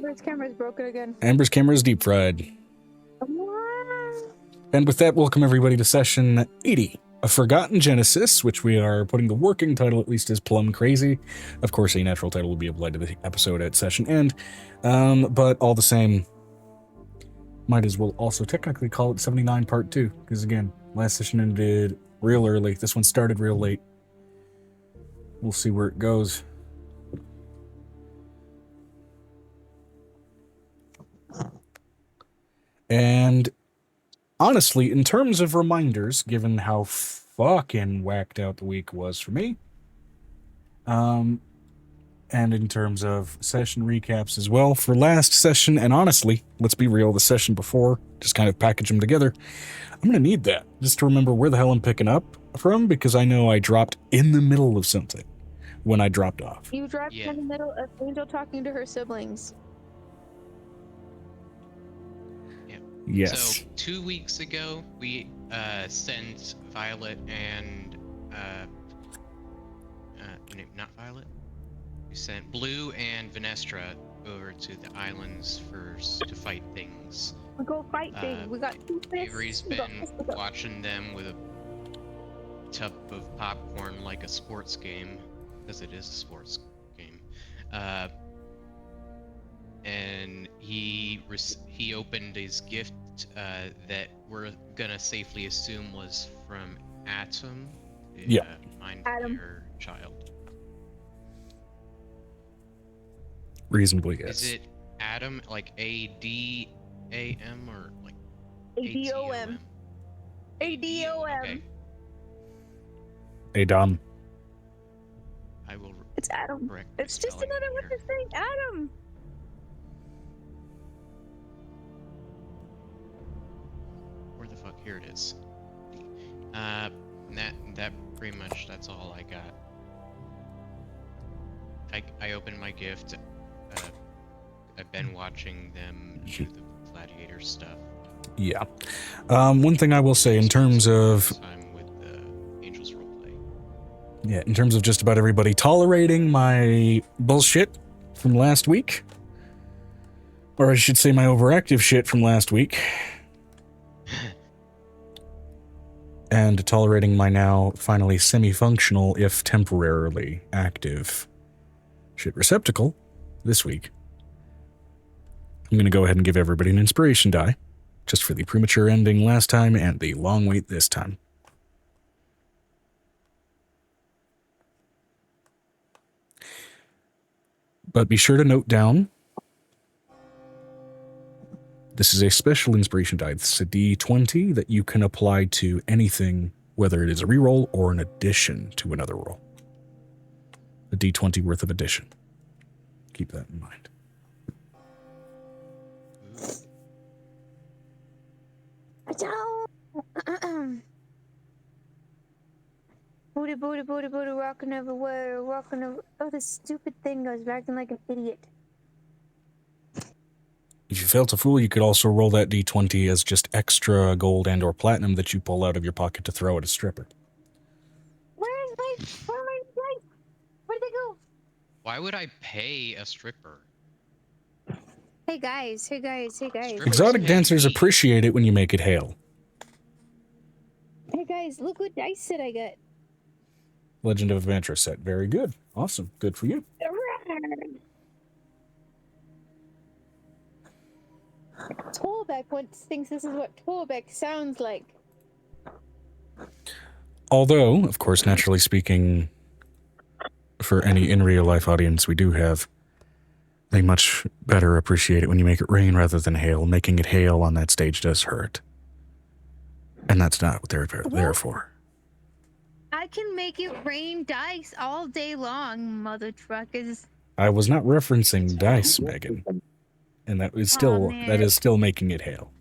Amber's camera's broken again. Amber's camera is deep fried. And with that, welcome everybody to session 80 of Forgotten Genesis, which we are putting the working title at least as Plum Crazy. Of course, a natural title will be applied to the episode at session end, but all the same, might as well also technically call it 79 Part 2, because again, last session ended real early. This one started real late. We'll see where it goes. And honestly, in terms of reminders, given how fucking whacked out the week was for me, and in terms of session recaps as well for last session, and honestly, let's be real, the session before, just kind of package them together, I'm going to need that just to remember where the hell I'm picking up from, because I know I dropped in the middle of something when I dropped off. You dropped in the middle of Angel talking to her siblings. Yes. So 2 weeks ago, we sent Violet and not Violet. We sent Blue and Venestra over to the islands to fight things. We go fight things. We got two fists. Avery's been watching them with a tub of popcorn like a sports game, because it is a sports game. And he opened his gift that we're gonna safely assume was from Atom, Mind Flayer child. Reasonably, yes. Is it Adam, like A-D-A-M, or like A-D-O-M? A-D-O-M. Okay. Adam. I will. It's Adam. It's just another way to say Adam. Where the fuck? Here it is. That pretty much, that's all I got. I opened my gift. I've been watching them do the gladiator stuff. Yeah. One thing I will say in terms of with the Angels roleplay. Yeah, in terms of just about everybody tolerating my bullshit from last week, or I should say my overactive shit from last week, and tolerating my now finally semi-functional, if temporarily active, shit receptacle this week, I'm going to go ahead and give everybody an inspiration die, just for the premature ending last time and the long wait this time. But be sure to note down, this is a special inspiration die. It's a D20 that you can apply to anything, whether it is a reroll or an addition to another roll. A D20 worth of addition. Keep that in mind. Booty, booty, booty, booty, rocking everywhere, rocking everywhere. Oh, this stupid thing goes acting like an idiot. If you fail to fool, you could also roll that D20 as just extra gold and or platinum that you pull out of your pocket to throw at a stripper. Where'd they go? Why would I pay a stripper? Hey guys. Exotic dancers appreciate it when you make it hail. Hey guys, look what dice set I got. Legend of Adventure set. Very good. Awesome. Good for you. Tollbeck thinks this is what Tollbeck sounds like. Although, of course, naturally speaking, for any in real life audience we do have, they much better appreciate it when you make it rain rather than hail. Making it hail on that stage does hurt. And that's not what they're there for. I can make it rain dice all day long, mother truckers. I was not referencing dice, Megan. And that is still making it hail.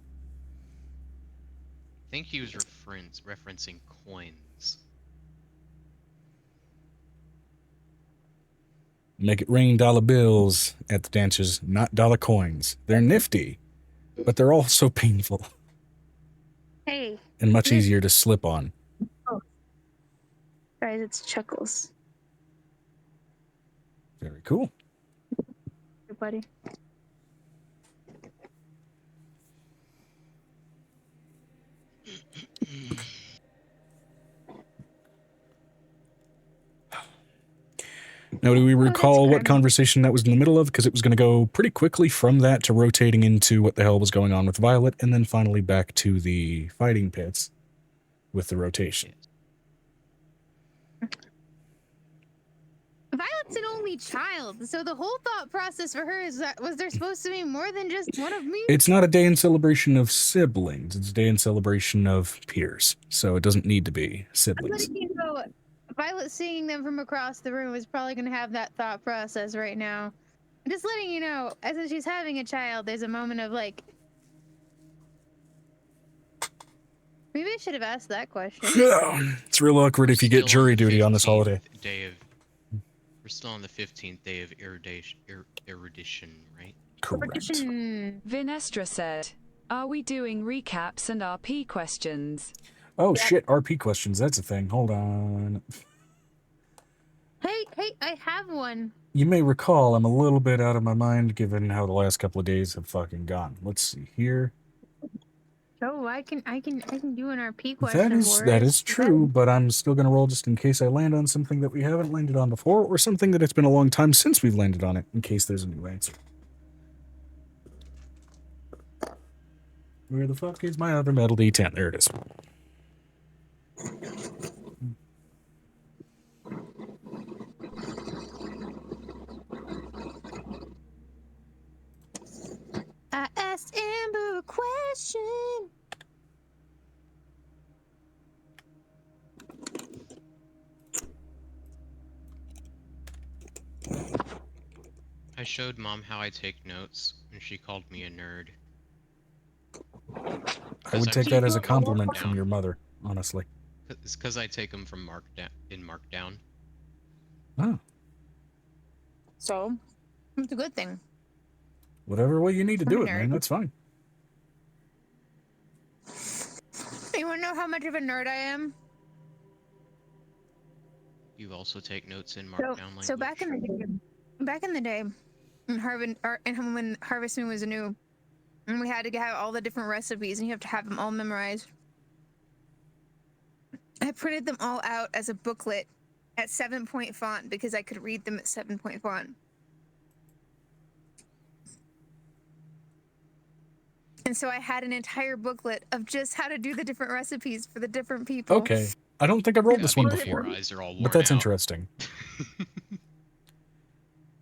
I think he was referencing coins. Make it rain dollar bills at the dances, not dollar coins. They're nifty, but they're also painful. Hey. And much easier to slip on. Oh. Guys, it's Chuckles. Very cool. Everybody. Now, do we that's recall what crazy. conversation that was in the middle of? Because it was going to go pretty quickly from that to rotating into what the hell was going on with Violet, and then finally back to the fighting pits with the rotation. Violet's an only child, so the whole thought process for her is that was there supposed to be more than just one of me? It's not a day in celebration of siblings. It's a day in celebration of peers. So it doesn't need to be I'm siblings. letting you know, Violet seeing them from across the room is probably going to have that thought process right now. I'm just letting you know, as she's having a child, there's a moment of like, maybe I should have asked that question. It's real awkward if you get Still on jury the duty on this 15th holiday. We're still on the 15th day of erudition, right? Correct. Vinestra said, "Are we doing recaps and RP questions?" Oh shit, RP questions. That's a thing. Hold on. Hey, I have one. You may recall I'm a little bit out of my mind given how the last couple of days have fucking gone. Let's see here. Oh, I can do an RP question. That is true, but I'm still gonna roll just in case I land on something that we haven't landed on before, or something that it's been a long time since we've landed on it, in case there's a new answer. Where the fuck is my other metal D10? There it is. I asked Amber a question. I showed Mom how I take notes, and she called me a nerd. I would take that as a compliment from your mother, honestly. It's because I take them from Markdown. Oh. So, it's a good thing. Whatever way you need to do it, man, that's fine. You want to know how much of a nerd I am? You also take notes in Markdown language. So back in the day, when Harvest Moon was new, and we had to have all the different recipes, and you have to have them all memorized. I printed them all out as a booklet at 7-point font because I could read them at 7-point font. And so I had an entire booklet of just how to do the different recipes for the different people. Okay. I don't think I've rolled this one before, Your eyes are all worn but that's out. interesting.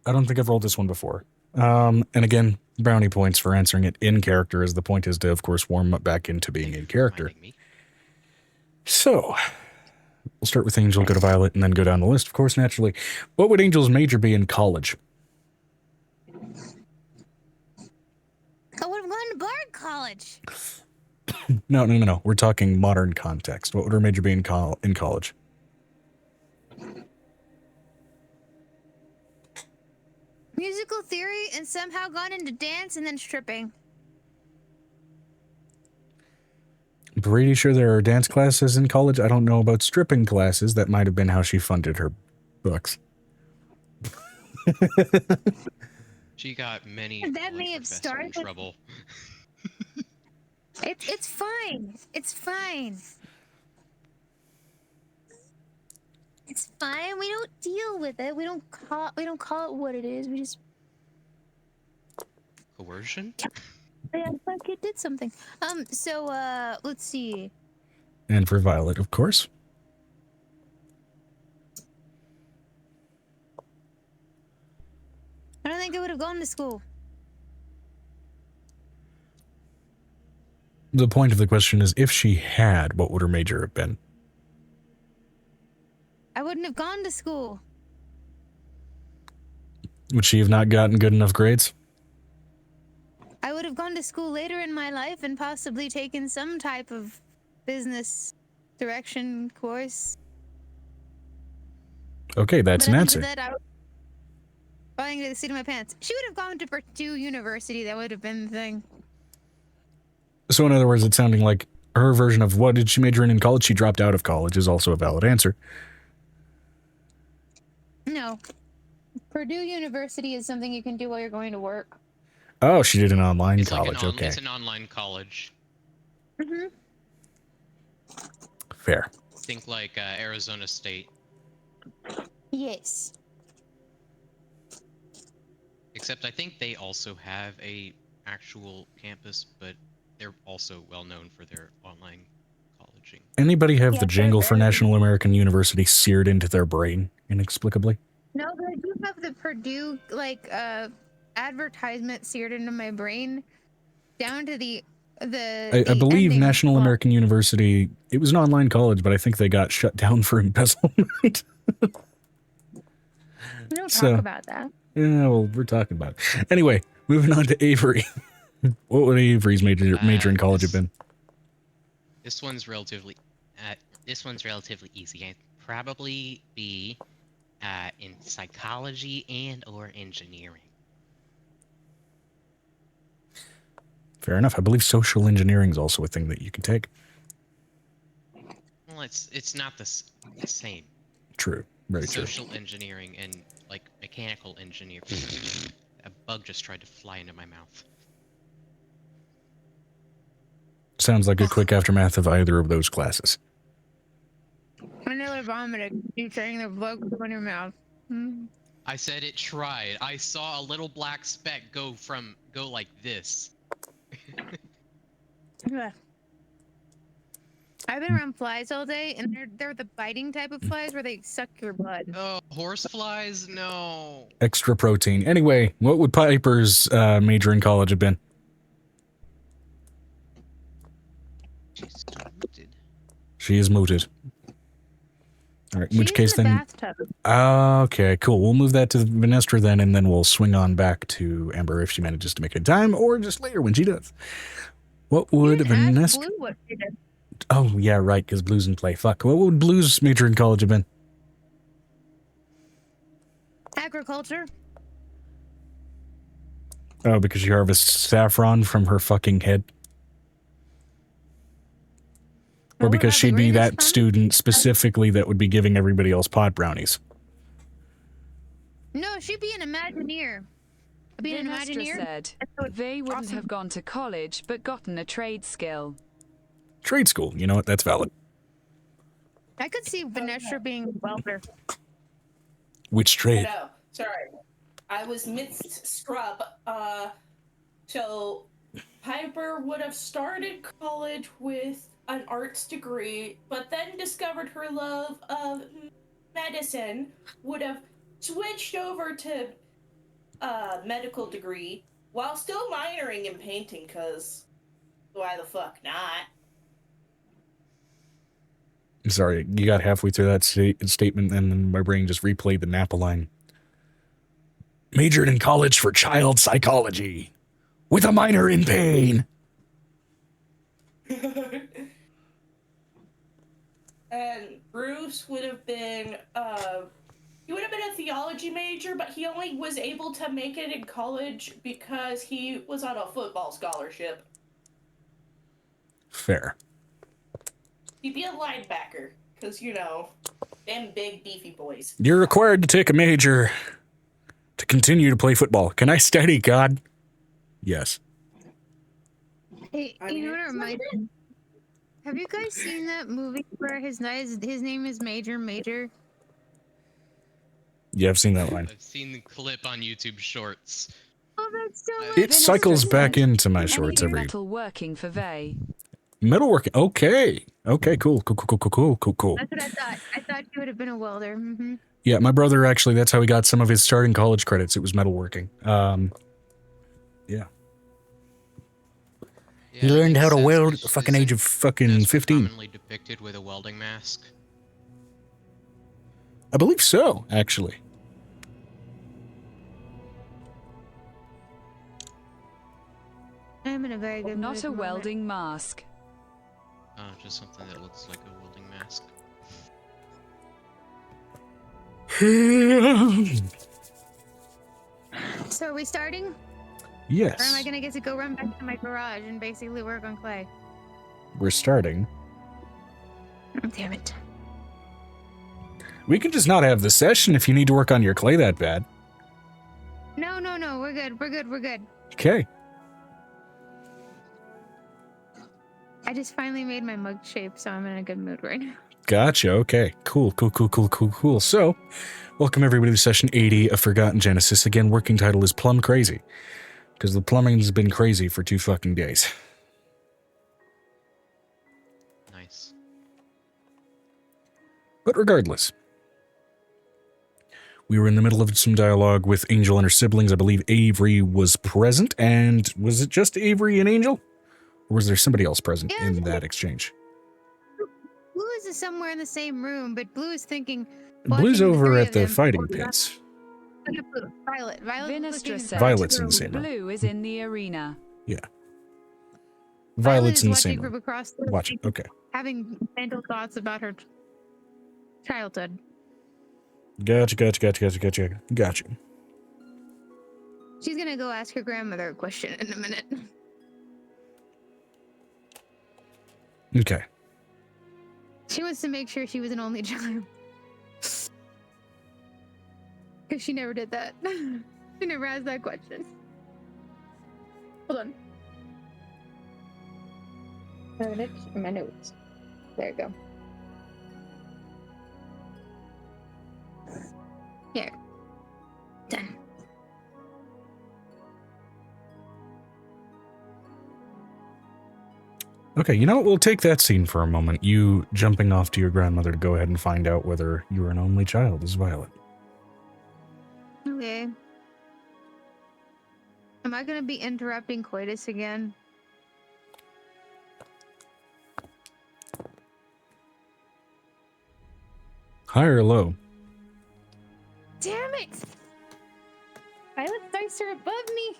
I don't think I've rolled this one before. And again, brownie points for answering it in character, as the point is to, of course, warm up back into being in character. So, we'll start with Angel, go to Violet, and then go down the list, of course, naturally. What would Angel's major be in college? I would have gone to Bard College. No. We're talking modern context. What would her major be in college? Musical theory, and somehow gone into dance and then stripping. I'm pretty sure there are dance classes in college. I don't know about stripping classes. That might have been how she funded her books. She got many That may have started in trouble. It's fine. It's fine. It's fine. We don't deal with it. We don't call it what it is. We just Coercion? yeah, like it did something. So let's see. And for Violet, of course. I don't think I would have gone to school. The point of the question is, if she had, what would her major have been? I wouldn't have gone to school. Would she have not gotten good enough grades? I would have gone to school later in my life and possibly taken some type of business direction course. Okay, that's an answer. That I was falling to the seat of my pants. She would have gone to Purdue University. That would have been the thing. So in other words, it's sounding like her version of what did she major in college? She dropped out of college is also a valid answer. No. Purdue University is something you can do while you're going to work. Oh, she did an online college. Okay. It's an online college. Mm-hmm. Fair. Think like Arizona State. Yes. Except I think they also have a actual campus, but they're also well known for their online colleging. Anybody have Yeah, the they're jingle for very- National American University seared into their brain inexplicably? No, but I do have the Purdue advertisement seared into my brain, down to the I believe ending National clause. American University, it was an online college, but I think they got shut down for embezzlement. We don't So- talk about that. Yeah, well, we're talking about it. Anyway, moving on to Avery. What would Avery's major in college have been? This one's relatively easy. I'd probably be in psychology and or engineering. Fair enough. I believe social engineering is also a thing that you can take. Well, it's not the same. True. Very true. Social engineering and like mechanical engineering. A bug just tried to fly into my mouth. Sounds like a quick aftermath of either of those classes. Vanilla vomited. You saying the bug in your mouth. Hmm. I said it tried. I saw a little black speck go like this. Ugh. I've been around flies all day, and they're the biting type of flies where they suck your blood. Oh, horse flies? No. Extra protein. Anyway, what would Piper's major in college have been? She's muted. She is mooted. All right, in which She's case in the then... bathtub. Okay, cool. We'll move that to Vanestra then, and then we'll swing on back to Amber if she manages to make it in time, or just later when she does. What would You didn't ask Vanestra... Blue what she did. Oh, yeah, right, because Blue's in play. Fuck. What would Blue's major in college have been? Agriculture. Oh, because she harvests saffron from her fucking head? Or Well, because what about she'd the be greatest that fun? student specifically that would be giving everybody else pot brownies. No, she'd be an Imagineer. Be an Vinestra Imagineer. said That's they wouldn't awesome. have gone to college but gotten a trade skill. Trade school. You know what? That's valid. I could see Vanestra being a welder. Which trade? No, sorry. I was mid-scrub. So Piper would have started college with an arts degree, but then discovered her love of medicine, would have switched over to a medical degree while still minoring in painting, because why the fuck not? I'm sorry, you got halfway through that statement, and then my brain just replayed the Napa line. Majored in college for child psychology, with a minor in pain. And Bruce would have been, he would have been a theology major, but he only was able to make it in college because he was on a football scholarship. Fair. He'd be a linebacker, because, you know, them big, beefy boys. You're required to take a major to continue to play football. Can I study, God? Yes. Hey, I you know mean, what it reminds me? Have you guys seen that movie where his name is Major? Yeah, I've seen that line. I've seen the clip on YouTube Shorts. Oh, that's so It It Vinestra cycles back said, into my "Any shorts every... metal working for Vay. Metalworking. Okay. Okay, cool. Cool. That's what I thought. I thought you would have been a welder. Mm-hmm. Yeah, my brother actually, that's how he got some of his starting college credits. It was metalworking. Yeah. He Yeah, learned makes how to sense. weld at the fucking age of Isn't fucking That's 15. commonly depicted with a welding mask. I believe so, actually. I'm in a very good mood Not at a the moment. welding mask. Oh, just something that looks like a welding mask. So are we starting? Or am Yes, I gonna get to go run back to my garage and basically work on clay? we're starting. Oh, damn it. We can just not have the session if you need to work on your clay that bad. No, we're good. Okay. I just finally made my mug shape, so I'm in a good mood right now. Gotcha. Okay. Cool. So, welcome everybody to session 80 of Forgotten Genesis. Again, working title is Plum Crazy. Because the plumbing's been crazy for 2 fucking days. Nice. But regardless, we were in the middle of some dialogue with Angel and her siblings. I believe Avery was present, and was it just Avery and Angel? Or was there somebody else present in that exchange? Blue is somewhere in the same room, but Blue is thinking. Blue's watching over three at of the them. fighting pits. Violet. Vinestra said, Violet's in the same room. Blue is in the arena. Yeah. Violet Violet's is in the watching same from room. across the Watch it. Okay. having mental thoughts about her childhood. Gotcha. She's gonna go ask her grandmother a question in a minute. Okay. She wants to make sure she was an only child. Because she never did that. She never asked that question. Hold on. My notes. There you go. Here. Done. Okay, you know what? We'll take that scene for a moment. You jumping off to your grandmother to go ahead and find out whether you were an only child as Violet. Okay. Am I gonna be interrupting coitus again? High or low? Damn it! Violet's dice are above me.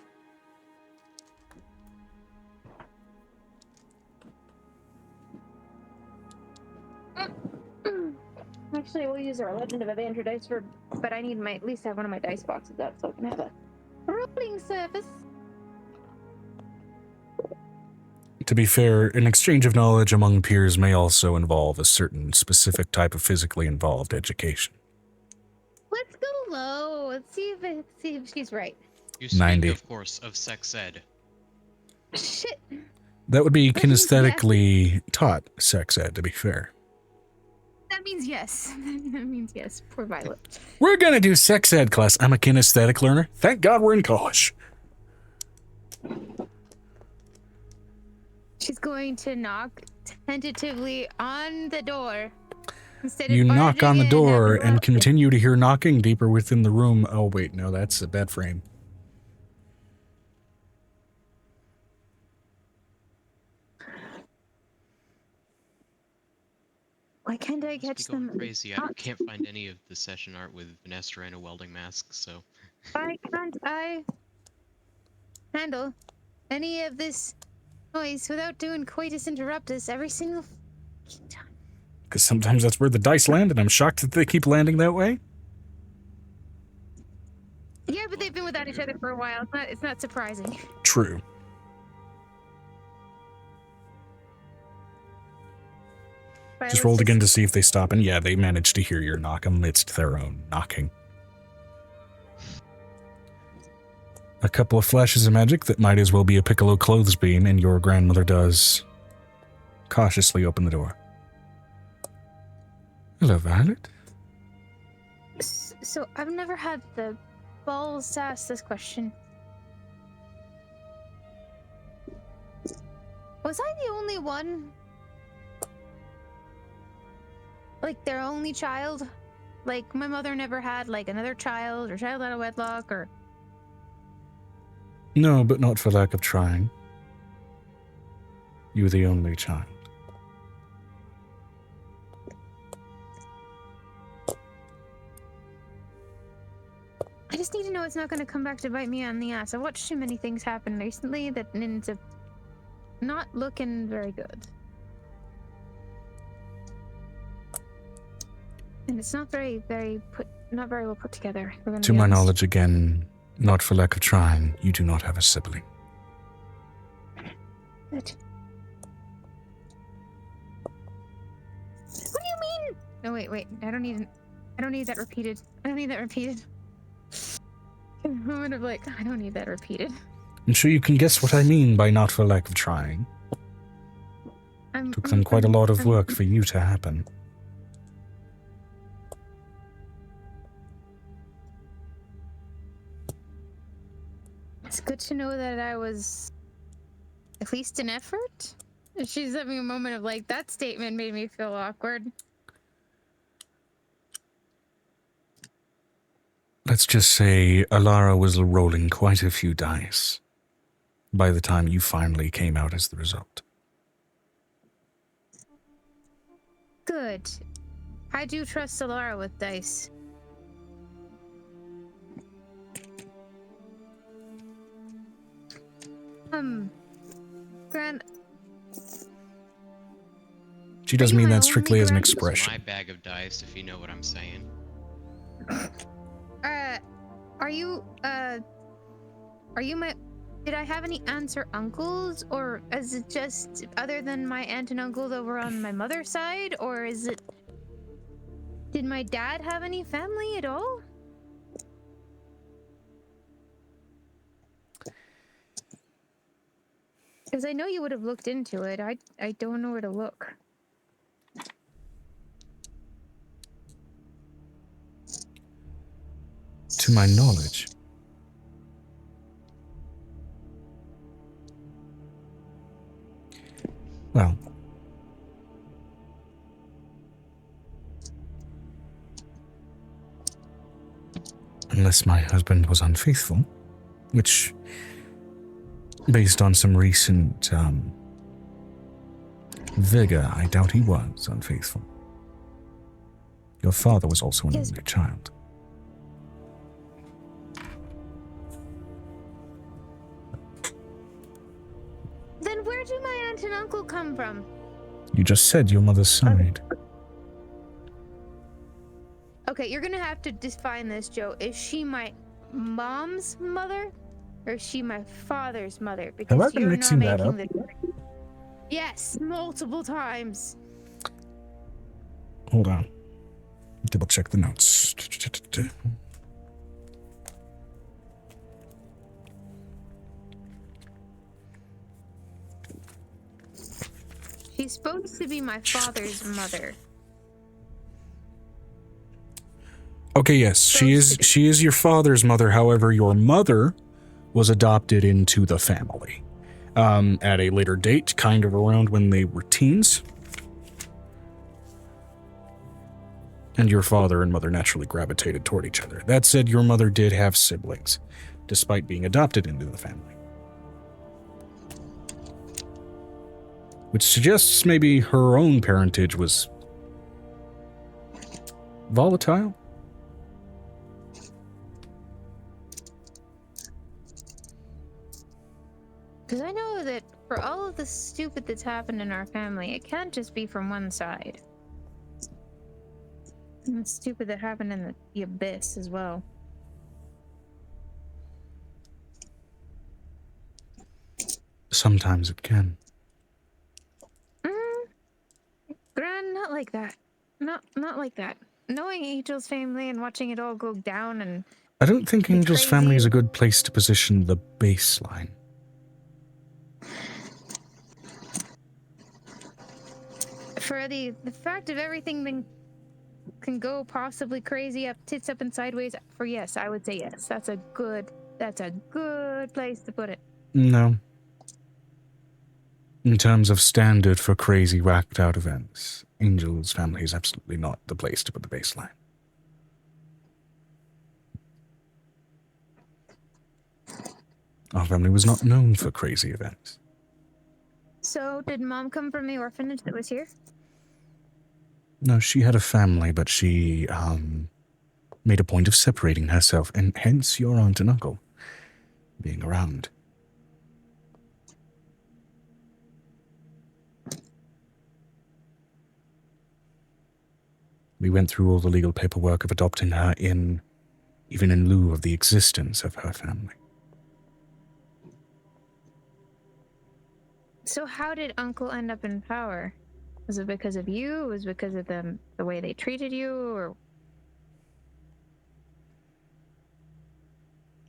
Actually, we'll use our Legend of Evander dice for, but I need my at least have one of my dice boxes up so I can have a rolling surface. To be fair, an exchange of knowledge among peers may also involve a certain specific type of physically involved education. Let's go low. Let's see if she's right. You speak, 90. of course, of sex ed. Shit. That would be That means kinesthetically taught sex ed, to be fair. That means yes. That means yes. Poor Violet. We're gonna do sex ed class. I'm a kinesthetic learner. Thank God we're in college. She's going to knock tentatively on the door. Instead You of knock on the barging in door at the and door. continue to hear knocking deeper within the room. Oh, wait, no, that's a bad frame. Why can't I catch Must be going them? crazy. I can't find any of the session art with Vanessa and a welding mask, so... Why can't I handle any of this noise without doing coitus interruptus every single time? Because sometimes that's where the dice land, and I'm shocked that they keep landing that way. Yeah, but they've been without each other for a while. It's not surprising. True. Just rolled again to see if they stop, and yeah, they managed to hear your knock amidst their own knocking. A couple of flashes of magic that might as well be a piccolo clothes beam, and your grandmother does cautiously open the door. Hello, Violet. So I've never had the balls to ask this question. Was I the only one? Like their only child? Like my mother never had like another child or child out of wedlock or... No, but not for lack of trying. You were the only child. I just need to know it's not going to come back to bite me on the ass. I've watched too many things happen recently that ends up not looking very good. And it's not very well put together. To my knowledge, again, not for lack of trying, you do not have a sibling. Good. What do you mean? No, wait. I don't need that repeated. A moment of like, I don't need that repeated. I'm sure you can guess what I mean by not for lack of trying. Took them quite a lot of work for you to happen. to know that I was at least an effort? She's having a moment of like, that statement made me feel awkward. Let's just say Alara was rolling quite a few dice by the time you finally came out as the result. Good. I do trust Alara with dice. Gran, She does you mean my that only strictly as an grand- It's expression. my bag of dice, if you know what I'm saying. Are you my... Did I have any aunts or uncles? Or is it just other than my aunt and uncle that were on my mother's side? Or is it... Did my dad have any family at all? Because I know you would have looked into it. I don't know where to look. To my knowledge. Well, unless my husband was unfaithful, which, based on some recent vigor, I doubt he was unfaithful. Your father was also an only child. Then where do my aunt and uncle come from? You just said your mother's side. Okay, you're gonna have to define this, Joe. Is she my mom's mother, or is she my father's mother? Because Have I been you're mixing not that making the... Yes, multiple times. Hold on. Double check the notes. She's supposed to be my father's mother. Okay, yes, she is your father's mother. However, your mother was adopted into the family at a later date, kind of around when they were teens. And your father and mother naturally gravitated toward each other. That said, your mother did have siblings, despite being adopted into the family. Which suggests maybe her own parentage was volatile? Because I know that for all of the stupid that's happened in our family, it can't just be from one side. And the stupid that happened in the abyss as well. Sometimes it can. Gran, not like that. Not like that. Knowing Angel's family and watching it all go down and... I don't think It's Angel's family crazy. is a good place to position the baseline. For the fact of everything that can go possibly crazy up, tits up and sideways, for yes, I would say yes. That's a good place to put it. No. In terms of standard for crazy, whacked out events, Angel's family is absolutely not the place to put the baseline. Our family was not known for crazy events. So, did Mom come from the orphanage that was here? No, she had a family, but she, made a point of separating herself, and hence your aunt and uncle being around. We went through all the legal paperwork of adopting her even in lieu of the existence of her family. So how did Uncle end up in power? Was it because of you? Was it because of the way they treated you?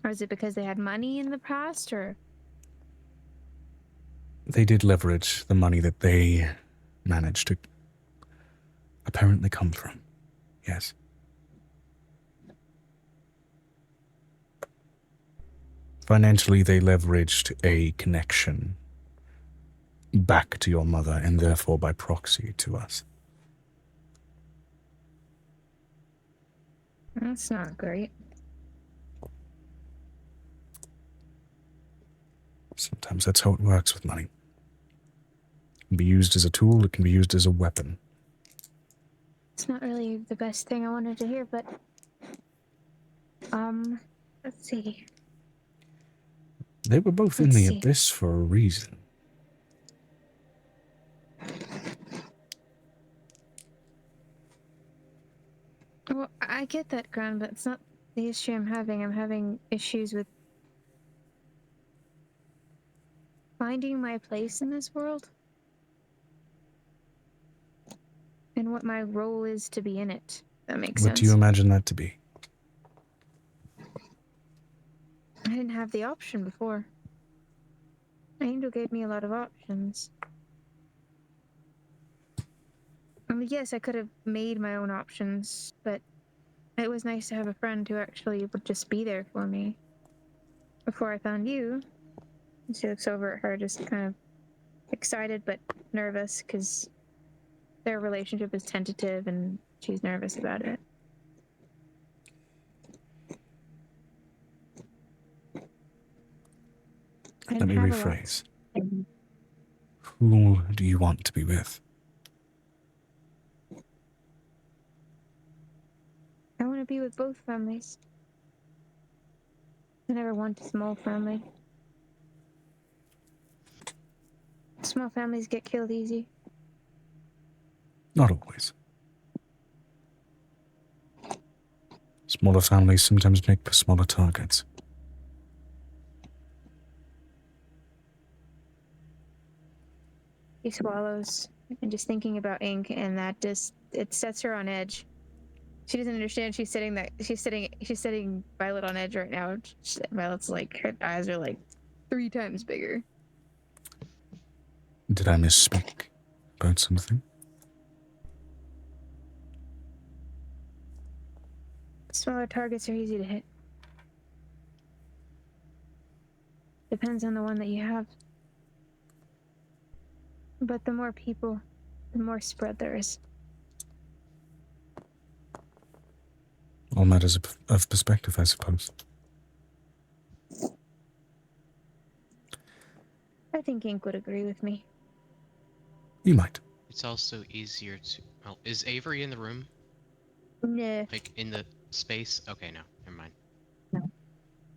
Or is it because they had money in the past? Or They did leverage the money that they managed to apparently come from. Yes. Financially, they leveraged a connection back to your mother and therefore by proxy to us. That's not great. Sometimes that's how it works with money. It can be used as a tool, it can be used as a weapon. It's not really the best thing I wanted to hear, but let's see. They were both in the abyss for a reason. Well, I get that, Gran, but it's not the issue I'm having. I'm having issues with finding my place in this world and what my role is to be in it. That makes sense. What do you imagine that to be? I didn't have the option before. Angel gave me a lot of options. I mean, yes, I could have made my own options, but it was nice to have a friend who actually would just be there for me. Before I found you, she looks over at her, just kind of excited but nervous because their relationship is tentative and she's nervous about it. Let me rephrase. Who do you want to be with? I want to be with both families. I never want a small family. Small families get killed easy. Not always. Smaller families sometimes make for smaller targets. She swallows, and just thinking about ink, and that just it sets her on edge. She doesn't understand. She's setting Violet on edge right now. Violet's like, her eyes are like 3 times bigger. Did I misspeak about something? Smaller targets are easy to hit. Depends on the one that you have. But the more people, the more spread there is. All matters of perspective, I suppose. I think Ink would agree with me. You might. It's also easier to... Oh, is Avery in the room? Nah. Like, in the space? Okay, no. Never mind.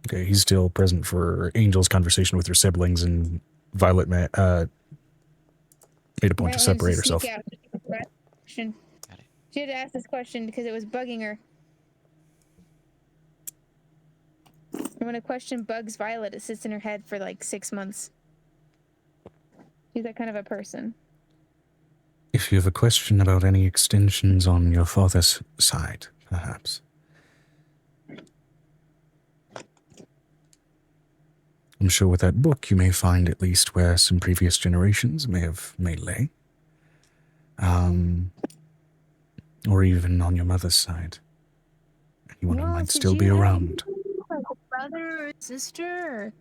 Okay, he's still present for Angel's conversation with her siblings, and Violet made a point to separate herself. Got it. She had to ask this question because it was bugging her. And when a question bugs Violet, it sits in her head for like 6 months. She's that kind of a person. If you have a question about any extensions on your father's side, perhaps. I'm sure with that book you may find at least where some previous generations may lay. Or even on your mother's side. Anyone who might still be around. Like a brother or sister?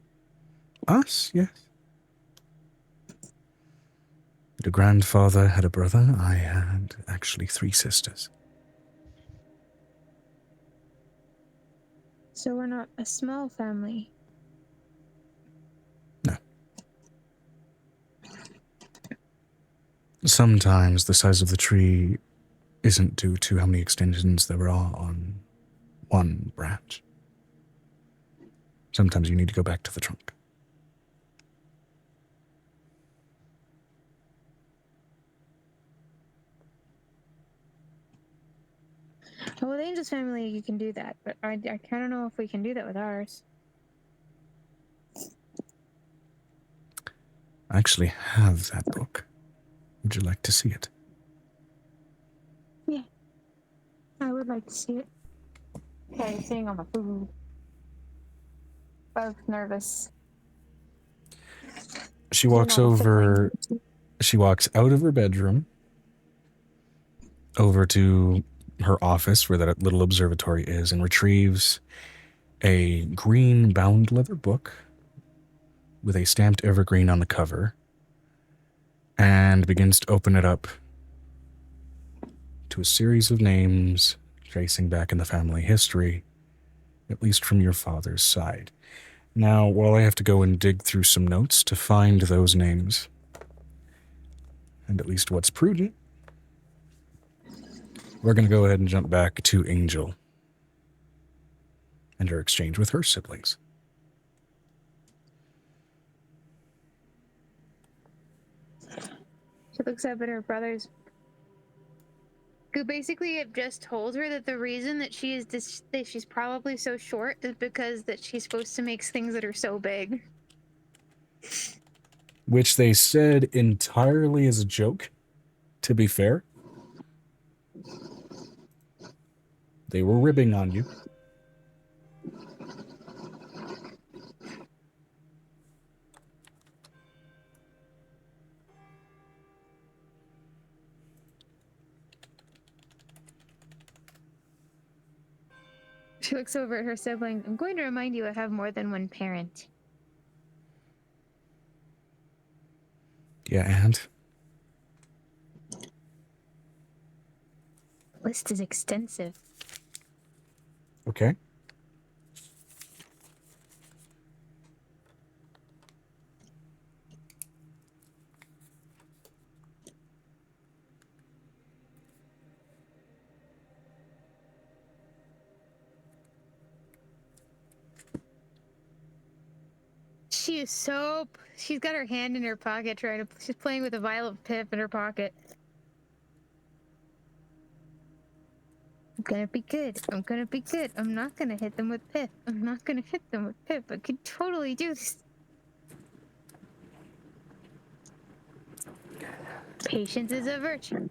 Us, yes. Your grandfather had a brother. I had actually 3 sisters. So we're not a small family. No. Sometimes the size of the tree isn't due to how many extensions there are on one branch. Sometimes you need to go back to the trunk. Well, with Angel's family, you can do that, but I kind of know if we can do that with ours. I actually have that book. Would you like to see it? Yeah. I would like to see it. Okay, sitting on my food. Both nervous. She walks over. She walks out of her bedroom over to her office where that little observatory is and retrieves a green bound leather book with a stamped evergreen on the cover and begins to open it up to a series of names tracing back in the family history, at least from your father's side. Now, while I have to go and dig through some notes to find those names, and at least what's prudent, we're going to go ahead and jump back to Angel and her exchange with her siblings. She looks up at her brothers, who basically have just told her that the reason that she is that she's probably so short is because that she's supposed to make things that are so big. Which they said entirely as a joke, to be fair. They were ribbing on you. She looks over at her sibling. I'm going to remind you I have more than one parent. Yeah, and? List is extensive. Okay. She's got her hand in her pocket she's playing with a vial of Pip in her pocket. I'm gonna be good. I'm gonna be good. I'm not gonna hit them with Pip. I'm not gonna hit them with Pip. I could totally do this. Patience is a virtue.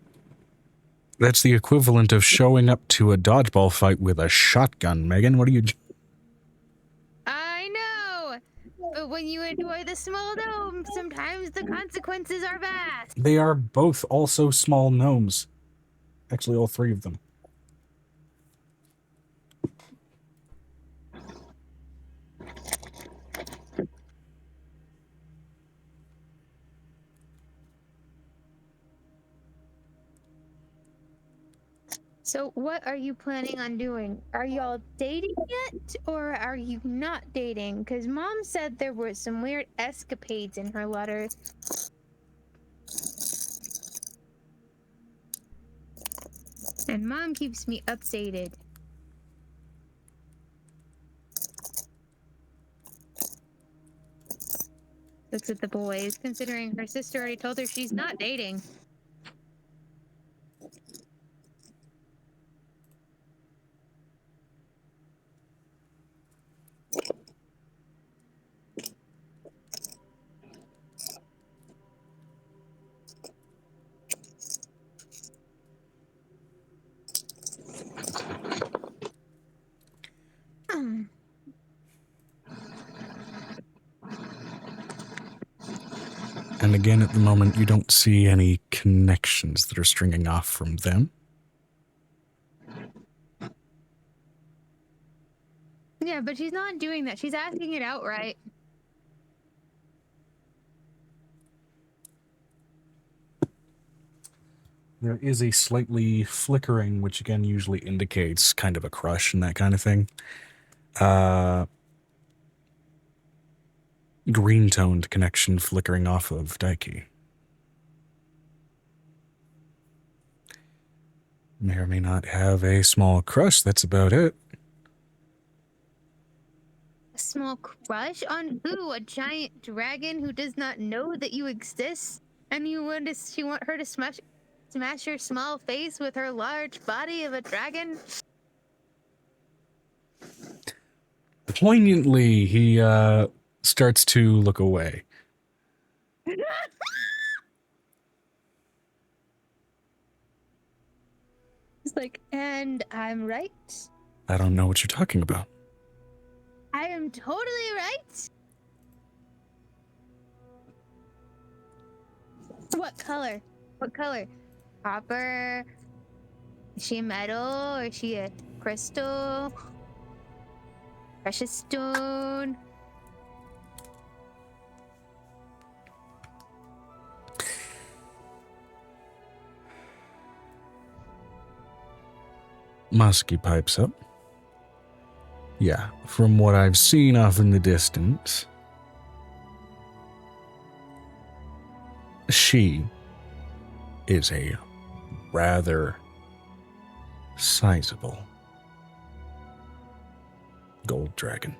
That's the equivalent of showing up to a dodgeball fight with a shotgun, Megan. What are you... I know! But when you enjoy the small dome, sometimes the consequences are vast. They are both also small gnomes. Actually, all three of them. So what are you planning on doing? Are y'all dating yet, or are you not dating? Because Mom said there were some weird escapades in her letter. And Mom keeps me updated. Looks at the boys, considering her sister already told her she's not dating. And again, at the moment, you don't see any connections that are stringing off from them. Yeah, but she's not doing that. She's asking it outright. There is a slightly flickering, which again usually indicates kind of a crush and that kind of thing. Green-toned connection flickering off of Daiki. May or may not have a small crush, that's about it. A small crush on who? A giant dragon who does not know that you exist? And you want her to smash your small face with her large body of a dragon? Poignantly, he starts to look away. It's like, and I'm right? I don't know what you're talking about. I am totally right? What color? What color? Copper? Is she metal? Or is she a crystal? Precious stone. Muskie pipes up. Yeah, from what I've seen off in the distance, she is a rather sizable gold dragon.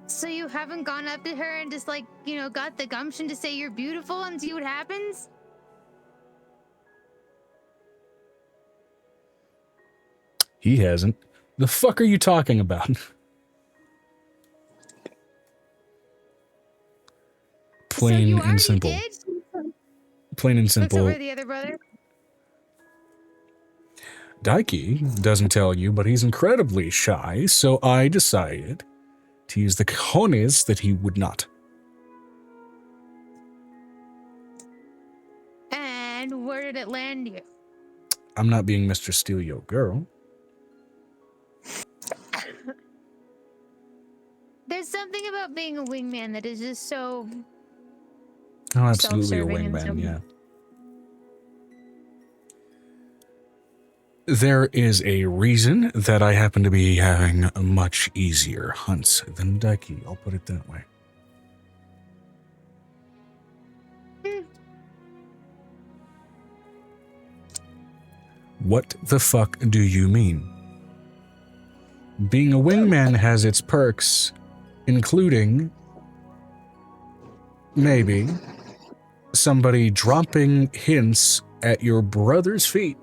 So you haven't gone up to her and just like, got the gumption to say you're beautiful and see what happens? He hasn't. The fuck are you talking about? Plain you and already simple. did? Plain and Looks simple. over to the other brother. Daiki doesn't tell you, but he's incredibly shy, so I decided to use the cojones that he would not. And where did it land you? I'm not being Mr. Steal Your Girl. There's something about being a wingman that is just so Oh, absolutely a self-serving and wingman, so- yeah. There is a reason that I happen to be having much easier hunts than Daiki, I'll put it that way. What the fuck do you mean? Being a wingman has its perks, including maybe somebody dropping hints at your brother's feet.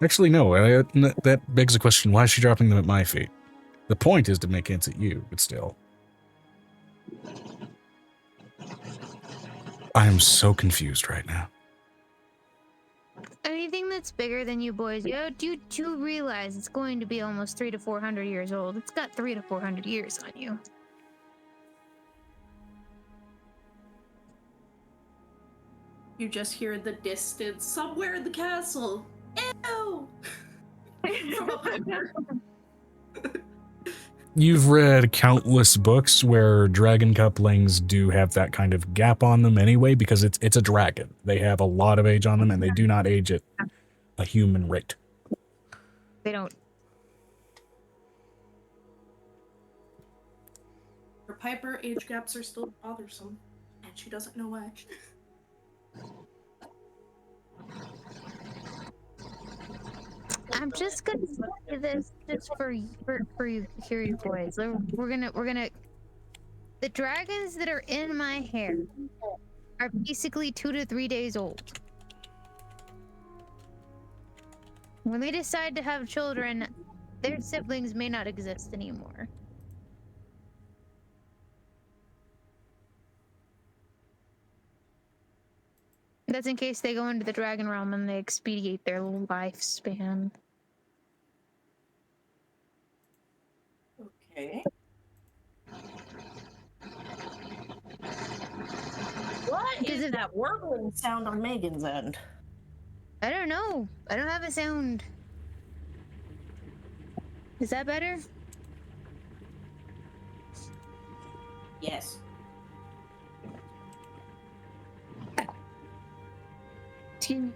Actually, no, that begs the question, why is she dropping them at my feet? The point is to make hints at you, but still. I am so confused right now. anything that's bigger than you boys, you do realize it's going to be almost 300 to 400 years old. It's got 300 to 400 years on you. You just hear the distance somewhere in the castle. Ew! From up there. You've read countless books where dragon couplings do have that kind of gap on them anyway, because it's a dragon. They have a lot of age on them, and they do not age at a human rate. They don't. For Piper, age gaps are still bothersome, and she doesn't know why. I'm just gonna say this just for you here, you boys. We're gonna. The dragons that are in my hair are basically 2 to 3 days old. When they decide to have children, their siblings may not exist anymore. That's in case they go into the dragon realm and they expedite their lifespan. Okay. What is that warbling sound on Megan's end? I don't know. I don't have a sound. Is that better? Yes. Excuse me.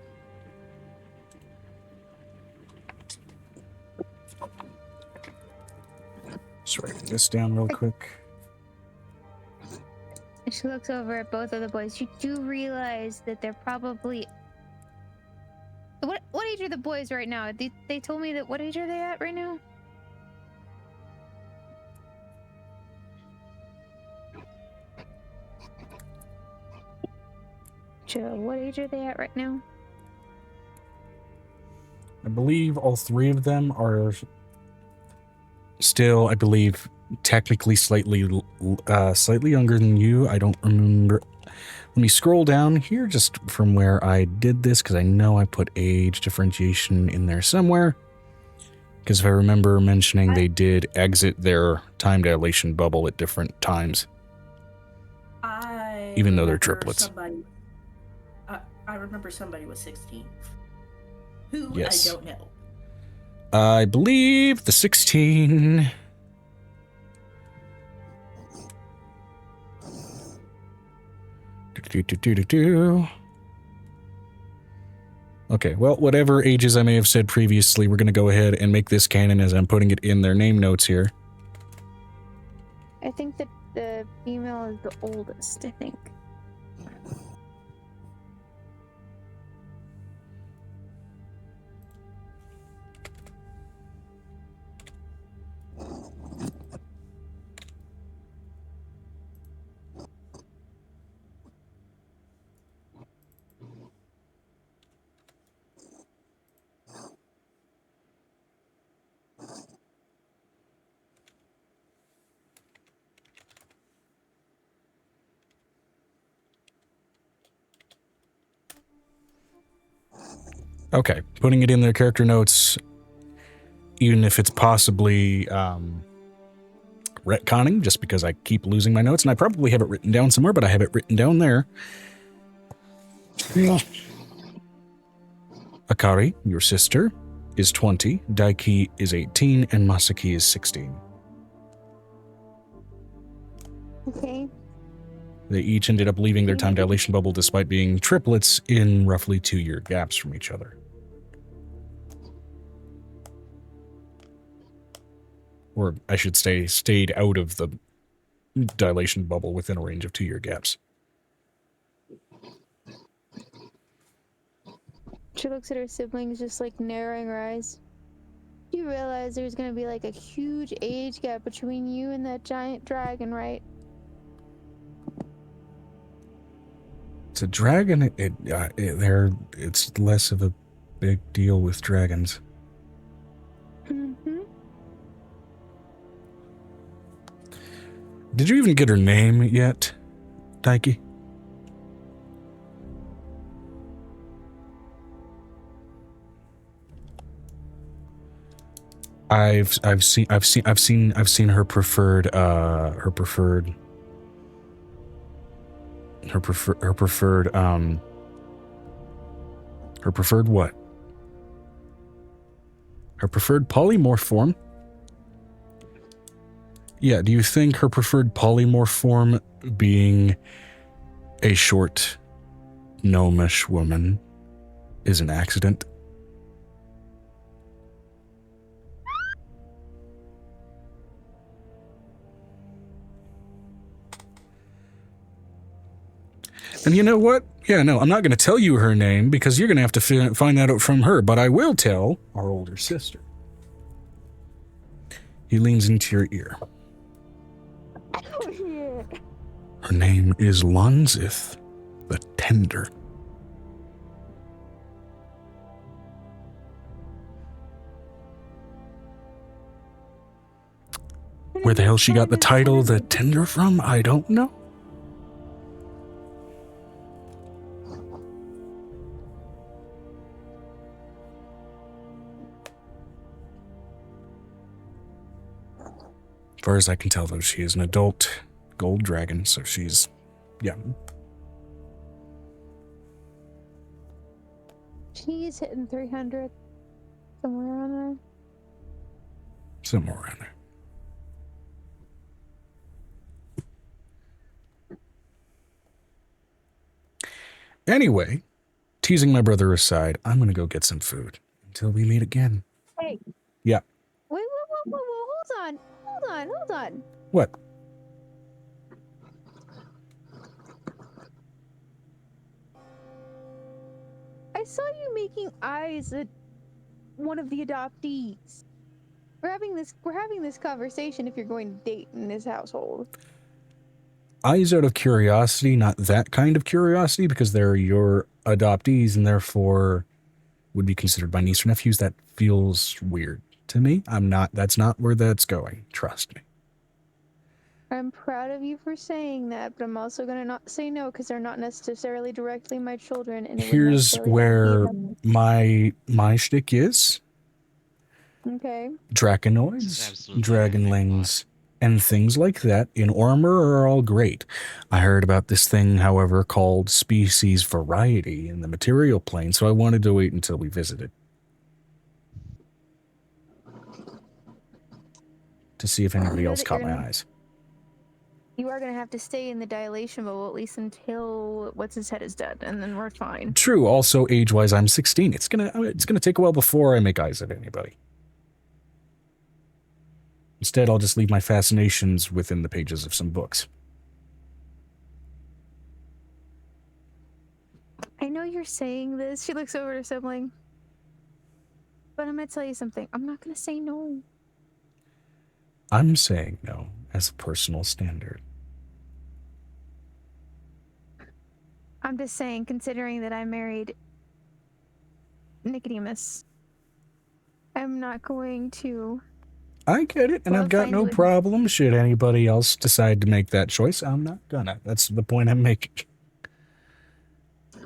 Just writing this down real quick. She looks over at both of the boys. You do realize that they're probably... What age are the boys right now? They told me that... What age are they at right now? Joe, what age are they at right now? I believe all three of them are still, I believe, technically slightly younger than you. I don't remember. Let me scroll down here just from where I did this, because I know I put age differentiation in there somewhere. Because if I remember mentioning, they did exit their time dilation bubble at different times. Even though they're triplets. I remember somebody was 16. Who? Yes. I don't know. I believe the 16... Okay, well, whatever ages I may have said previously, we're going to go ahead and make this canon as I'm putting it in their name notes here. I think that the female is the oldest, I think. Okay, putting it in their character notes, even if it's possibly retconning, just because I keep losing my notes, and I probably have it written down somewhere, but I have it written down there. Akari, your sister, is 20, Daiki is 18, and Masaki is 16. Okay. They each ended up leaving their time dilation bubble despite being triplets in roughly 2-year gaps from each other. Or I should say, stayed out of the dilation bubble within a range of 2-year gaps. She looks at her siblings, just like narrowing her eyes. You realize there's gonna be like a huge age gap between you and that giant dragon, right? It's a dragon. It's less of a big deal with dragons. Mm-hmm. Did you even get her name yet, Daiki? I've seen her preferred what? Her preferred polymorph form? Yeah, do you think her preferred polymorph form being a short, gnomish woman is an accident? And you know what? Yeah, no, I'm not going to tell you her name because you're going to have to find that out from her, but I will tell our older sister. He leans into your ear. Her name is Lonzith, the Tender. Where the hell she got the title The Tender from, I don't know. As far as I can tell, though, she is an adult gold dragon, so she's, yeah. She's hitting 300. Somewhere around there. Somewhere around there. Anyway, teasing my brother aside, I'm going to go get some food until we meet again. Hey. Yeah. Wait, hold on. What? I saw you making eyes at one of the adoptees. We're having this conversation if you're going to date in this household. Eyes out of curiosity, not that kind of curiosity, because they're your adoptees and therefore would be considered my niece or nephews. That feels weird to me. That's not where that's going. Trust me. I'm proud of you for saying that, but I'm also going to not say no because they're not necessarily directly my children. And here's where my shtick is. Okay. It's Draconoids, absolutely everything dragonlings, and things like that in armor are all great. I heard about this thing, however, called species variety in the material plane, so I wanted to wait until we visited to see if anybody know else that you're caught my gonna eyes. you are gonna have to stay in the dilation bubble at least until what's his head is dead, and then we're fine. True. Also, age-wise, I'm 16. It's gonna take a while before I make eyes at anybody. Instead, I'll just leave my fascinations within the pages of some books. I know you're saying this. She looks over at her sibling. But I'm gonna tell you something. I'm not gonna say no. I'm saying no as a personal standard. I'm just saying, considering that I married Nicodemus, I'm not going to. I get it, and Well, I've got fine no with- problem should anybody else decide to make that choice. I'm not gonna. That's the point I'm making.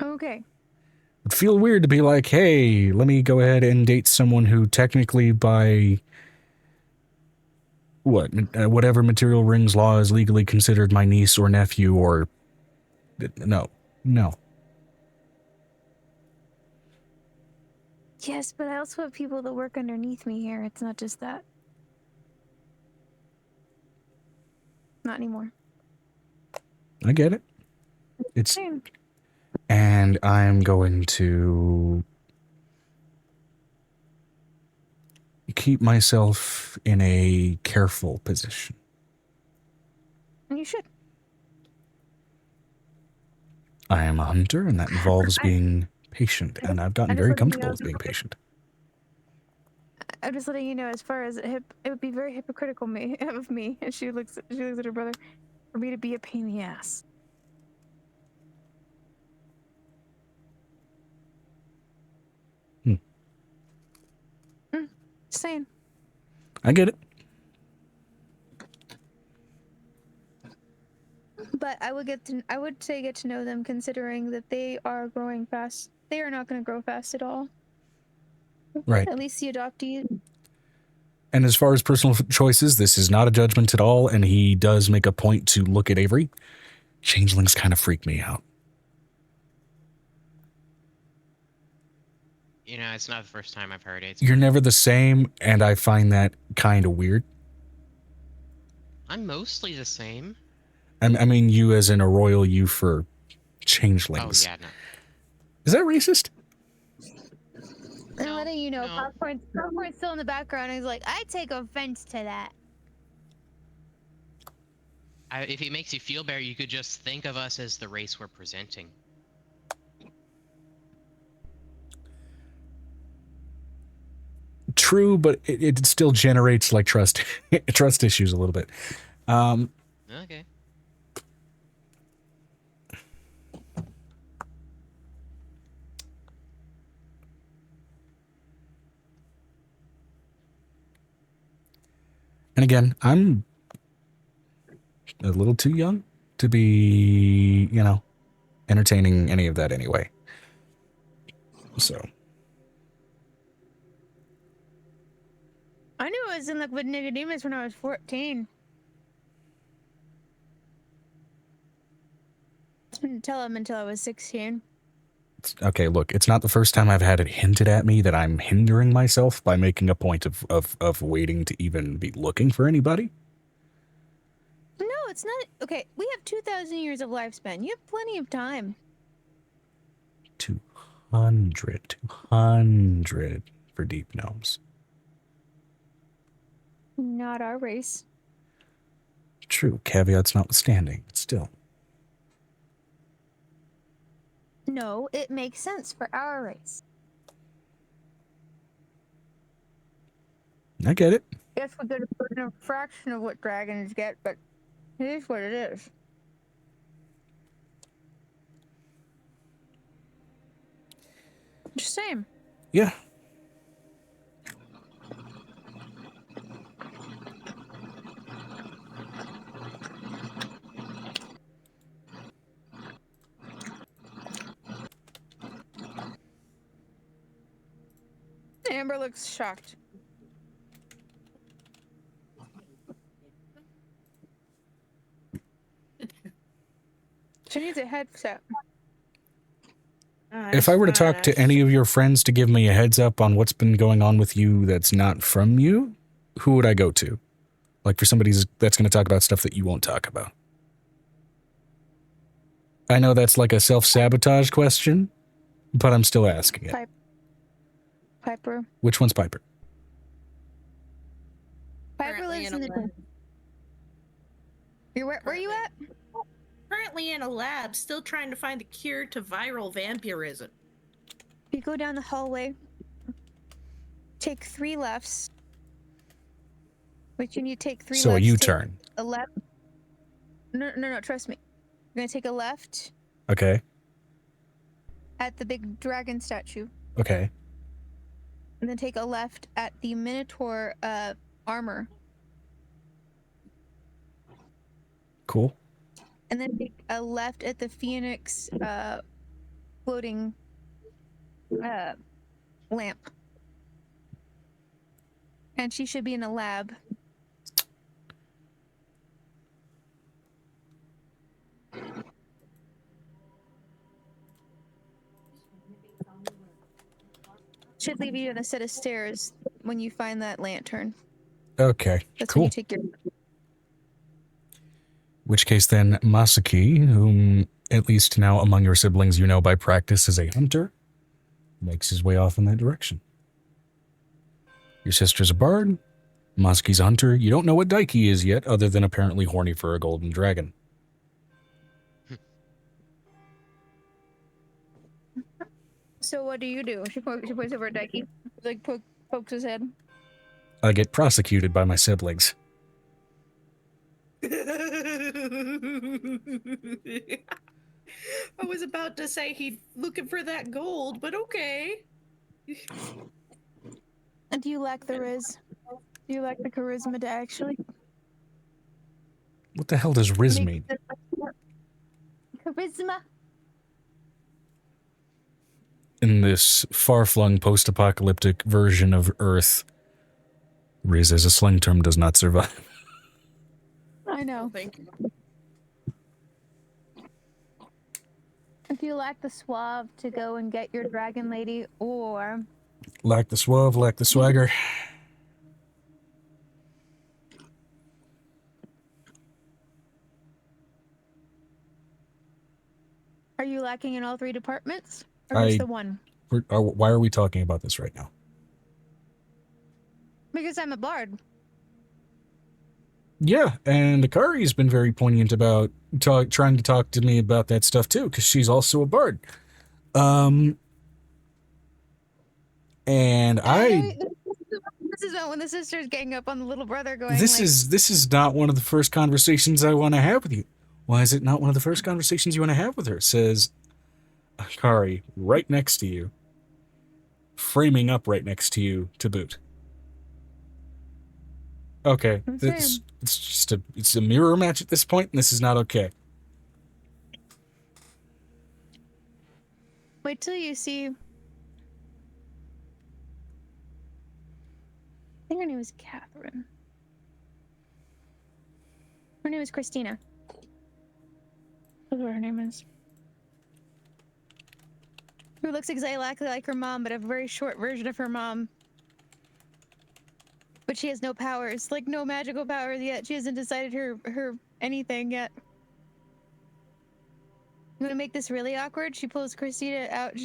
Okay. It'd feel weird to be like, hey, let me go ahead and date someone who technically by whatever material rings law is legally considered my niece or nephew or no. Yes, but I also have people that work underneath me here. It's not just that. Not anymore. I get it. It's Same. and I'm going to keep myself in a careful position. And you should. I am a hunter, and that involves being patient, and I've gotten I just very wanted to comfortable know- with being patient. I'm just letting you know, as far as it would be very hypocritical of me. And she looks at her brother, for me to be a pain in the ass. Just saying. I get it. But I would say get to know them, considering that they are growing fast. They are not going to grow fast at all. Right. At least the adoptees. And as far as personal choices, this is not a judgment at all, and he does make a point to look at Avery. Changelings kind of freak me out. You know, it's not the first time I've heard it. It's You're fine. never the same, and I find that kind of weird. I'm mostly the same. I mean, you as in a royal you for Oh changelings. yeah, no. Is that racist? I'm No, letting you know, no. Popcorn's still in the background. And he's like, I take offense to that. If it makes you feel better, you could just think of us as the race we're presenting. True, but it still generates like trust issues a little bit. Okay. And again, I'm a little too young to be, entertaining any of that anyway. So, I knew I was in love with Nicodemus when I was 14. I didn't tell him until I was 16. okay, look, it's not the first time I've had it hinted at me that I'm hindering myself by making a point of waiting to even be looking for anybody. No, it's not. Okay, we have 2,000 years of lifespan. You have plenty of time. 200 for deep gnomes. Not our race. True, caveats notwithstanding, but still. No, it makes sense for our race. I get it. Yes, we get a fraction of what dragons get, but it is what it is. Just saying. Yeah. Amber looks shocked. needs a headset. If I were to talk to any of your friends to give me a heads up on what's been going on with you that's not from you, who would I go to? Like for somebody that's going to talk about stuff that you won't talk about. I know that's like a self-sabotage question, but I'm still asking it. Piper. Which one's Piper? Piper Currently lives in in a the... lab. Where are you at? Currently in a lab, still trying to find the cure to viral vampirism. You go down the hallway, take 3 lefts, which you need to take 3 lefts. So a U-turn. A left. No, trust me. You're gonna take a left Okay. at the big dragon statue, Okay. and then take a left at the Minotaur armor, Cool. and then take a left at the Phoenix floating lamp. And she should be in a lab. Should leave you on a set of stairs when you find that lantern. Okay. That's Cool. when you take your... Which case then Masaki, whom at least now among your siblings you know by practice is a hunter, makes his way off in that direction. Your sister's a bard. Masaki's a hunter. You don't know what Daiki is yet, other than apparently horny for a golden dragon. So what do you do? She points over at Daiki, like pokes his head. I get prosecuted by my siblings. I was about to say he's looking for that gold, but okay. And do you lack the riz? Do you lack the charisma to actually What the hell does Riz make mean? charisma? In this far-flung post-apocalyptic version of Earth, Riz as a slang term does not survive. I know. Thank you. Do you lack the suave to go and get your dragon lady, or Lack the suave, lack the swagger. are you lacking in all 3 departments, or just the one? Why are we talking about this right now? Because I'm a bard. Yeah, and Akari's been very poignant about trying to talk to me about that stuff too, because she's also a bard. And This is not when the sisters gang up on the little brother going. this is not one of the first conversations I want to have with you. Why is it not one of the first conversations you want to have with her? Says Akari right next to you, framing up right next to you to boot. Okay, it's a mirror match at this point, and this is not okay. Wait till you see. I think her name was Catherine. Her name is Christina. That's what her name is. Who looks exactly like her mom, but a very short version of her mom. But she has no powers, like no magical powers yet. She hasn't decided her anything yet. You want to make this really awkward? She pulls Christina out.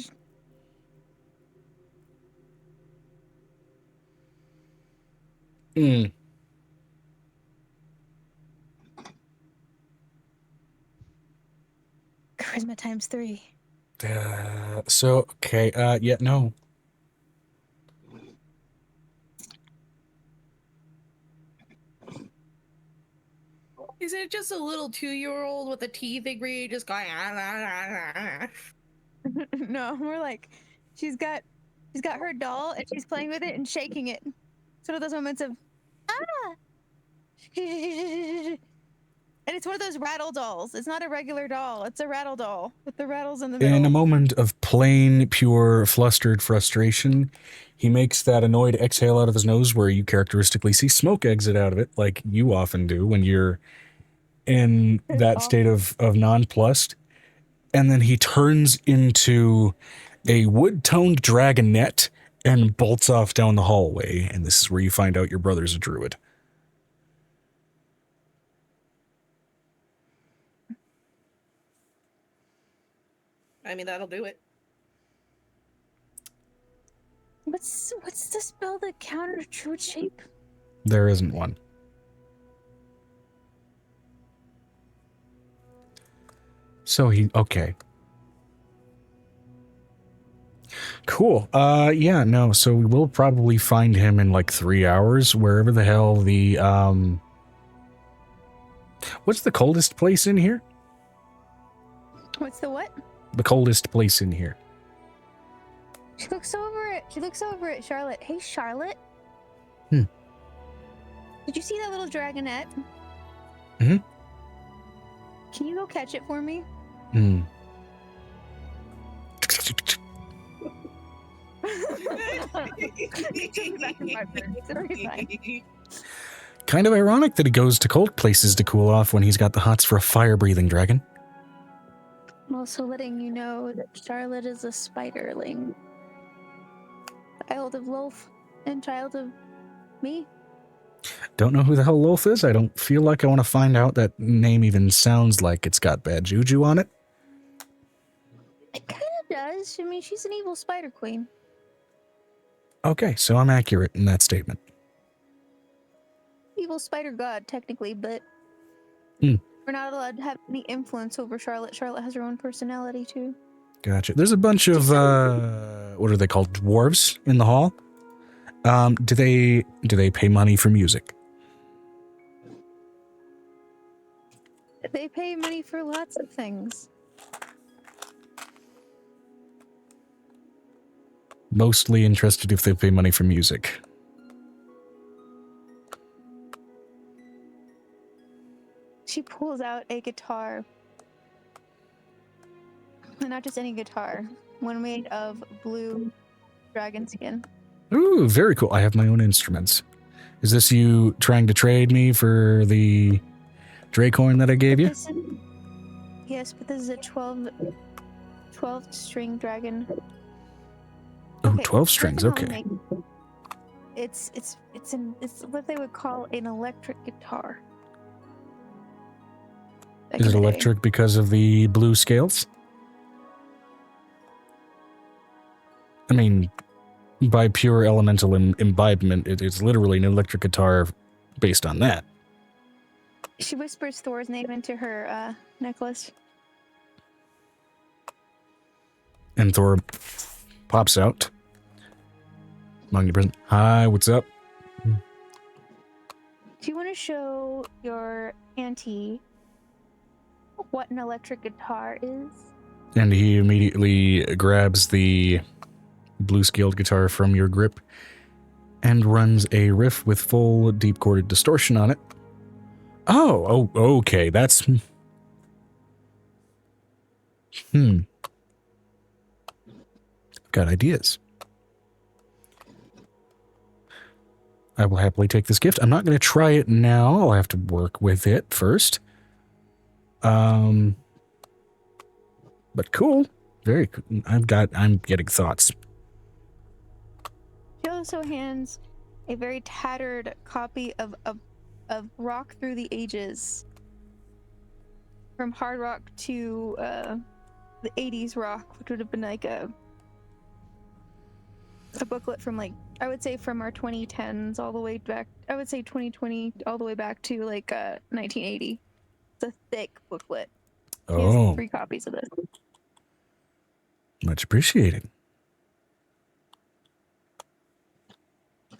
Charisma times 3. Okay, yeah, no. Is it just a little 2-year-old with a teeth degree just going No, more like she's got her doll and she's playing with it and shaking it. It's one of those moments of and it's one of those rattle dolls. It's not a regular doll. It's a rattle doll with the rattles in the middle. In a moment of plain, pure, flustered frustration, he makes that annoyed exhale out of his nose where you characteristically see smoke exit out of it, like you often do when you're in that state of nonplussed. and then he turns into a wood-toned dragonette and bolts off down the hallway. And this is where you find out your brother's a druid. I mean, that'll do it. What's the spell that counters druid shape? There isn't one. So okay. Cool. Yeah, no, so we will probably find him in like 3 hours, wherever the hell the, what's the coldest place in here? What's the what? The coldest place in here. She looks over at Charlotte. Hey, Charlotte. Hmm. Did you see that little dragonette? Mm-hmm. Can you go catch it for me? Hmm. Kind of ironic that he goes to cold places to cool off when he's got the hots for a fire-breathing dragon. I'm also letting you know that Charlotte is a spiderling. Child of Lolf and child of me. Don't know who the hell Lolf is. I don't feel like I want to find out. That name even sounds like it's got bad juju on it. It kind of does. I mean, she's an evil spider queen. Okay, so I'm accurate in that statement. Evil spider god, technically, but we're not allowed to have any influence over Charlotte. Charlotte has her own personality, too. Gotcha. There's a bunch of, what are they called? Dwarves in the hall. Do they pay money for music? They pay money for lots of things. Mostly interested if they pay money for music. She pulls out a guitar. And not just any guitar. One made of blue dragon skin. Ooh, very cool. I have my own instruments. Is this you trying to trade me for the Dracoin that I gave you? Yes, but this is a 12 string dragon. Oh, Okay, 12 strings, I'll okay. make- It's what they would call an electric guitar. Back Is in it the day. electric because of the blue scales? I mean, by pure elemental imbibement, it's literally an electric guitar based on that. She whispers Thor's name into her necklace. And Thor pops out. Among the present. Hi, what's up? Do you want to show your auntie what an electric guitar is? And he immediately grabs the blue-scaled guitar from your grip and runs a riff with full deep-chorded distortion on it. Oh, okay, that's... Got ideas. I will happily take this gift. I'm not going to try it now. I'll have to work with it first. But cool. Very cool. I'm getting thoughts. She also hands a very tattered copy of Rock Through the Ages. From hard rock to the 80s rock, which would have been like a booklet from like, I would say from our 2010s all the way back, I would say 2020 all the way back to like 1980. It's a thick booklet. He has 3 copies of this. Much appreciated.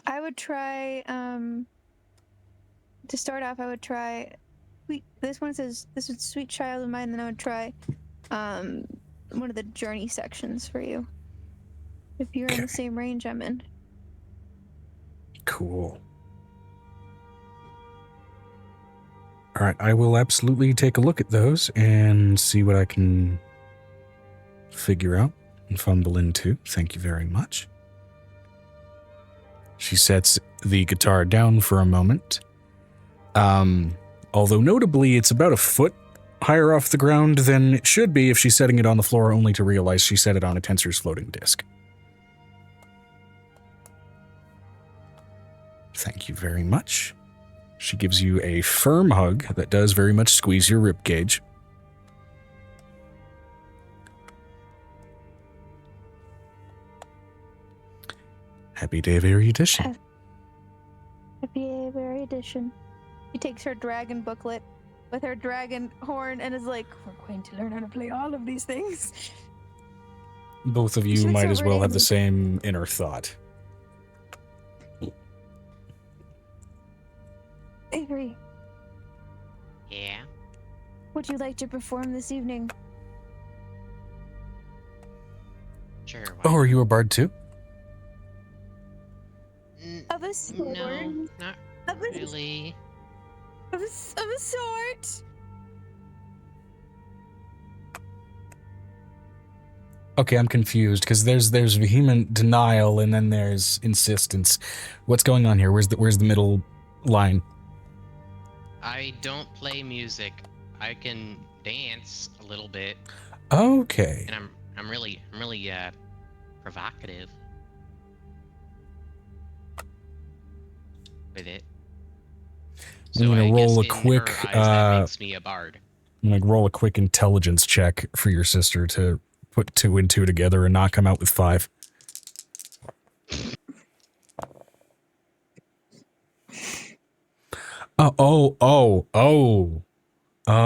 I would try, to start off, I would try, this one says, this is Sweet Child of Mine, then I would try one of the journey sections for you. If you're in the same range I'm in. Cool. All right, I will absolutely take a look at those and see what I can figure out and fumble into. Thank you very much. She sets the guitar down for a moment. Although notably, it's about a foot higher off the ground than it should be if she's setting it on the floor, only to realize she set it on a tensor's floating disk. Thank you very much. She gives you a firm hug that does very much squeeze your rib cage. Happy day of erudition. Happy very edition. She takes her dragon booklet with her dragon horn and is like, we're going to learn how to play all of these things. Both of She you looks might as over well at have the Amy. same inner thought. Avery, Yeah. would you like to perform this evening? Sure. Oh, are you a bard too? Of a sort. No, not Of a, really. of a sort. Okay, I'm confused because there's vehement denial and then there's insistence. What's going on here? Where's the middle line? I don't play music. I can dance a little bit, Okay. and I'm really provocative with it. I'm gonna I roll guess a in quick, her eyes, that makes me a bard. I'm gonna roll a quick intelligence check for your sister to put 2 and 2 together and not come out with 5.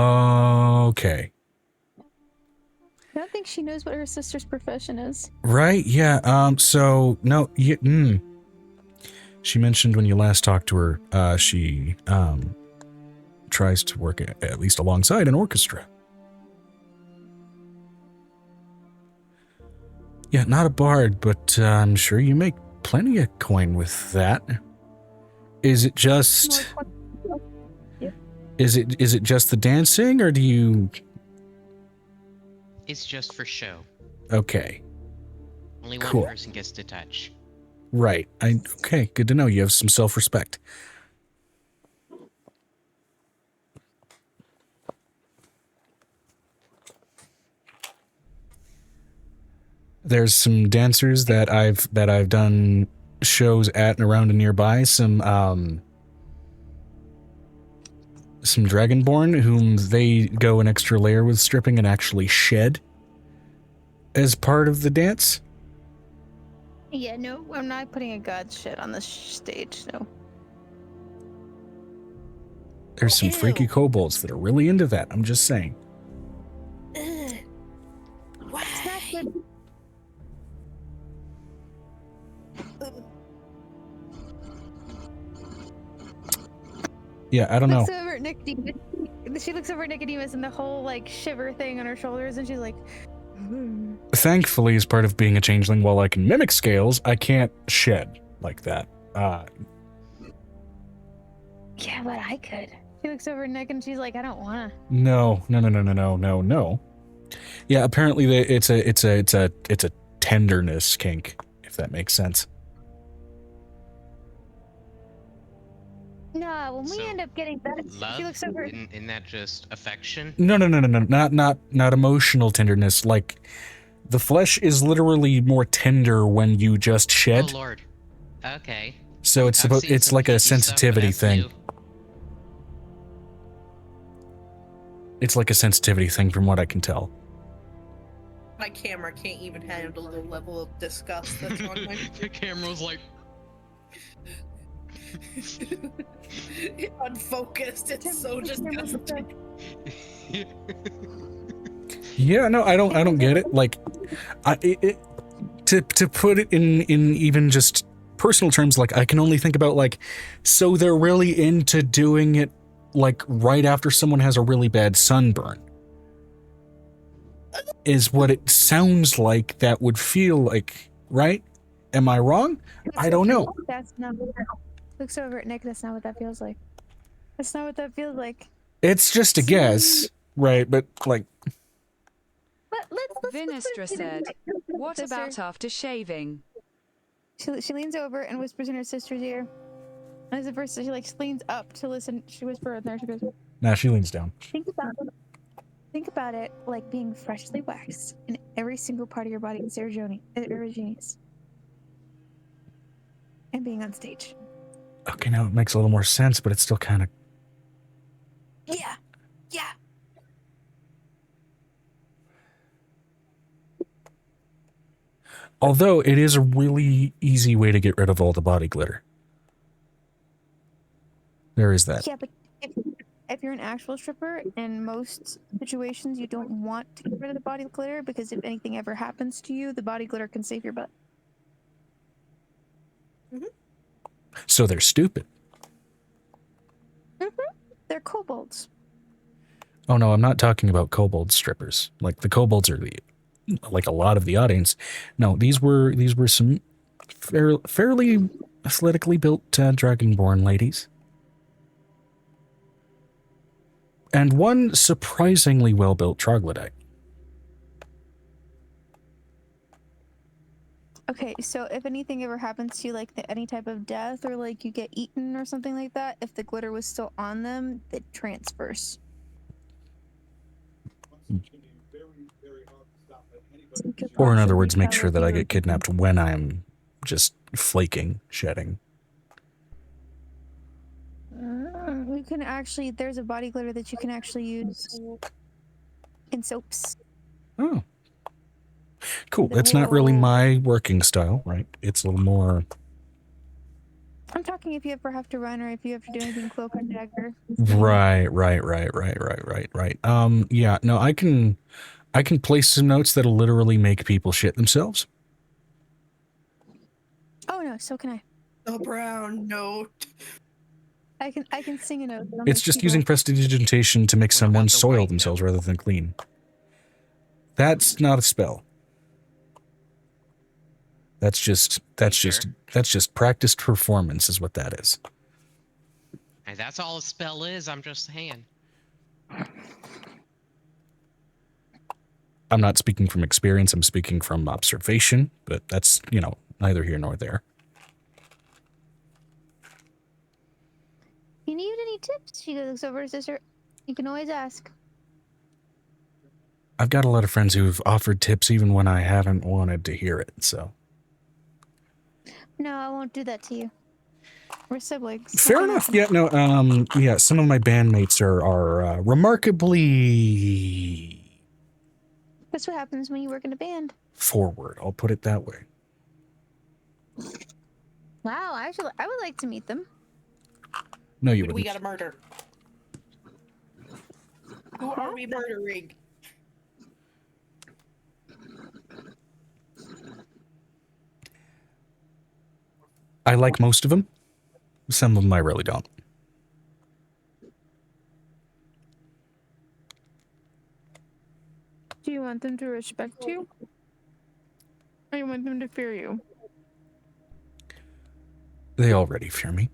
Okay. I don't think she knows what her sister's profession is. Right, yeah, so, no, She mentioned when you last talked to her, she, tries to work at least alongside an orchestra. Yeah, not a bard, but I'm sure you make plenty of coin with that. Is it just... Is it just the dancing, or do you... It's just for show. Okay. Only Cool. one person gets to touch. Right. Okay, good to know. You have some self-respect. There's some dancers that I've done shows at and around and nearby. Some Dragonborn whom they go an extra layer with stripping and actually shed as part of the dance. Yeah, no, I'm not putting a god's shit on this stage, no. There's some freaky Ew. kobolds that are really into that. I'm just saying. Ugh. Why? It's not good. Yeah, I don't know. Looks over at Nicodemus. She looks over at Nicodemus and the whole like shiver thing on her shoulders, and she's like, Thankfully, as part of being a changeling, while I can mimic scales, I can't shed like that. yeah, but I could. She looks over at Nick and she's like, I don't wanna. No. Yeah, apparently it's a tenderness kink, if that makes sense. No, when we So, end up getting that, Love? she looks over. Isn't that just affection? No, not emotional tenderness. Like, the flesh is literally more tender when you just shed. Oh lord. Okay. So it's I've seen it's some like a kinky stuff, but sensitivity that's thing. new. It's like a sensitivity thing, from what I can tell. My camera can't even handle the level of disgust that's on my. The camera's like, Unfocused. It's so disgusting. Yeah, no, I don't get it. Like, to put it in even just personal terms, like, I can only think about, like, so they're really into doing it like right after someone has a really bad sunburn, is what it sounds like that would feel like, right? Am I wrong? I don't know. That's not what that looks over at Nick. That's not what that feels like. That's not what that feels like. It's just a guess, right? But like, But let's Vinistra said, "What Sister. about after shaving?" She leans over and whispers in her sister's ear. And as she leans up to listen, she whispers in there. She goes, nah, she leans down. "Think about it. Think about it like being freshly waxed, and every single part of your body is erogenous, and being on stage. Okay, now it makes a little more sense, but it's still kind of... Yeah, yeah. Although it is a really easy way to get rid of all the body glitter. There is that. Yeah, but if you're an actual stripper, in most situations you don't want to get rid of the body glitter because if anything ever happens to you, the body glitter can save your butt. So they're stupid. They're kobolds. Oh no, I'm not talking about kobold strippers. Like the kobolds are like a lot of the audience. No, these were some fairly athletically built dragonborn ladies. And one surprisingly well-built troglodyte. Okay, so if anything ever happens to you, like any type of death or like you get eaten or something like that, if the glitter was still on them, it transfers. Or in other words, make sure that I get kidnapped when I'm just flaking, shedding. You can actually, there's a body glitter that you can actually use in soaps. Oh. Cool. That's not really my working style, right? It's a little more... I'm talking if you ever have to run or if you have to do anything cloak or dagger. Right. Yeah, no, I can place some notes that'll literally make people shit themselves. Oh no, so can I. The brown note. I can sing a note. It's just using prestidigitation to make What someone about the soil white themselves note? rather than clean. That's not a spell. That's just practiced performance is what that is. And that's all a spell is. I'm just saying. I'm not speaking from experience, I'm speaking from observation, but that's, neither here nor there. If you need any tips, she looks over to sister. You can always ask. I've got a lot of friends who've offered tips even when I haven't wanted to hear it, so. No, I won't do that to you. We're siblings. Fair enough. Yeah, no, yeah, some of my bandmates are remarkably That's what happens when you work in a band. forward. I'll put it that way. Wow, I would like to meet them. No, you Who do we wouldn't. gotta murder? Who are we murdering? I like most of them. Some of them I really don't. Do you want them to respect you? Or you want them to fear you? They already fear me.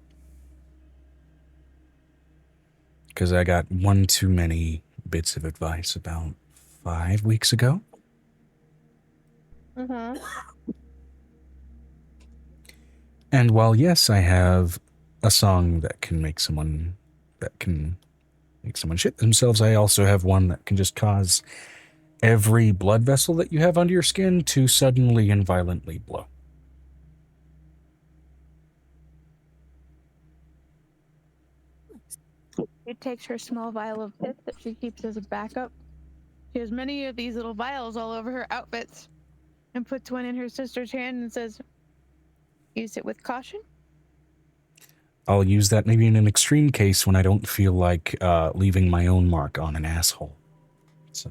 Because I got one too many bits of advice about 5 weeks ago. And while yes, I have a song that can make someone shit themselves, I also have one that can just cause every blood vessel that you have under your skin to suddenly and violently blow. It takes her small vial of piss that she keeps as a backup. She has many of these little vials all over her outfits and puts one in her sister's hand and says, use it with caution. I'll use that maybe in an extreme case when I don't feel like leaving my own mark on an asshole. So.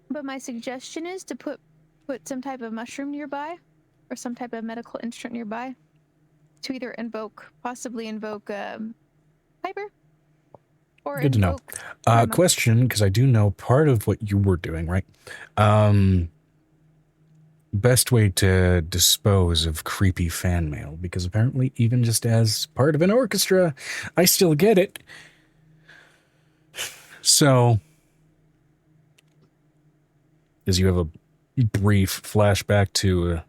But my suggestion is to put some type of mushroom nearby or some type of medical instrument nearby to either possibly invoke Piper or Good to know. Question, because I do know part of what you were doing, right? Best way to dispose of creepy fan mail, because apparently even just as part of an orchestra, I still get it. So, as you have a brief flashback to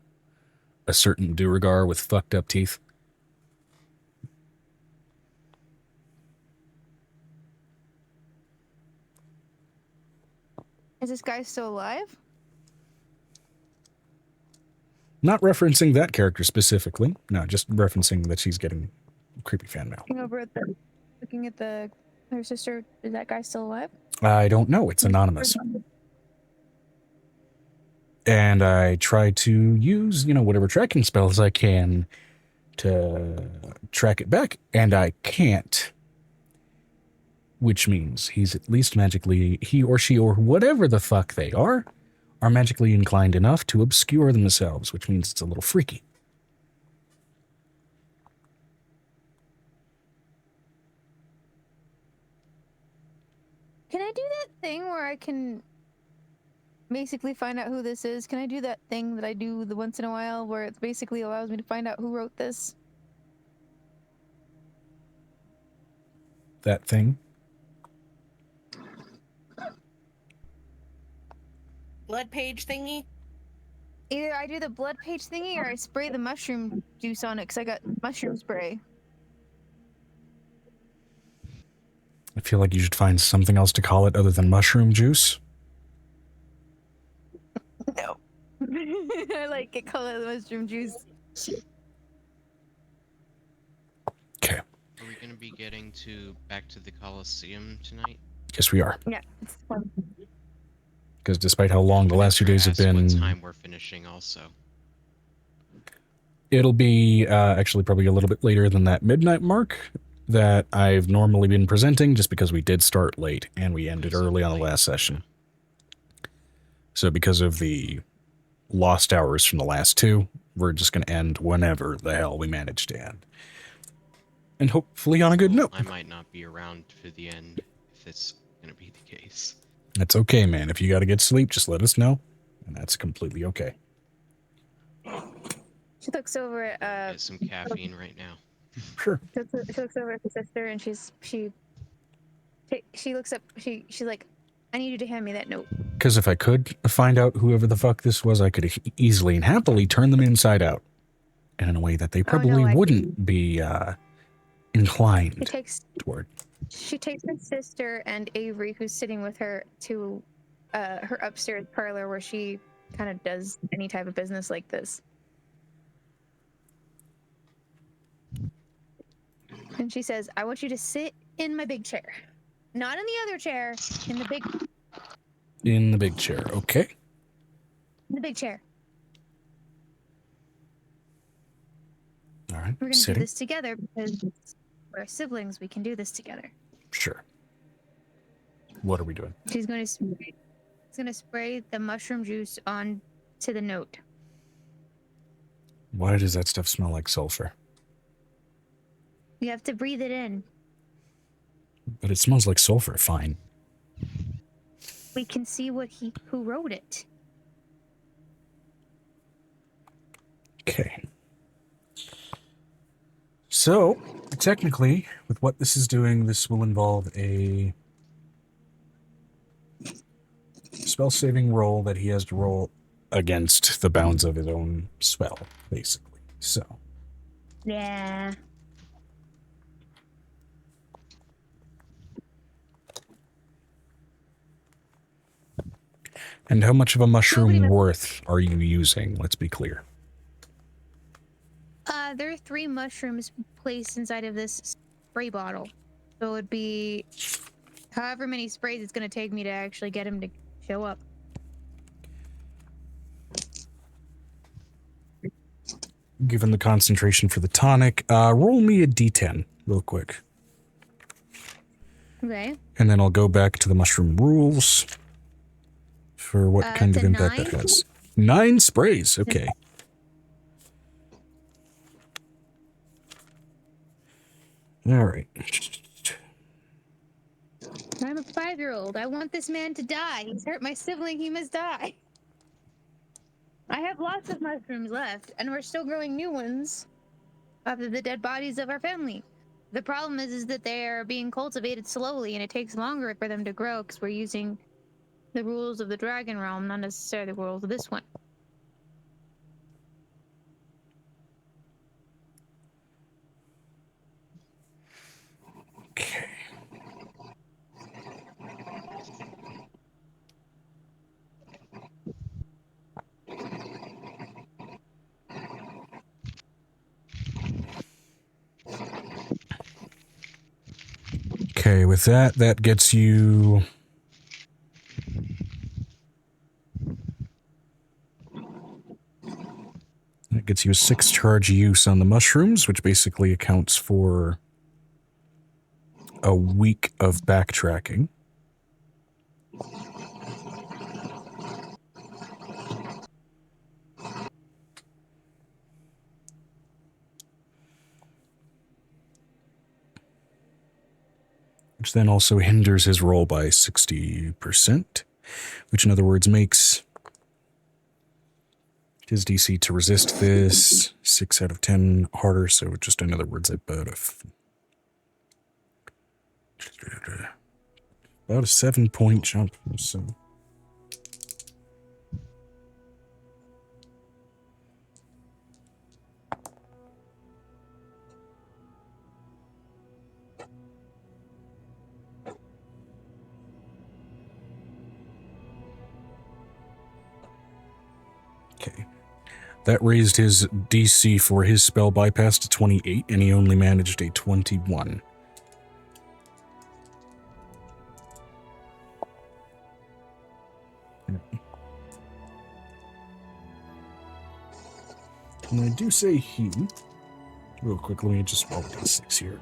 a certain Duragar with fucked up teeth. Is this guy still alive? Not referencing that character specifically. No, just referencing that she's getting creepy fan mail. Looking at her sister. Is that guy still alive? I don't know. It's anonymous. And I try to use, whatever tracking spells I can to track it back, and I can't. Which means he's at least magically, he or she or whatever the fuck they are magically inclined enough to obscure themselves, which means it's a little freaky. Can I do that thing where I can basically find out who this is? Can I do that thing that I do the once in a while where it basically allows me to find out who wrote this? That thing? Blood page thingy? Either I do the blood page thingy or I spray the mushroom juice on it because I got mushroom spray. I feel like you should find something else to call it other than mushroom juice. No. I like it, call it mushroom juice. Okay. Are we going to be getting back to the Colosseum tonight? Yes, we are. Yeah, it's fun. Because despite how long the last 2 days have been... What time we're finishing also. It'll be actually probably a little bit later than that midnight mark that I've normally been presenting, just because we did start late and we ended early on the last session. So because of the lost hours from the last 2, we're just going to end whenever the hell we manage to end. And hopefully on a good note. I might not be around for the end if it's going to be the case. That's okay, man. If you got to get sleep, just let us know. And that's completely okay. She looks over at Get some caffeine right now. Sure. she looks over at her sister and she looks up. She's like, I need you to hand me that note. Because if I could find out whoever the fuck this was, I could easily and happily turn them inside out. And in a way that they probably wouldn't be inclined toward. She takes her sister and Avery, who's sitting with her, to her upstairs parlor where she kind of does any type of business like this. And she says, I want you to sit in my big chair. Not in the other chair, in the big... In the big chair, okay. In the big chair. All right, We're going to do this together because we're siblings. We can do this together. Sure. What are we doing? She's going to spray the mushroom juice on to the note. Why does that stuff smell like sulfur? You have to breathe it in. But it smells like sulfur, fine. We can see who wrote it. Okay. So, technically, with what this is doing, this will involve a spell saving roll that he has to roll against the bounds of his own spell, basically. So. Yeah. And how much of a mushroom worth are you using? Let's be clear. There are 3 mushrooms placed inside of this spray bottle. So it'd be however many sprays it's going to take me to actually get him to show up. Given the concentration for the tonic, roll me a d10 real quick. Okay. And then I'll go back to the mushroom rules for what kind of impact 9? that has. 9 sprays, okay. All right. I'm a 5-year-old. I want this man to die. He's hurt my sibling. He must die. I have lots of mushrooms left, and we're still growing new ones after the dead bodies of our family. The problem is that they are being cultivated slowly, and it takes longer for them to grow because we're using the rules of the dragon realm, not necessarily the rules of this one. Okay. Okay, with that, that gets you... That gets you a 6 charge use on the mushrooms, which basically accounts for a week of backtracking. Which then also hinders his roll by 60%, which in other words makes his DC to resist this 6 out of 10 harder, so just in other words about a 7-point jump. So. Okay. That raised his DC for his spell bypass to 28, and he only managed a 21. And I do say he. Real quick, let me just roll D6 here.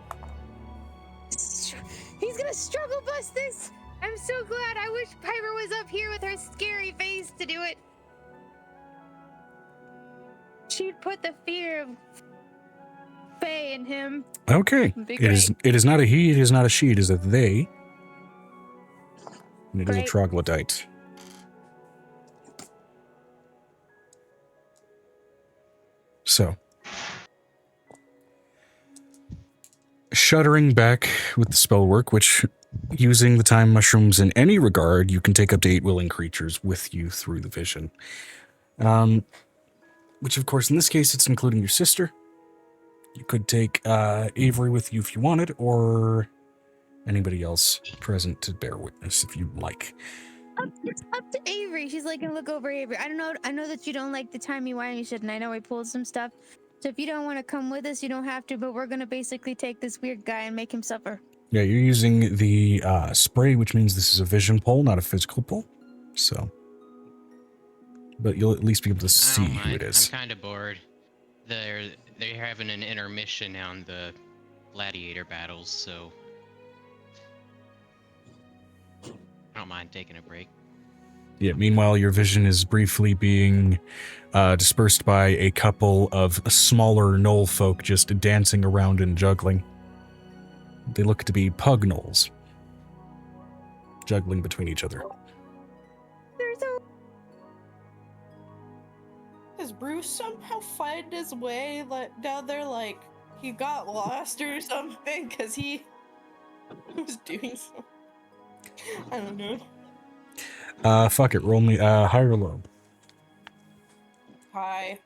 He's gonna struggle bust this! I'm so glad. I wish Piper was up here with her scary face to do it. She'd put the fear of Faye in him. Okay. It is not a he, it is not a she, it is a they. And it is a troglodyte. So, shuddering back with the spell work, which, using the time mushrooms in any regard, you can take up to 8 willing creatures with you through the vision. Which, of course, in this case, it's including your sister. You could take Avery with you if you wanted, or anybody else present to bear witness if you like. It's up to Avery. She's like, gonna look over Avery. I don't know. I know that you don't like the timey-wimey shit, and I know I pulled some stuff. So if you don't want to come with us, you don't have to, but we're gonna basically take this weird guy and make him suffer. Yeah, you're using the spray, which means this is a vision pull, not a physical pull. So, but you'll at least be able to see who it is. I'm kind of bored. They're having an intermission on the gladiator battles, so I don't mind taking a break. Yeah, meanwhile, your vision is briefly being dispersed by a couple of smaller gnoll folk just dancing around and juggling. They look to be pug gnolls, juggling between each other. Does Bruce somehow find his way down there like he got lost or something? Because he was doing something. I don't know. Fuck it, roll me high or low. Hi.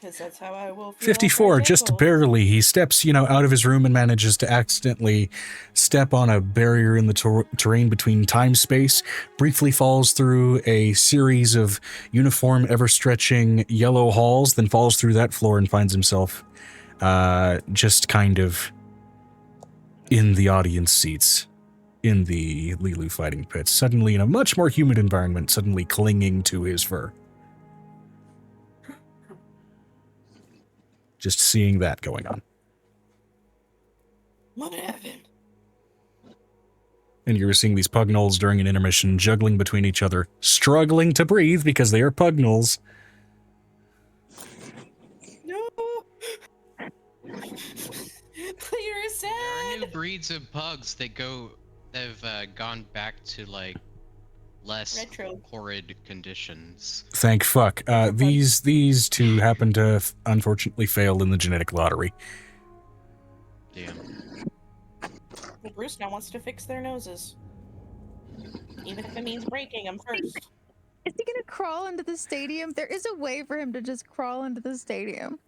Because that's how I will feel. 54, just barely. He steps, out of his room and manages to accidentally step on a barrier in the terrain between time-space, briefly falls through a series of uniform, ever-stretching yellow halls, then falls through that floor and finds himself just kind of in the audience seats in the Lilu fighting pit, suddenly in a much more humid environment, suddenly clinging to his fur. Just seeing that going on. What happened? And you're seeing these pug gnolls during an intermission juggling between each other, struggling to breathe because they are pug gnolls. No! Clear is sad! There are new breeds of pugs that have gone back to, like, less Retro. horrid conditions. Thank fuck. These two happen to unfortunately fail in the genetic lottery. Damn. Well, Bruce now wants to fix their noses. Even if it means breaking them first. Is he gonna crawl into the stadium? There is a way for him to just crawl into the stadium.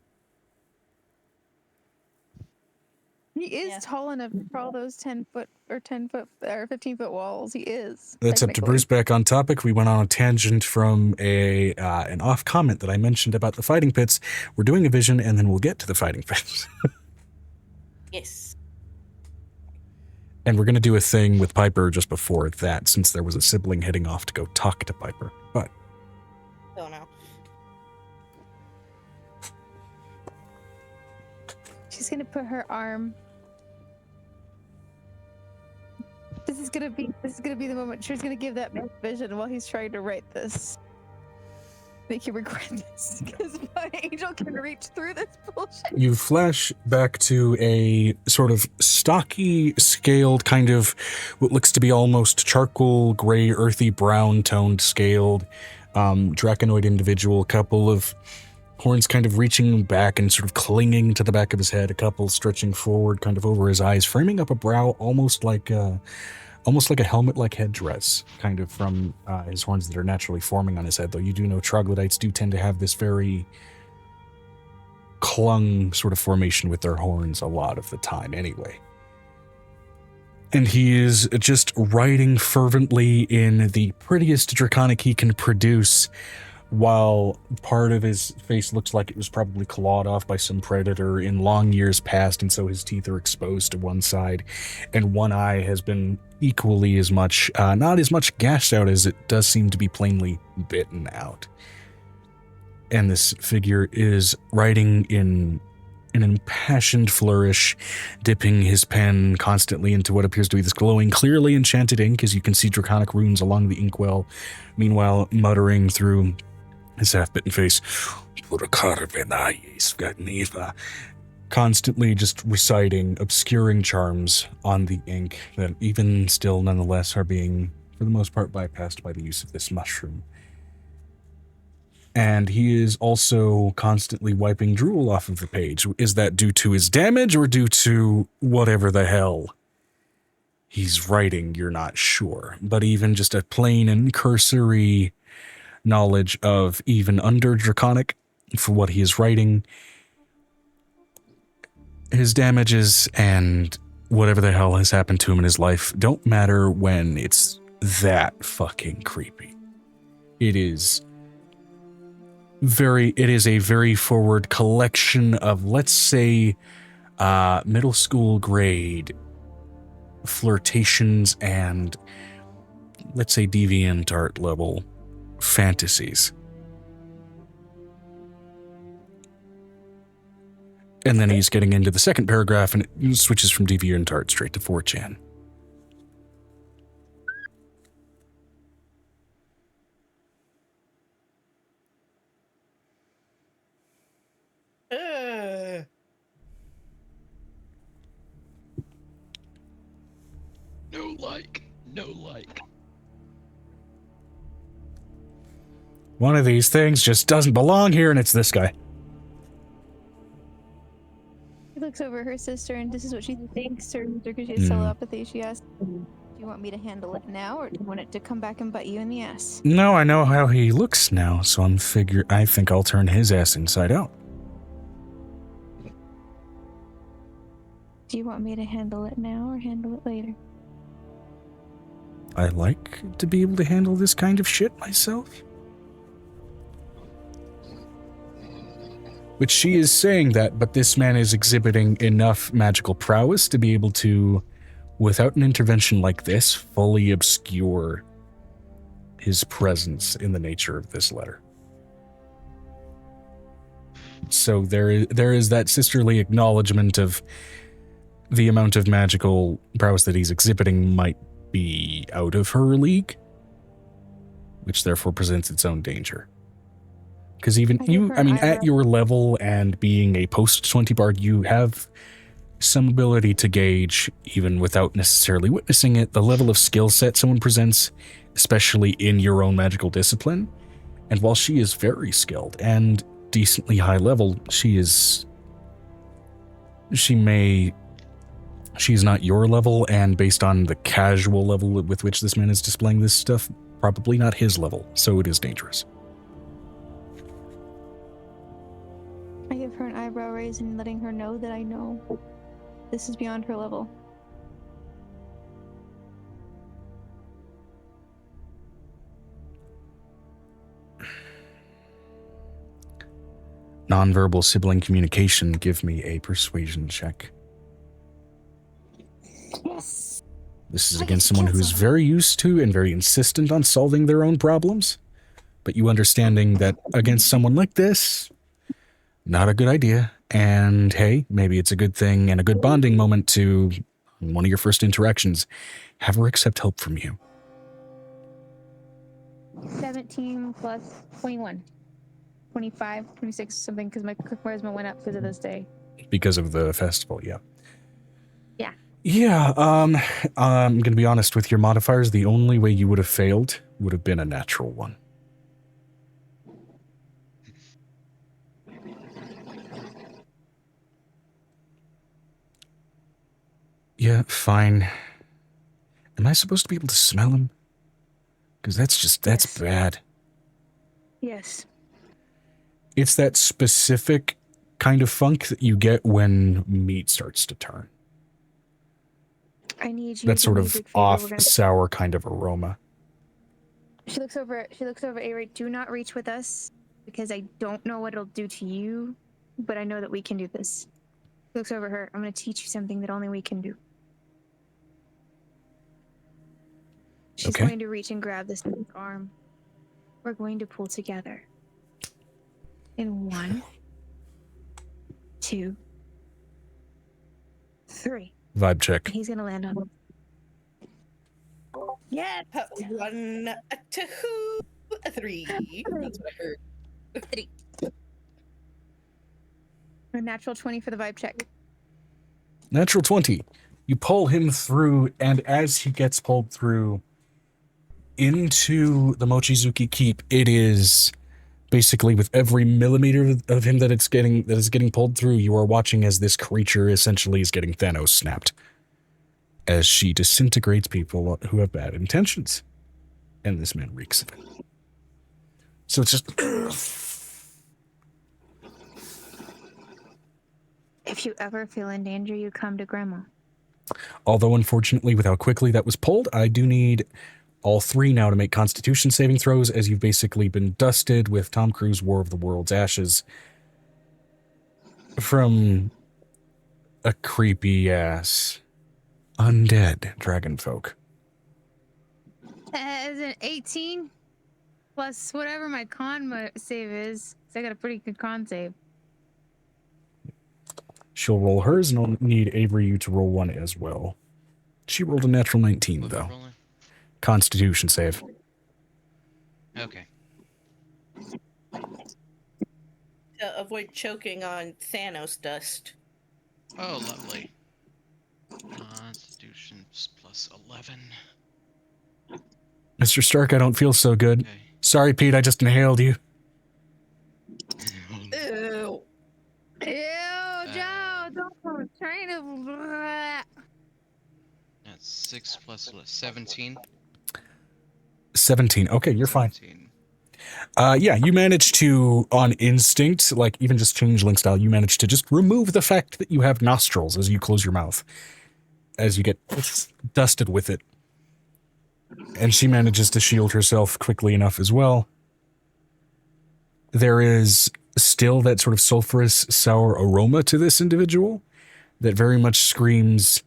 He is tall enough to crawl those 10-foot or 15-foot walls. He is. That's up to Bruce. Back on topic. We went on a tangent from an off comment that I mentioned about the fighting pits. We're doing a vision, and then we'll get to the fighting pits. Yes. And we're going to do a thing with Piper just before that, since there was a sibling heading off to go talk to Piper. But Don't know. She's gonna put her arm. This is gonna be the moment she's gonna give that man vision while he's trying to write this. Make you regret this, because my angel can reach through this bullshit. you flash back to a sort of stocky, scaled, kind of what looks to be almost charcoal, gray, earthy, brown toned, scaled draconoid individual. Couple of horns kind of reaching back and sort of clinging to the back of his head, a couple stretching forward kind of over his eyes, framing up a brow almost like a helmet-like headdress, kind of from his horns that are naturally forming on his head, though you do know troglodytes do tend to have this very clung sort of formation with their horns a lot of the time anyway. And he is just writing fervently in the prettiest draconic he can produce, while part of his face looks like it was probably clawed off by some predator in long years past, and so his teeth are exposed to one side, and one eye has been equally as much, not as much gashed out as it does seem to be plainly bitten out. And this figure is writing in an impassioned flourish, dipping his pen constantly into what appears to be this glowing, clearly enchanted ink, as you can see draconic runes along the inkwell, meanwhile muttering through his half-bitten face, constantly just reciting obscuring charms on the ink that even still nonetheless are being, for the most part, bypassed by the use of this mushroom. And he is also constantly wiping drool off of the page. Is that due to his damage or due to whatever the hell he's writing? You're not sure. But even just a plain and cursory knowledge of even under draconic for what he is writing, his damages and whatever the hell has happened to him in his life don't matter when it's that fucking creepy. It is a very forward collection of, let's say, middle school grade flirtations and, let's say, DeviantArt level fantasies. And then he's getting into the second paragraph, and it switches from DeviantArt straight to 4chan. No like. One of these things just doesn't belong here, and it's this guy. She looks over at her sister, and this is what she thinks, or because she has telepathy, she asks, do you want me to handle it now, or do you want it to come back and bite you in the ass? No, I know how he looks now, so I think I'll turn his ass inside out. Do you want me to handle it now, or handle it later? I like to be able to handle this kind of shit myself. Which she is saying that, but this man is exhibiting enough magical prowess to be able to, without an intervention like this, fully obscure his presence in the nature of this letter. So there is that sisterly acknowledgement of the amount of magical prowess that he's exhibiting might be out of her league, which therefore presents its own danger. Because even at your level and being a post-20 bard, you have some ability to gauge, even without necessarily witnessing it, the level of skill set someone presents, especially in your own magical discipline. And while she is very skilled and decently high level, she's not your level, and based on the casual level with which this man is displaying this stuff, probably not his level, so it is dangerous. I give her an eyebrow raise and letting her know that I know this is beyond her level. Nonverbal sibling communication, give me a persuasion check. Yes. This is I against get to someone kill who is someone. very used to and very insistent on solving their own problems. But you understanding that against someone like this, not a good idea. And hey, maybe it's a good thing and a good bonding moment to, in one of your first interactions, have her accept help from you. 17 plus 21. 25, 26, something, because my charisma went up because of this day. Because of the festival, yeah. Yeah. Yeah, I'm going to be honest with your modifiers. The only way you would have failed would have been a natural one. Yeah, fine. Am I supposed to be able to smell him? Because that's Yes. bad. Yes. It's that specific kind of funk that you get when meat starts to turn. I need you That to sort do me a of big favor. We're off, gonna... sour kind of aroma. She looks over Avery. Do not reach with us because I don't know what it'll do to you, but I know that we can do this. She looks over her. I'm going to teach you something that only we can do. She's Okay. going to reach and grab this arm. We're going to pull together. In 1, 2, 3. Vibe check. And he's going to land on him. Yes! 1, 2, 3. That's what I heard. 3. A natural 20 for the vibe check. Natural 20. You pull him through, and as he gets pulled through into the Mochizuki Keep, it is basically with every millimeter of him that is getting pulled through, you are watching as this creature essentially is getting Thanos snapped. As she disintegrates people who have bad intentions. And this man reeks of it. So it's just... If you ever feel in danger, you come to Grandma. Although, unfortunately, with how quickly that was pulled, I do need all 3 now to make Constitution saving throws, as you've basically been dusted with Tom Cruise War of the Worlds ashes from a creepy-ass undead dragon folk. As an 18 plus whatever my con save is, because I got a pretty good con save. She'll roll hers, and I'll need Avery you to roll one as well. She rolled a natural 19, What though. am I rolling? Constitution save. Okay. To avoid choking on Thanos dust. Oh, lovely. Constitution plus 11. Mr. Stark, I don't feel so good. Okay. Sorry, Pete, I just inhaled you. Ew. Ew, Joe, don't try to... That's 6 plus 17. 17. Okay, you're fine. 17. Yeah, you managed to, on instinct, like even just changeling style, you managed to just remove the fact that you have nostrils as you close your mouth. As you get dusted with it. And she manages to shield herself quickly enough as well. There is still that sort of sulfurous, sour aroma to this individual that very much screams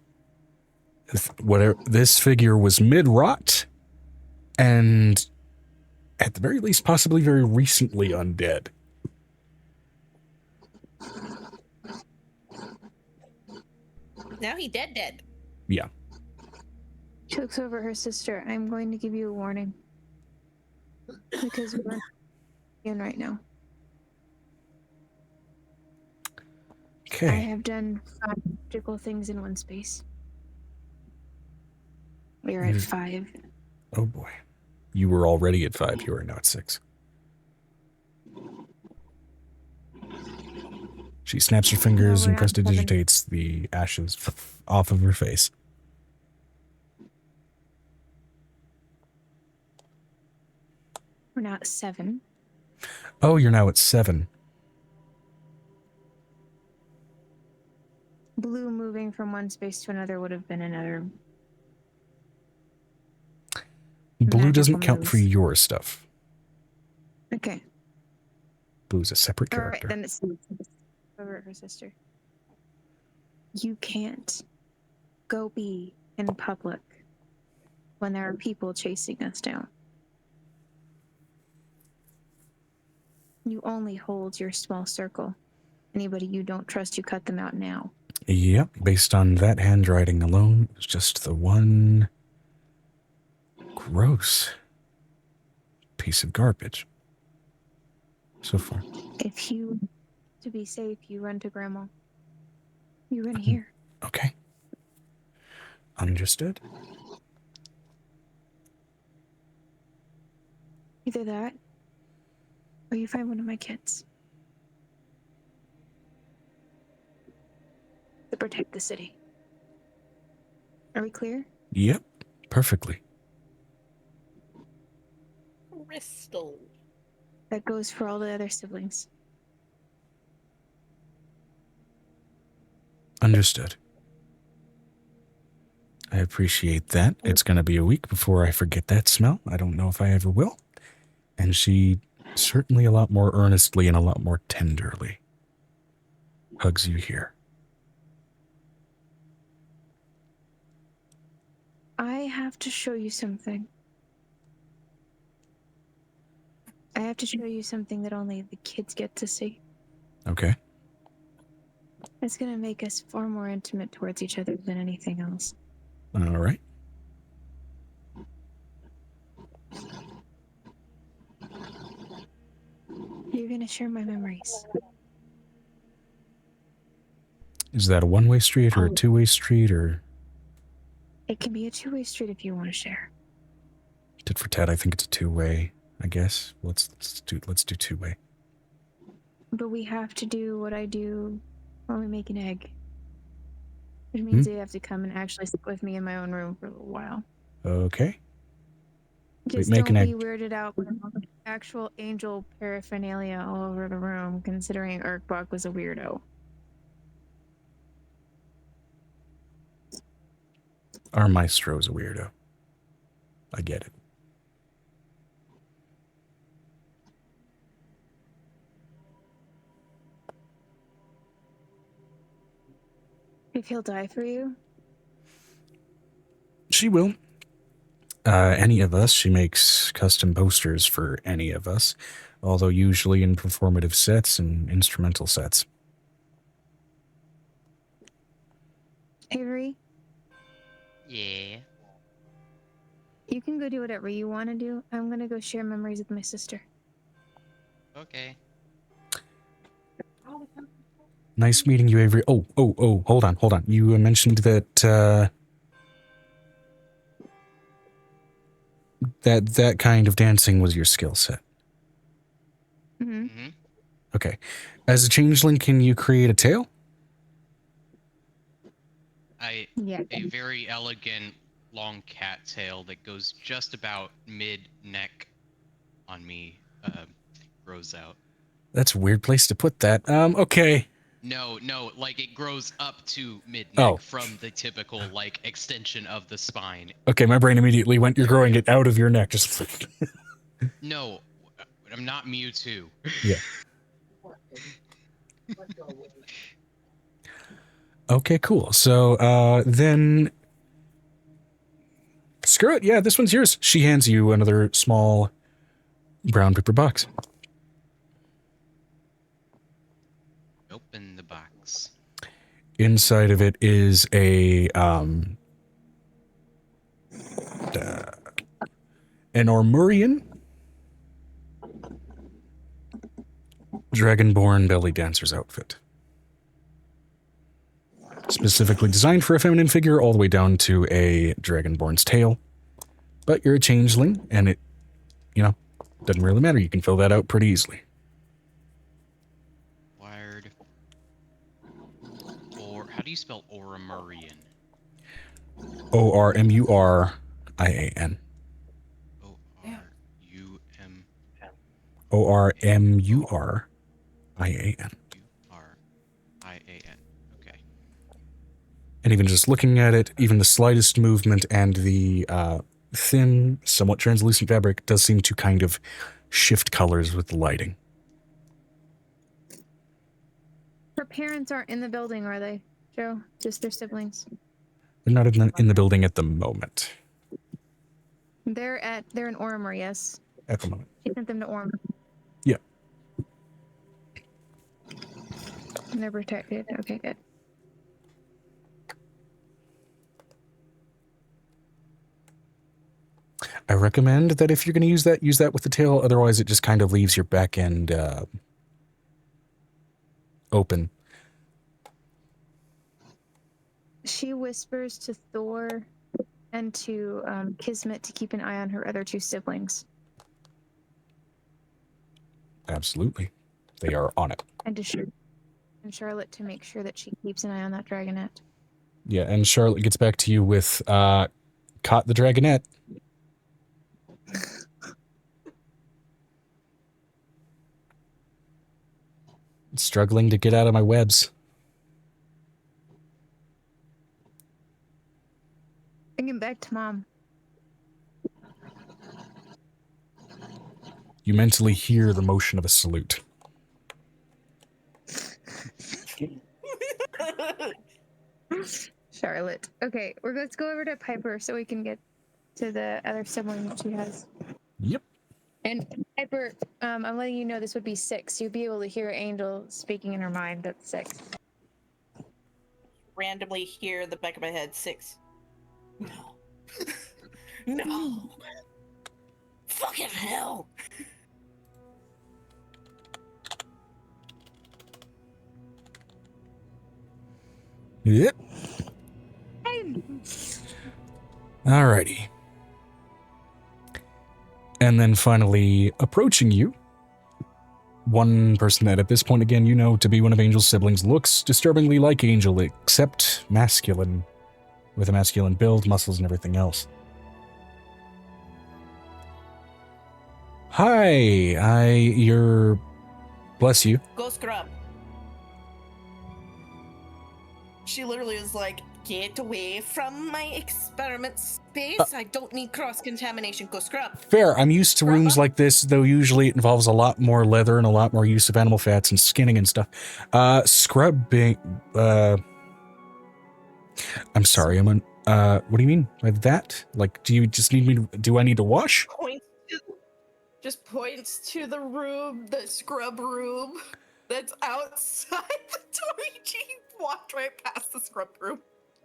whatever this figure was mid-rot and at the very least possibly very recently undead. Now he dead. Yeah. She looks over at her sister. I'm going to give you a warning. Because we're in right now. I Okay. have done 5 magical things in one space. We are at 5. Oh boy. You were already at 5. You are now at 6. She snaps her fingers No, and we're at 7. prestidigitates the ashes off of her face. We're now at 7. Oh, you're now at 7. Blue moving from one space to another would have been another. Blue doesn't Magical count for moves. your stuff. Okay. Blue's a separate All right, character. then it's over at her sister. You can't go be in public when there are people chasing us down. You only hold your small circle. Anybody you don't trust, you cut them out now. Yep, based on that handwriting alone, it's just the one gross piece of garbage so far. If you, to be safe, you run to Grandma. You run here. Okay. Understood. Either that, or you find one of my kids. To protect the city. Are we clear? Yep, perfectly. Crystal. That goes for all the other siblings. Understood. I appreciate that. It's going to be a week before I forget that smell. I don't know if I ever will. And she certainly a lot more earnestly and a lot more tenderly hugs you here. I have to show you something. I have to show you something that only the kids get to see. Okay. It's gonna make us far more intimate towards each other than anything else. All right. You're gonna share my memories. Is that a one-way street or a two-way street or? It can be a two-way street if you want to share. Tit for tat, I think it's a two-way, I guess. Let's do two-way. But we have to do what I do when we make an egg. Which means you have to come and actually sit with me in my own room for a little while. Okay. Just make don't an be egg. weirded out with actual angel paraphernalia all over the room, considering Urkbach was a weirdo. Our maestro's a weirdo. I get it. If he'll die for you, She will. Any of us. She makes custom posters for any of us, although usually in performative sets and instrumental sets. Avery, Yeah. you can go do whatever you want to do. I'm gonna go share memories with my sister. Okay. Nice meeting you, Avery. Oh, hold on. You mentioned that, that kind of dancing was your skill set. Mm-hmm. Mm-hmm. Okay. As a changeling, can you create a tail? Yeah. A very elegant long cat tail that goes just about mid-neck on me grows out. That's a weird place to put that. Okay. No, like it grows up to mid-neck Oh. from the typical like extension of the spine. Okay, my brain immediately went, you're growing it out of your neck. Just No, I'm not Mewtwo. Yeah. Okay, cool. So, then... Screw it. Yeah, this one's yours. She hands you another small brown paper box. Open the box. Inside of it is a, an Ormurian Dragonborn belly dancer's outfit. Specifically designed for a feminine figure all the way down to a Dragonborn's tail. But you're a changeling, and it, doesn't really matter. You can fill that out pretty easily. Wired. Or how do you spell Ormurian? Ormurian. O-R-U-M. Ormurian. U-R-I-A-N. Okay. And even just looking at it, even the slightest movement and the thin, somewhat translucent fabric does seem to kind of shift colors with the lighting. Her parents aren't in the building, are they, Joe? Just their siblings. They're not in the building at the moment. They're in Ormer, yes. At the moment. She sent them to Ormer. Yeah. And they're protected. Okay, good. I recommend that if you're going to use that with the tail. Otherwise, it just kind of leaves your back end open. She whispers to Thor and to Kismet to keep an eye on her other two siblings. Absolutely. They are on it. And to Charlotte to make sure that she keeps an eye on that dragonette. Yeah, and Charlotte gets back to you with caught the dragonette. Struggling to get out of my webs. Bring him back to Mom. You mentally hear the motion of a salute. Charlotte. Okay, let's go over to Piper so we can get to the other sibling that she has. Yep. And Piper, I'm letting you know this would be 6. You'd be able to hear Angel speaking in her mind. That's 6. Randomly hear the back of my head 6. No. No. Fucking hell. Yep. Alrighty. And then finally approaching you, one person that at this point again you know to be one of Angel's siblings looks disturbingly like Angel, except masculine, with a masculine build, muscles, and everything else. Hi, you're... Bless you. Go scrub. She literally is like, get away from my experiment space. I don't need cross-contamination. Go scrub. Fair, I'm used to rooms like this, though usually it involves a lot more leather and a lot more use of animal fats and skinning and stuff. Scrubbing, I'm sorry, what do you mean by that? Like, do you just need me to, do I need to wash? Just points to the room, the scrub room that's outside the door. He walked right past the scrub room.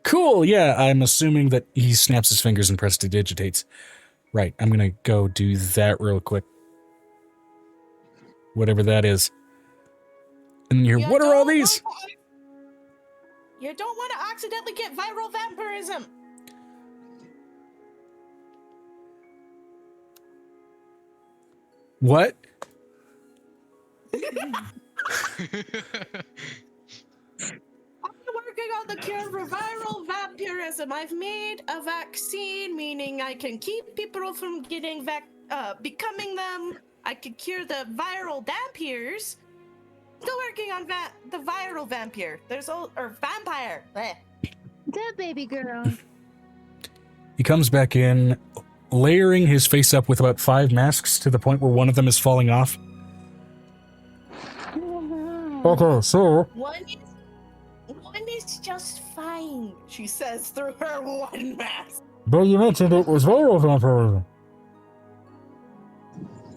Cool, yeah, I'm assuming that he snaps his fingers and prestidigitates. Right, I'm gonna go do that real quick. Whatever that is. And you're, what are all these? You don't want to accidentally get viral vampirism. What? I'm working on the cure for viral vampirism. I've made a vaccine, meaning I can keep people from getting becoming them. I could cure the viral vampires. Still working on the viral vampire. Or vampire. Blech. The baby girl. He comes back in, layering his face up with about 5 masks to the point where one of them is falling off. Okay, so... One is just fine, she says through her one mask. But you mentioned it was viral vampirism.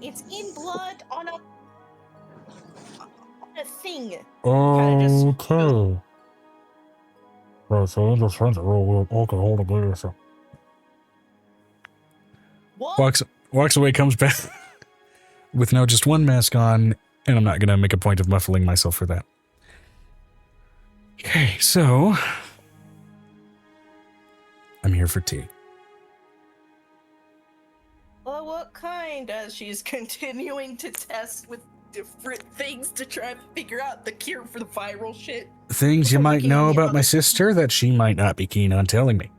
It's in blood on a thing. Okay. Right, so Angel's friends are real weird. Okay, hold on, wait a second. What? Walks away, comes back with now just 1 mask on, and I'm not gonna make a point of muffling myself for that. Okay, so I'm here for tea. Well, what kind? As she's continuing to test with different things to try and figure out the cure for the viral shit. Things you might know about my sister that she might not be keen on telling me.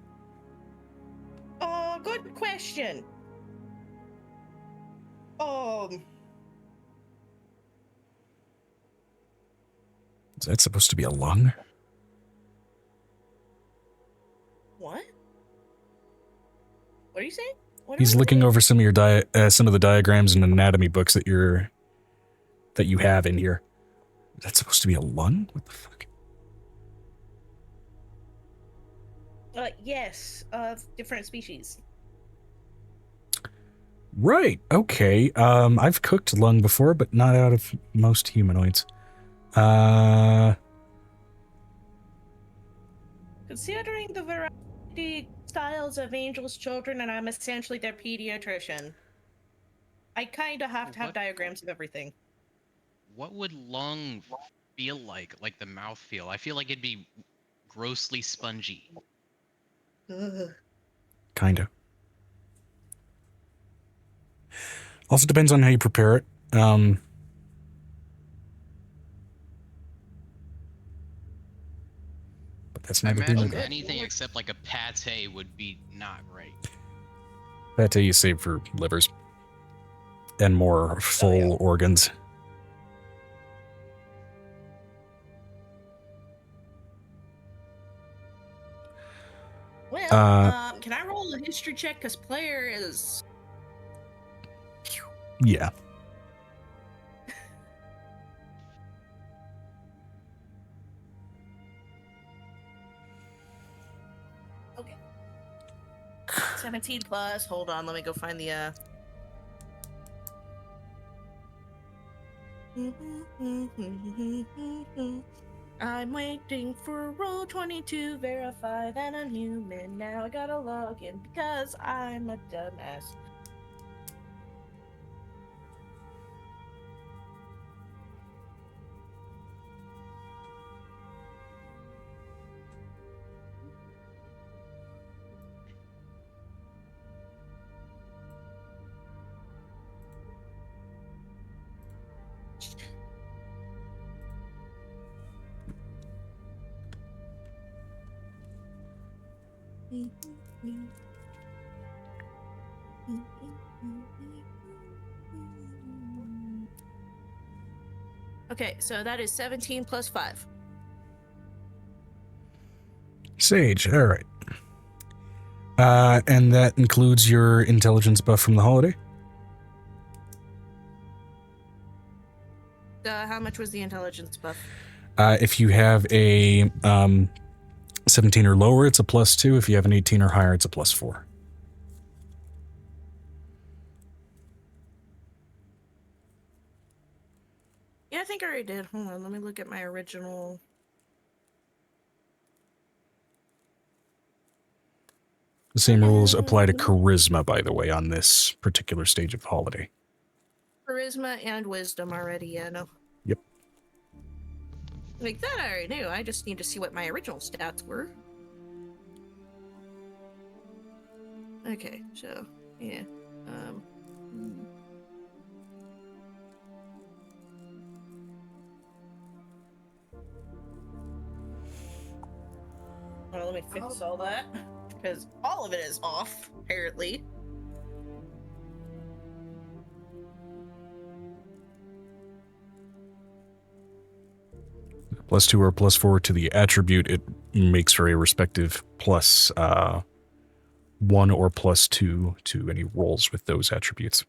Good question. Is that supposed to be a lung? What? What are you saying? He's looking over some of your some of the diagrams and anatomy books that you have in here. Is that supposed to be a lung? What the fuck? Yes, different species. Right. Okay. I've cooked lung before, but not out of most humanoids. Considering the variety styles of angels' children, and I'm essentially their pediatrician, I kind of have to have What diagrams of everything. what would lung feel like the mouth feel? I feel like it'd be grossly spongy. Kinda. Also depends on how you prepare it. But that's I neither here nor imagine there. anything except like a pate would be not right. Pate you save for livers and more full organs. Well, can I roll a history check? Because player is... Yeah. Okay. 17 plus. Hold on, let me go find the I'm waiting for roll 20 to verify that I'm human. Now I gotta log in because I'm a dumbass. Okay, so that is 17 plus 5. Sage, alright. And that includes your intelligence buff from the holiday? How much was the intelligence buff? If you have a 17 or lower, it's a +2. If you have an 18 or higher, it's a +4. Yeah, I think I already did. Hold on, let me look at my original. The same rules apply to charisma, by the way, on this particular stage of holiday. Charisma and wisdom already, yeah, no. Yep. Like that I already knew. I just need to see what my original stats were. Okay, so yeah. Well, let me fix all that. Because all of it is off, apparently. +2 or +4 to the attribute, it makes for a respective +1 or +2 to any rolls with those attributes.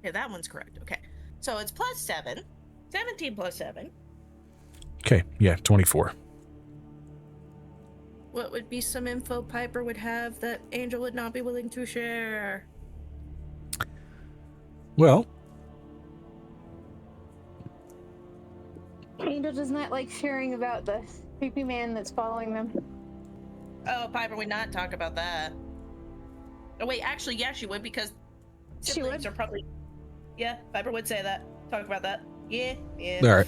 Yeah, that one's correct. Okay. So it's +7. 17 plus 7. Okay, yeah, 24. What would be some info Piper would have that Angel would not be willing to share? Well, Angel does not like sharing about the creepy man that's following them. Oh, Piper would not talk about that. Oh, wait, actually, yeah, she would, because siblings are probably... Yeah, Piper would say that. Talk about that. Yeah, yeah. all right.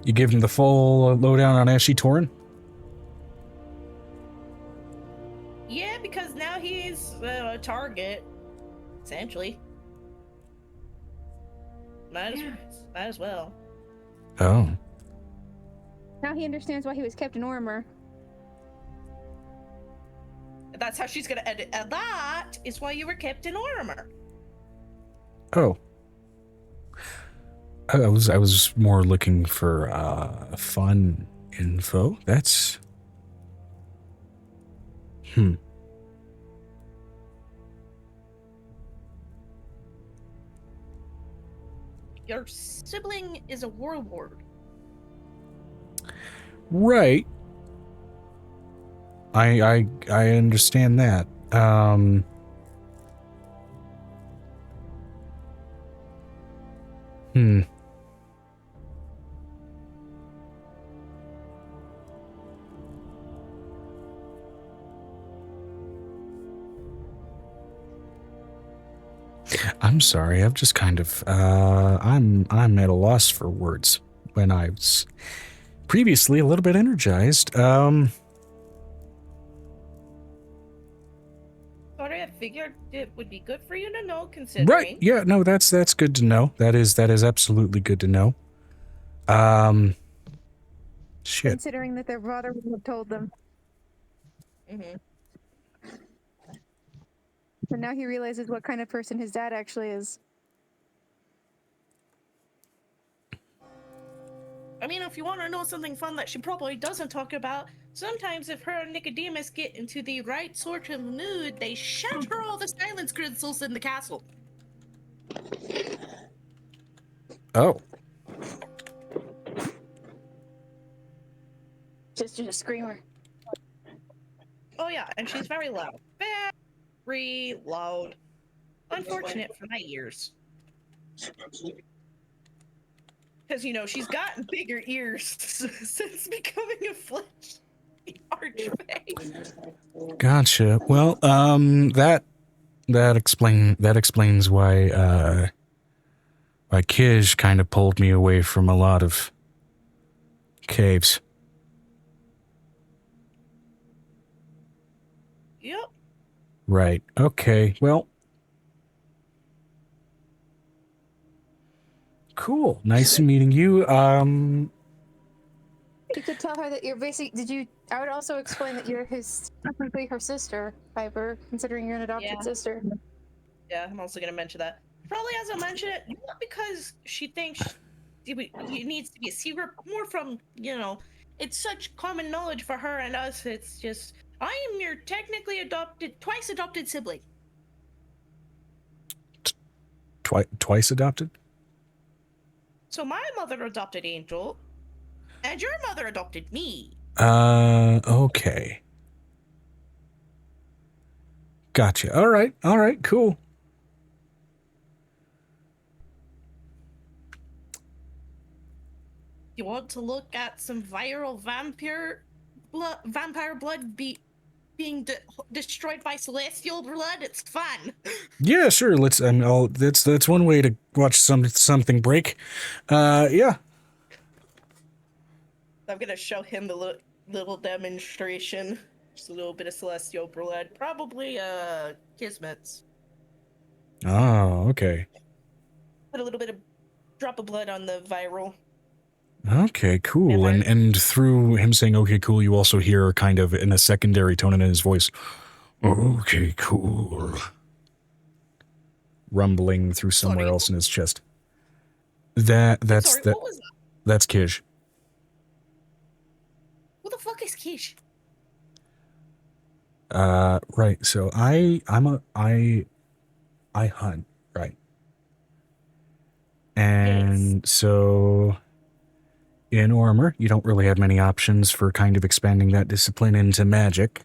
You give him the full lowdown on Ashy Torin? Yeah, because now he's a target, essentially. Might as well. Oh. Now he understands why he was kept in Ormer. That's how she's gonna end it. And that is why you were kept in Ormer. Oh. I was more looking for fun info. That's Your sibling is a warlord. right. I understand that. Hmm. I'm sorry. I've just kind of I'm at a loss for words when I was previously a little bit energized. Sorry, I figured it would be good for you to know, considering. Right. Yeah, no, that's good to know. That is absolutely good to know. Shit. Considering that their brother would have told them. Mm-hmm. And now he realizes what kind of person his dad actually is. I mean, if you want to know something fun that she probably doesn't talk about, sometimes if her and Nicodemus get into the right sort of mood, they shatter all the silence crystals in the castle. Oh. Just a screamer. Oh yeah, and she's very loud. Very loud. Unfortunate for my ears. Because, you know, she's gotten bigger ears since becoming a flesh archfey. Gotcha. Well, that explains why Kish kind of pulled me away from a lot of caves. Yep. Right. Okay. Well, cool. Nice meeting you. You could tell her that you're I would also explain that you're technically her sister, Piper, considering you're an adopted sister. Yeah, I'm also going to mention that. Probably hasn't mentioned it, not because she thinks it needs to be a secret, more from, you know, it's such common knowledge for her and us. It's just, I am your technically twice adopted sibling. Twice adopted? So my mother adopted Angel, and your mother adopted me. Okay. Gotcha. All right, cool. You want to look at some viral vampire blood being destroyed by celestial blood? It's fun. Yeah, sure. Let's. That's one way to watch something break. Yeah. I'm gonna show him the little demonstration. Just a little bit of celestial blood, probably kismets. Oh, okay. Put a little bit of drop of blood on the viral. Okay, cool. And through him saying "okay, cool," you also hear kind of in a secondary tone in his voice, "Okay, cool," rumbling through somewhere else in his chest. What was that? That's Kish. Who the fuck is Kish? Right. So I hunt, right? And so in Ormer, you don't really have many options for kind of expanding that discipline into magic.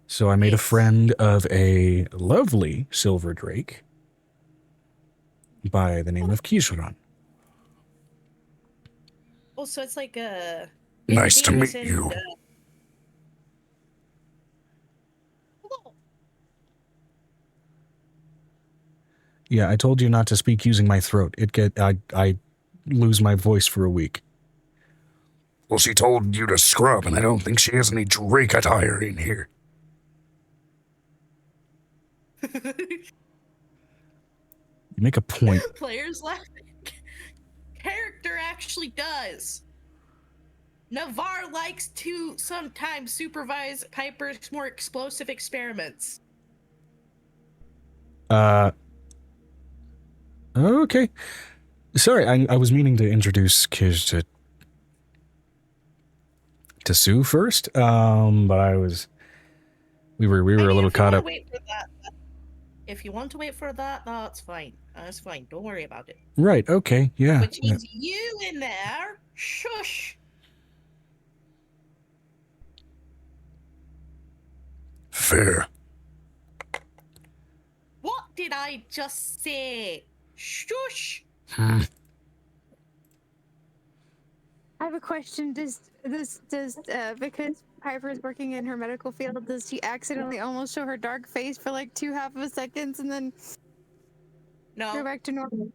So I made a friend of a lovely silver drake by the name of Kishuran. Oh, so it's like a... Nice to meet you. Yeah, I told you not to speak using my throat. I lose my voice for a week. Well, she told you to scrub, and I don't think she has any drake attire in here. You make a point. Players laughing. Character actually does. Navarre likes to sometimes supervise Piper's more explosive experiments. Okay. Sorry, I was meaning to introduce Kish to Sue first, but we were a little caught up. If you want to wait for that, that's fine. That's fine. Don't worry about it. Right. Okay. Yeah. Which means you in there, shush. fair. What did I just say? Shush! Hmm. I have a question. Does because Piper is working in her medical field, does she accidentally almost show her dark face for like half of a seconds and then go No. back to normal?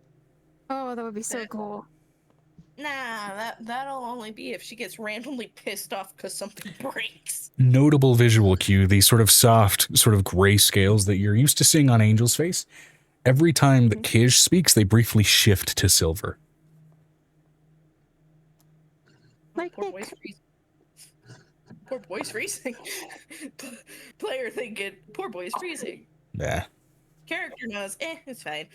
Oh, that would be so cool. Nah, that'll only be if she gets randomly pissed off because something breaks. Notable visual cue, the sort of soft, sort of gray scales that you're used to seeing on Angel's face. Every time that Kish speaks, they briefly shift to silver. Like Poor Nick. boy's freezing. Poor boy's freezing. Player thinking, poor boy's freezing. Yeah. Character knows, it's fine.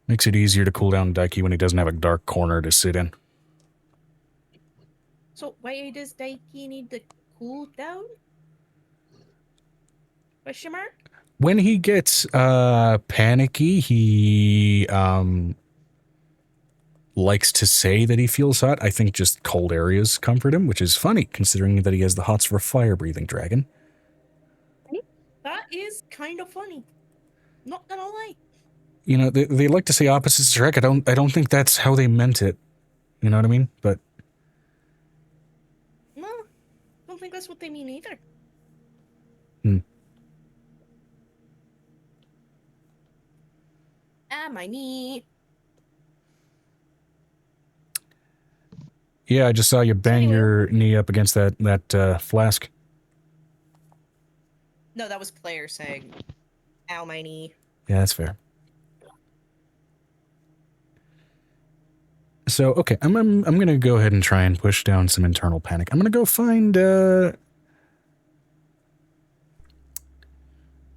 Makes it easier to cool down Daiki when he doesn't have a dark corner to sit in. So why does Daiki need to cool down? Question mark? When he gets panicky, he likes to say that he feels hot. I think just cold areas comfort him, which is funny considering that he has the hots for a fire-breathing dragon. That is kind of funny. Not gonna lie. You know, they like to say opposites attract. I don't think that's how they meant it. You know what I mean? But No, don't think that's what they mean either. My knee. yeah, I just saw you bang your knee up against that flask. No, that was player saying, ow, my knee. Yeah, that's fair. So, okay, I'm gonna go ahead and try and push down some internal panic. I'm gonna go find my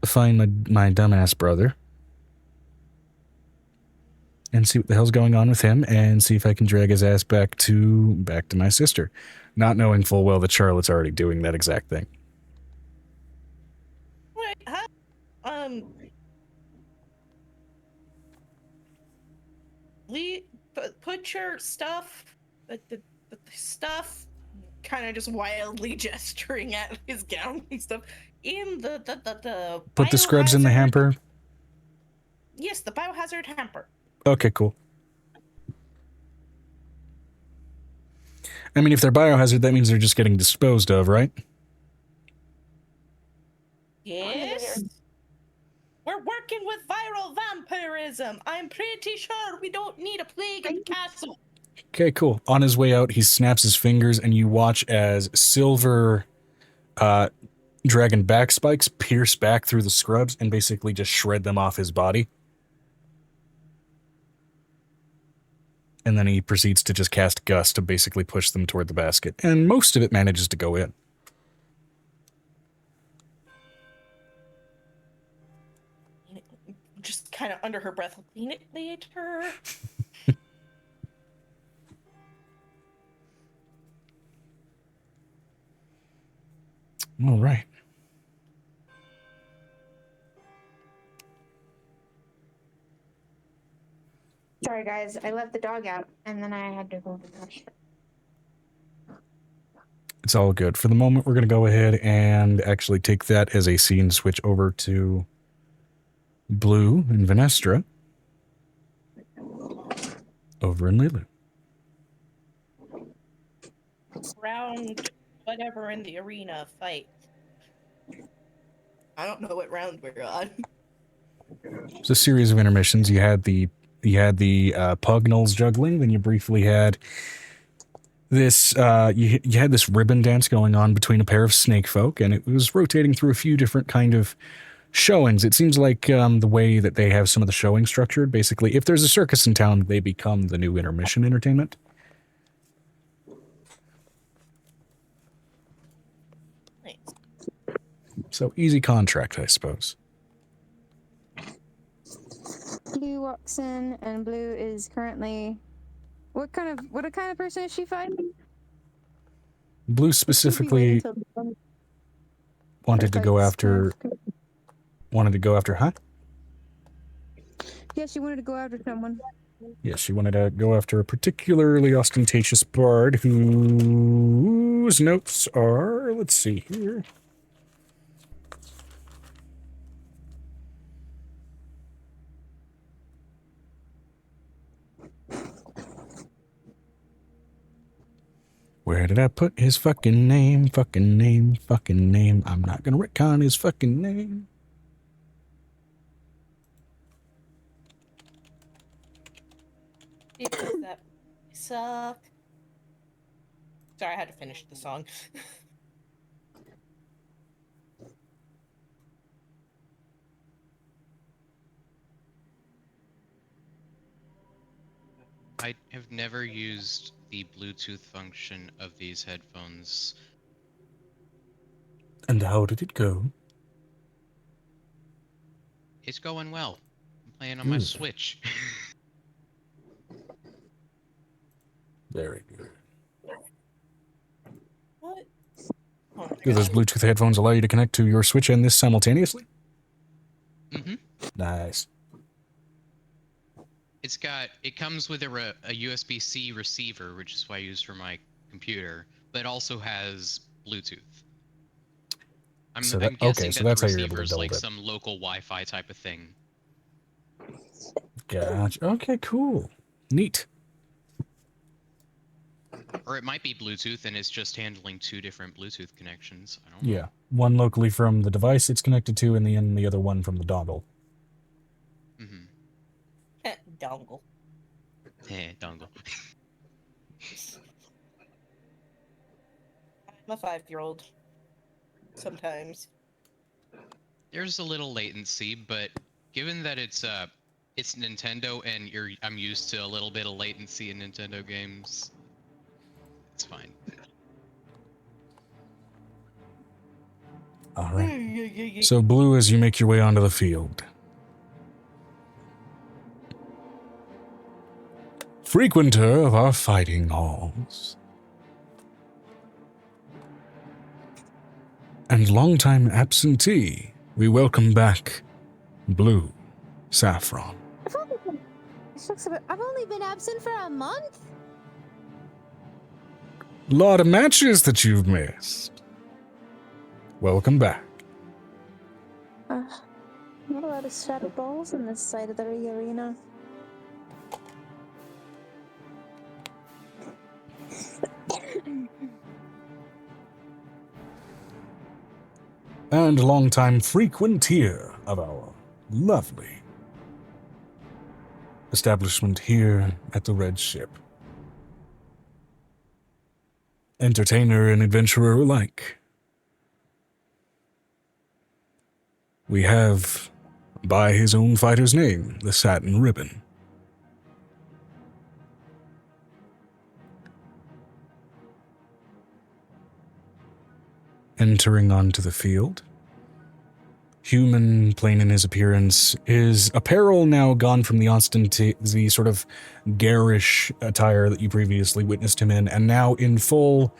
dumbass brother and see what the hell's going on with him, and see if I can drag his ass back to my sister, not knowing full well that Charlotte's already doing that exact thing. Wait, huh? Put your stuff, the stuff, kind of just wildly gesturing at his gown and stuff, in the Put the scrubs in the biohazard- hamper. Yes, the biohazard hamper. Okay, cool. I mean, if they're biohazard, that means they're just getting disposed of, right? Yes. We're working with viral vampirism. I'm pretty sure we don't need a plague in the castle. Okay, cool. On his way out, he snaps his fingers, and you watch as silver dragon back spikes pierce back through the scrubs and basically just shred them off his body. And then he proceeds to just cast Gust to basically push them toward the basket. And most of it manages to go in. Just kind of under her breath, clean it later. All right. Sorry, guys. I let the dog out, and then I had to go to the restroom. It's all good. For the moment, we're going to go ahead and actually take that as a scene switch over to Blue and Venestra over in Lulu. Round whatever in the arena fight. I don't know what round we're on. It's a series of intermissions. You had the Pugnals juggling, then you briefly had this you had this ribbon dance going on between a pair of snake folk, and it was rotating through a few different kind of showings. It seems like the way that they have some of the showing structured, basically, if there's a circus in town, they become the new intermission entertainment. Nice. So easy contract, I suppose. Blue walks in, and Blue is currently what kind of person is she fighting? Blue specifically wanted to go after, huh? Yeah, she wanted to go after someone. Yes, she wanted to go after a particularly ostentatious bard who Blue's notes are, let's see here. Where did I put his fucking name? Fucking name, fucking name. I'm not gonna retcon his fucking name. Because that suck. Sorry, I had to finish the song. I have never used the Bluetooth function of these headphones. And how did it go? It's going well. I'm playing on my Good. Switch. Very good. What? Oh my Do those God. Bluetooth headphones allow you to connect to your Switch and this simultaneously? Mm-hmm. Nice. It comes with a USB-C receiver, which is what I use for my computer, but it also has Bluetooth. I'm guessing so that that's the how you're able receiver to is double like dip. some local Wi-Fi type of thing. Gotcha. Okay, cool. Neat. Or it might be Bluetooth and it's just handling two different Bluetooth connections. I don't know. Yeah. One locally from the device it's connected to, and the other one from the dongle. Mm-hmm. Dongle. Yeah, dongle. I'm a 5-year-old. Sometimes. There's a little latency, but given that it's Nintendo and I'm used to a little bit of latency in Nintendo games, it's fine. All right. So, Blue, as you make your way onto the field. Frequenter of our fighting halls. And longtime absentee, we welcome back Blue Saffron. I've only been absent for a month. Lot of matches that you've missed. Welcome back. Not a lot of shadow balls on this side of the arena. And longtime frequenter of our lovely establishment here at the Red Ship. Entertainer and adventurer alike. We have, by his own fighter's name, the Satin Ribbon. Entering onto the field. Human, plain in his appearance, his apparel now gone from the sort of garish attire that you previously witnessed him in, and now in full,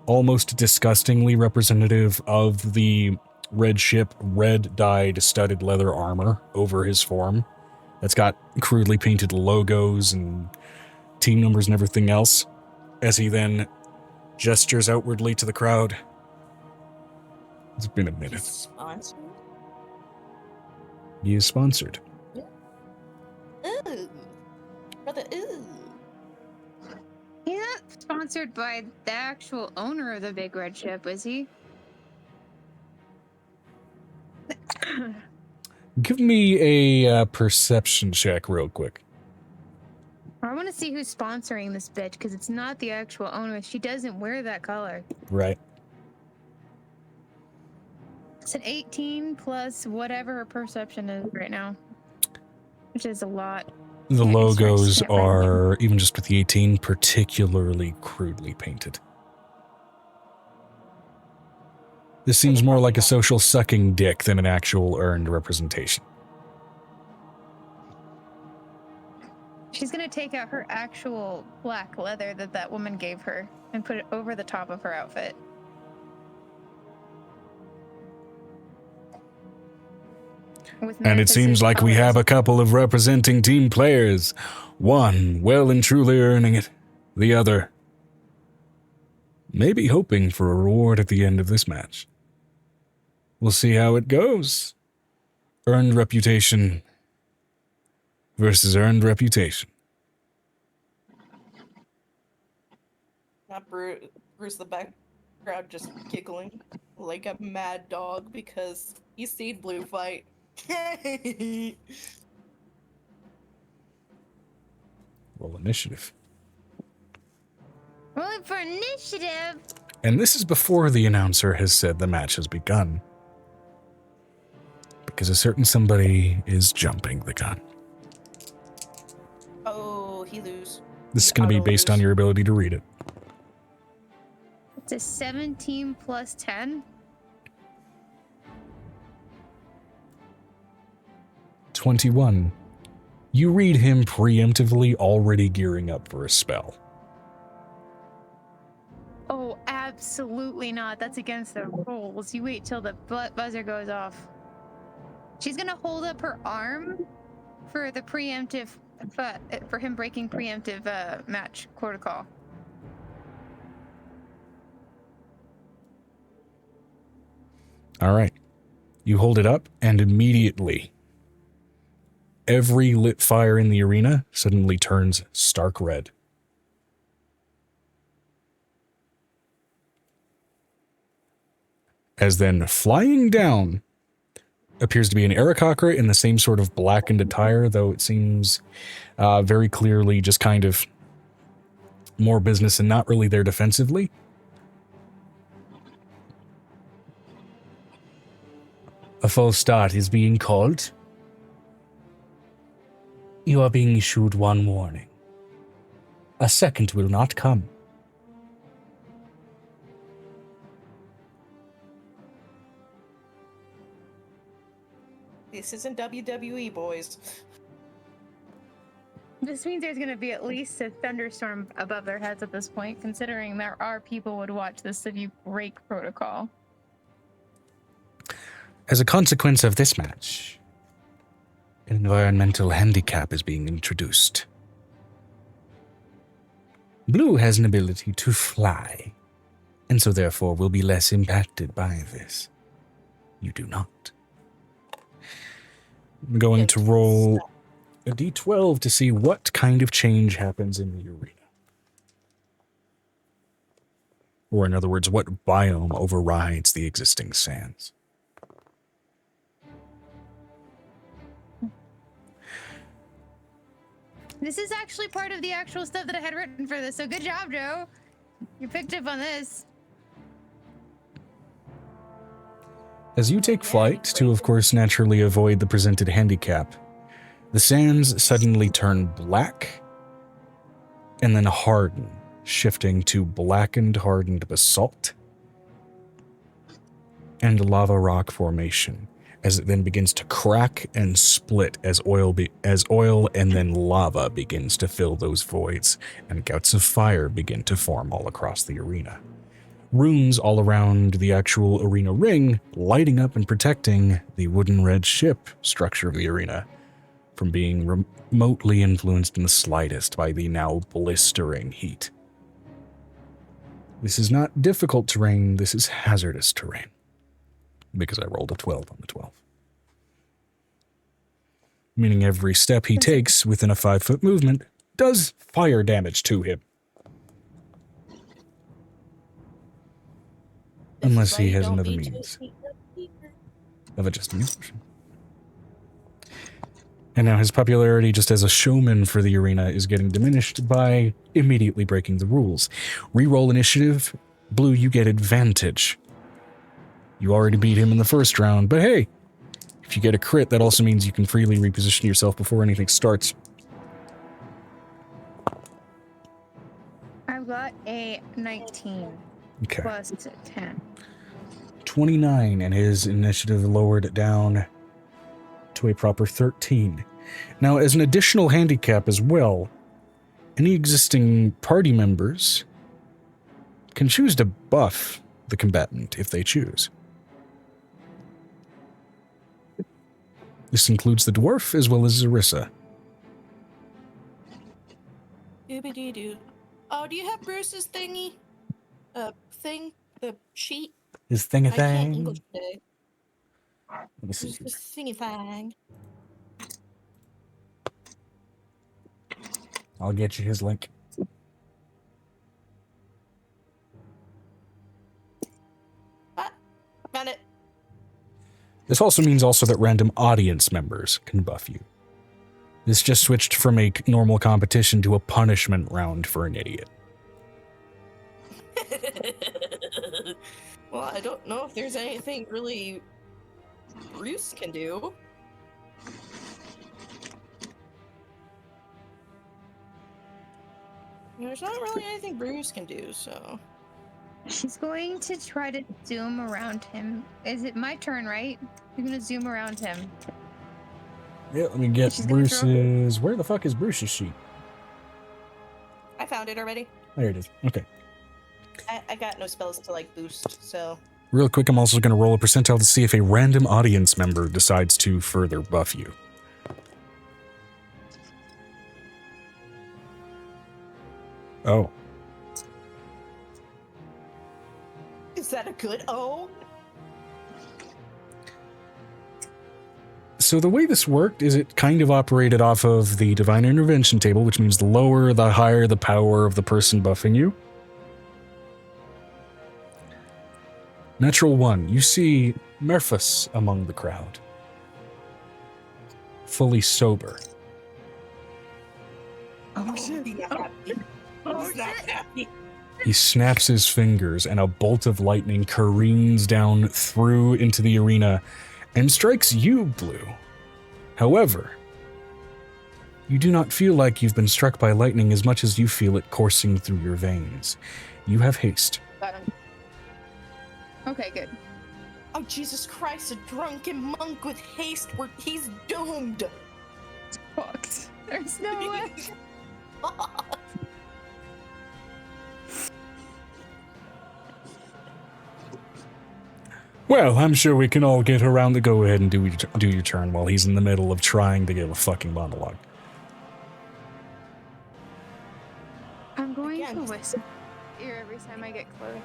almost disgustingly representative of the Red Ship, red-dyed studded leather armor over his form. That's got crudely painted logos and team numbers and everything else, as he then gestures outwardly to the crowd. It's been a minute. Sponsored? He is sponsored. Ooh. Brother, ooh. He's not sponsored by the actual owner of the Big Red Ship, is he? Give me a perception check real quick. I want to see who's sponsoring this bitch, because it's not the actual owner. She doesn't wear that color. Right. It's an 18 plus whatever her perception is right now, which is a lot. The Yeah, logos can't find are, even just with the 18, particularly crudely painted. This seems more like a social sucking dick than an actual earned representation. She's gonna take out her actual black leather that woman gave her and put it over the top of her outfit. And it seems like we have a couple of representing team players. One well and truly earning it. The other maybe hoping for a reward at the end of this match. We'll see how it goes. Earned reputation versus earned reputation. Not Bruce the background just giggling like a mad dog because he's seen Blue fight. Roll initiative. Rolling for initiative. And this is before the announcer has said the match has begun. Because a certain somebody is jumping the gun. Oh, he lose. This is going to be based on your ability to read it. It's a 17 plus 10. 21. You read him preemptively already gearing up for a spell. Oh, absolutely not. That's against the rules. You wait till the buzzer goes off. She's gonna hold up her arm for the preemptive, for him breaking preemptive match protocol. All right. You hold it up, and immediately, every lit fire in the arena suddenly turns stark red. As then flying down appears to be an Aarakocra in the same sort of blackened attire, though it seems very clearly just kind of more business and not really there defensively. A false start is being called. You are being issued one warning. A second will not come. This isn't WWE, boys. This means there's gonna be at least a thunderstorm above their heads at this point, considering there are people would watch this if you break protocol. As a consequence of this match, an environmental handicap is being introduced. Blue has an ability to fly, and so therefore will be less impacted by this. You do not. I'm going to roll a d12 to see what kind of change happens in the arena. Or in other words, what biome overrides the existing sands. This is actually part of the actual stuff that I had written for this, so good job, Joe. You picked up on this. As you take flight to, of course, naturally avoid the presented handicap, the sands suddenly turn black and then harden, shifting to blackened, hardened basalt and lava rock formation, as it then begins to crack and split as oil and then lava begins to fill those voids, and gouts of fire begin to form all across the arena. Runes all around the actual arena ring, lighting up and protecting the wooden red ship structure of the arena from being remotely influenced in the slightest by the now blistering heat. This is not difficult terrain, this is hazardous terrain, because I rolled a 12 on the 12. Meaning every step he takes within a 5-foot movement does fire damage to him. Unless he has another means of adjusting his motion. And now his popularity just as a showman for the arena is getting diminished by immediately breaking the rules. Reroll initiative. Blue, you get advantage. You already beat him in the first round, but hey, if you get a crit, that also means you can freely reposition yourself before anything starts. I've got a 19 Okay. plus 10. 29, and his initiative lowered down to a proper 13. Now, as an additional handicap as well, any existing party members can choose to buff the combatant if they choose. This includes the dwarf as well as Zarissa. Doobity-doo. Oh, do you have Bruce's thingy? thing, the sheet. His thing a I can't thing. English today. Let me see. Just this thingy thing. I'll get you his link. Found it. This also means that random audience members can buff you. This just switched from a normal competition to a punishment round for an idiot. Well, I don't know if there's anything really Bruce can do. There's not really anything Bruce can do, so. She's going to try to zoom around him. Is it my turn, right? You're gonna zoom around him. Yeah, let me get She's gonna throw- Bruce's... Where the fuck is Bruce's sheet? I found it already. There it is. Okay. I got no spells to like boost, so. Real quick, I'm also going to roll a percentile to see if a random audience member decides to further buff you. Oh. Is that a good O? So the way this worked is it kind of operated off of the Divine Intervention table, which means the lower, the higher the power of the person buffing you. Natural 1, you see Merphus among the crowd. Fully sober. Oh, shit. He's not happy. He's not happy. He snaps his fingers and a bolt of lightning careens down through into the arena and strikes you, Blue. However, you do not feel like you've been struck by lightning as much as you feel it coursing through your veins. You have haste. Got him. Okay, good. Oh, Jesus Christ, a drunken monk with haste, he's doomed. Fucked. There's no way. Well, I'm sure we can all get around to go ahead and do your turn while he's in the middle of trying to give a fucking monologue. I'm going Again. to whisper ear every time I get close.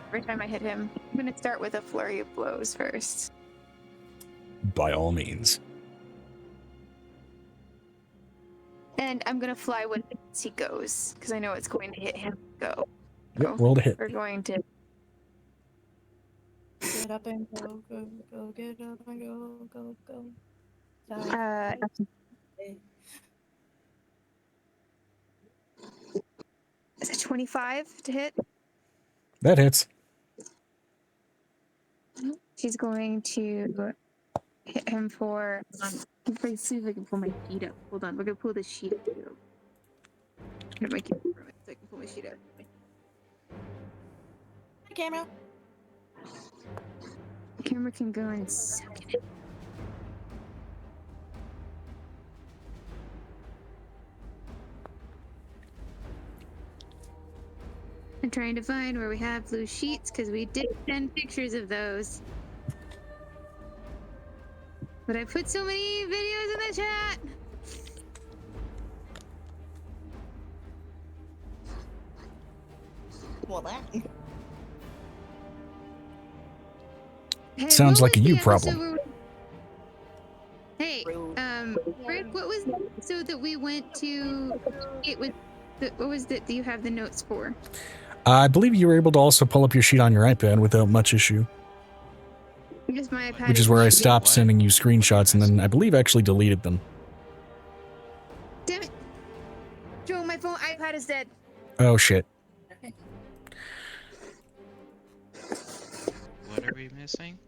Every time I hit him. I'm gonna start with a flurry of blows first. By all means. And I'm gonna fly when he goes, because I know it's going to hit him. Go. Yep, roll to hit. We're going to. Get up and go, go, go, get up and go, go, go. Is it 25 to hit? That hits. She's going to hit him for. If I see if I can pull my sheet up. Hold on, we're gonna pull the sheet up. Get my camera from it so I can pull my sheet up. Hi, camera. The camera can go in a second. I'm trying to find where we have blue sheets because we did send pictures of those. But I put so many videos in the chat. Well, that. Hey, Sounds what like a was you the problem. episode where Hey, Rick, what was the episode that we went to? It was. What was that? Do you have the notes for? I believe you were able to also pull up your sheet on your iPad without much issue. Just my iPad. Which is where I stopped What? sending you screenshots and then I believe actually deleted them. Damn it! Joe, my phone iPad is dead. Oh shit. What are we missing?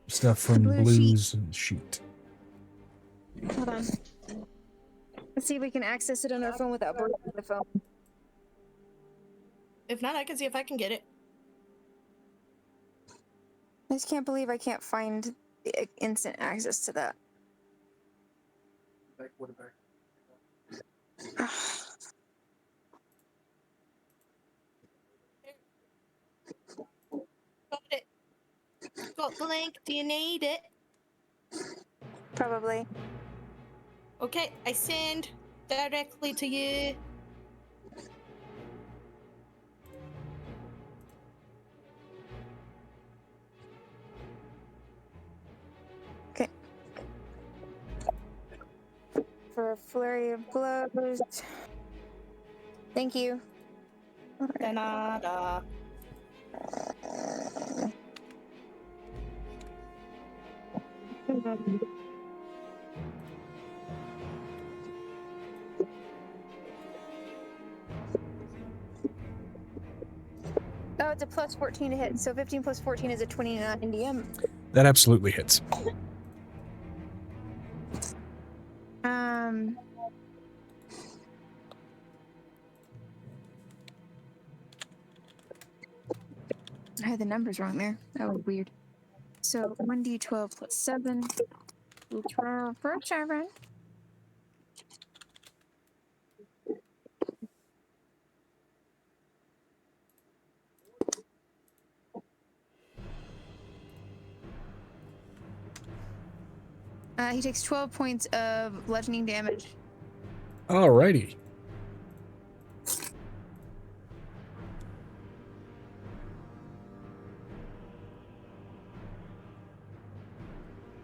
Stuff from blue Blue's sheet. Hold on. Let's see if we can access it on our phone without breaking the phone. If not, I can see if I can get it. I just can't believe I can't find instant access to that. Got it. Got the link. Do you need it? Probably. Okay, I send directly to you. for a flurry of blows. Thank you. De nada. Oh, it's a plus 14 to hit, so 15 plus 14 is a 29 DM. That absolutely hits. I had the numbers wrong there. That was weird. So 1d12 plus 7. D12 plus 7. He takes 12 points of bludgeoning damage. Alrighty.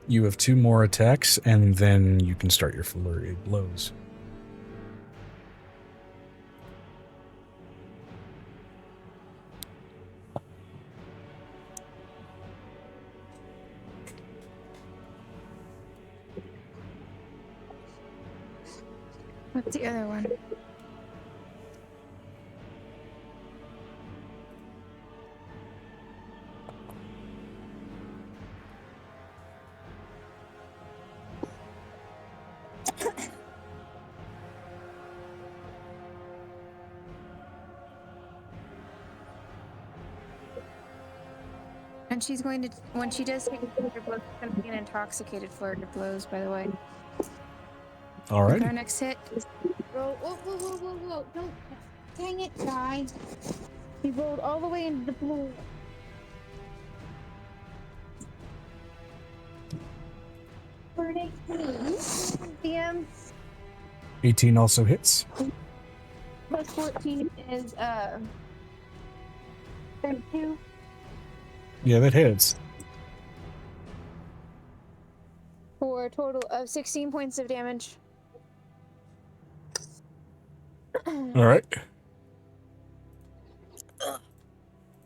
You have 2 more attacks, and then you can start your flurry of blows. What's the other one? And she's going to, when she does take a flurry of blows, it's going to be an intoxicated flurry of blows, by the way. Our Alrighty. next hit is. Whoa, whoa, whoa, whoa, whoa, whoa. Don't. Dang it, guy. He rolled all the way into the blue. For an 18. DM 18 also hits. plus 14 is 32. Yeah, that hits. For a total of 16 points of damage. Alright.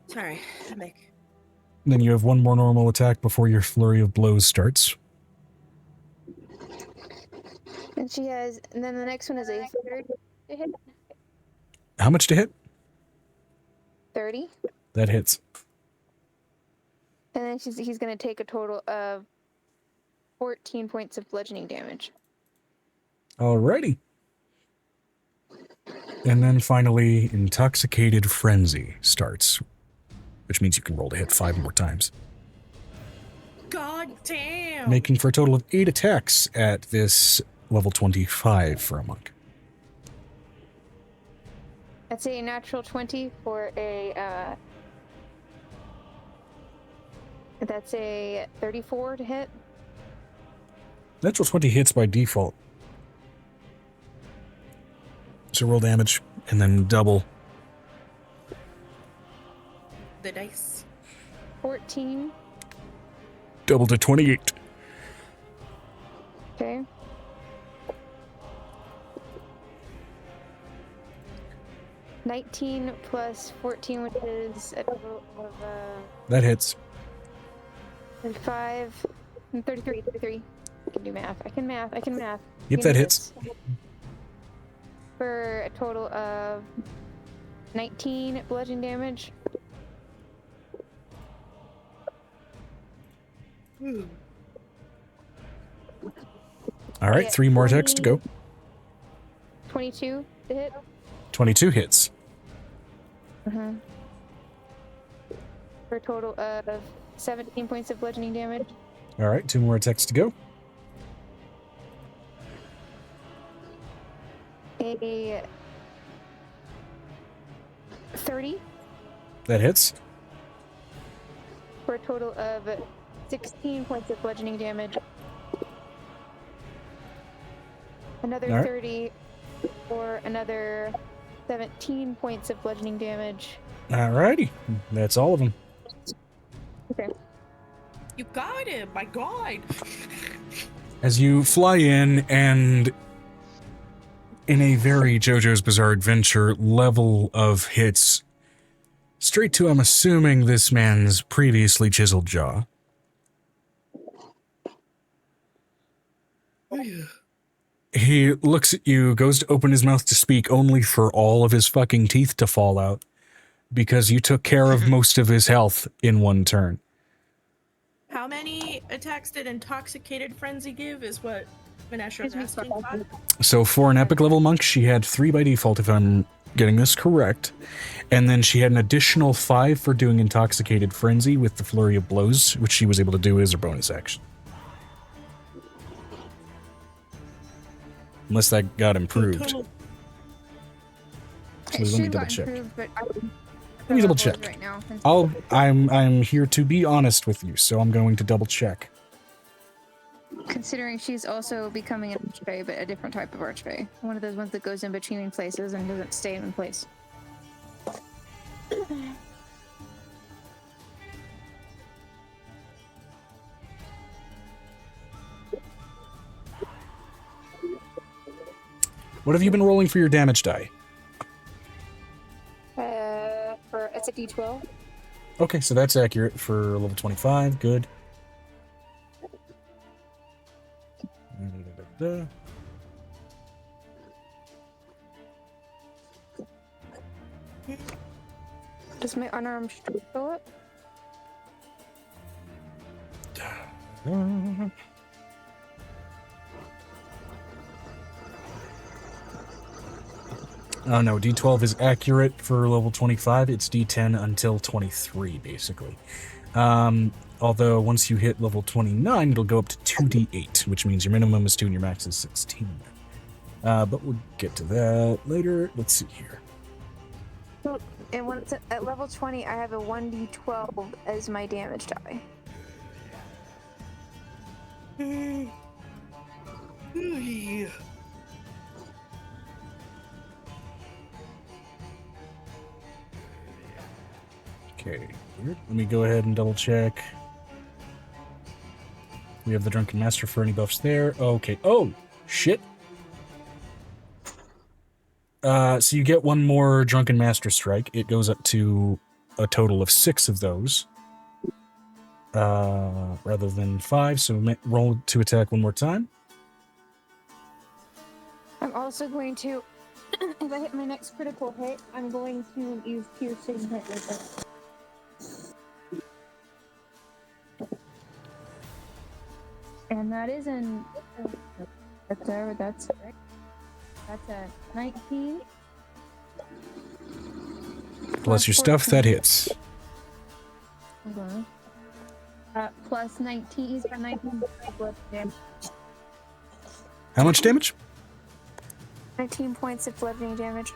Sorry, Mick. Then you have 1 more normal attack before your flurry of blows starts. And she has, and then the next one is a 30 to hit. How much to hit? 30. That hits. And then he's going to take a total of 14 points of bludgeoning damage. Alrighty. And then finally, Intoxicated Frenzy starts, which means you can roll to hit 5 more times, God damn. making for a total of 8 attacks at this level 25 for a monk. That's a natural 20 for a, that's a 34 to hit. Natural 20 hits by default. So roll damage, and then double. The dice. 14. Double to 28. Okay. $19 plus 14, which is a total of That hits. 5 and 33. I can do math. I can math. Yep, We that can do hits. this. For a total of 19 bludgeon damage. All right, Yeah, 3 more attacks to go. 22 to hit. 22 hits. For a total of 17 points of bludgeoning damage. All right, 2 more attacks to go. A 30 That hits. for a total of 16 points of bludgeoning damage. Another All right. 30 for another 17 points of bludgeoning damage. All righty, that's all of them. Okay. You got him, my god. As you fly in and in a very JoJo's Bizarre Adventure level of hits straight to, I'm assuming, this man's previously chiseled jaw. He looks at you, goes to open his mouth to speak, only for all of his fucking teeth to fall out, because you took care of most of his health in one turn. How many attacks did Intoxicated Frenzy give is what Vanessa's asking. So for an epic level monk, she had 3 by default, if I'm getting this correct. And then she had an additional 5 for doing Intoxicated Frenzy with the Flurry of Blows, which she was able to do as her bonus action. Unless that got improved. So let me double check. Let me double check. Right now. I'm here to be honest with you, so I'm going to double check. Considering she's also becoming an archfey, but a different type of archfey. One of those ones that goes in between places and doesn't stay in one place. What have you been rolling for your damage die? It's a D12. Okay, so that's accurate for level 25. Good. Does my unarmed strike go up? Oh no, D12 is accurate for level 25. It's D10 until 23, basically. Although once you hit level 29, it'll go up to 2D8, which means your minimum is 2 and your max is 16. But we'll get to that later. Let's see here. And when it's at level 20, I have a 1d12 as my damage die. Okay, weird. Let me go ahead and double check. We have the Drunken Master for any buffs there. Okay. Oh, shit. So you get one more Drunken Master strike. It goes up to a total of 6 of those. Rather than 5, so roll to attack one more time. I'm also going to, if I hit my next critical hit, I'm going to use Piercing Hit with it. And that is that's a 19. Plus your stuff, that hits. Hold on. Plus 19, he's got 19 blood damage. How much damage? 19 points of bludgeoning damage.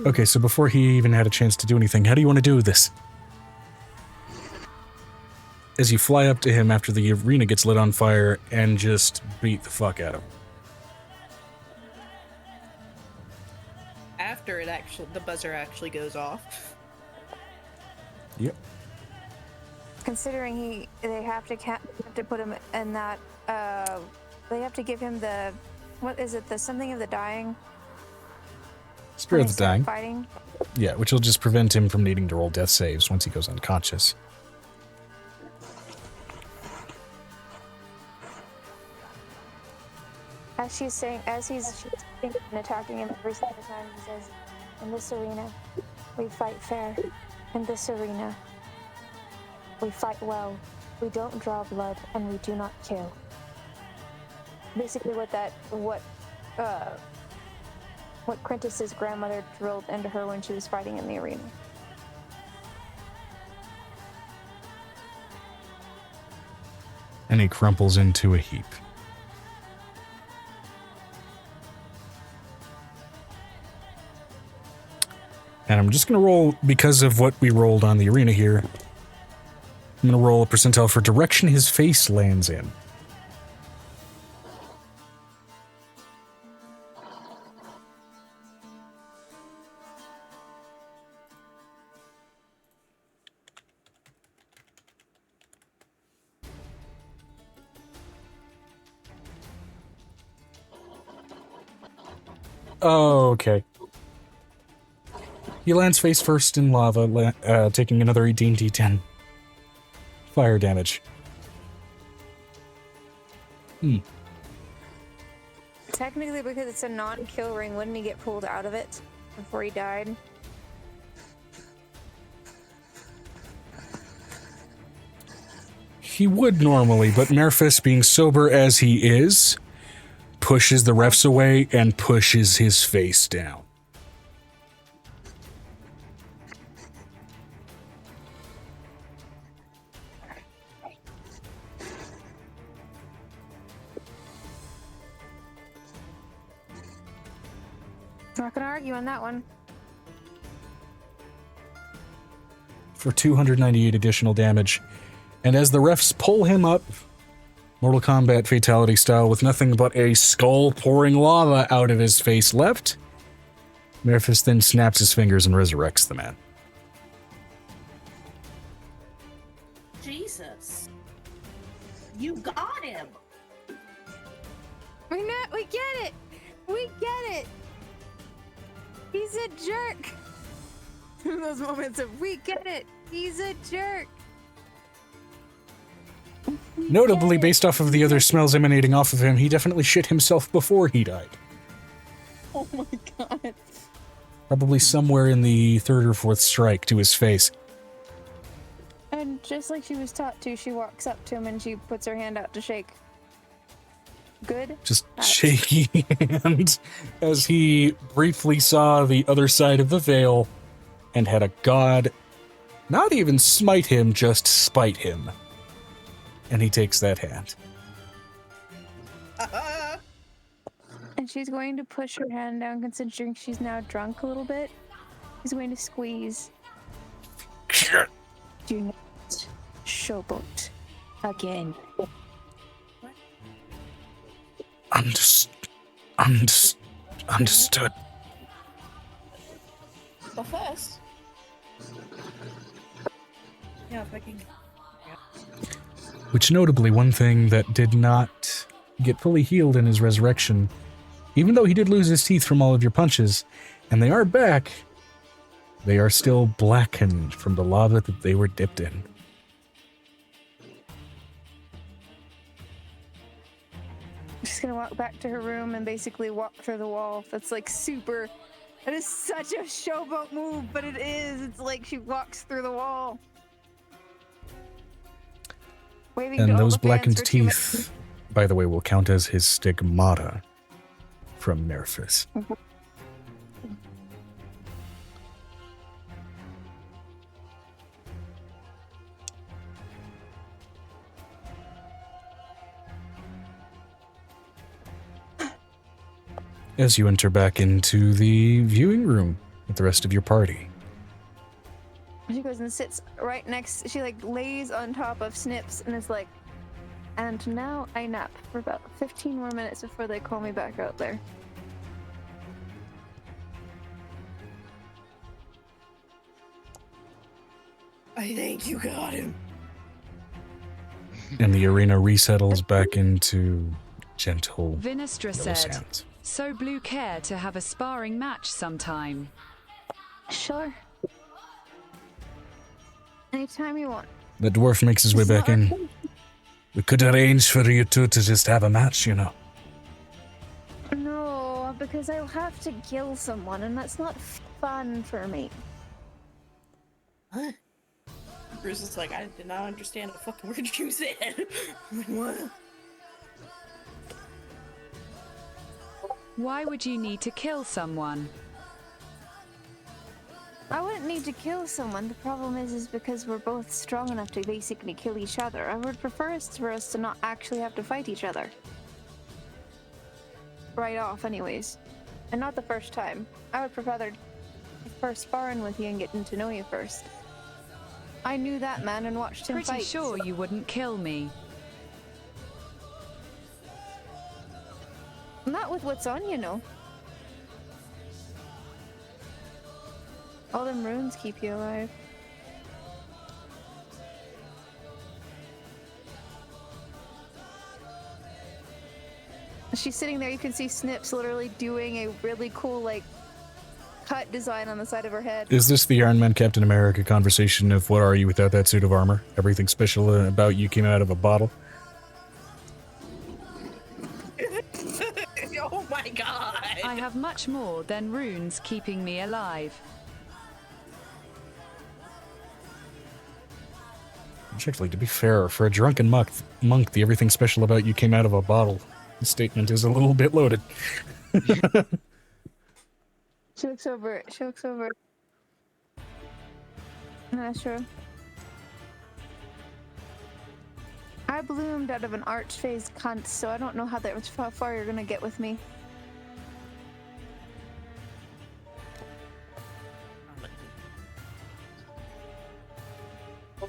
Okay, so before he even had a chance to do anything, how do you want to do this? As you fly up to him after the arena gets lit on fire and just beat the fuck out of him. After the buzzer actually goes off. Yep. Considering they have to put him in that, they have to give him the, what is it, the something of the dying? Spirit of the Dying. Fighting. Yeah, which will just prevent him from needing to roll death saves once he goes unconscious. As she's thinking and attacking him every single time, he says, "In this arena, we fight fair. In this arena, we fight well. We don't draw blood, and we do not kill." Basically, what Quintus's grandmother drilled into her when she was fighting in the arena. And he crumples into a heap. And I'm just going to roll, because of what we rolled on the arena here, I'm going to roll a percentile for direction his face lands in. Oh, okay. He lands face first in lava, taking another 18d10 fire damage. Technically, because it's a non-kill ring, wouldn't he get pulled out of it before he died? He would normally, but Merphis, being sober as he is, pushes the refs away and pushes his face down. Not gonna argue on that one. For 298 additional damage. And as the refs pull him up, Mortal Kombat fatality style, with nothing but a skull pouring lava out of his face left, Merphis then snaps his fingers and resurrects the man. Jesus. You got him. We get it! We get it! He's a jerk! Those moments of, we get it! He's a jerk! Notably, based off of the other smells emanating off of him, he definitely shit himself before he died. Oh my god. Probably somewhere in the third or fourth strike to his face. And just like she was taught to, she walks up to him and she puts her hand out to shake. Good? Just shaky hand as he briefly saw the other side of the veil and had a god not even smite him, just spite him. And he takes that hand. And she's going to push her hand down, considering she's now drunk a little bit. She's going to squeeze. Do not showboat again. Understood. But first. Yeah, if I can. Which notably, one thing that did not get fully healed in his resurrection, even though he did lose his teeth from all of your punches, and they are back, they are still blackened from the lava that they were dipped in. She's gonna walk back to her room and basically walk through the wall. That's like super. That is such a showboat move, but it is. It's like she walks through the wall. Waving to And all those the fans blackened for 2 minutes. teeth, by the way, will count as his stigmata from Merphis. As you enter back into the viewing room with the rest of your party. She goes and sits right next. She like lays on top of Snips and is like, and now I nap for about 15 more minutes before they call me back out there. I think you got him. And the arena resettles back into gentle Vinestra yellow said, sands. "So Blue care to have a sparring match sometime." Sure. Anytime you want. The dwarf makes his way back in. We could arrange for you two to just have a match, you know. No, because I'll have to kill someone, and that's not fun for me. What? Bruce is like, I did not understand the fucking word you said. I'm like, what? Why would you need to kill someone? I wouldn't need to kill someone. The problem is because we're both strong enough to basically kill each other. I would prefer for us to not actually have to fight each other. Right off, anyways. And not the first time. I would prefer first sparring with you and getting to know you first. I knew that man and watched him Pretty fight. sure you wouldn't kill me. Not with what's on, you know. All them runes keep you alive. she's sitting there. You can see Snips literally doing a really cool, like, cut design on the side of her head. Is this the Iron Man Captain America conversation of what are you without that suit of armor? Everything special about you came out of a bottle? Oh my god! I have much more than runes keeping me alive. Which actually, to be fair, for a drunken monk, the everything special about you came out of a bottle statement is a little bit loaded. She looks over it. That's true. I bloomed out of an arch-phase cunt, so I don't know how far you're gonna get with me.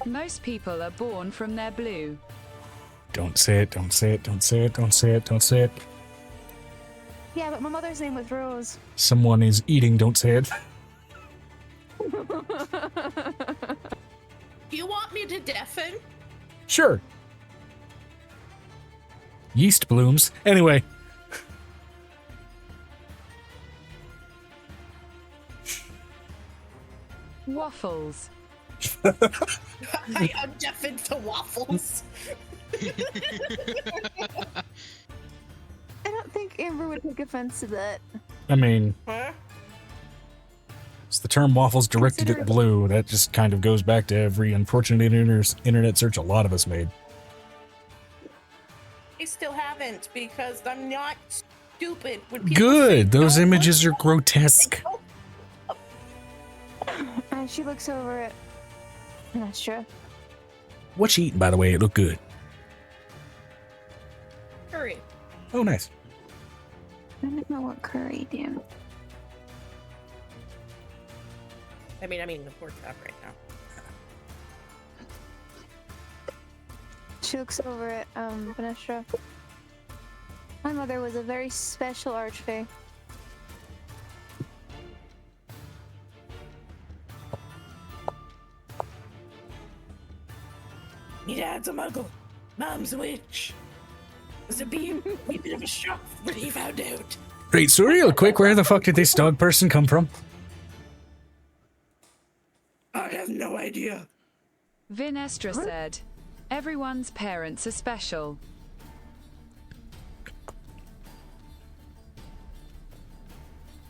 Most people are born from their blue. Don't say it, don't say it, don't say it, don't say it, don't say it. Yeah, but my mother's name was Rose. Someone is eating, don't say it. Do you want me to deafen? Sure. Yeast blooms. Anyway. Waffles. I undeafened the waffles. I don't think Amber would take offense to that. I mean, Huh? it's the term waffles directed Consider at it- blue. That just kind of goes back to every unfortunate internet search a lot of us made. I still haven't because I'm not stupid. When people Good! say Those don't images are look- grotesque. And she looks over it. That's true. What you eating, by the way? It looked good. Hurry. Oh, nice. I don't know what curry, damn. I mean, the pork chop right now. She looks over at Vanessa. My mother was a very special archfey. Me dad's a muggle. Mom's a witch. It's a bit of a shock when he found out. Right, so real quick, where the fuck did this dog person come from? I have no idea. Vinestra said, everyone's parents are special.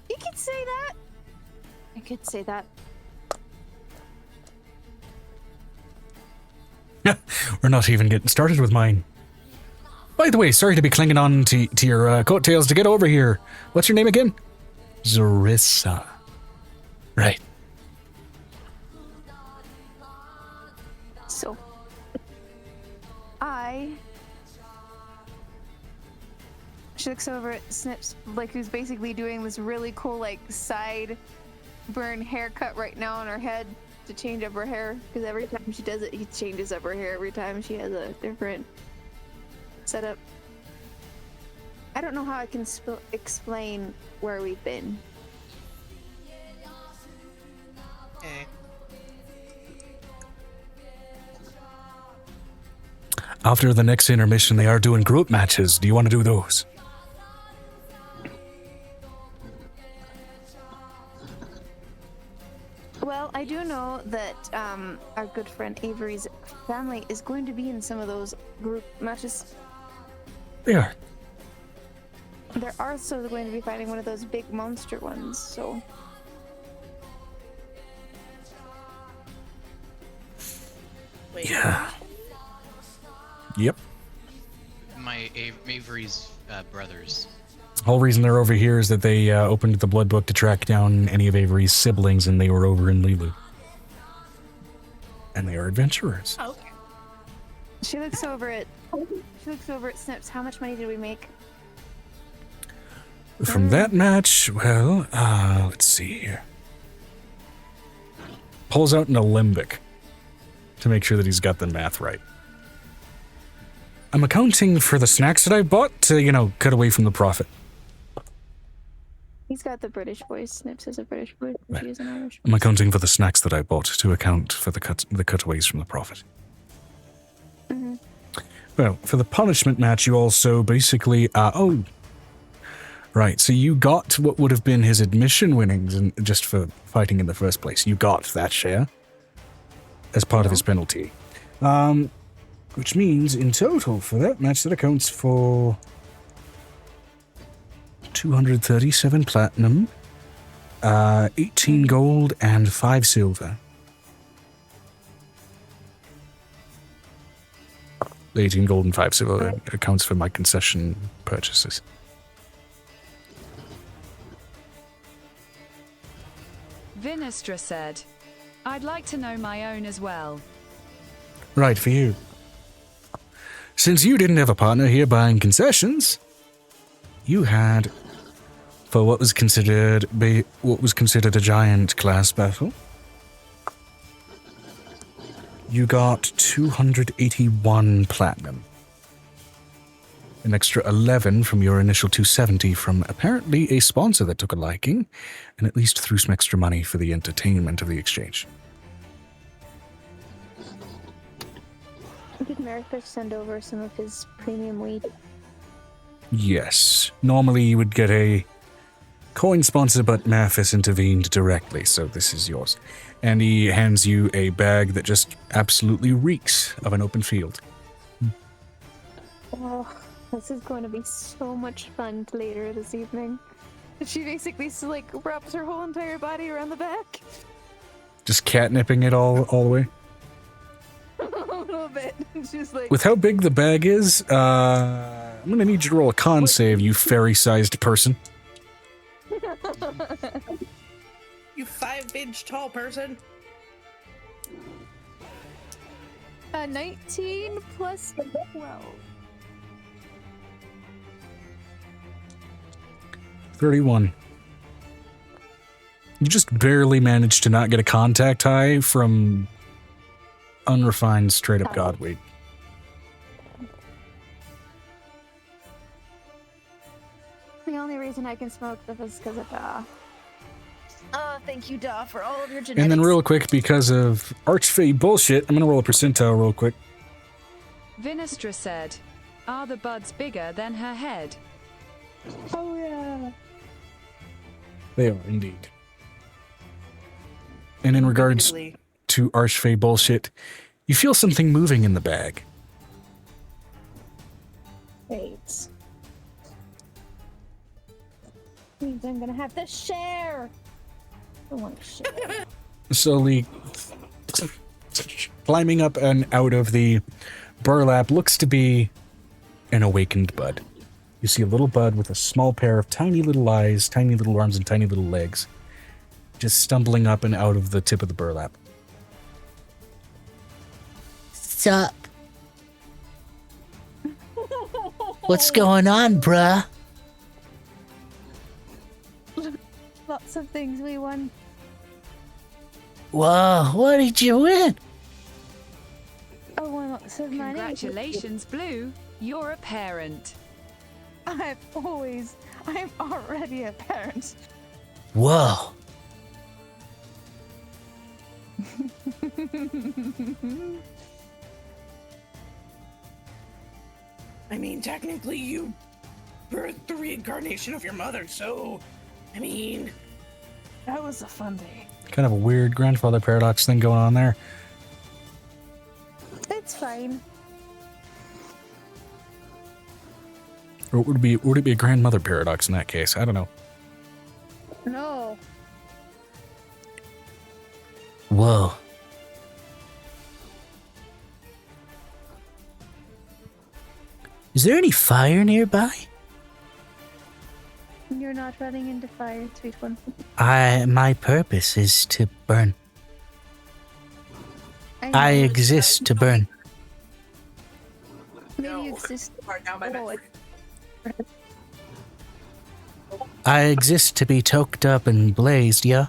You could say that. I could say that. We're not even getting started with mine. By the way, sorry to be clinging on to your coattails to get over here. What's your name again? Zarissa. Right. So, she looks over at Snips, like who's basically doing this really cool, like, side burn haircut right now on her head to change up her hair. Because every time she does it, he changes up her hair every time she has a different setup. I don't know how I can explain where we've been. Okay. After the next intermission, they are doing group matches. Do you want to do those? Well, I do know that our good friend Avery's family is going to be in some of those group matches. They are. They're also going to be fighting one of those big monster ones, so... Wait. Yeah. Yep. My Avery's brothers. The whole reason they're over here is that they opened the blood book to track down any of Avery's siblings, and they were over in Lilu. And they are adventurers. Okay. She looks over at Snips. How much money did we make? From that match, well, let's see here. Pulls out an alembic to make sure that he's got the math right. I'm accounting for the snacks that I bought to, cut away from the profit. He's got the British voice. Snips has a British voice. And she is an Irish. I'm accounting for the snacks that I bought to account for the cutaways from the profit. Mm-hmm. Well, for the punishment match, you also basically, Right, so you got what would have been his admission winnings and just for fighting in the first place. You got that share as part of his penalty. Which means in total for that match that accounts for 237 platinum, 18 gold, and 5 silver. 18 gold and 5 silver accounts for my concession purchases. Vinestra said, I'd like to know my own as well. Right, for you. Since you didn't have a partner here buying concessions, you had, for what was considered a giant class battle, you got 281 platinum. An extra 11 from your initial 270 from apparently a sponsor that took a liking, and at least threw some extra money for the entertainment of the exchange. Did Merrifish send over some of his premium weed? Yes. Normally you would get a coin sponsor, but Mathis intervened directly, so this is yours. And he hands you a bag that just absolutely reeks of an open field. Oh, this is going to be so much fun later this evening. She basically like wraps her whole entire body around the back. Just catnipping it all the way. A little bit. She's like, With how big the bag is, I'm gonna need you to roll a con save, you fairy-sized person. You 5-inch tall person. 19 plus 12. 31. You just barely managed to not get a contact high from unrefined straight-up godweed. The only reason I can smoke this is because of Da. Oh, thank you, Da, for all of your genetics. And then real quick, because of archfey bullshit, I'm gonna roll a percentile real quick. Vinestra said, are the buds bigger than her head? Oh, yeah. They are, indeed. And in regards to archfey bullshit, you feel something moving in the bag. Wait. Means I'm gonna have to share. I want to share. Slowly climbing up and out of the burlap looks to be an awakened bud. You see a little bud with a small pair of tiny little eyes, tiny little arms, and tiny little legs, just stumbling up and out of the tip of the burlap. Sup? What's going on, bruh? Lots of things we won. Whoa, what did you win? I won lots of money. Congratulations, Blue. You're a parent. I'm already a parent. Whoa. I mean, technically you birthed the reincarnation of your mother, so, I mean... That was a fun day. Kind of a weird grandfather paradox thing going on there. It's fine. Or would it be a grandmother paradox in that case? I don't know. No. Whoa. Is there any fire nearby? You're not running into fire, sweet one. My purpose is to burn. I know. exist to burn. Maybe you exist. Oh, I exist to be toked up and blazed, yeah?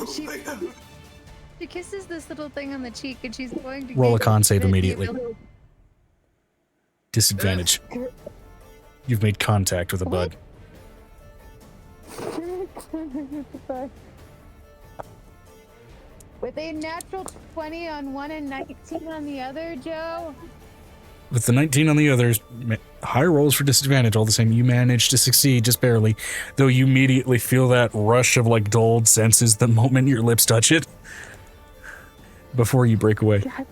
she kisses this little thing on the cheek, and she's going to Roll a get con save the immediately. ability- Disadvantage. You've made contact with a bud. With a natural 20 on one and 19 on the other, Joe. With the 19 on the others, high rolls for disadvantage all the same. You manage to succeed just barely, though you immediately feel that rush of like dulled senses the moment your lips touch it before you break away. God.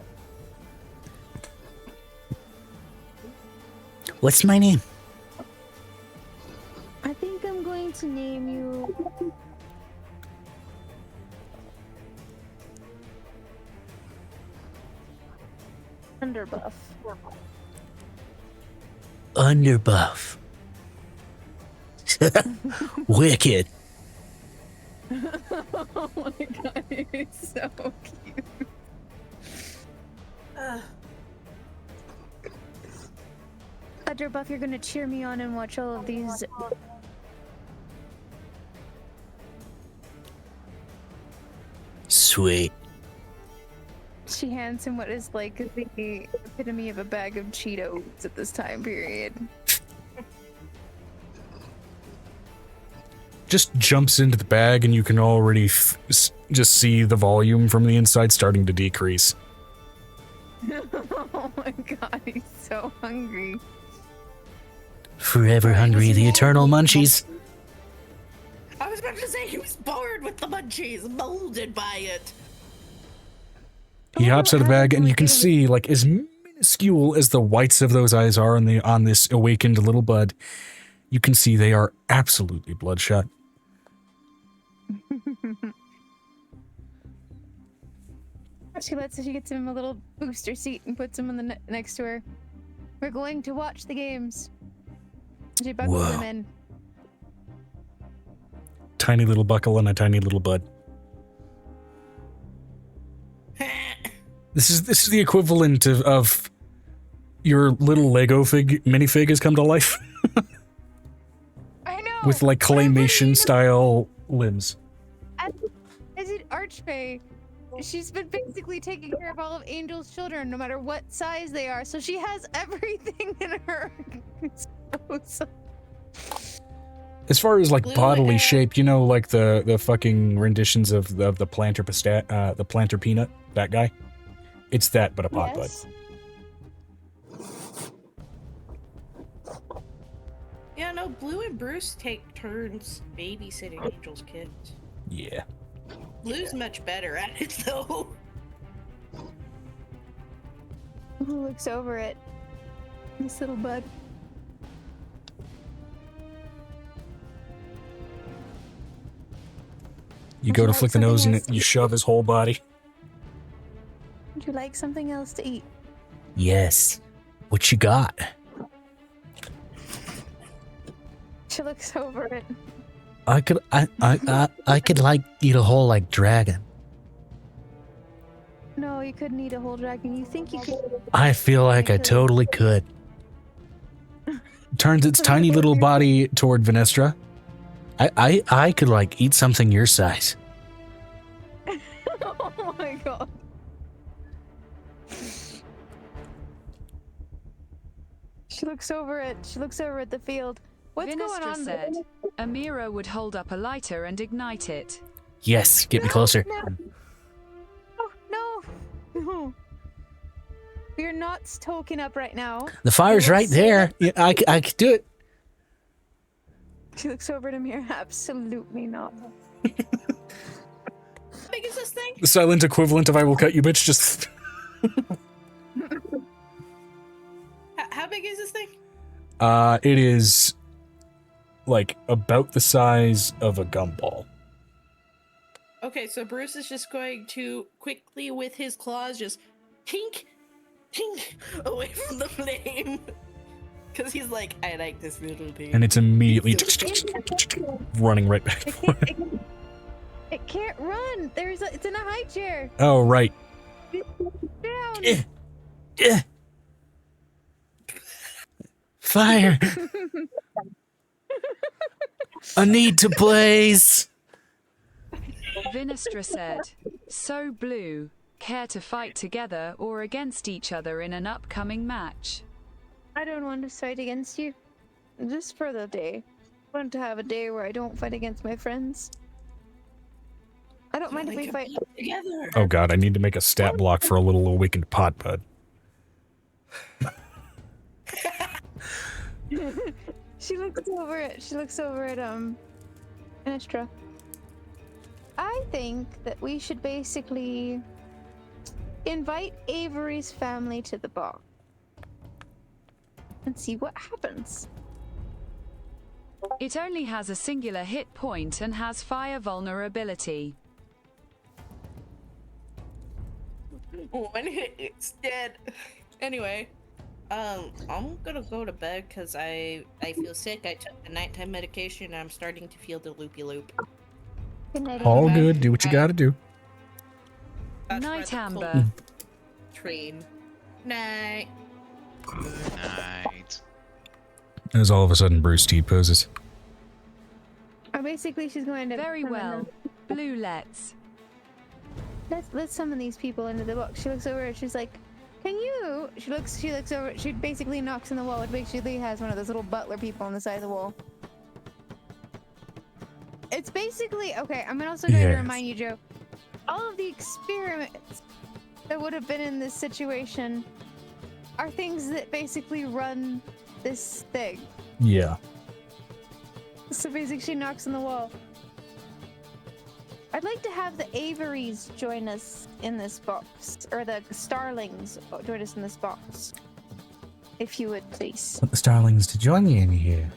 What's my name? I think I'm going to name you. Underbuff. Underbuff. Wicked. Oh my god, it's so cute. Underbuff, you're gonna cheer me on and watch all of these. Sweet. She hands him what is like the epitome of a bag of Cheetos at this time period. Just jumps into the bag and you can already just see the volume from the inside starting to decrease. Oh my god, he's so hungry. Forever hungry, the eternal munchies. I was about to say he was bored with the munchies, molded by it. He hops out of the bag and you can see, like, as minuscule as the whites of those eyes are on this awakened little bud, you can see they are absolutely bloodshot. She gets him a little booster seat and puts him on the next to her. We're going to watch the games. She buckles him in. Tiny little buckle and a tiny little bud. This is the equivalent of your little Lego minifig has come to life. I know. With like claymation style limbs. As an archfey, she's been basically taking care of all of Angel's children, no matter what size they are. So she has everything in her. As far as like Blue bodily hair. shape, you know, like the fucking renditions of the planter the planter peanut, that guy. It's that, but a pot bud. Yeah, no, Blue and Bruce take turns babysitting Angel's kids. Yeah. Blue's much better at it, though. Who looks over at this little bud? You go to flick the nose and you shove his whole body. Would you like something else to eat? Yes. What you got? She looks over it. I could like eat a whole like dragon. No, you couldn't eat a whole dragon. You think you could? I feel like I totally could. Turns its tiny little body toward Venestra. I could like eat something your size. Oh my god. She looks over at the field. What's going Vinestra on? said, Amira would hold up a lighter and ignite it. Yes, get me closer. No. We're not stoking up right now. The fire's right there. Yeah, I could do it. She looks over to me. Absolutely not. How big is this thing? The silent equivalent of "I will cut you, bitch." Just How big is this thing? it is like about the size of a gumball. Okay, so Bruce is just going to quickly, with his claws, just tink, tink away from the flame. Because he's like, I like this little thing. And it's immediately running right back. It can't run. It's in a high chair. Oh, right. Down. Fire. A need to blaze. Vinestra said, so Blue, care to fight together or against each other in an upcoming match? I don't want to fight against you. Just for the day. I want to have a day where I don't fight against my friends. I don't mind if we fight together. Oh god, I need to make a stat block for a little awakened pot bud. She looks over at Anestra. I think that we should basically invite Avery's family to the bar and see what happens. It only has a singular hit point and has fire vulnerability. One hit, it's dead. Anyway, I'm gonna go to bed because I feel sick. I took the nighttime medication and I'm starting to feel the loopy loop. Good night, All everybody. good. Do what you gotta do. That's why Night, the Amber. cold train. Night. Good night. As all of a sudden Bruce T poses. Oh, basically, she's going to Very summon well. them. Blue let's. Let's summon these people into the box. She looks over and she's like, "Can you?" She looks over. She basically knocks on the wall. It basically has one of those little butler people on the side of the wall. It's basically okay. I'm also going to Yes. remind you, Joe. All of the experiments that would have been in this situation are things that basically run this thing. Yeah. So basically, she knocks on the wall. I'd like to have the Averys join us in this box, or the Starlings join us in this box, if you would please. Want the Starlings to join you in here.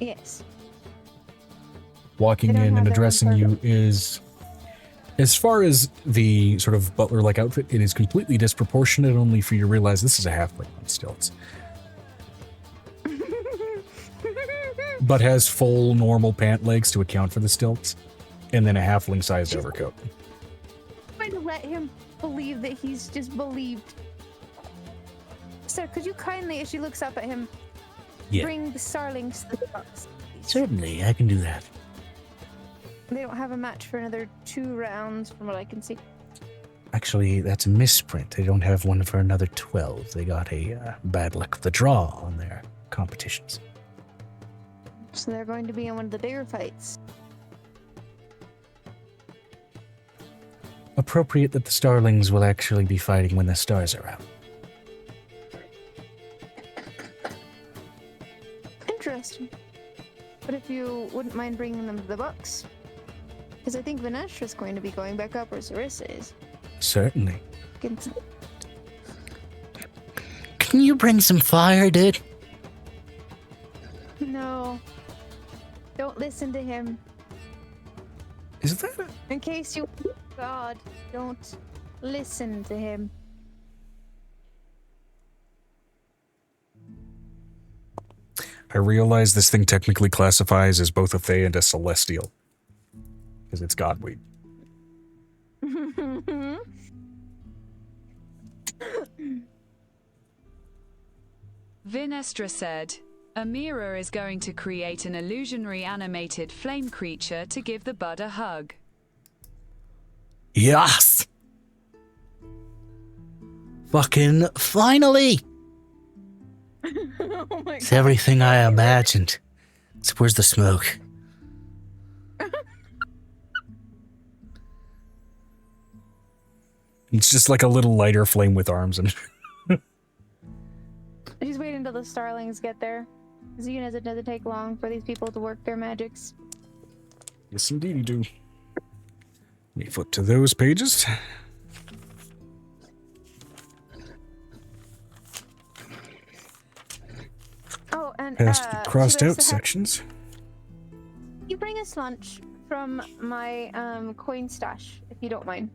Yes. Walking They don't in have and their own addressing you servant. is, as far as the sort of butler-like outfit, it is completely disproportionate, only for you to realize this is a halfling on stilts. But has full normal pant legs to account for the stilts, and then a halfling-sized overcoat. I'm going to let him believe that he's just believed. Sir, could you kindly, as she looks up at him, Yeah. bring the Starlings to the box? please? Certainly, I can do that. They don't have a match for another 2 rounds, from what I can see. Actually, that's a misprint. They don't have one for another 12. They got a bad luck of the draw on their competitions. So they're going to be in one of the bigger fights. Appropriate that the Starlings will actually be fighting when the stars are out. Interesting. But if you wouldn't mind bringing them to the box, because I think Vanestra's going to be going back up, or Sarissa is. Certainly. Can- Can you bring some fire, dude? No. Don't listen to him. Is that a... In case you... God, don't listen to him. I realize this thing technically classifies as both a Fae and a Celestial. Because it's Godweed. Vinestra said, Amira is going to create an illusionary animated flame creature to give the bud a hug. Yes! Fucking finally! Oh my It's everything I imagined. So where's the smoke? It's just like a little lighter flame with arms and She's waiting until the Starlings get there. Xena's, it doesn't take long for these people to work their magics. yes, indeed you do. Let me flip to those pages. Oh, and Past the crossed out Sarissa, sections. you bring us lunch from my coin stash, if you don't mind.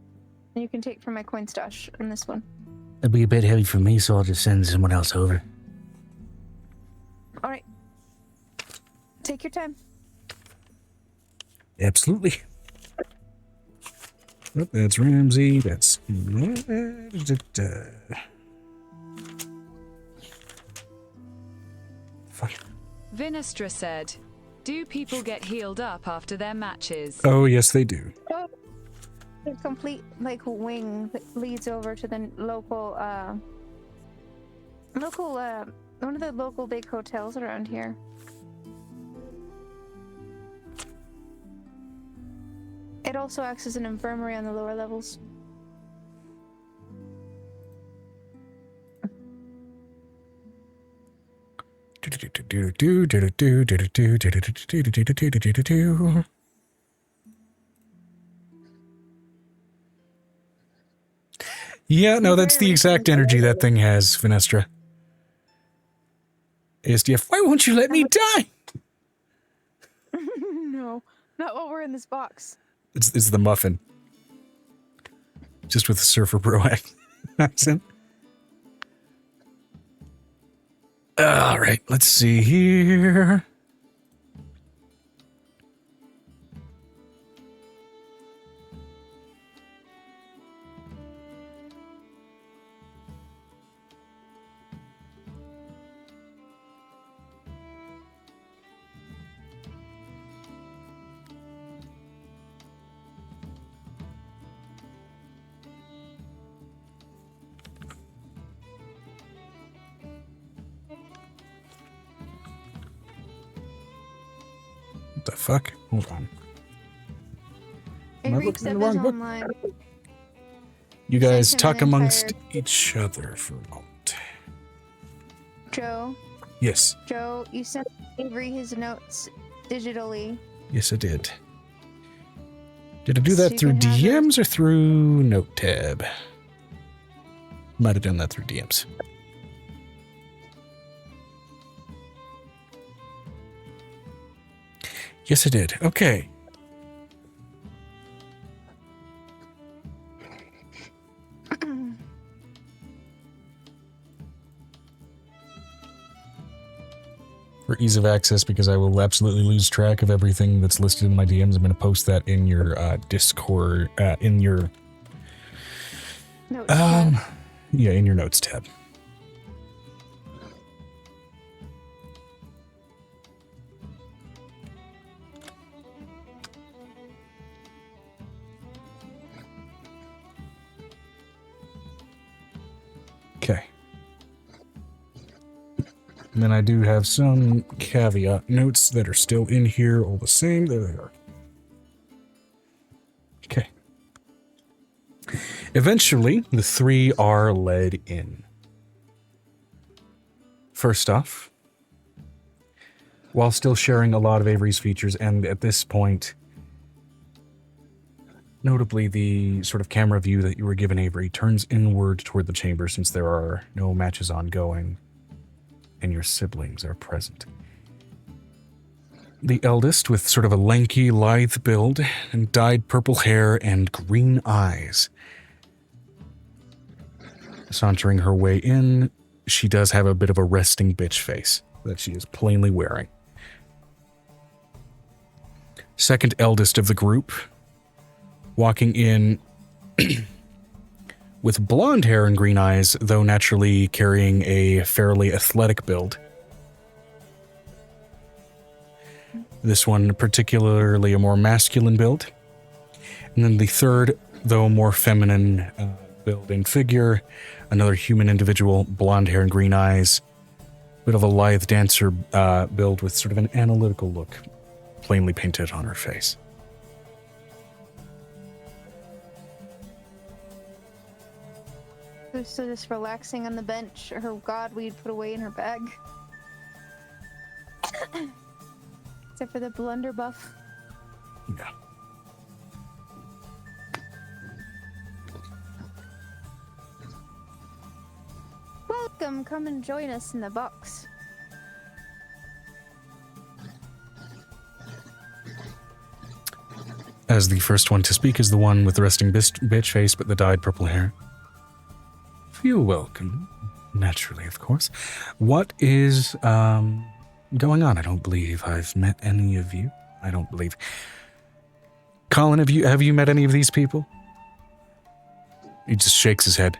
And you can take from my coin stash on this one. It'll be a bit heavy for me, so I'll just send someone else over. All right. Take your time. Absolutely. Oh, that's Ramsey. That's... Fuck. Vinestra said, do people get healed up after their matches? Oh, yes, they do. Oh, a complete like wing that leads over to the local one of the local big hotels around here. It also acts as an infirmary on the lower levels. Yeah, no, that's the exact energy that thing has, Finestra. ASDF, why won't you let me die? No, not while we're in this box. It's the muffin. Just with the Surfer Bro accent. All right, let's see here. What the fuck? Hold on. Am I Avery looking in Step the is wrong book? online. You guys Sent him an talk amongst entire- each other for a moment. Joe, Yes. Joe, you sent Avery his notes digitally. Yes, I did. Did I do So that you through can have DMs or through Note tab? Might have done that through DMs. Yes, I did. Okay. For ease of access, because I will absolutely lose track of everything that's listed in my DMs, I'm going to post that in your Discord, in your Notes tab. yeah, in your notes tab. Okay. And then I do have some caveat notes that are still in here, all the same. There they are. Okay. Eventually, the three are led in. First off, while still sharing a lot of Avery's features, and at this point, notably the sort of camera view that you were given, Avery, turns inward toward the chamber since there are no matches ongoing and your siblings are present. The eldest, with sort of a lanky, lithe build and dyed purple hair and green eyes. Sauntering her way in, she does have a bit of a resting bitch face that she is plainly wearing. Second eldest of the group, walking in with blonde hair and green eyes, though naturally carrying a fairly athletic build. This one particularly a more masculine build. And then the third, though more feminine build and figure, another human individual, blonde hair and green eyes, bit of a lithe dancer build with sort of an analytical look, plainly painted on her face. Who's still just relaxing on the bench, her god we'd put away in her bag. Except for the blunderbuff. Yeah. Welcome, come and join us in the box. As the first one to speak is the one with the resting bitch face but the dyed purple hair. Feel welcome. Naturally, of course. What is going on? I don't believe I've met any of you. I don't believe. Colin, have you met any of these people? He just shakes his head.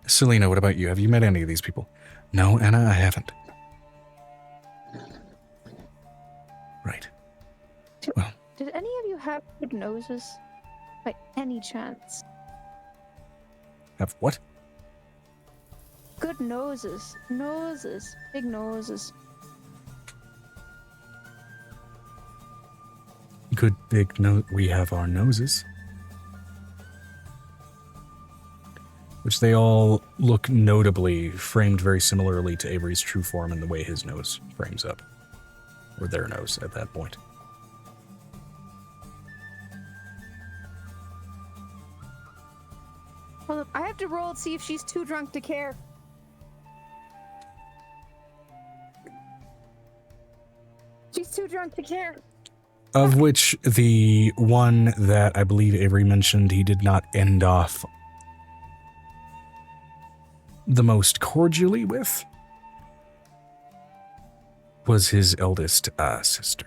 Selena, what about you? Have you met any of these people? No, Anna, I haven't. Right. Well. Did any of you have good noses? By any chance? Have what? Good noses. Noses. Big noses. Good big we have our noses. which they all look notably framed very similarly to Avery's true form in the way his nose frames up. Or their nose at that point. Hold up, I have to roll to see if she's too drunk to care. She's too drunk to care. Of which the one that I believe Avery mentioned he did not end off the most cordially with was his eldest sister.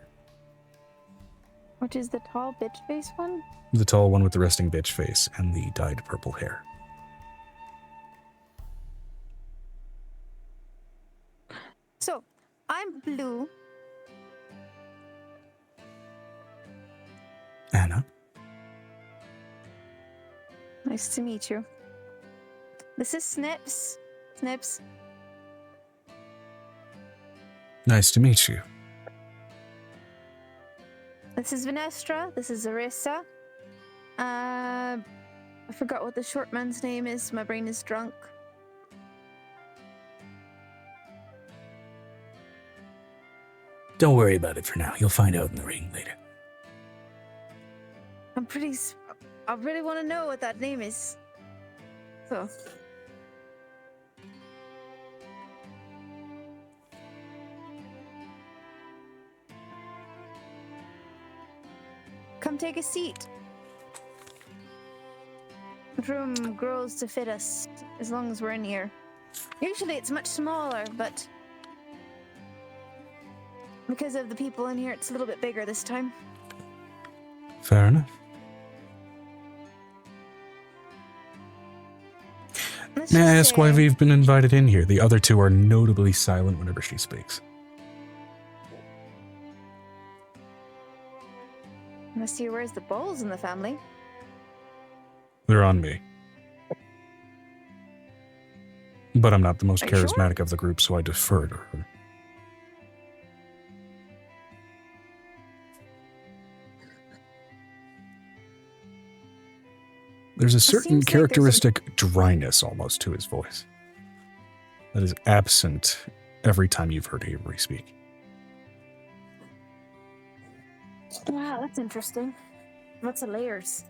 Which is the tall bitch face one? The tall one with the resting bitch face and the dyed purple hair. So, I'm blue. Anna. Nice to meet you. This is Snips. Snips. Nice to meet you. This is Venestra. This is Arissa. I forgot what the short man's name is. My brain is drunk. Don't worry about it for now. You'll find out in the ring later. I really want to know what that name is. So. Come take a seat. The room grows to fit us as long as we're in here. Usually it's much smaller, but because of the people in here, it's a little bit bigger this time. Fair enough. May I ask why we've been invited in here? The other two are notably silent whenever she speaks. Unless he wears the balls in the family. They're on me. But I'm not the most Are you charismatic sure? of the group, so I defer to her. There's a certain seems like there's characteristic dryness almost to his voice that is absent every time you've heard Avery speak. Wow, that's interesting. Lots of layers.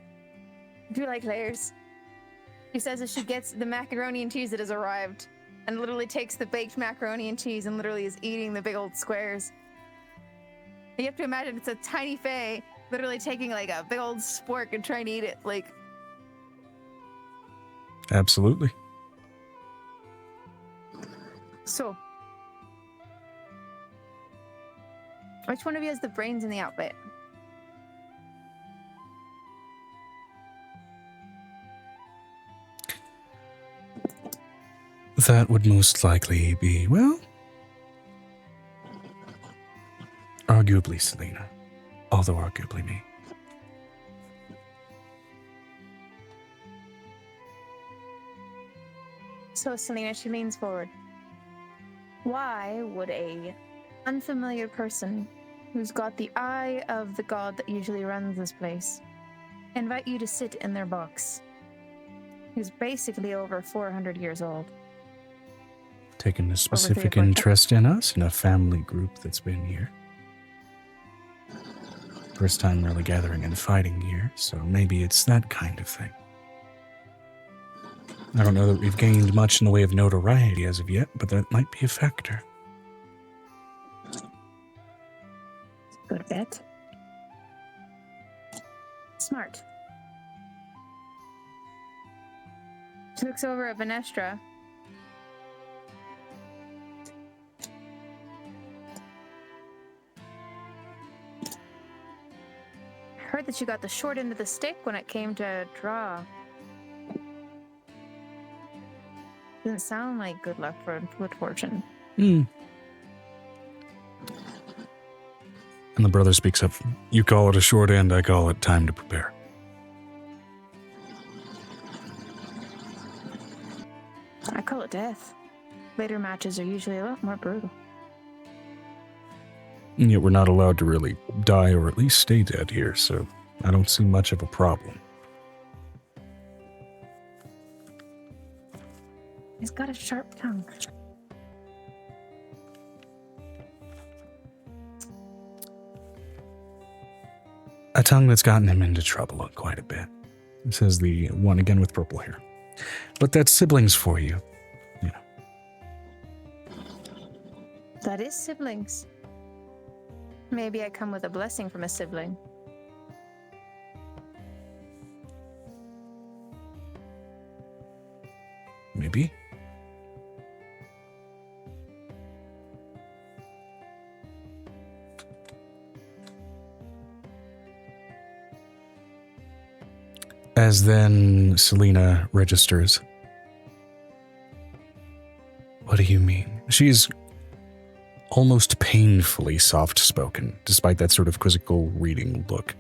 Do you like layers? She says that she gets the macaroni and cheese that has arrived and literally takes the baked macaroni and cheese and literally is eating the big old squares. You have to imagine it's a tiny Fae literally taking like a big old spork and trying to eat it. Like, Absolutely. so. Which one of you has the brains in the outfit? That would most likely be, well, arguably Selena, although arguably me. So Selena, she leans forward. Why would a unfamiliar person who's got the eye of the god that usually runs this place invite you to sit in their box? Who's basically over 400 years old. Taking a specific 3 or 4 interest in us in a family group that's been here. First time really gathering and fighting here, so maybe it's that kind of thing. I don't know that we've gained much in the way of notoriety as of yet, but that might be a factor. Good bet. Smart. She looks over at Venestra. I heard that you got the short end of the stick when it came to draw. Doesn't sound like good luck for good fortune. And the brother speaks up. You call it a short end, I call it time to prepare. I call it death. Later matches are usually a lot more brutal. And yet we're not allowed to really die or at least stay dead here, so I don't see much of a problem. He's got a sharp tongue. A tongue that's gotten him into trouble quite a bit, says the one again with purple hair. But that's siblings for you. You know. That is siblings. Maybe I come with a blessing from a sibling. Maybe. As then Selena registers. What do you mean? She's almost painfully soft-spoken, despite that sort of quizzical reading look.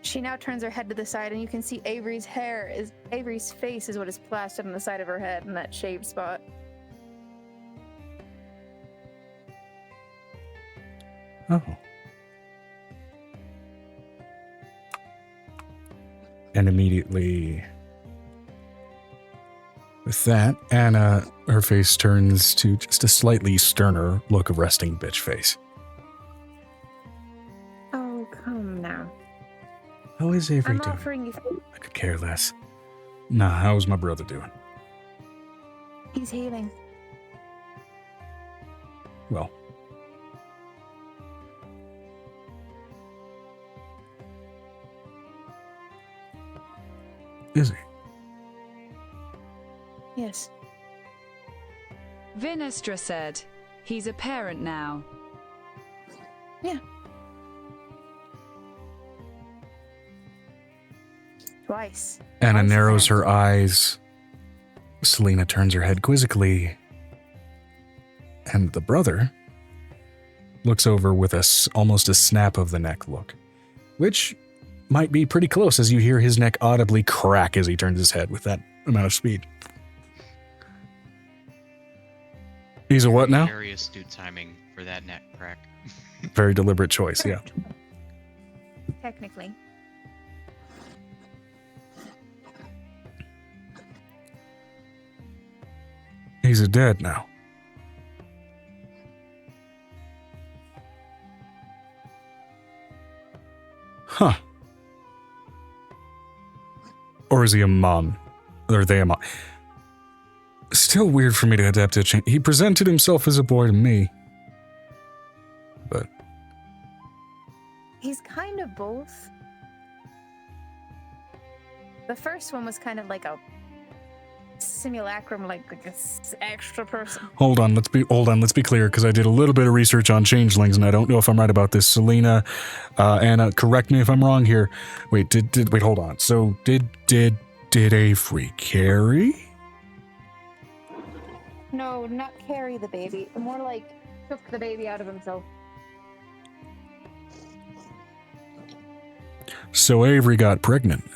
She now turns her head to the side, and you can see Avery's face is what is plastered on the side of her head in that shaved spot. Oh. And immediately, with that, Anna, her face turns to just a slightly sterner look of resting bitch face. Oh, come now. How is Avery I'm doing? offering you. I could care less. Nah, how's my brother doing? He's healing. Well. Is he? Yes. Vinestra said, he's a parent now. Yeah. Twice. Anna Twice narrows there. her eyes. Selena turns her head quizzically. And the brother looks over with almost a snap of the neck look, which might be pretty close as you hear his neck audibly crack as he turns his head with that amount of speed. He's a what now? Very astute timing for that neck crack. Very deliberate choice, yeah. Technically. He's a dead now. Huh. Or is he a mom? Or are they a mom? Still weird for me to adapt to a change. He presented himself as a boy to me. But He's kind of both. The first one was kind of like a simulacrum, like a extra person. hold on, let's be clear, because I did a little bit of research on changelings, and I don't know if I'm right about this. Selena, Anna, correct me if I'm wrong here. Wait, wait, hold on. So did Avery carry? No, not carry the baby. More like took the baby out of himself. So Avery got pregnant.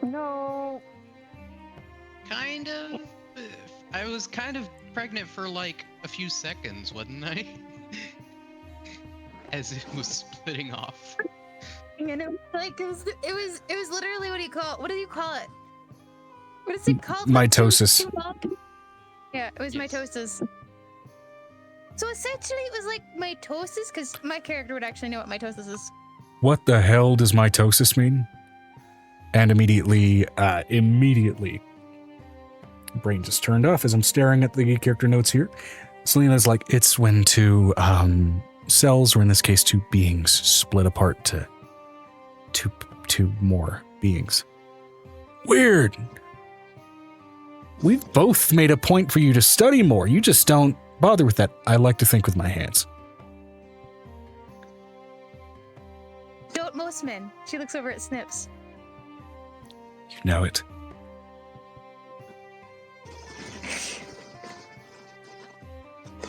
No. Kind of. I was kind of pregnant for like a few seconds, wasn't I? As it was splitting off. And it was like it was literally what do you call it? What is it called? Mitosis. Yeah, it was Yes. mitosis. So essentially it was like mitosis, because my character would actually know what mitosis is. What the hell does mitosis mean? And immediately, brain just turned off as I'm staring at the character notes here. Selena's like, it's when two cells, or in this case, two beings, split apart to two more beings. Weird. We've both made a point for you to study more. You just don't bother with that. I like to think with my hands. Don't most men. She looks over at Snips. You know it.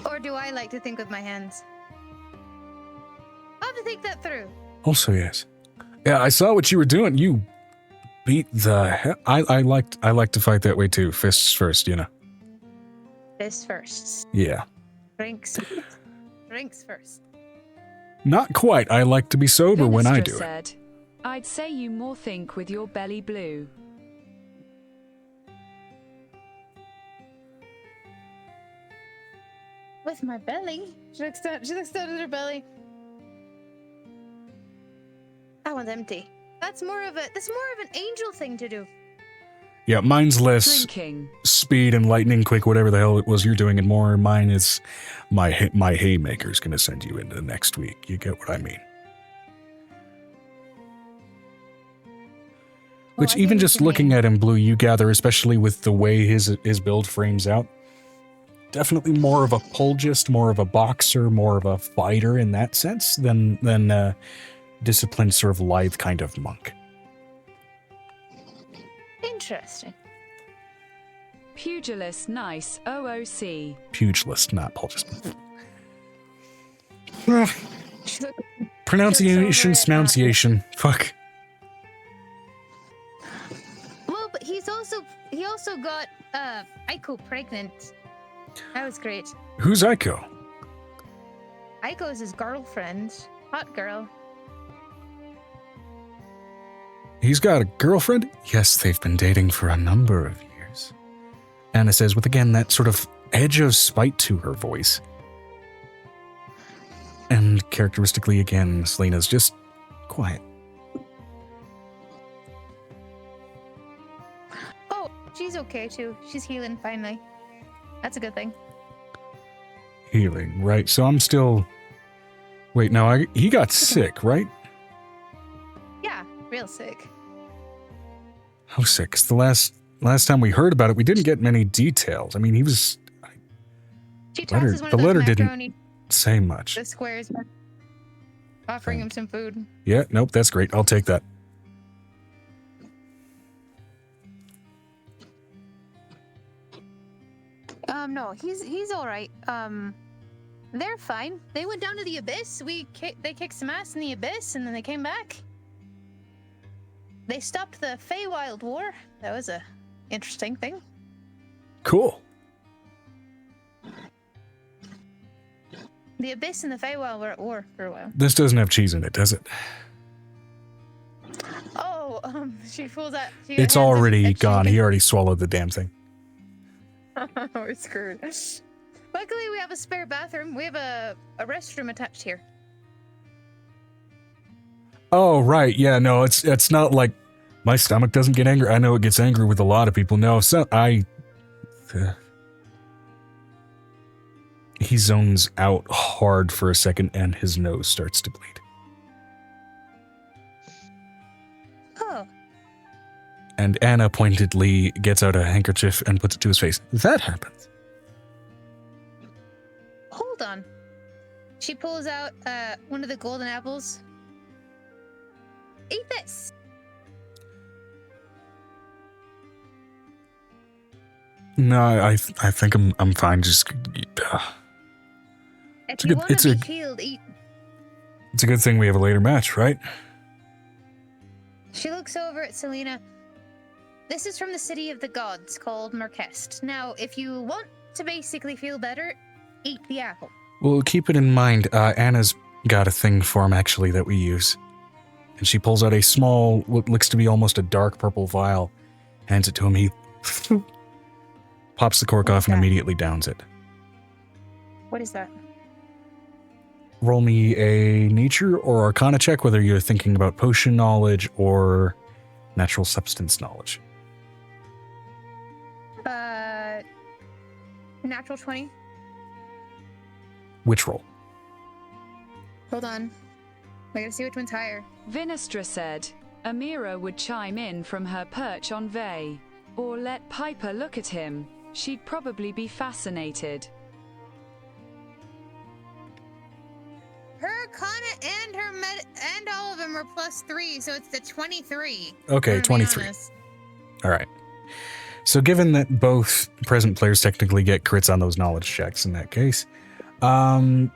Or do I like to think with my hands? I'll have to think that through. Also, yes. Yeah, I saw what you were doing. You beat the hell. I like to fight that way too. Fists first, you know. This first. Yeah. Drinks. Drinks first. Not quite. I like to be sober when I Vinestra do it. said, I'd say you more think with your belly blue. With my belly? She looks down at her belly. That one's empty. That's more of an angel thing to do. Yeah, mine's less Drinking. speed and lightning quick, whatever the hell it was you're doing, and more mine is my haymaker's gonna send you into next week. You get what I mean? Which I even get what just you looking mean. at him, Blue, you gather, especially with the way his build frames out, definitely more of a pulgist, more of a boxer, more of a fighter in that sense than a disciplined sort of lithe kind of monk. Interesting. Pugilist nice OOC. Pugilist, not pulgist. She look- Pronunciation, Looks over at- smountiation. Fuck. Well, but he also got Aiko pregnant. That was great. Who's Aiko? Aiko is his girlfriend. Hot girl. He's got a girlfriend? Yes, they've been dating for a number of years. Anna says, with again that sort of edge of spite to her voice. And characteristically, again, Selena's just quiet. Oh, she's okay too. She's healing finally. That's a good thing. Healing, right? So I'm still. Wait, no, he got sick, right? Yeah, real sick. How sick? 'Cause the last time we heard about it, we didn't get many details. I mean, he was She Letter- tosses one the of those letter didn't- macaroni say much. the squares, offering him some food. Yeah, nope, that's great. I'll take that. No, he's all right. They're fine. They went down to the abyss. They kicked some ass in the abyss, and then they came back. They stopped the Feywild War. That was a interesting thing. Cool. The abyss and the Feywild were at war for a while. This doesn't have cheese in it, does it? Oh, she pulls out. It's already gone. He already swallowed the damn thing. We're screwed. Luckily, we have a spare bathroom. We have a restroom attached here. Oh, right. Yeah, no, it's not like my stomach doesn't get angry. I know it gets angry with a lot of people. No, so he zones out hard for a second and his nose starts to bleed. Oh, And Anna pointedly gets out a handkerchief and puts it to his face. That happens. hold on. She pulls out one of the golden apples. Eat this. No, I think I'm fine. Just If a you good- want it's to a- be healed, eat. it's a good thing we have a later match, right? She looks over at Selena. This is from the city of the gods called Merkest. Now, if you want to basically feel better, eat the apple. Well, keep it in mind. Anna's got a thing for him actually that we use, and she pulls out a small, what looks to be almost a dark purple vial, hands it to him. He pops the cork off and that? immediately downs it. What is that? Roll me a nature or arcana check, whether you're thinking about potion knowledge or natural substance knowledge. Natural 20. Which roll? Hold on. I gotta see which one's higher. Vinestra said, Amira would chime in from her perch on Vey, or let Piper look at him. She'd probably be fascinated. Her Arcana and her and all of them are +3, so it's the 23. Okay, I'm gonna be 23. honest. All right. So given that both present players technically get crits on those knowledge checks in that case, at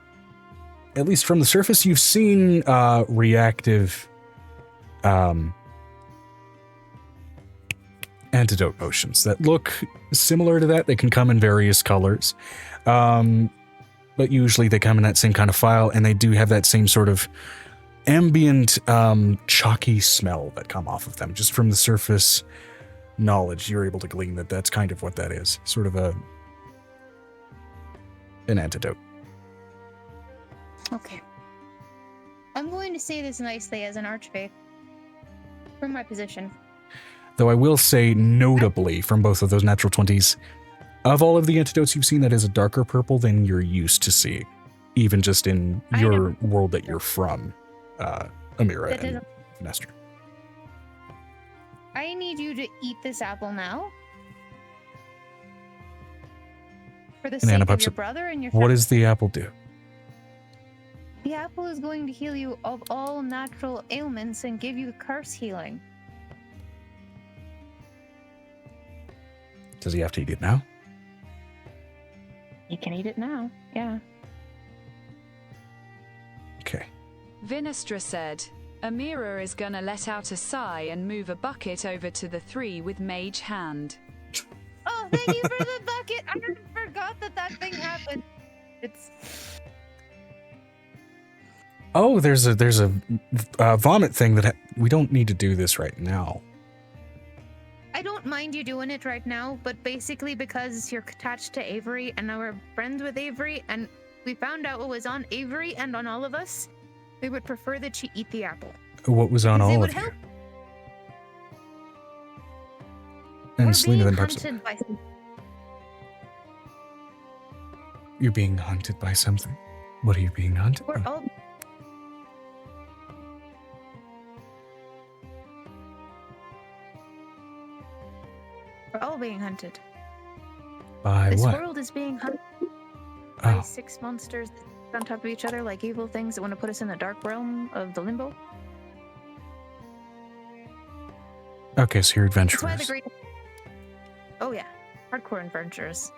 least from the surface, you've seen reactive antidote potions that look similar to that. They can come in various colors. but usually they come in that same kind of file, and they do have that same sort of ambient, chalky smell that come off of them. Just from the surface knowledge, you're able to glean that that's kind of what that is. Sort of an antidote. Okay. I'm going to say this nicely as an archfey. From my position. Though I will say, notably, from both of those natural 20s, of all of the antidotes you've seen, that is a darker purple than you're used to seeing. Even just in your world that you're from, Amira and Nestor. I need you to eat this apple now. For the sake of your brother and your family. What does the apple do? The apple is going to heal you of all natural ailments and give you curse healing. Does he have to eat it now? You can eat it now, yeah. Okay. Vinestra said, Amira is gonna let out a sigh and move a bucket over to the 3 with mage hand. Oh, thank you for the bucket! I forgot that thing happened. It's... Oh, there's a vomit thing that we don't need to do this right now. I don't mind you doing it right now, but basically because you're attached to Avery and now we're friends with Avery and we found out what was on Avery and on all of us, we would prefer that you eat the apple. What was on all of you? And Selena then perhaps... You're being hunted by something? What are you being hunted by? We're all being hunted. By this what? This world is being hunted by 6 monsters on top of each other like evil things that want to put us in the dark realm of the limbo. Okay, so you're adventurers. That's why Oh yeah, hardcore adventurers.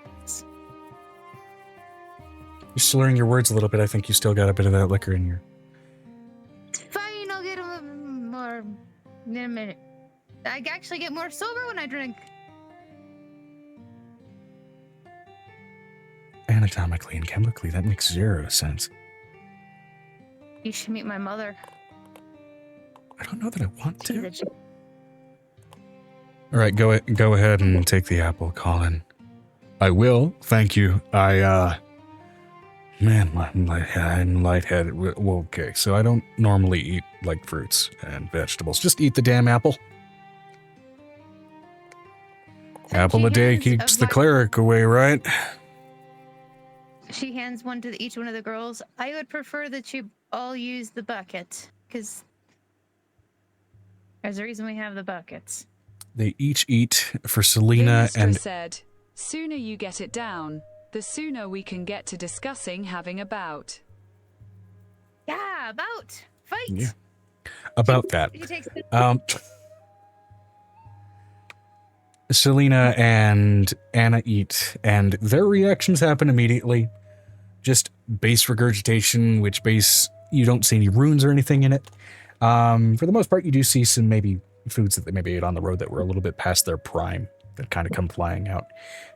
You're slurring your words a little bit. I think you still got a bit of that liquor in you. Fine, I'll get a little more in a minute. I actually get more sober when I drink. Anatomically and chemically, that makes 0 sense. You should meet my mother. I don't know that I want to. All right, go ahead and take the apple, Colin. I will, thank you. Man, I'm lightheaded. Well, okay, so I don't normally eat, like, fruits and vegetables. Just eat the damn apple. Apple a day keeps the cleric away, right? She hands one to each one of the girls. I would prefer that you all use the bucket, because there's a reason we have the buckets. They each eat for Selena Vinestra and... said, sooner you get it down, the sooner we can get to discussing having a bout. Yeah, bout. Fight. Yeah. About that. Selena and Anna eat, and their reactions happen immediately. Just base regurgitation, which base, you don't see any runes or anything in it. For the most part, you do see some maybe foods that they maybe ate on the road that were a little bit past their prime that kind of come flying out.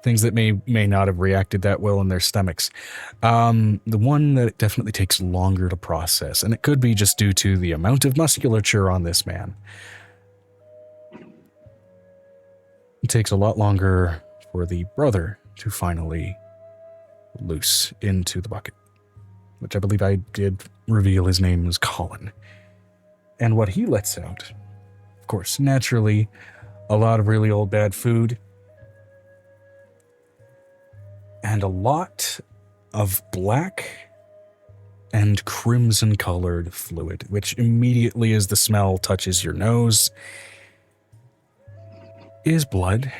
Things that may not have reacted that well in their stomachs. The one that it definitely takes longer to process, and it could be just due to the amount of musculature on this man. It takes a lot longer for the brother to finally loose into the bucket, which I believe I did reveal his name was Colin. And what he lets out, of course, naturally, a lot of really old bad food and a lot of black and crimson colored fluid, which immediately as the smell touches your nose is blood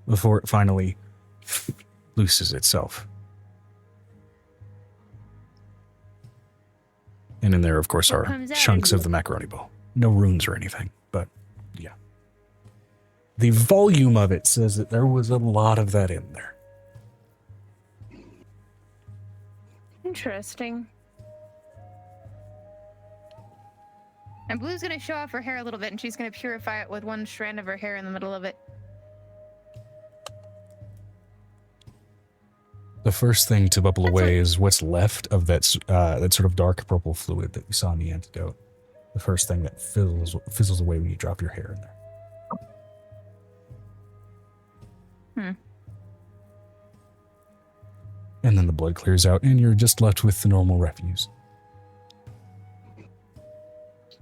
before it finally looses itself. And in there, of course, are chunks of the macaroni ball. No runes or anything, but yeah. The volume of it says that there was a lot of that in there. Interesting. And Blue's gonna show off her hair a little bit, and she's gonna purify it with one strand of her hair in the middle of it. the first thing to bubble That's away what- is what's left of that that sort of dark purple fluid that you saw in the antidote. The first thing that fizzles away when you drop your hair in there. And then the blood clears out, and you're just left with the normal refuse.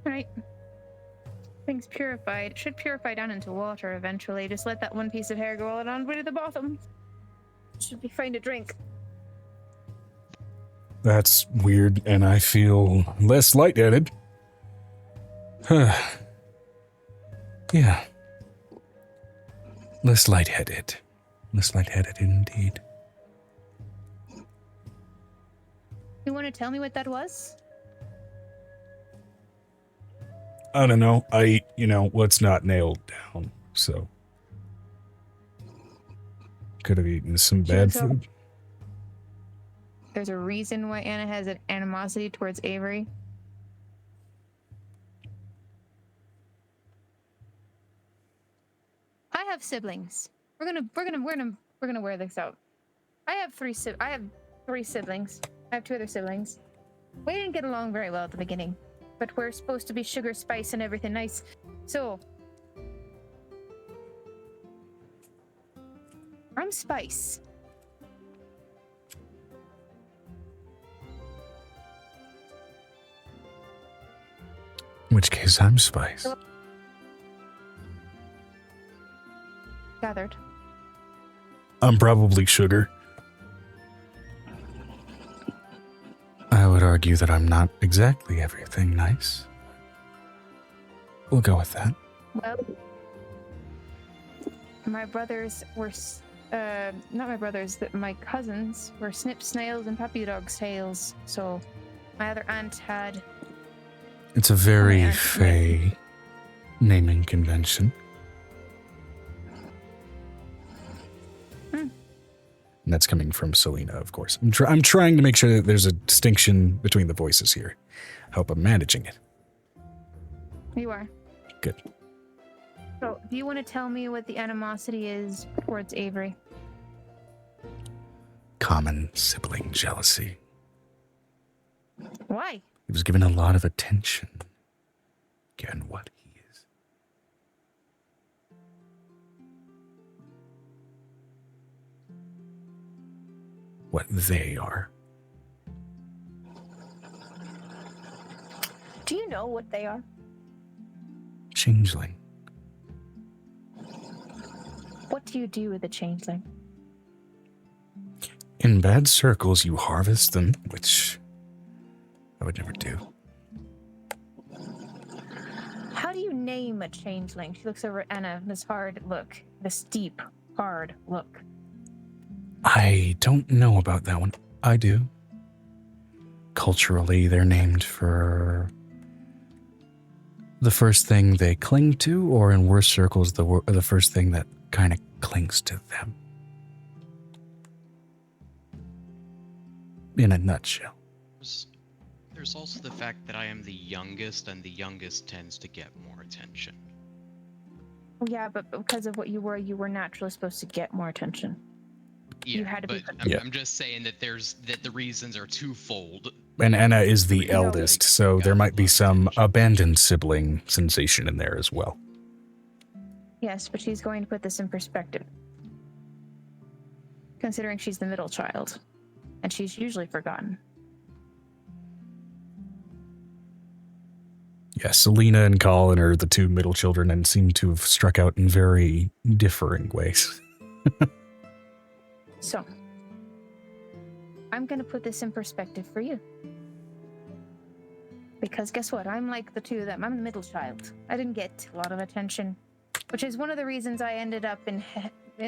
Right. Things purified. Should purify down into water eventually. Just let that one piece of hair go all on way to the bottom. Should be fine to drink. That's weird, and I feel less lightheaded. Yeah. Less lightheaded. Less lightheaded indeed. You want to tell me what that was? I don't know. I eat, what's not nailed down, so. Could have eaten some bad So- food. There's a reason why Anna has an animosity towards Avery. I have siblings. We're gonna wear this out. I have three siblings. I have two other siblings. We didn't get along very well at the beginning, but we're supposed to be sugar, spice, and everything nice. So I'm spice. In which case, I'm spice. Gathered. I'm probably sugar. I would argue that I'm not exactly everything nice. We'll go with that. Well, my brothers were, not my brothers, but my cousins were snip snails and puppy dog's tails. So my other aunt had. It's a very Yeah. fey naming convention. And that's coming from Selena, of course. I'm trying to make sure that there's a distinction between the voices here. I hope I'm managing it. You are. Good. So, do you want to tell me what the animosity is towards Avery? Common sibling jealousy. Why? He was given a lot of attention, given what he is. What they are. Do you know what they are? Changeling. What do you do with a changeling? In bad circles, you harvest them, which I would never do. How do you name a changeling? She looks over at Anna, this hard look, this deep, hard look. I don't know about that one. I do. Culturally, they're named for the first thing they cling to, or in worse circles, the first thing that kind of clings to them. In a nutshell. There's also the fact that I am the youngest, and the youngest tends to get more attention. Yeah, but because of what you were naturally supposed to get more attention. Yeah, You had to be but put- I'm just saying that the reasons are twofold. And Anna is the You know, eldest, like, so got there a might be lot of some attention. abandoned sibling sensation in there as well. Yes, but she's going to put this in perspective. Considering she's the middle child, and she's usually forgotten. Yeah, Selena and Colin are the two middle children and seem to have struck out in very differing ways. So, I'm going to put this in perspective for you. Because guess what? I'm like the two of them. I'm the middle child. I didn't get a lot of attention, which is one of the reasons I ended up in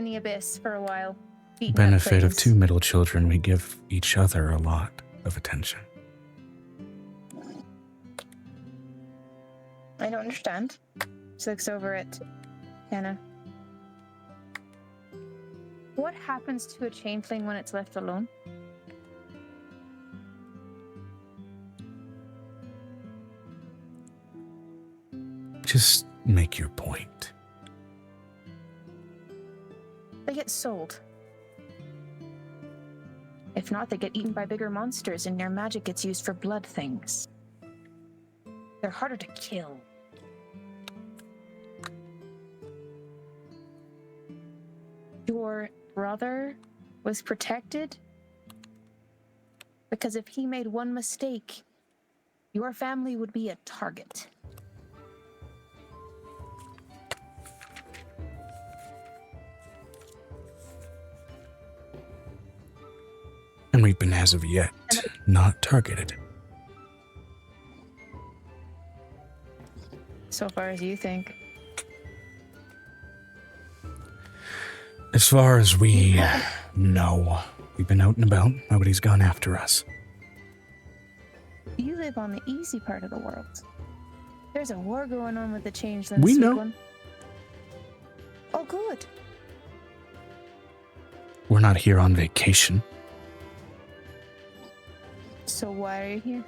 the abyss for a while. beaten up Benefit of things. two middle children, we give each other a lot of attention. I don't understand. She looks over at Anna. What happens to a changeling when it's left alone? Just make your point. They get sold. If not, they get eaten by bigger monsters and their magic gets used for blood things. They're harder to kill. Your brother was protected because if he made one mistake, your family would be a target. And we've been, as of yet, not targeted. So far as you think. As far as we know, we've been out and about. Nobody's gone after us. You live on the easy part of the world. There's a war going on with the changelings. We know. One. Oh, good. We're not here on vacation. So why are you here?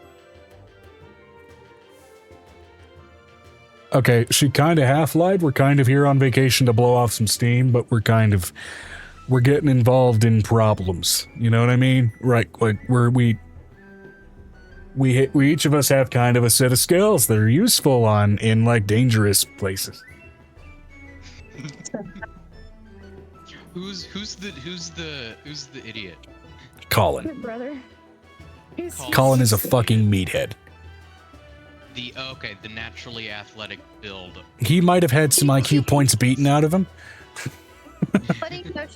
Okay, she kind of half-lied. We're kind of here on vacation to blow off some steam, but we're getting involved in problems. You know what I mean? Right, like we each of us have kind of a set of skills that are useful in like dangerous places. Who's the idiot? Colin. Your brother. Colin is a fucking meathead. The naturally athletic build. He might have had some IQ points beaten out of him. Putting an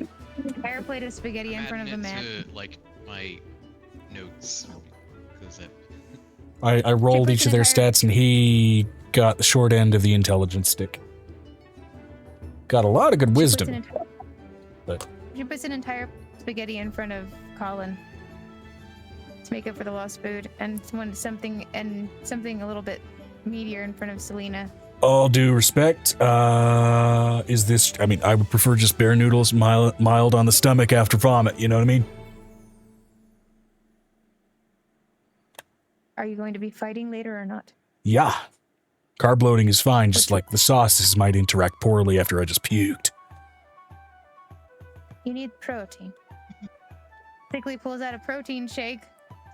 entire plate of spaghetti in front of a man. To, like, my notes. Because that... I rolled each of their stats and he got the short end of the intelligence stick. Got a lot of good wisdom. She puts an entire spaghetti in front of Colin to make up for the lost food, and something a little bit meatier in front of Selena. All due respect, is this... I mean, I would prefer just bare noodles, mild on the stomach after vomit, you know what I mean? Are you going to be fighting later or not? Yeah. Carb loading is fine, just like the sauces might interact poorly after I just puked. You need protein. Sickly pulls out a protein shake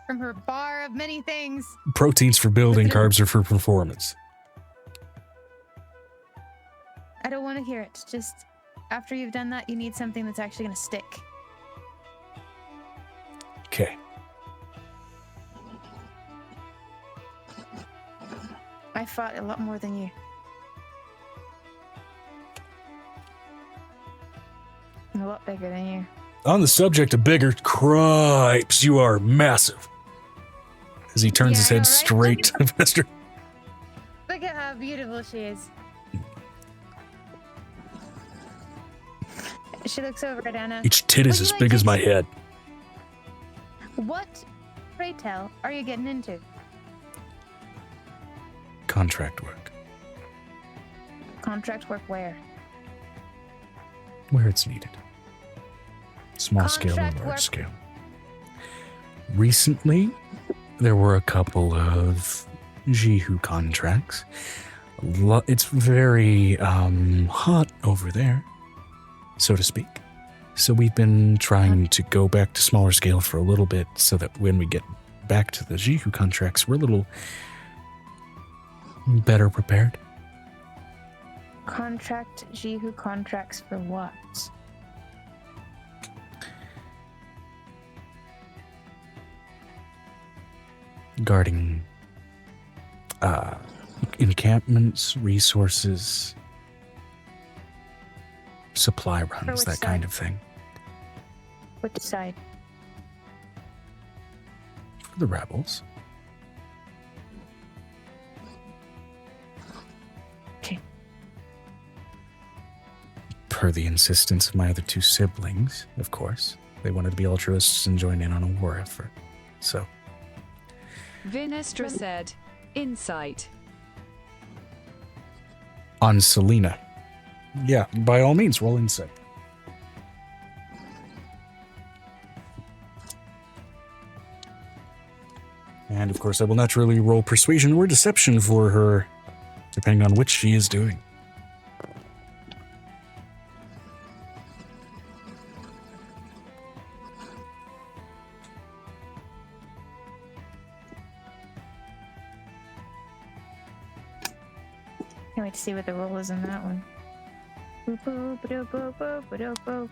from her bar of many things. Proteins for building, carbs are for performance. I don't want to hear it. Just after you've done that, you need something that's actually going to stick. Okay. I fought a lot more than you. I'm a lot bigger than you. On the subject of bigger, cripes, you are massive. As he turns his head right? straight to Mr. Look at how beautiful she is. She looks over at Anna. Each tit is Would you as like big to as my head. What, pray tell, are you getting into? Contract work. Contract work where? Where it's needed. Small scale or Contract large work. scale. Recently, there were a couple of Jihu contracts. It's very hot over there, so to speak. So we've been trying to go back to smaller scale for a little bit so that when we get back to the Jihu contracts, we're a little better prepared. Contract Jihu contracts for what? Guarding encampments, resources, supply runs, which that kind side? of thing. Which side? For the rebels. Okay. Per the insistence of my other two siblings, of course. They wanted to be altruists and join in on a war effort. So, Vinestra said, insight. On Selena. Yeah, by all means, roll insight. And of course, I will naturally roll persuasion or deception for her, depending on which she is doing. Can't wait to see what the roll is in that one. Boop, boop, ba-doop, boop, boop, ba-doop, boop.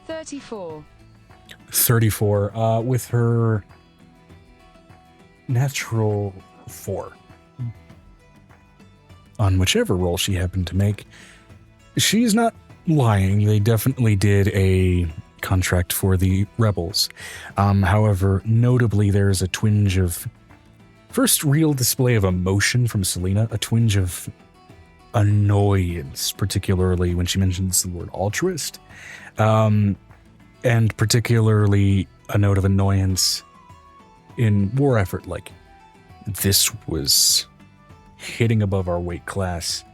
$34. 34. With her natural 4. On whichever roll she happened to make, she's not lying. They definitely did a contract for the rebels. However, notably, there's a twinge of first real display of emotion from Selena, a twinge of annoyance, particularly when she mentions the word altruist, and particularly a note of annoyance in war effort. Like, this was hitting above our weight class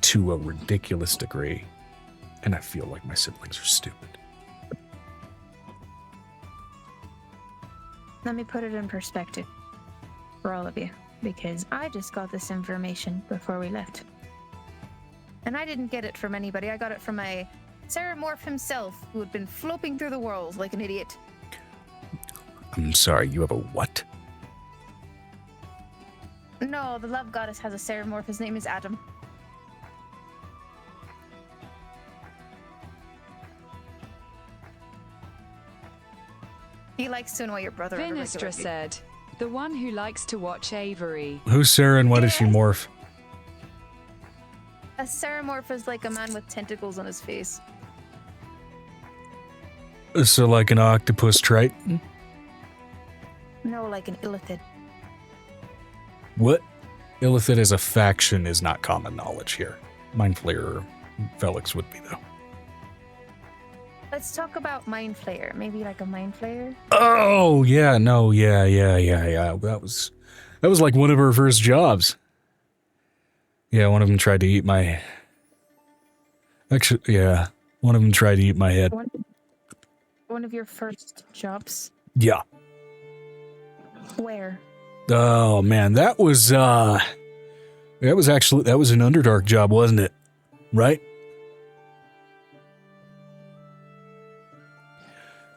to a ridiculous degree, and I feel like my siblings are stupid. Let me put it in perspective for all of you, because I just got this information before we left. And I didn't get it from anybody. I got it from my Ceramorph himself, who had been flopping through the world like an idiot. I'm sorry, you have a what? No, the love goddess has a Ceramorph. His name is Adam. He likes to annoy your brother. on a regular Vinistra basis. said, the one who likes to watch Avery. Who's Sarah and why does she morph? A Ceramorph is like a man with tentacles on his face. So like an octopus triton? No, like an illithid. What? Illithid as a faction is not common knowledge here. Mind Flayer Felix would be, though. Let's talk about Mind Flayer. Maybe like a Mind Flayer? Oh, yeah, no, yeah. That was like one of her first jobs. Yeah, one of them tried to eat my... Actually, yeah, one of them tried to eat my head. One of your first jobs? Yeah. Where? Oh, man, that was an Underdark job, wasn't it? Right?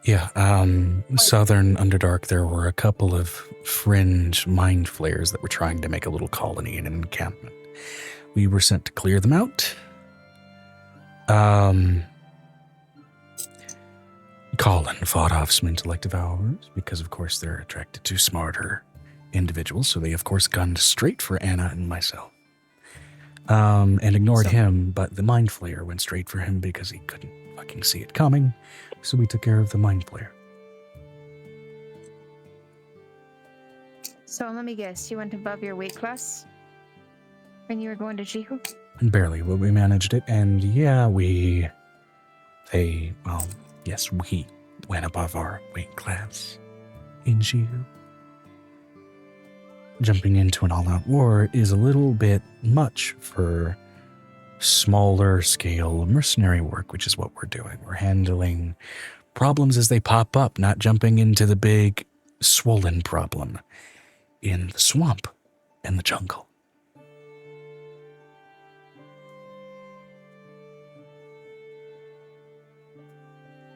Yeah, Southern Underdark, there were a couple of fringe mind flayers that were trying to make a little colony in an encampment. We were sent to clear them out. Colin fought off some intellect devourers because, of course, they're attracted to smarter individuals, so they, of course, gunned straight for Anna and myself. And ignored him, but the mind flayer went straight for him because he couldn't fucking see it coming, so we took care of the mind flayer. So let me guess, you went above your weight class when you were going to Jihu? Barely, but we managed it, and yeah, we went above our weight class in Jihu. Jumping into an all-out war is a little bit much for smaller scale mercenary work, which is what we're doing. We're handling problems as they pop up, not jumping into the big swollen problem in the swamp and the jungle.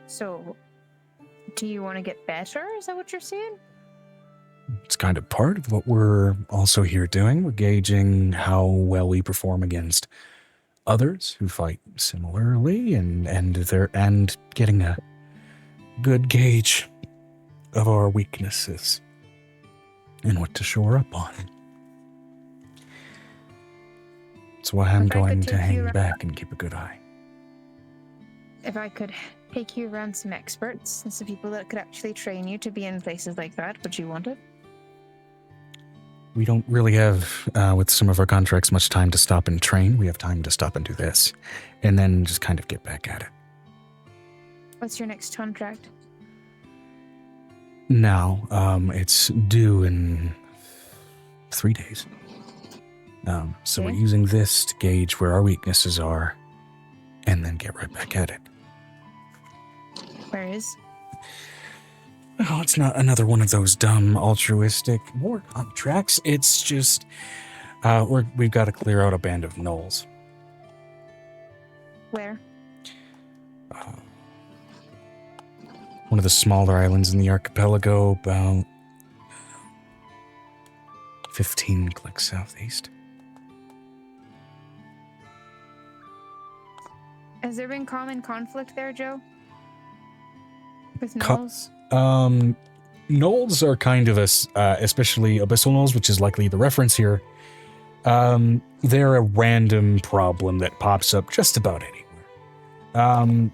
So, do you want to get better? Is that what you're saying? It's kind of part of what we're also here doing. We're gauging how well we perform against others who fight similarly, and getting a good gauge of our weaknesses and what to shore up on. That's why I'm If I could going to take you hang around- back and keep a good eye. If I could take you around some experts and some people that could actually train you to be in places like that, would you want it? We don't really have, with some of our contracts, much time to stop and train. We have time to stop and do this, and then just kind of get back at it. What's your next contract? Now, it's due in 3 days. So we're Okay. using this to gauge where our weaknesses are, and then get right back at it. Where is? Oh, it's not another one of those dumb altruistic war contracts. It's just, we've got to clear out a band of gnolls. Where? one of the smaller islands in the archipelago, about 15 clicks southeast. Has there been common conflict there, Joe? With Co- gnolls? Gnolls are kind of especially abyssal gnolls, which is likely the reference here. They're a random problem that pops up just about anywhere.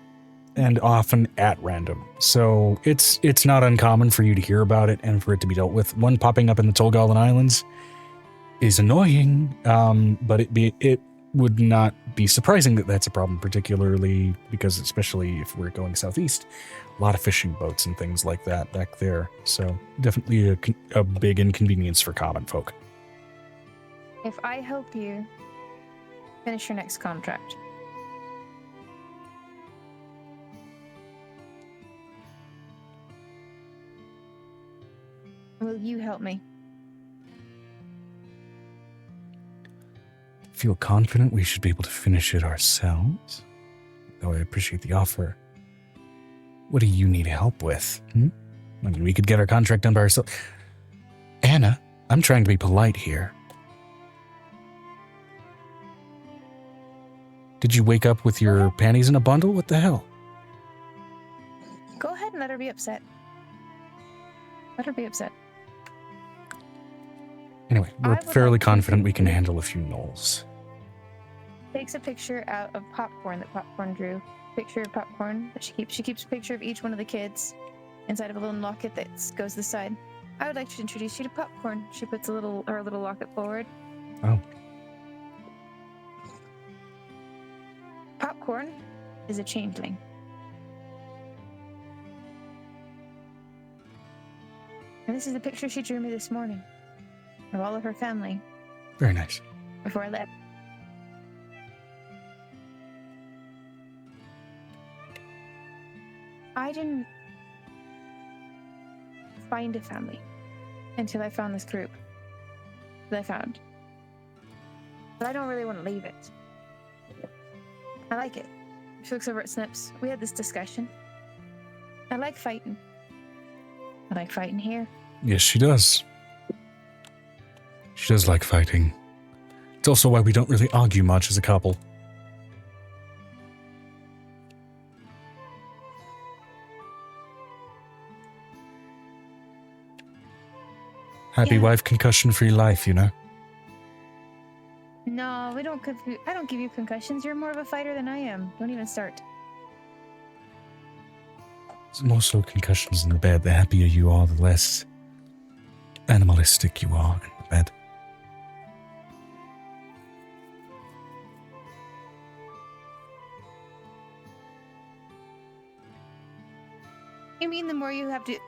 And often at random. So it's not uncommon for you to hear about it and for it to be dealt with. One popping up in the Tolgolan Islands is annoying, but it would not be surprising that that's a problem, particularly because, especially if we're going southeast, a lot of fishing boats and things like that back there. So definitely a big inconvenience for common folk. If I help you finish your next contract, will you help me? Feel confident we should be able to finish it ourselves? Though I appreciate the offer. What do you need help with? I mean, we could get our contract done by ourselves. Anna, I'm trying to be polite here. Did you wake up with your panties in a bundle? What the hell? Go ahead and let her be upset. Let her be upset. Anyway, I we're would fairly like to confident we can continue. handle a few gnolls. Takes a picture out of popcorn that Popcorn drew. Picture of popcorn that she keeps. She keeps a picture of each one of the kids inside of a little locket that goes to the side. I would like to introduce you to Popcorn. She puts her little locket forward. Oh. Popcorn is a changeling. And this is the picture she drew me this morning of all of her family Very nice. before I left. I didn't find a family until I found this group that I found. But I don't really want to leave it. I like it. She looks over at Snips. We had this discussion. I like fighting. I like fighting here. Yes, she does. She does like fighting. It's also why we don't really argue much as a couple. Happy Yeah. wife concussion free life, you know? No, we don't. I don't give you concussions. You're more of a fighter than I am. Don't even start. The more so concussions in the bed, the happier you are, the less animalistic you are in the bed. You mean the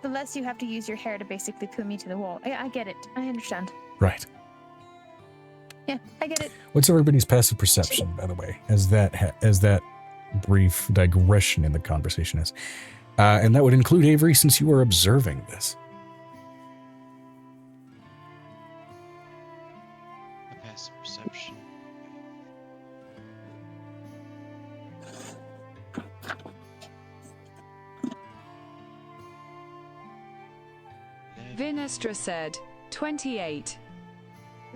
less you have to use your hair to basically put me to the wall. I get it. I understand. Right. Yeah, I get it. What's everybody's passive perception, by the way, as that brief digression in the conversation is? And that would include Avery, since you are observing this. A passive perception. Vinestra said, 28.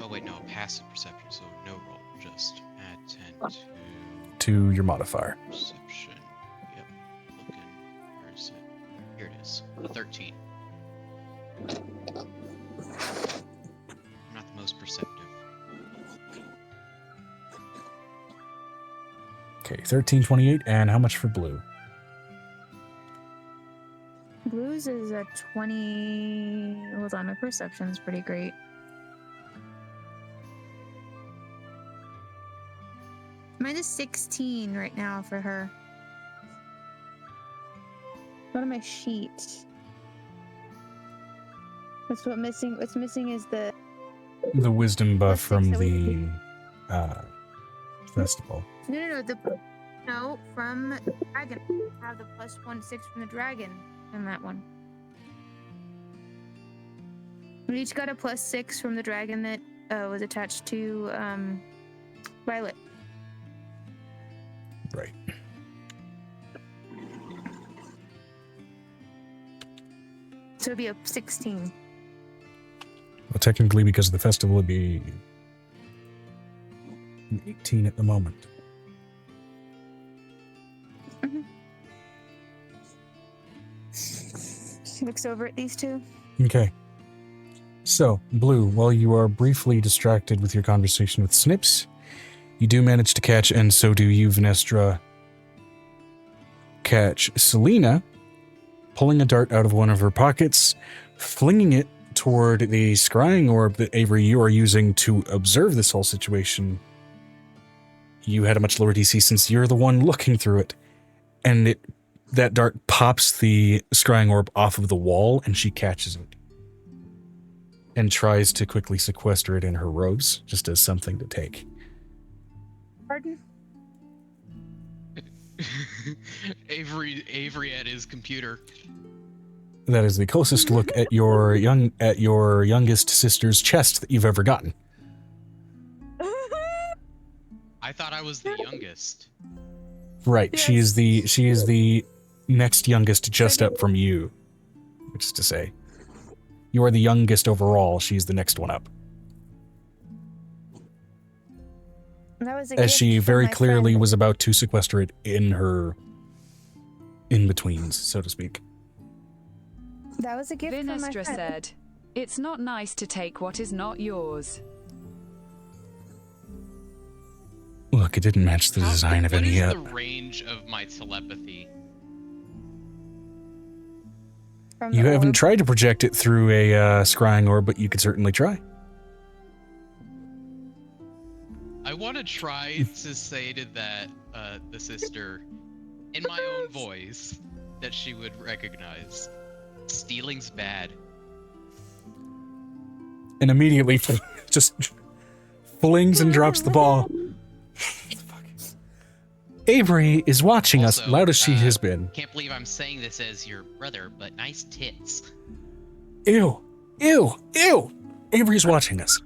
Oh wait, no, passive perception, so no roll, just add 10 To your modifier. perception. Yep, looking, where is it? Here it is, a 13. I'm not the most perceptive. Okay, 1328, and how much for blue? Blues is a 20. Hold on, my perception's pretty great. Mine is 16 right now for her. What on my sheet? What's missing? What's missing is the The wisdom buff Plus six from that we the festival. No, from the dragon. I have the +1/6 from the dragon in that one. We each got a +6 from the dragon that was attached to Violet. Right. So it'd be a 16. Well, technically, because of the festival, it'd be an 18 at the moment. She looks over at these two. Okay. So, Blue, while you are briefly distracted with your conversation with Snips, you do manage to catch, and so do you, Venestra, catch Selena pulling a dart out of one of her pockets, flinging it toward the scrying orb that, Avery, you are using to observe this whole situation. You had a much lower DC since you're the one looking through it, and that dart pops the scrying orb off of the wall, and she catches it and tries to quickly sequester it in her robes, just as something to take. Pardon? Avery at his computer. That is the closest look at your youngest sister's chest that you've ever gotten. I thought I was the youngest. Right, Yes. she is the next youngest, just up from you, which is to say, you are the youngest overall. She's the next one up. That was a As gift she from very my clearly friend. was about to sequester it in her in-betweens, so to speak. That was a gift from my Vinestra friend. said, "It's not nice to take what is not yours." Look, it didn't match the design of What any is the range of my telepathy? From You the haven't orb. tried to project it through a scrying orb, but you could certainly try. I want to try to say to the sister, in my own voice, that she would recognize. Stealing's bad. And immediately just flings and drops the ball. Avery is watching us, Also, loud as she has been. Can't believe I'm saying this as your brother, but nice tits. Ew. Ew. Ew. Avery's watching us.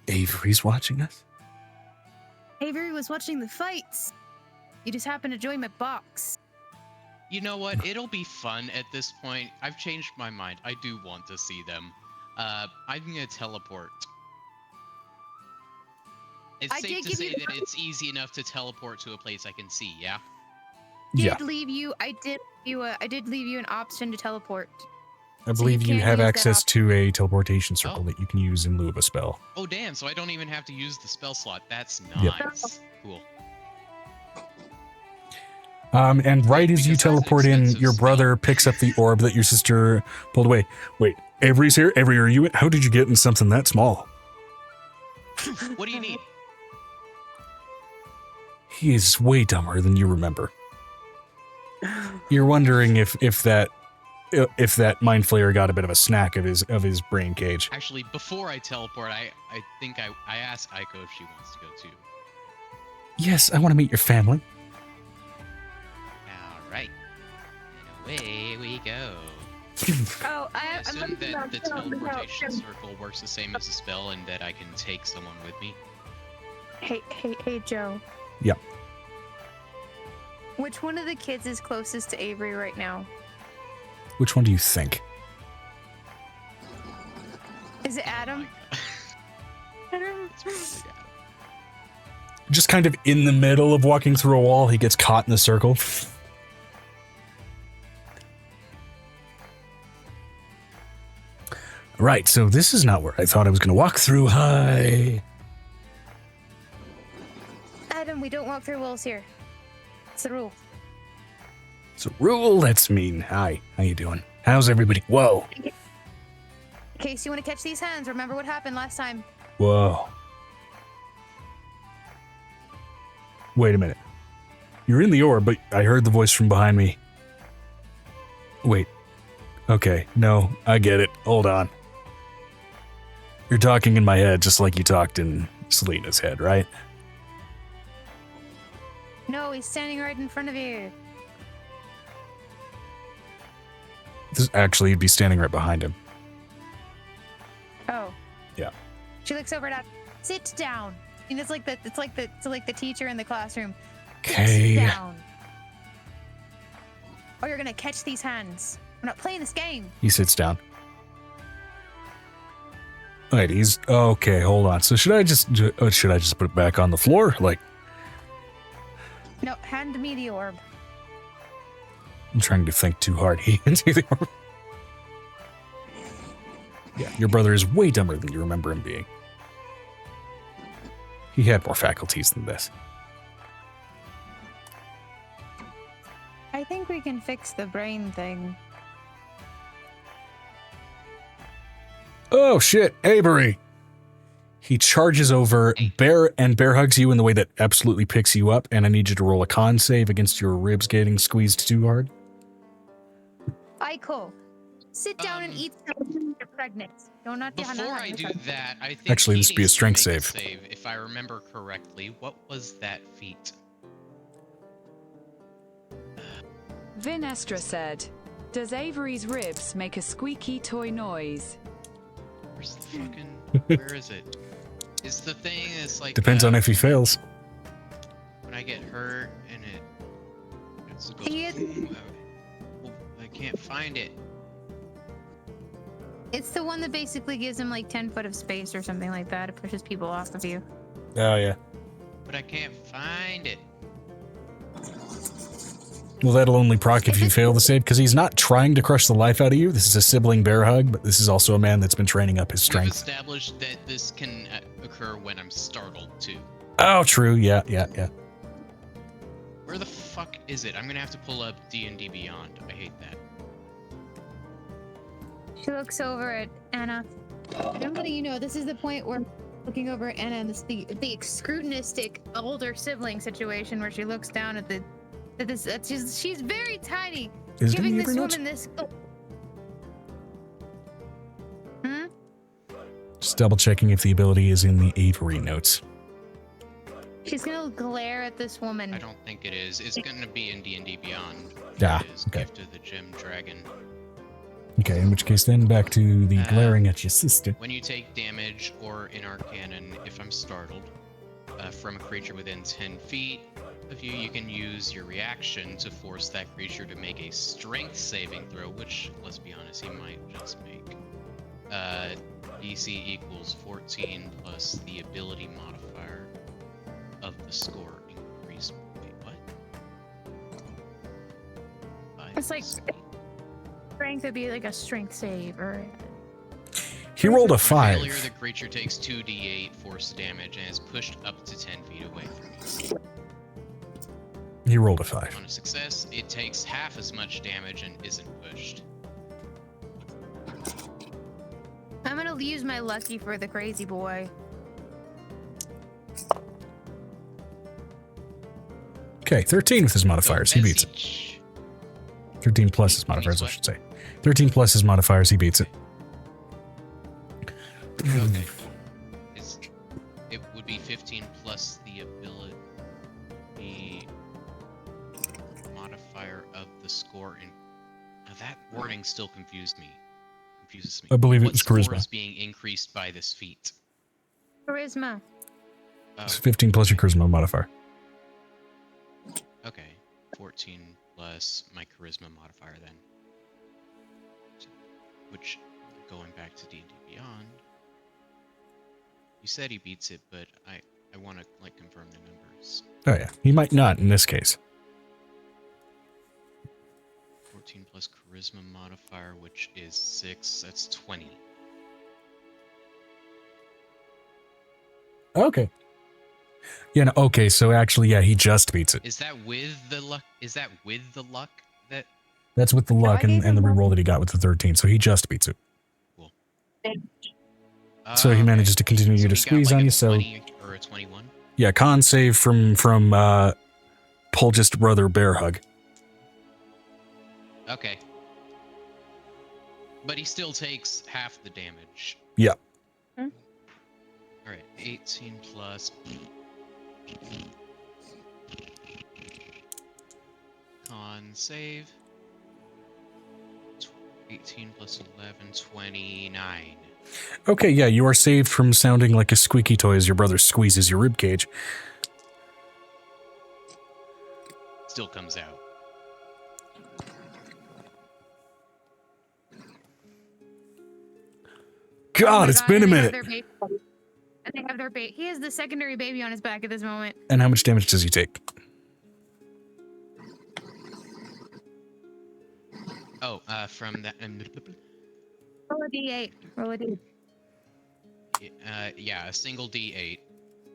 Avery's watching us? Avery was watching the fights. You just happened to join my box. You know what? It'll be fun at this point. I've changed my mind. I do want to see them. I'm gonna teleport. It's I safe did to give say you- that it's easy enough to teleport to a place I can see, yeah? Yeah. I did leave you an option to teleport. I So believe you you can have use that access to a teleportation circle Oh. that you can use in lieu of a spell. Oh damn, so I don't even have to use the spell slot. That's Yep. nice. Cool. And right as you Because that's an teleport in, expensive your spell. brother picks up the orb that your sister pulled away. Wait, Avery's here? Avery, are you in? How did you get in something that small? What do you need? He is way dumber than you remember. You're wondering if that mind flayer got a bit of a snack of his brain cage. Actually, before I teleport, I think I asked Aiko if she wants to go too. Yes, I want to meet your family. Alright. And away we go. Oh, I assume that the teleportation circle works the same as the spell and that I can take someone with me. Hey, Joe. Yep. Which one of the kids is closest to Avery right now? Which one do you think? Is it Adam? It's probably Adam. Just kind of in the middle of walking through a wall, he gets caught in the circle. Right, so this is not where I thought I was going to walk through. Hi. Adam, we don't walk through walls here. It's the rule. It's a rule, that's mean. Hi, how you doing? How's everybody? Whoa. In case you want to catch these hands, remember what happened last time. Whoa. Wait a minute. You're in the orb, but I heard the voice from behind me. Wait. Okay, no, I get it. Hold on. You're talking in my head just like you talked in Selena's head, right? No, he's standing right in front of you. Actually, you'd be standing right behind him. Oh. Yeah. She looks over at Adam. Sit down. And it's like the teacher in the classroom. Okay. Sit down. Or you're gonna catch these hands. We're not playing this game. He sits down. Wait, he's okay. Hold on. So should I just put it back on the floor? Like, No, hand me the orb. I'm trying to think too hard. He hands you the orb. Yeah, your brother is way dumber than you remember him being. He had more faculties than this. I think we can fix the brain thing. Oh shit, Avery! He charges over, bear hugs you in the way that absolutely picks you up, and I need you to roll a con save against your ribs getting squeezed too hard. Aiko, sit down and eat something. You're pregnant. Don't not Before I do that, I think Actually, this would be a needs to strength make a save. If I remember correctly, what was that feat? Vinestra said, "Does Avery's ribs make a squeaky toy noise?" Where's the fucking? Where is it? Is the thing is like Depends on if he fails. when I get hurt and it goes, He is- I can't find it. It's the one that basically gives him like 10 foot of space or something like that. It pushes people off of you. Oh yeah. But I can't find it. Well, that'll only proc if you fail the save, because he's not trying to crush the life out of you. This is a sibling bear hug, but this is also a man that's been training up his We've strength. established that this can occur when I'm startled too. Oh, true. Yeah. Where the fuck is it? I'm gonna have to pull up D&D Beyond. I hate that. She looks over at Anna. I'm letting you know, this is the point where looking over at Anna, and this the scrutinistic older sibling situation where she looks down at she's very tiny, Is it in giving the this Avery notes? woman this. Just double checking if the ability is in the Avery notes. She's gonna glare at this woman. I don't think it is. It's gonna be in D&D Beyond. Ah, It is okay. Gift of the Gem Dragon. Okay, in which case then back to the glaring at your sister. When you take damage, or in our canon, if I'm startled, from a creature within 10 feet of you, you can use your reaction to force that creature to make a strength saving throw, which, let's be honest, he might just make. DC equals 14 plus the ability modifier of the score increased. Wait, what? It's like strength would be like a strength save, or He rolled a On failure, 5. the creature takes 2d8 force damage and is pushed up to 10 feet away from you. He rolled a 5. On a success, it takes half as much damage and isn't pushed. I'm gonna use my lucky for the crazy boy. Okay, 13 with his modifiers. He beats it. Message. 13 plus his modifiers, I should say. 13 plus his modifiers, he beats it. Okay. It would be 15 plus the ability modifier of the score. Now that wording still confuses me. I believe it What was score charisma. is being increased by this feat? Charisma. Oh, It's 15 plus your charisma modifier. okay. 14 plus my charisma modifier then. Which, going back to D&D Beyond, you said he beats it, but I want to like confirm the numbers. Oh yeah, he might not in this case. 14 plus charisma modifier, which is 6. That's 20. Okay. Yeah, no, okay, so actually, yeah, he just beats it. Is that with the luck? Is that with the luck that? That's with the luck I gave and the him luck. reroll that he got with the 13, so he just beats it. So he Okay. manages to continue So to he got, squeeze like, on a you, so 20 or a 21. yeah, con save from Polgist brother bear hug. Okay. But he still takes half the damage. Yeah. Hmm? All right, 18 plus. Con save. 18 plus 11, 29. Okay, yeah, you are saved from sounding like a squeaky toy as your brother squeezes your ribcage. still comes out. God, my it's been a and they have minute. their baby. And they have their baby. He has the secondary baby on his back at this moment. And how much damage does he take? Oh, from that. Roll a d8. Roll a d8. Yeah, a single D8.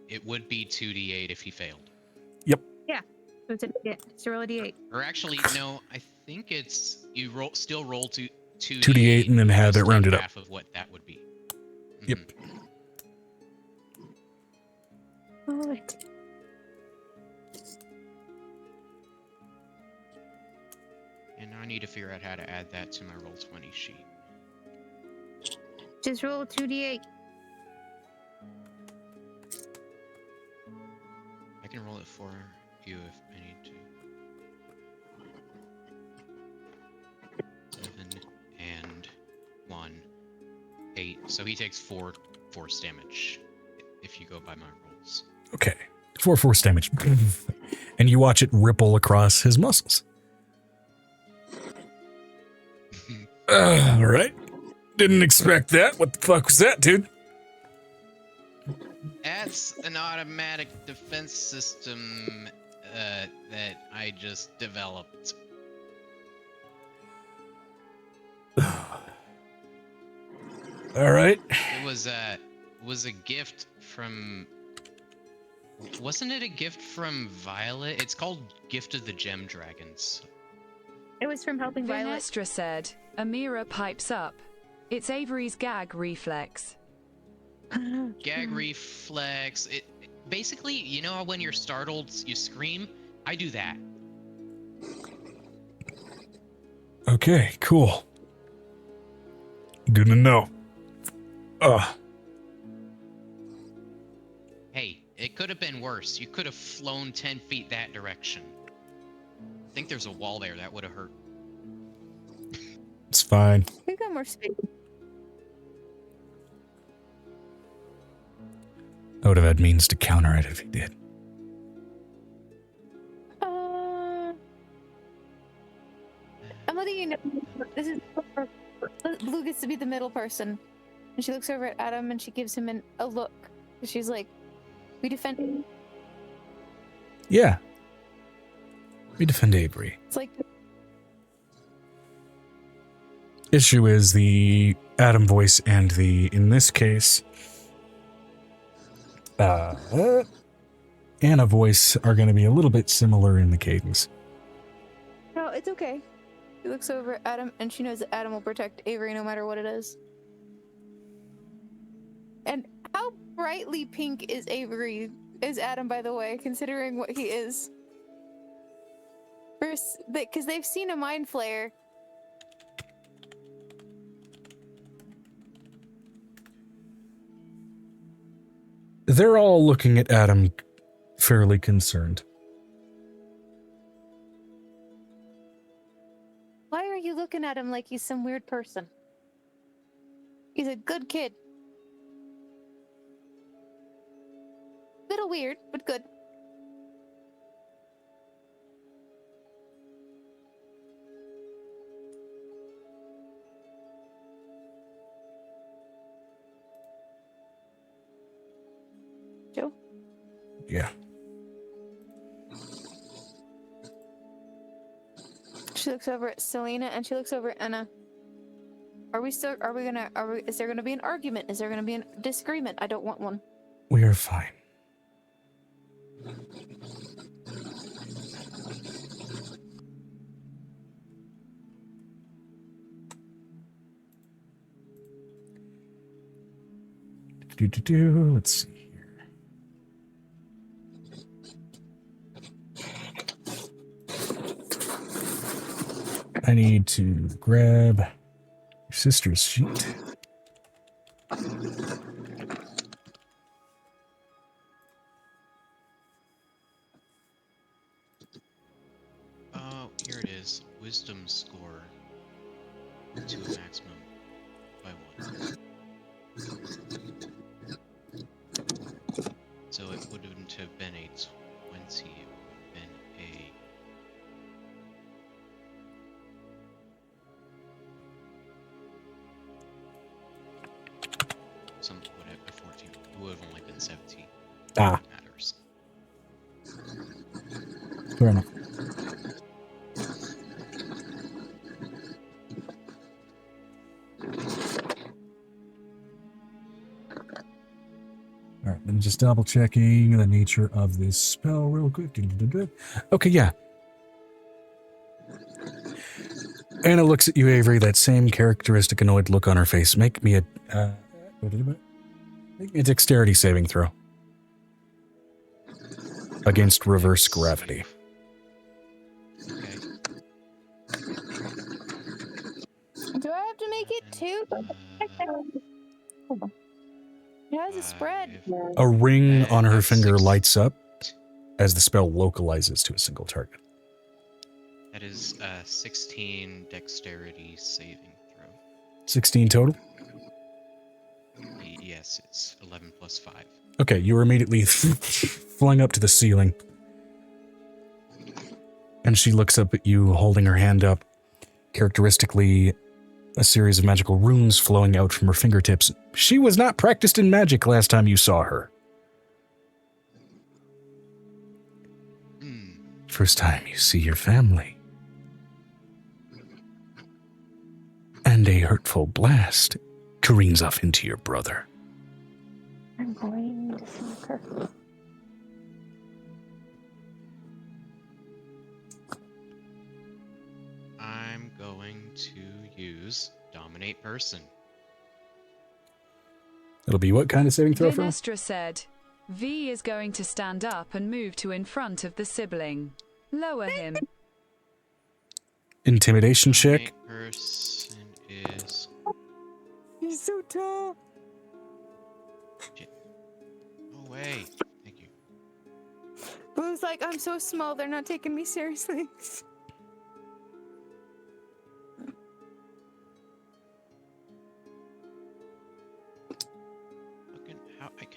It would be 2D8 if he failed. So it's a d8. So roll a d8. Or actually, no, I think it's you still roll 2D8 2d8 and then have just it rounded take up. half of what that would be. Yep. Roll it. And now I need to figure out how to add that to my Roll20 sheet. Just roll 2d8. I can roll it for you if I need to. 7 and 1, 8. So he takes 4 force damage if you go by my rolls. Okay. 4 force damage. And you watch it ripple across his muscles. All right. Didn't expect that. What the fuck was that, dude? That's an automatic defense system that I just developed. All right. It was a gift from. Wasn't it a gift from Violet? It's called Gift of the Gem Dragons. It was from helping Violet. Vinestra said. Amira pipes up. It's Avery's gag reflex. Gag reflex. It basically, you know how when you're startled, you scream? I do that. Okay, cool. Didn't know. Hey, it could have been worse. You could have flown 10 feet that direction. I think there's a wall there that would have hurt. It's fine. We've got more space. I would have had means to counter it if he did. I'm letting you know. This is Blue gets to be the middle person, and she looks over at Adam and she gives him a look. She's like, "We defend him." Yeah. We defend Avery. It's like Issue is the Adam voice and the, in this case, Anna voice are going to be a little bit similar in the cadence. no, it's okay. She looks over at Adam and she knows that Adam will protect Avery no matter what it is. And how brightly pink is Adam, by the way, considering what he is? First, because they've seen a mind flare. They're all looking at Adam fairly concerned. Why are you looking at him like he's some weird person? He's a good kid. Little weird, but good. Joe? Yeah. She looks over at Selena and she looks over at Anna. Is there gonna be an argument? Is there gonna be a disagreement? I don't want one. We are fine. Let's see here. I need to grab your sister's sheet. Oh, here it is. Wisdom score to a maximum by 1. So it wouldn't have been a 20, it would have been a some whatever 14. It would have only been 17. Ah, Matters. fair enough. All right, I'm just double checking the nature of this spell real quick. Okay, yeah. Anna looks at you, Avery, that same characteristic annoyed look on her face. Make me a dexterity saving throw. Against reverse gravity. Okay. Do I have to make it too? It has a spread. A ring on her That's finger 6. lights up as the spell localizes to a single target. That is 16 dexterity saving throw. 16 total? Yes, it's 11 plus 5. Okay, you were immediately flung up to the ceiling. And she looks up at you, holding her hand up. Characteristically, a series of magical runes flowing out from her fingertips. She was not practiced in magic last time you saw her. First time you see your family. And a hurtful blast careens off into your brother. I'm going to smoke her. I'm going to use Dominate Person. It'll be what kind of saving throw for her? Vinestra said, V is going to stand up and move to in front of the sibling. Lower him. Intimidation check. Dominate Person is... He's so tall. Oh, way. Thank you. Blue's like, I'm so small, they're not taking me seriously.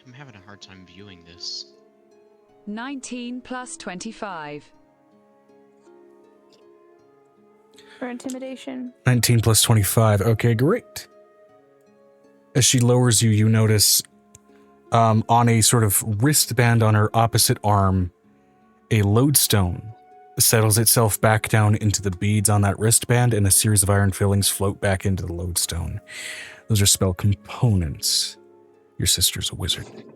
I'm having a hard time viewing this. 19 plus 25. For intimidation. 19 plus 25. Okay, great. As she lowers you, you notice on a sort of wristband on her opposite arm, a lodestone settles itself back down into the beads on that wristband, and a series of iron fillings float back into the lodestone. Those are spell components. Your sister's a wizard. Got it.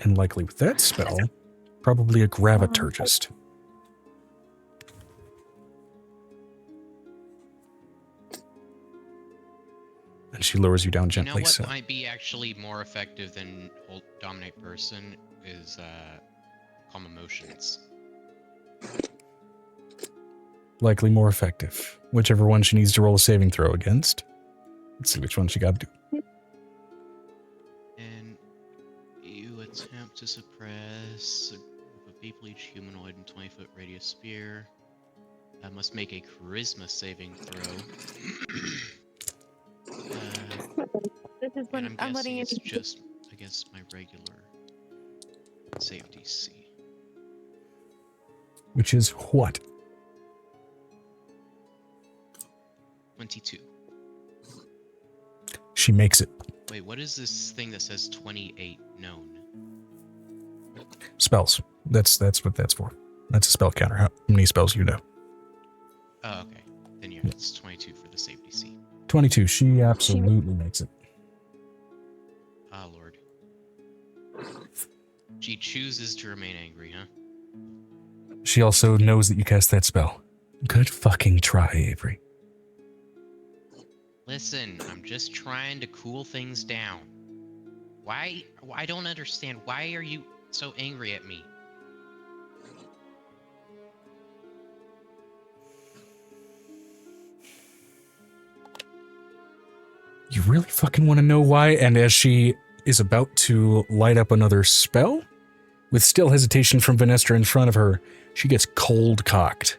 And likely with that spell, probably a graviturgist. And she lowers you down You gently. know what So might be actually more effective than Dominate Person is Calm Emotions. likely more effective. Whichever one she needs to roll a saving throw against. Let's see which one she got to do. And you attempt to suppress a group of people, each humanoid in 20-foot radius sphere. Must make a charisma saving throw. This is when And I'm letting guessing it. it's just against my regular safety C. Which is what? 22. She makes it. Wait, what is this thing that says 28 known? Spells. That's what that's for. That's a spell counter. How many spells you know? Oh, okay. Then yeah, it's 22 for the safety C. 22. She absolutely makes it. Ah, Lord. She chooses to remain angry, huh? She also knows that you cast that spell. Good fucking try, Avery. Listen, I'm just trying to cool things down. Why? I don't understand. Why are you so angry at me? You really fucking want to know why? And as she is about to light up another spell, with still hesitation from Vinestra in front of her, she gets cold cocked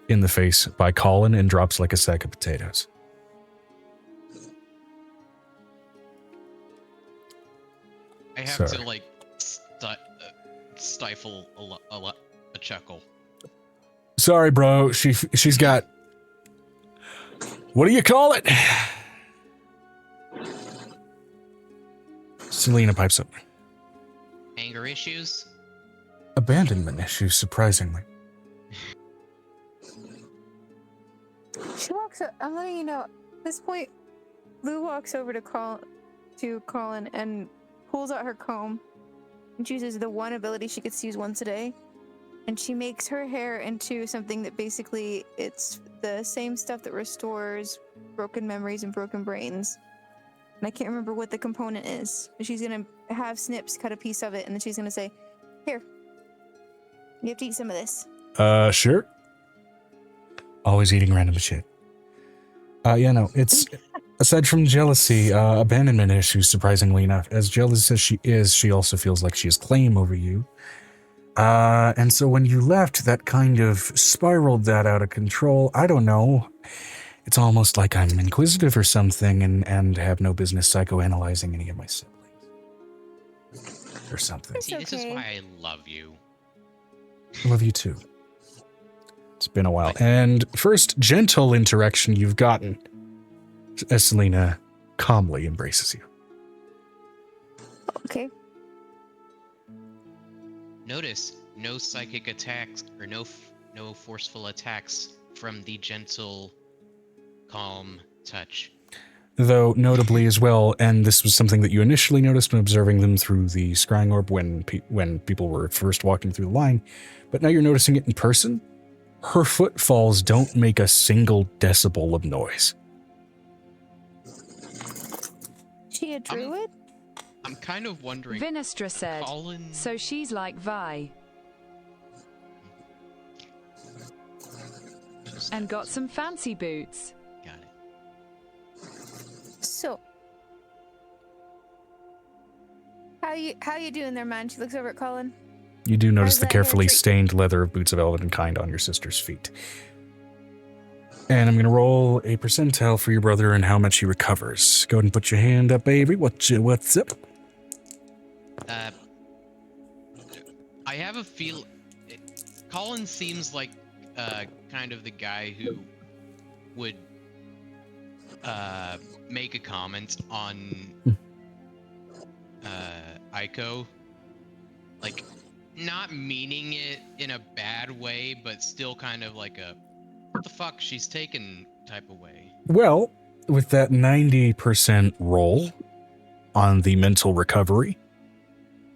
in the face by Colin and drops like a sack of potatoes. I have Sorry. to like stifle a chuckle. Sorry, bro. She's got, what do you call it? Selena pipes up. Anger issues? Abandonment issues, surprisingly. She walks up. I'm letting you know. At this point, Lou walks over to Colin and pulls out her comb and chooses the one ability she gets to use once a day. And she makes her hair into something that basically it's the same stuff that restores broken memories and broken brains. And I can't remember what the component is. But she's gonna have Snips cut a piece of it, and then she's gonna say, "Here, you have to eat some of this." Sure. Always eating random shit. Yeah, no, it's aside from jealousy, abandonment issues, surprisingly enough. As jealous as she is, she also feels like she has claim over you. And so when you left, that kind of spiraled that out of control. I don't know. It's almost like I'm inquisitive or something and have no business psychoanalyzing any of my siblings. Or something. See, this is why I love you. Love you too. It's been a while. And first gentle interaction you've gotten as Selena calmly embraces you. Okay. Notice no psychic attacks or no forceful attacks from the gentle, calm touch. Though notably as well, and this was something that you initially noticed when observing them through the scrying orb when people were first walking through the line, but now you're noticing it in person. Her footfalls don't make a single decibel of noise. She a druid? I'm kind of wondering. Vinestra said, Colin... so she's like Vi. And got some fancy boots. Got it. So, how you doing there, man? She looks over at Colin. You do notice How's the that hair carefully treat- stained leather of boots of elven kind on your sister's feet. And I'm going to roll a percentile for your brother and how much he recovers. Go ahead and put your hand up, Avery. What's up? I have a feel. Colin seems like kind of the guy who would make a comment on Aiko, like not meaning it in a bad way, but still kind of like a what the fuck she's taken type of way. Well, with that 90% roll on the mental recovery,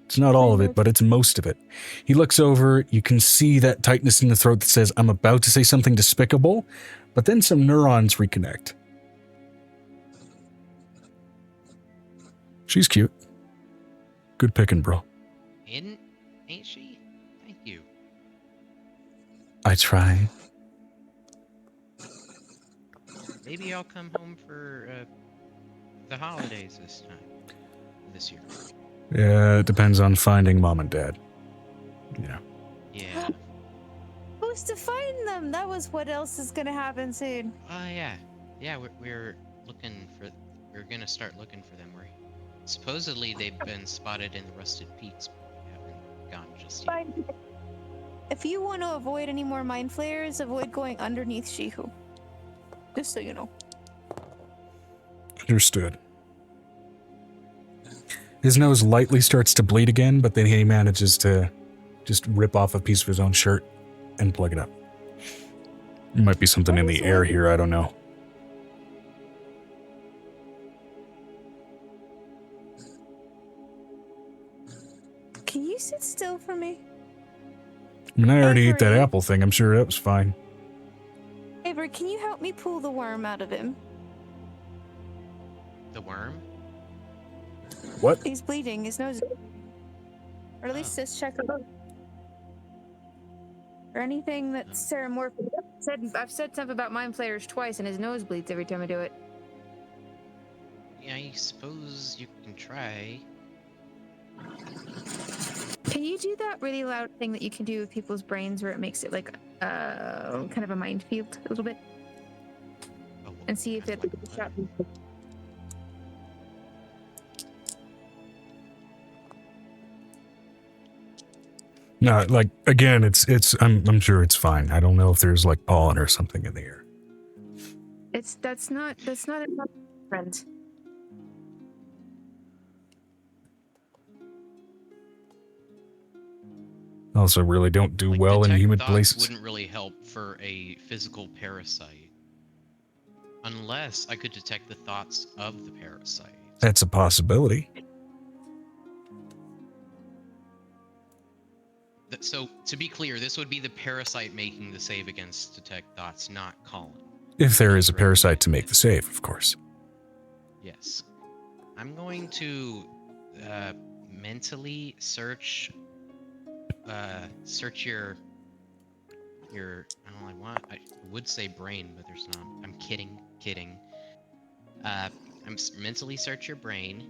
it's not all of it, but it's most of it. He looks over, you can see that tightness in the throat that says, I'm about to say something despicable, but then some neurons reconnect. She's cute. Good picking, bro. Ain't she? Thank you. I try. Maybe I'll come home for the holidays this year. Yeah, it depends on finding mom and dad. Yeah. Yeah. Who's to find them? That was what else is gonna happen soon. Yeah. We're looking for. We're gonna start looking for them. Supposedly they've been spotted in the Rusted Peaks, but we haven't gone just yet. Fine. If you want to avoid any more mind flares, avoid going underneath Shihu. Just so you know. Understood. His nose lightly starts to bleed again, but then he manages to just rip off a piece of his own shirt and plug it up. There might be something in the air here, I don't know. Can you sit still for me? I mean, I already ate that Avery. apple thing. I'm sure that was fine. Avery, can you help me pull the worm out of him? The worm? What? He's bleeding. His nose. Or at least just check it out. Or anything that's ceramorphic. I've said something about mind flayers twice, and his nose bleeds every time I do it. Yeah, I suppose you can try. Can you do that really loud thing that you can do with people's brains, where it makes it like kind of a minefield a little bit, Oh, and see if it. No, like again, it's. I'm sure it's fine. I don't know if there's like pollen or something in the air. That's not enough, friend. Also, really don't do Like, well in detect humid thoughts places. wouldn't really help for a physical parasite. Unless I could detect the thoughts of the parasite. That's a possibility. So, to be clear, this would be the parasite making the save against detect thoughts, not Colin. If there is a parasite to make the save, of course. Yes. I'm going to mentally search your I would say brain, but there's not. I'm kidding. Mentally search your brain.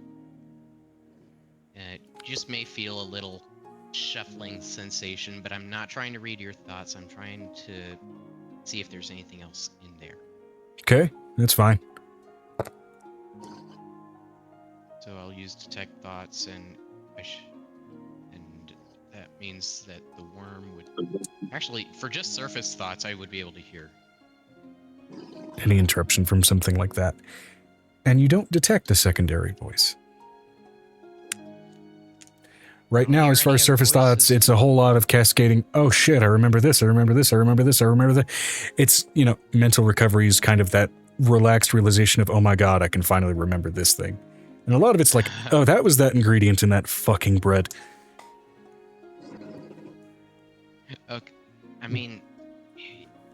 You just may feel a little shuffling sensation, but I'm not trying to read your thoughts. I'm trying to see if there's anything else in there. Okay, that's fine. So I'll use detect thoughts, and that means that the worm would actually, for just surface thoughts, I would be able to hear. Any interruption from something like that. And you don't detect a secondary voice. Right now, as far as surface thoughts, it's a whole lot of cascading. Oh shit, I remember this, I remember this, I remember this, I remember that. It's, mental recovery is kind of that relaxed realization of, oh my god, I can finally remember this thing. And a lot of it's like, oh, that was that ingredient in that fucking bread. Okay. I mean,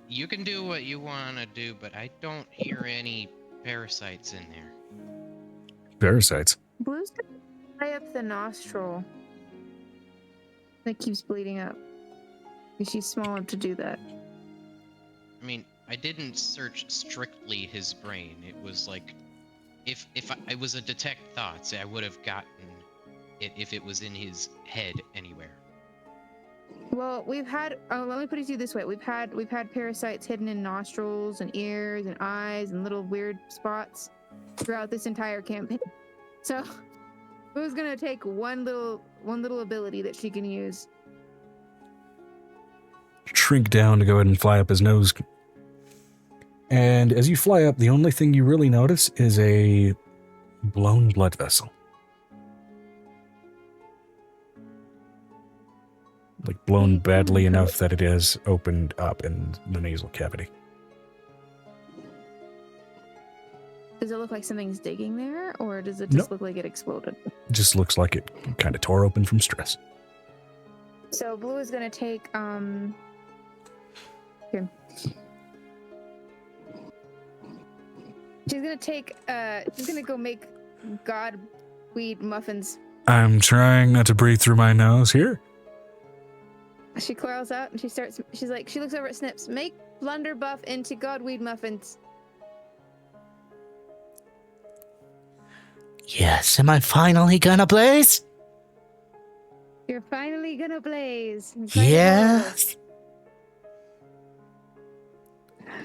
you can do what you want to do, but I don't hear any parasites in there. Parasites? Blue's gonna tie up the nostril that keeps bleeding up. She's small enough to do that. I mean, I didn't search strictly his brain. It was like, if I was a detect thoughts, I would have gotten it if it was in his head anywhere. Well, we've had. Oh, let me put it to you this way: we've had parasites hidden in nostrils and ears and eyes and little weird spots throughout this entire campaign. So, who's gonna take one little ability that she can use? Shrink down to go ahead and fly up his nose. And as you fly up, the only thing you really notice is a blown blood vessel. Like blown badly enough that it has opened up in the nasal cavity. Does it look like something's digging there, or does it just look like it exploded? Just looks like it kind of tore open from stress. So Blue is gonna take here. She's gonna go make god weed muffins. I'm trying not to breathe through my nose here. She coils out and she looks over at Snips. Make blunderbuff into godweed muffins. Yes, am I finally gonna blaze? You're finally gonna blaze. Yes.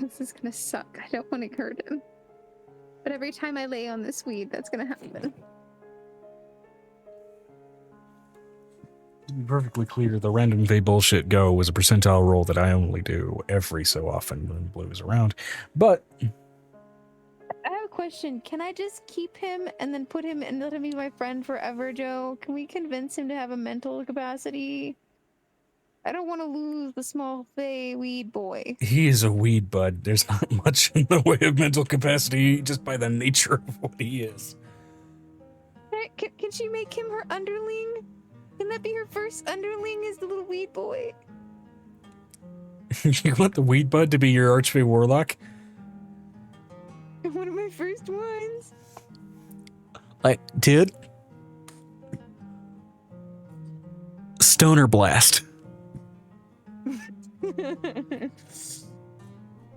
This is gonna suck. I don't want to hurt him. But every time I lay on this weed, that's gonna happen. To be perfectly clear, the random fey bullshit go was a percentile roll that I only do every so often when Blue is around. But I have a question. Can I just keep him and then put him and let him be my friend forever, Joe? Can we convince him to have a mental capacity? I don't want to lose the small fey weed boy. he is a weed bud. There's not much in the way of mental capacity just by the nature of what he is. Can she make him her underling? Can that be her first underling, is the little weed boy? You want the weed bud to be your archfey warlock? One of my first ones. Like, dude, Stoner blast.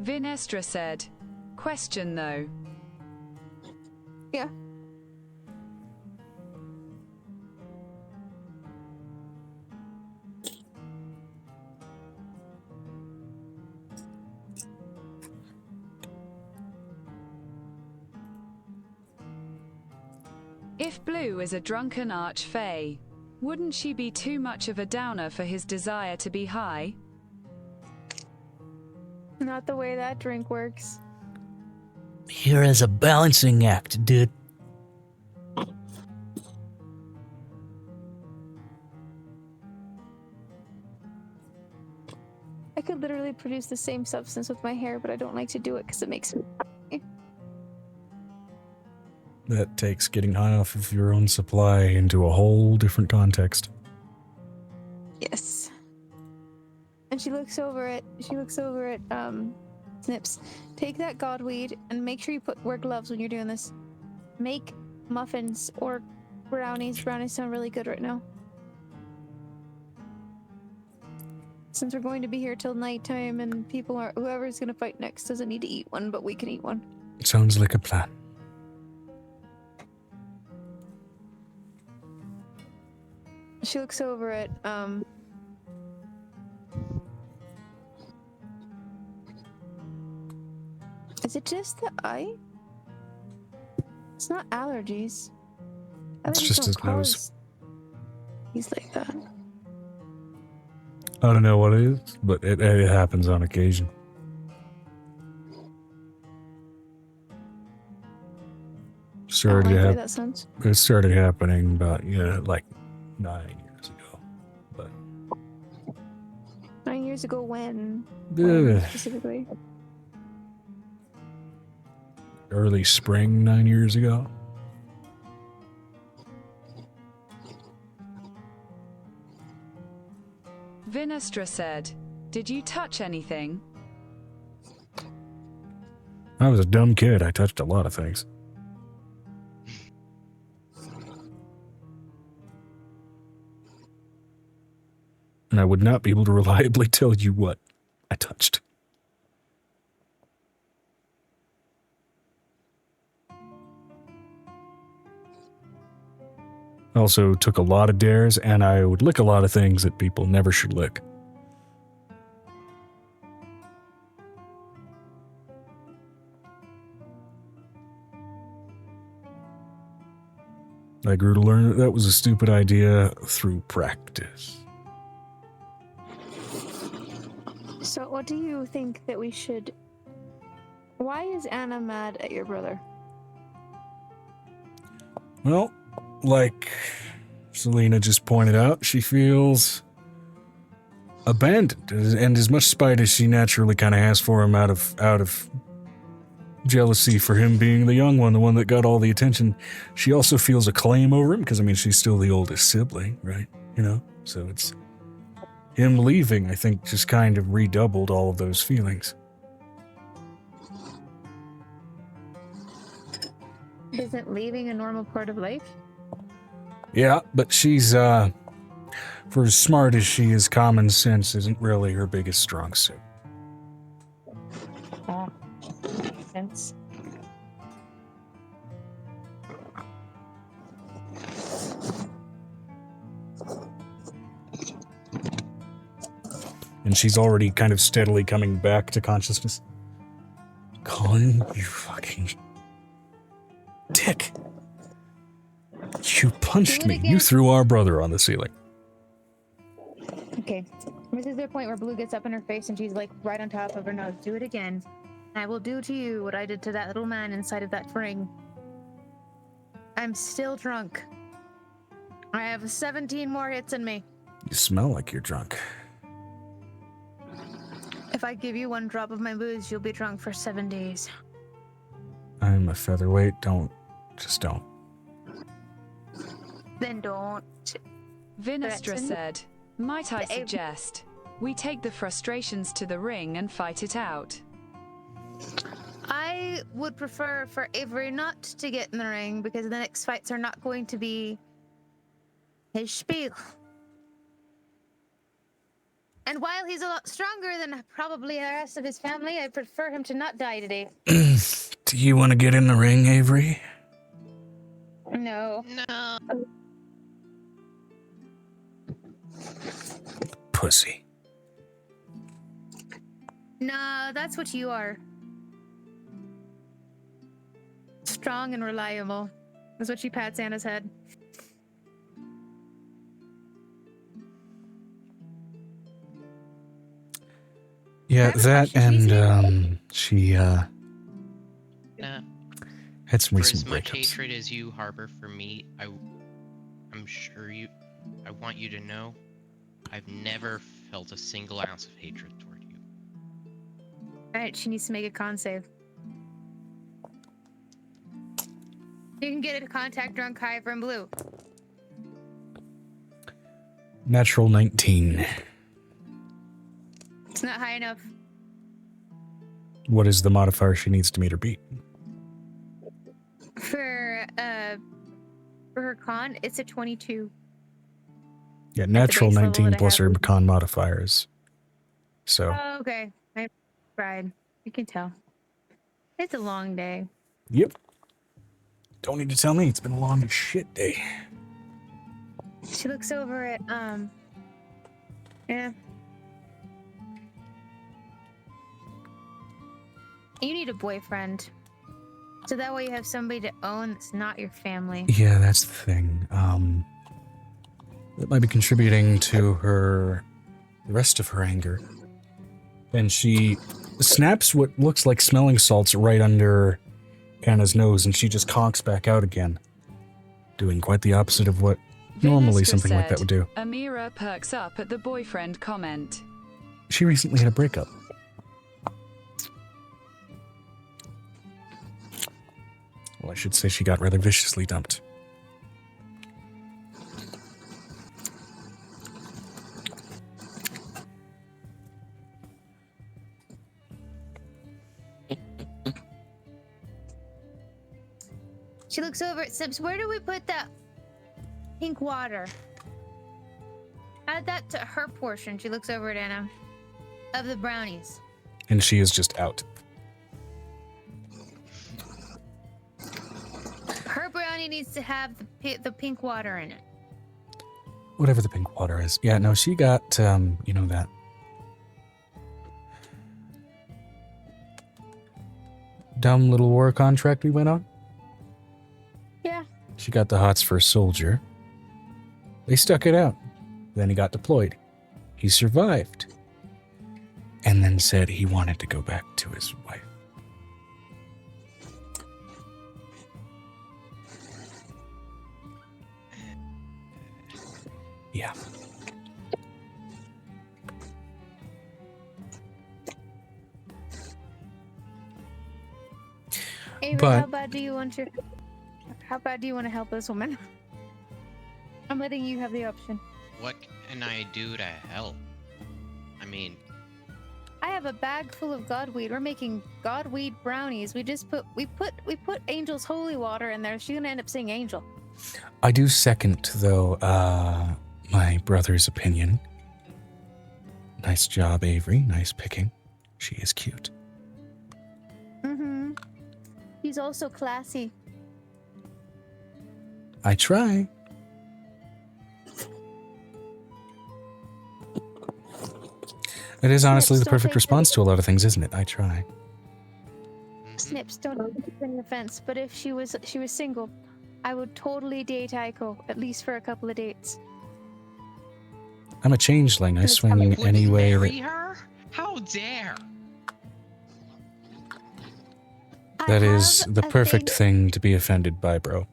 Vinestra said. Question though. Yeah. If Blue is a drunken archfey, wouldn't she be too much of a downer for his desire to be high? Not the way that drink works. here is a balancing act, dude. could literally produce the same substance with my hair, but I don't like to do it because it makes me. That takes getting high off of your own supply into a whole different context. Yes. And she looks over at Snips. Take that godweed and make sure you wear gloves when you're doing this. Make muffins or brownies. Brownies sound really good right now. Since we're going to be here till nighttime and whoever's gonna fight next doesn't need to eat one, but we can eat one. Sounds like a plan. She looks over at Is it just the eye? It's not allergies. It's Allergies just don't his nose. cause He's like that. I don't know what it is, but it happens on occasion. I like the way that sounds. It started happening about, like 9 years ago. But 9 years ago when Ugh. specifically? Early spring 9 years ago. Vinestra said, "Did you touch anything?" I was a dumb kid. I touched a lot of things. And I would not be able to reliably tell you what I touched. Also took a lot of dares, and I would lick a lot of things that people never should lick. I grew to learn that was a stupid idea through practice. So what do you think that we should... Why is Anna mad at your brother? Well, like Selena just pointed out, she feels abandoned, and as much spite as she naturally kind of has for him out of jealousy for him being the young one, the one that got all the attention, she also feels a claim over him, because, I mean, she's still the oldest sibling, right? So it's him leaving, I think, just kind of redoubled all of those feelings. Isn't leaving a normal part of life? Yeah, but she's, for as smart as she is, common sense isn't really her biggest strong suit. Makes sense. And she's already kind of steadily coming back to consciousness. Colin, you fucking dick. You punched me. You threw our brother on the ceiling. Okay. This is the point where Blue gets up in her face and she's like right on top of her nose. Do it again. I will do to you what I did to that little man inside of that ring. I'm still drunk. I have 17 more hits in me. You smell like you're drunk. If I give you one drop of my booze, you'll be drunk for 7 days. I'm a featherweight. Just don't. Then don't. Vinestra Threaten? said, "Might I suggest we take the frustrations to the ring and fight it out?" I would prefer for Avery not to get in the ring because the next fights are not going to be his spiel. And while he's a lot stronger than probably the rest of his family, I prefer him to not die today. Do you want to get in the ring, Avery? No. No. Pussy. No, that's what you are. Strong and reliable. That's what she pats Anna's head. Yeah, that and she Nah. had some For recent as much breakups. hatred as you harbor for me, I'm sure I want you to know, I've never felt a single ounce of hatred toward you. Alright, she needs to make a con save. You can get a contact on Kai from Blue. Natural 19. It's not high enough. What is the modifier she needs to meet or beat? For her con, it's a 22. Yeah, natural base level 19 that I plus have. her con modifiers. So, Oh, okay. I cried. You can tell. It's a long day. yep. Don't need to tell me, it's been a long as shit day. She looks over at yeah. You need a boyfriend. So that way you have somebody to own that's not your family. Yeah, that's the thing. That might be contributing to the rest of her anger. And she snaps what looks like smelling salts right under Anna's nose, and she just conks back out again, doing quite the opposite of what normally Venestra something like that said. would do. Amira perks up at the boyfriend comment. She recently had a breakup. Well, I should say she got rather viciously dumped. She looks over at Sips. Where do we put that pink water? Add that to her portion. She looks over at Anna. Of the brownies. And she is just out. Her brownie needs to have the pink water in it. Whatever the pink water is. Yeah, no, she got, that. Dumb little war contract we went on? Yeah. She got the hots for a soldier. They stuck it out. Then he got deployed. He survived. And then said he wanted to go back to his wife. Yeah. Avery, But- how bad do you want to help this woman? I'm letting you have the option. What can I do to help? I mean, I have a bag full of godweed. We're making godweed brownies. We put Angel's holy water in there. She's gonna end up saying Angel. I do second, though, my brother's opinion. Nice job, Avery. Nice picking. She is cute. Mm-hmm. He's also classy. I try. It is honestly the Snips, don't perfect take response to a lot of things, isn't it? I try. Snips, don't take any offense, but if she was single, I would totally date Aiko, at least for a couple of dates. I'm a changeling. I swing wouldn't any way that... marry her? How dare! That is the perfect thing to be offended by, bro.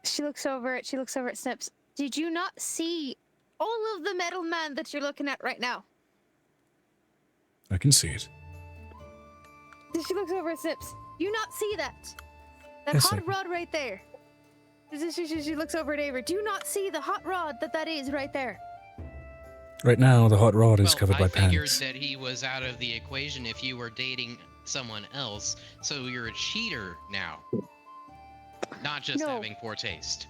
She looks over at Snips. Did you not see all of the metal man that you're looking at right now? I can see it. She looks over at Snips. You not see that? That Yes, hot rod right there. She looks over at Avery. Do you not see the hot rod that is right there? Right now, the hot rod is Well, covered by I figured pants. that he was out of the equation if you were dating someone else, so you're a cheater now. Not just No. having poor taste.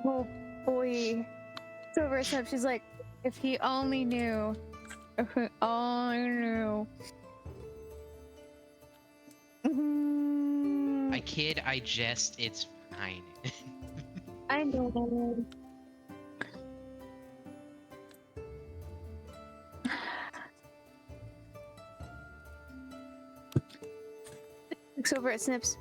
Oh boy. It's over at Snips. She's like, if he only knew. If he only knew. I kid, I jest, it's fine. I know. Looks over at Snips.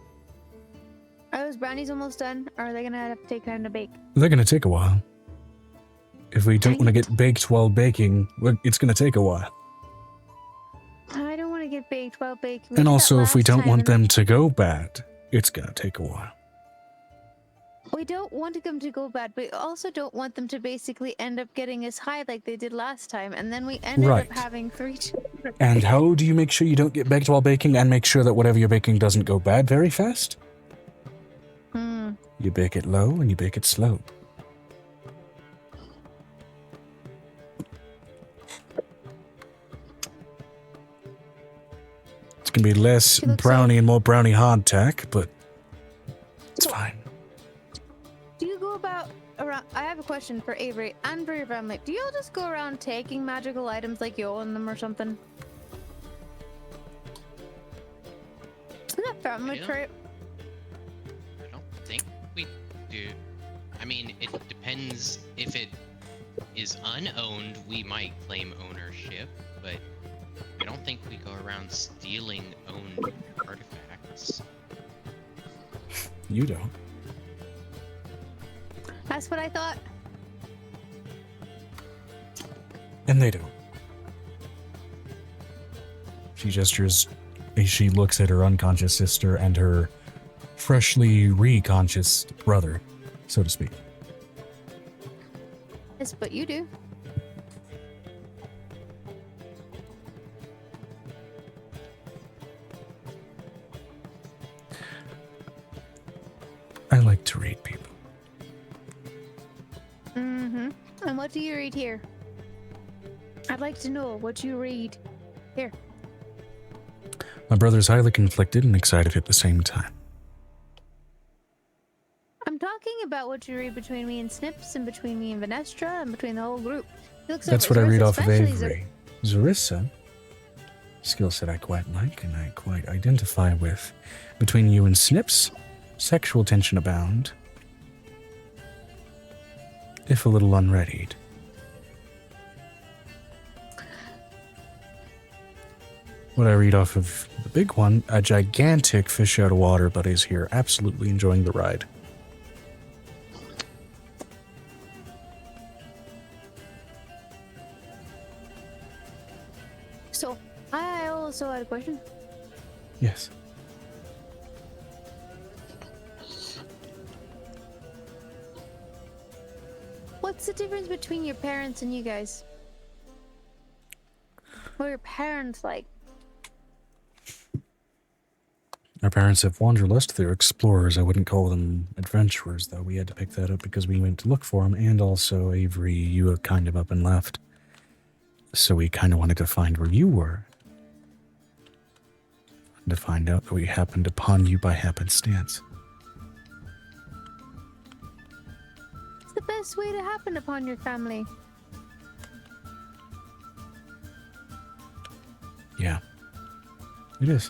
Are those brownies almost done? Or are they gonna have to take time to bake? They're going to take a while. If we don't Dang want to it. get baked while baking, it's going to take a while. I don't want to get baked while baking. We And did that also, if we last don't time want and- them to go bad, it's going to take a while. We don't want them to go bad, but we also don't want them to basically end up getting us high like they did last time, and then we ended Right. up having 3 children. And how do you make sure you don't get baked while baking and make sure that whatever you're baking doesn't go bad very fast? You bake it low and you bake it slow. It's going to be less She looks brownie and more brownie hardtack, but it's fine. Do you go about around? I have a question for Avery and for your family. Do you all just go around taking magical items like you own them or something? Isn't that family Yeah. trait? I don't think we do. I mean, it depends. If it is unowned, we might claim ownership, but I don't think we go around stealing owned artifacts. You don't. That's what I thought. And they don't. She gestures as she looks at her unconscious sister and her freshly reconscious brother, so to speak. Yes, but you do. I like to read people. And what do you read here? I'd like to know what you read here. My brother's highly conflicted and excited at the same time. I'm talking about what you read between me and Snips, and between me and Vanestra, and between the whole group. He looks That's over what I at read Zarissa, off of especially Avery. Zarissa, skill set I quite like and I quite identify with. Between you and Snips, sexual tension abound, if a little unreadied. What I read off of the big one, a gigantic fish out of water, but is here absolutely enjoying the ride. So, I also had a question. Yes. What's the difference between your parents and you guys? What are your parents like? Our parents have wanderlust. They're explorers. I wouldn't call them adventurers, though. We had to pick that up because we went to look for them. And also, Avery, you were kind of up and left. So we kind of wanted to find where you were. And to find out that we happened upon you by happenstance. What's the best way to happen upon your family? Yeah. It is.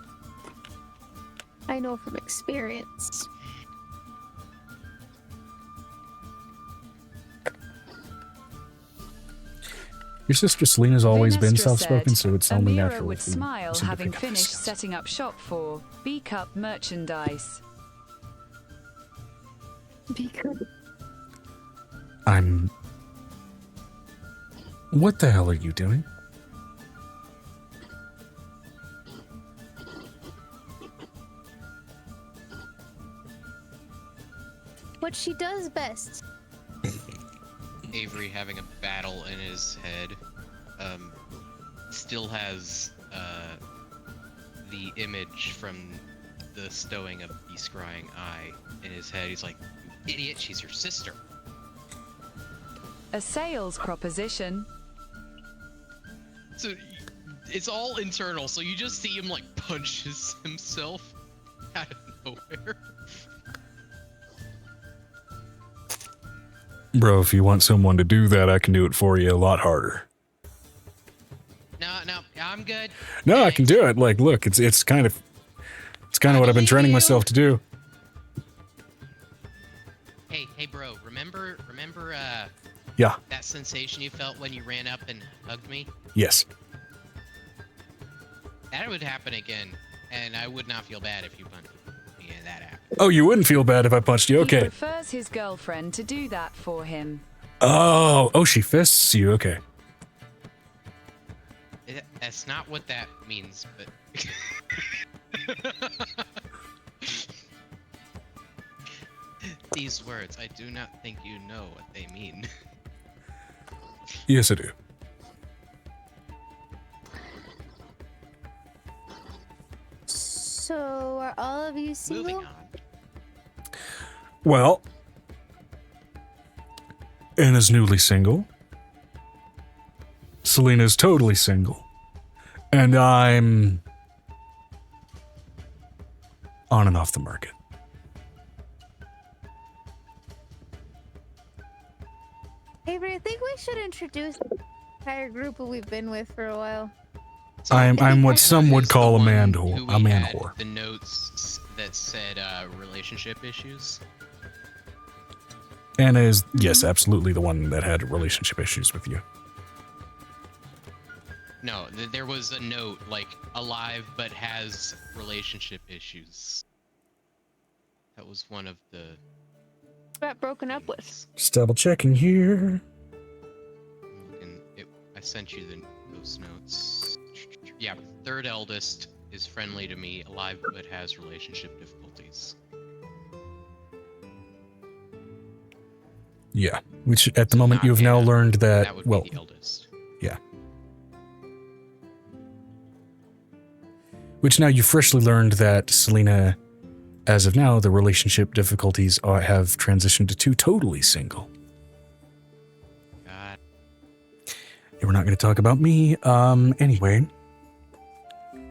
I know from experience. Your sister Selena's always been Vanestra soft-spoken, said, so it's only Amira natural would if we smile, seem to having pick up this finished stuff. setting up shop for B-Cup merchandise. Because What the hell are you doing? what she does best. Avery having a battle in his head, still has the image from the stowing of the scrying eye in his head. He's like, idiot, she's your sister. A sales proposition. So it's all internal, so you just see him like punches himself out of nowhere. Bro, if you want someone to do that, I can do it for you a lot harder. No, I'm good. No, I can do it. Like, look, it's kind of what I've been training myself to do. Hey, bro, remember, Yeah. that sensation you felt when you ran up and hugged me? Yes. That would happen again, and I would not feel bad if you punched me and that happened. Oh, you wouldn't feel bad if I punched you. He Okay. prefers his girlfriend to do that for him. Oh, she fists you. Okay. That's not what that means, but... these words. I do not think you know what they mean. Yes, I do. So are all of you single? Moving on. Well, Anna's newly single. Selena's totally single. And I'm on and off the market. Avery, I think we should introduce the entire group who we've been with for a while. So, I'm what some would is the call a one man who whore. we A man had whore. The notes that said relationship issues. Anna is, yes, absolutely the one that had relationship issues with you. No, there was a note like alive but has relationship issues. That was one of the. Got broken up with. things. Just double checking here. I sent you those notes. Yeah, third eldest is friendly to me, alive but has relationship difficulties. Yeah, which at the So moment not you've now Anna. learned that, That would well, be the eldest. yeah. Which now you've freshly learned that Selena, as of now, the relationship difficulties have transitioned to two totally single. God. And we're not going to talk about me. Anyway.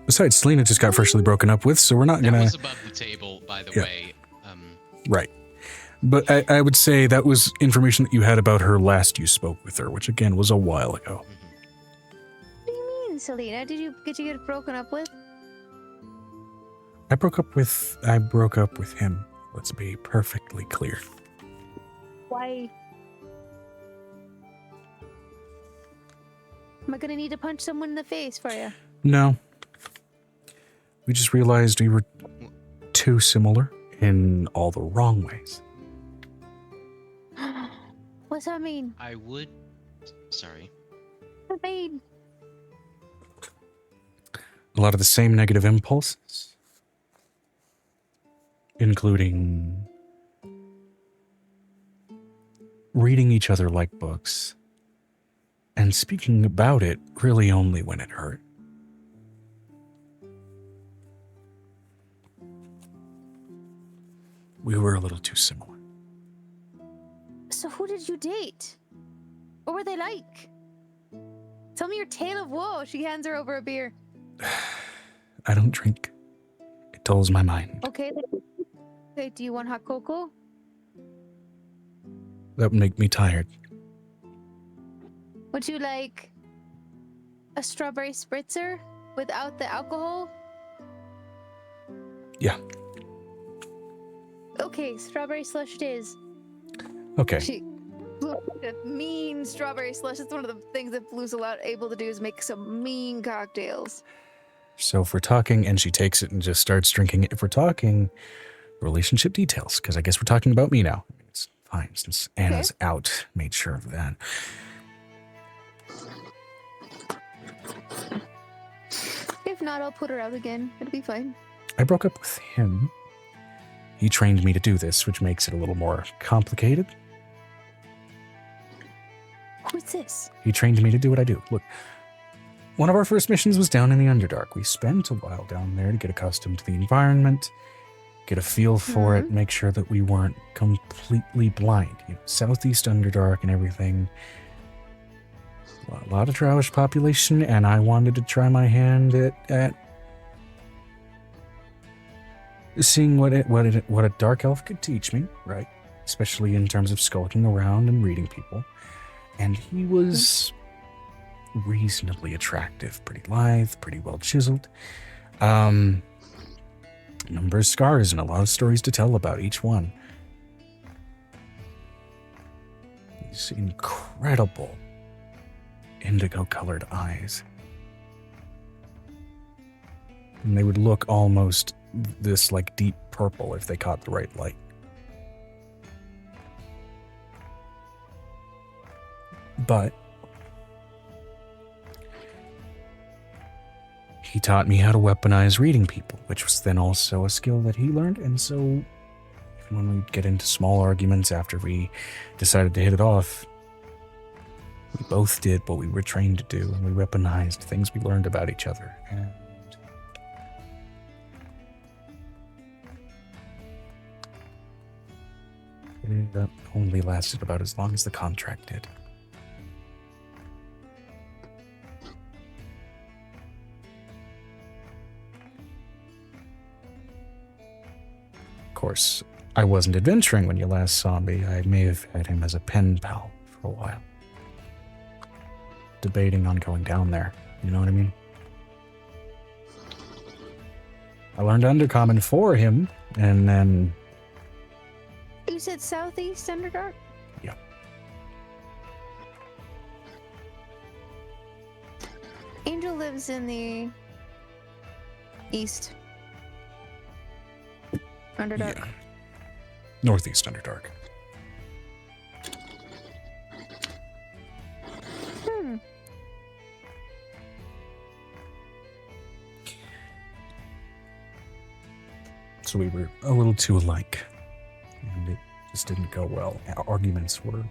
Besides, Selena just got freshly broken up with, so we're not That going was to... above the table, by the Yeah. way. Right. But I would say that was information that you had about her last you spoke with her, which again was a while ago. What do you mean, Selena? Did you get broken up with? I broke up with him. Let's be perfectly clear. Why? Am I gonna need to punch someone in the face for you? No. We just realized we were too similar in all the wrong ways. What's that mean? I would. Sorry. What that mean? A lot of the same negative impulses, including reading each other like books and speaking about it really only when it hurt. We were a little too similar. So who did you date? What were they like? Tell me your tale of woe. She hands her over a beer. I don't drink. It dulls my mind. Okay. Okay, do you want hot cocoa? That would make me tired. Would you like a strawberry spritzer without the alcohol? Yeah. Okay, strawberry slush it is. Okay. She a mean strawberry slush. It's one of the things that Blue's able to do is make some mean cocktails. So if we're talking, and she takes it and just starts drinking it, if we're talking relationship details, because I guess we're talking about me now. It's fine, since Anna's out, made sure of that. If not, I'll put her out again. It'll be fine. I broke up with him. He trained me to do this, which makes it a little more complicated. Who's this? He trained me to do what I do. Look, one of our first missions was down in the Underdark. We spent a while down there to get accustomed to the environment, get a feel for it, make sure that we weren't completely blind. You know, Southeast Underdark and everything. A lot of Drowish population, and I wanted to try my hand at seeing what a dark elf could teach me, right? Especially in terms of skulking around and reading people. And he was reasonably attractive, pretty lithe, pretty well chiseled. Number of scars and a lot of stories to tell about each one. These incredible indigo-colored eyes. And they would look almost this like deep purple if they caught the right light. But he taught me how to weaponize reading people, which was then also a skill that he learned, and so when we'd get into small arguments after we decided to hit it off, we both did what we were trained to do, and we weaponized things we learned about each other. And it only lasted about as long as the contract did. Of course, I wasn't adventuring when you last saw me. I may have had him as a pen pal for a while. Debating on going down there. You know what I mean? I learned Undercommon for him, and then... You said Southeast Underdark? Yeah. Angel lives in the east. Underdark. Yeah. Northeast Underdark. So we were a little too alike. And it just didn't go well. Our arguments were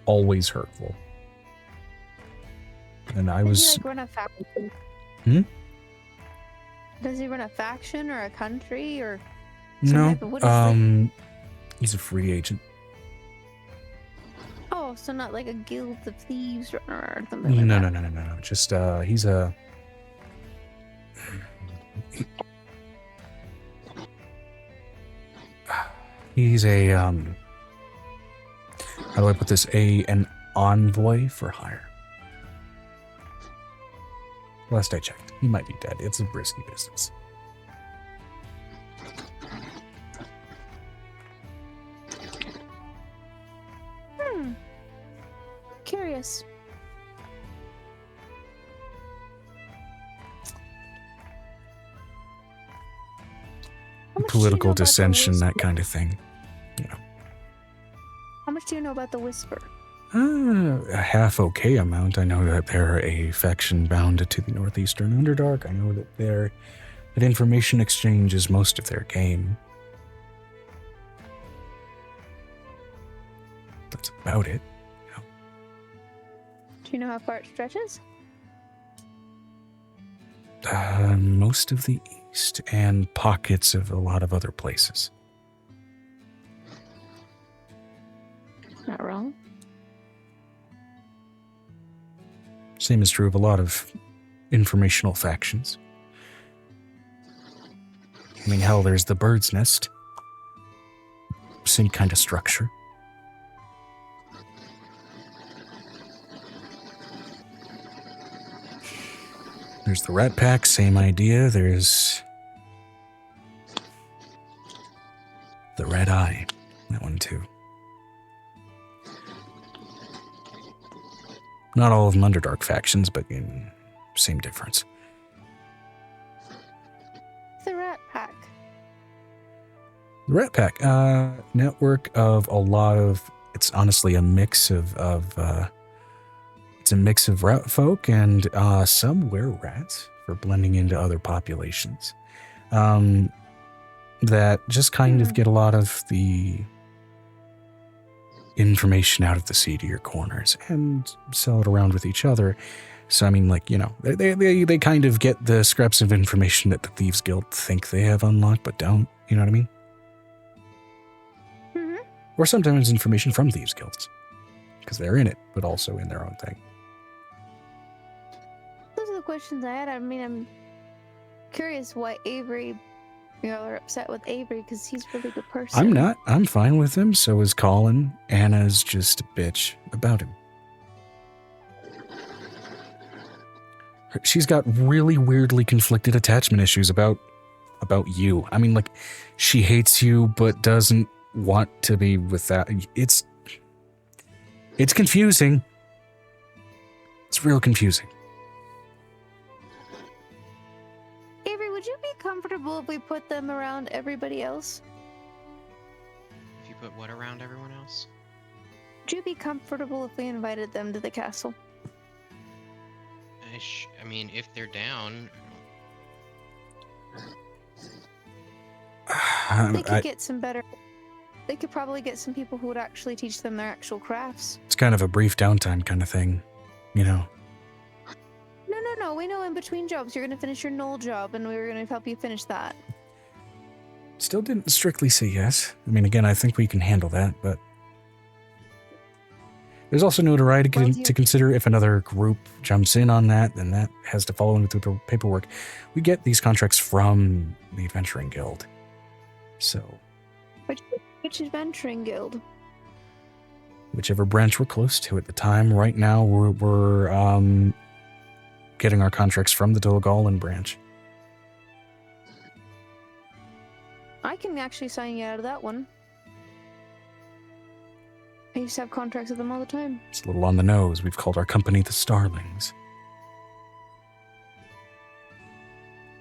always hurtful. And I was... Does he, like, run a faction? Hmm? Does he run a faction or a country or... No, what is he's a free agent. Oh, so not like a guild of thieves or something like No, that. no. Just, he's a... He's a, how do I put this? An envoy for hire. Last I checked, he might be dead. It's a risky business. Curious. How much do you know Political about the dissension, that Whisper? kind of thing. You know. How much do you know about the Whisper? A half okay amount. I know that they're a faction bound to the Northeastern Underdark. I know that that information exchange is most of their game. That's about it. Do you know how far it stretches? Most of the East and pockets of a lot of other places. Not wrong. Same is true of a lot of informational factions. I mean, hell, there's the Bird's Nest. Same kind of structure. There's the Rat Pack, same idea. There's the Red Eye, that one too. Not all of them Underdark factions, but same difference. The Rat Pack. The Rat Pack, network of a lot of. It's honestly a mix of it's a mix of rat folk and some were-rats for blending into other populations. That just kind of get a lot of the information out of the seedier corners and sell it around with each other. So I mean, like, you know, they kind of get the scraps of information that the Thieves Guild think they have unlocked but don't. You know what I mean? Mm-hmm. Or sometimes information from Thieves Guilds because they're in it, but also in their own thing. Those are the questions I had. I mean, I'm curious why Avery, you know, are upset with Avery because he's a really good person. I'm not. I'm fine with him. So is Colin. Anna's just a bitch about him. She's got really weirdly conflicted attachment issues about you. I mean, like, she hates you but doesn't want to be with that. It's confusing. It's real confusing. Avery, would you be comfortable if we put them around everybody else? If you put what around everyone else? Would you be comfortable if we invited them to the castle? I mean, if they're down. They could I, get some better. They could probably get some people who would actually teach them their actual crafts. It's kind of a brief downtime kind of thing, you know. No. We know in between jobs you're gonna finish your null job, and we were gonna help you finish that. Still didn't strictly say yes. I mean, again, I think we can handle that, but there's also notoriety Well, to consider. If another group jumps in on that, then that has to follow in through the paperwork. We get these contracts from the Adventuring Guild. So, Which adventuring guild? whichever branch we're close to at the time. Right now, we're getting our contracts from the Dolgallen branch. I can actually sign you out of that one. I used to have contracts with them all the time. It's a little on the nose. We've called our company the Starlings.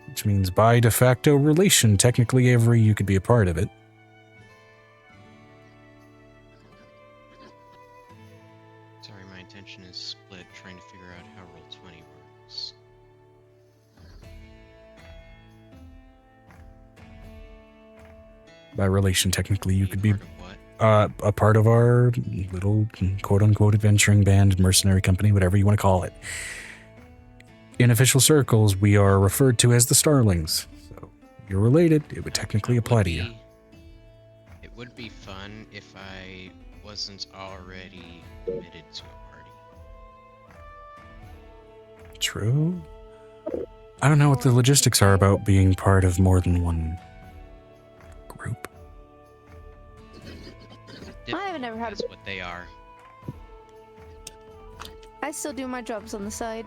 Which means by de facto relation, technically Avery, you could be a part of it. Sorry, my attention is split trying to figure out how Roll20 works. By relation, technically, you could be part of what? a part of our little quote-unquote adventuring band, mercenary company, whatever you want to call it. In official circles, we are referred to as the Starlings. So, if you're related, it would technically apply to you. It would be fun if I wasn't already committed to a party. True. I don't know what the logistics are about being part of more than one group. I haven't ever had That's what they are. I still do my jobs on the side.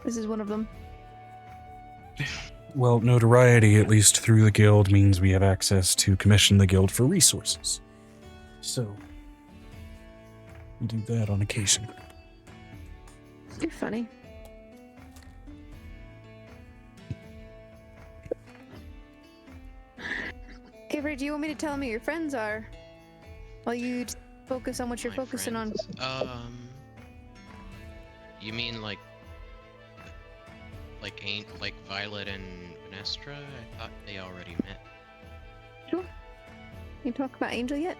This is one of them. Well, notoriety, at least through the guild, means we have access to commission the guild for resources. So, we do that on occasion. You're funny. Avery, do you want me to tell me who your friends are? While you focus on what you're My focusing on. friends. You mean like Violet and Venestra? I thought they already met. Sure. You talk about Angel yet?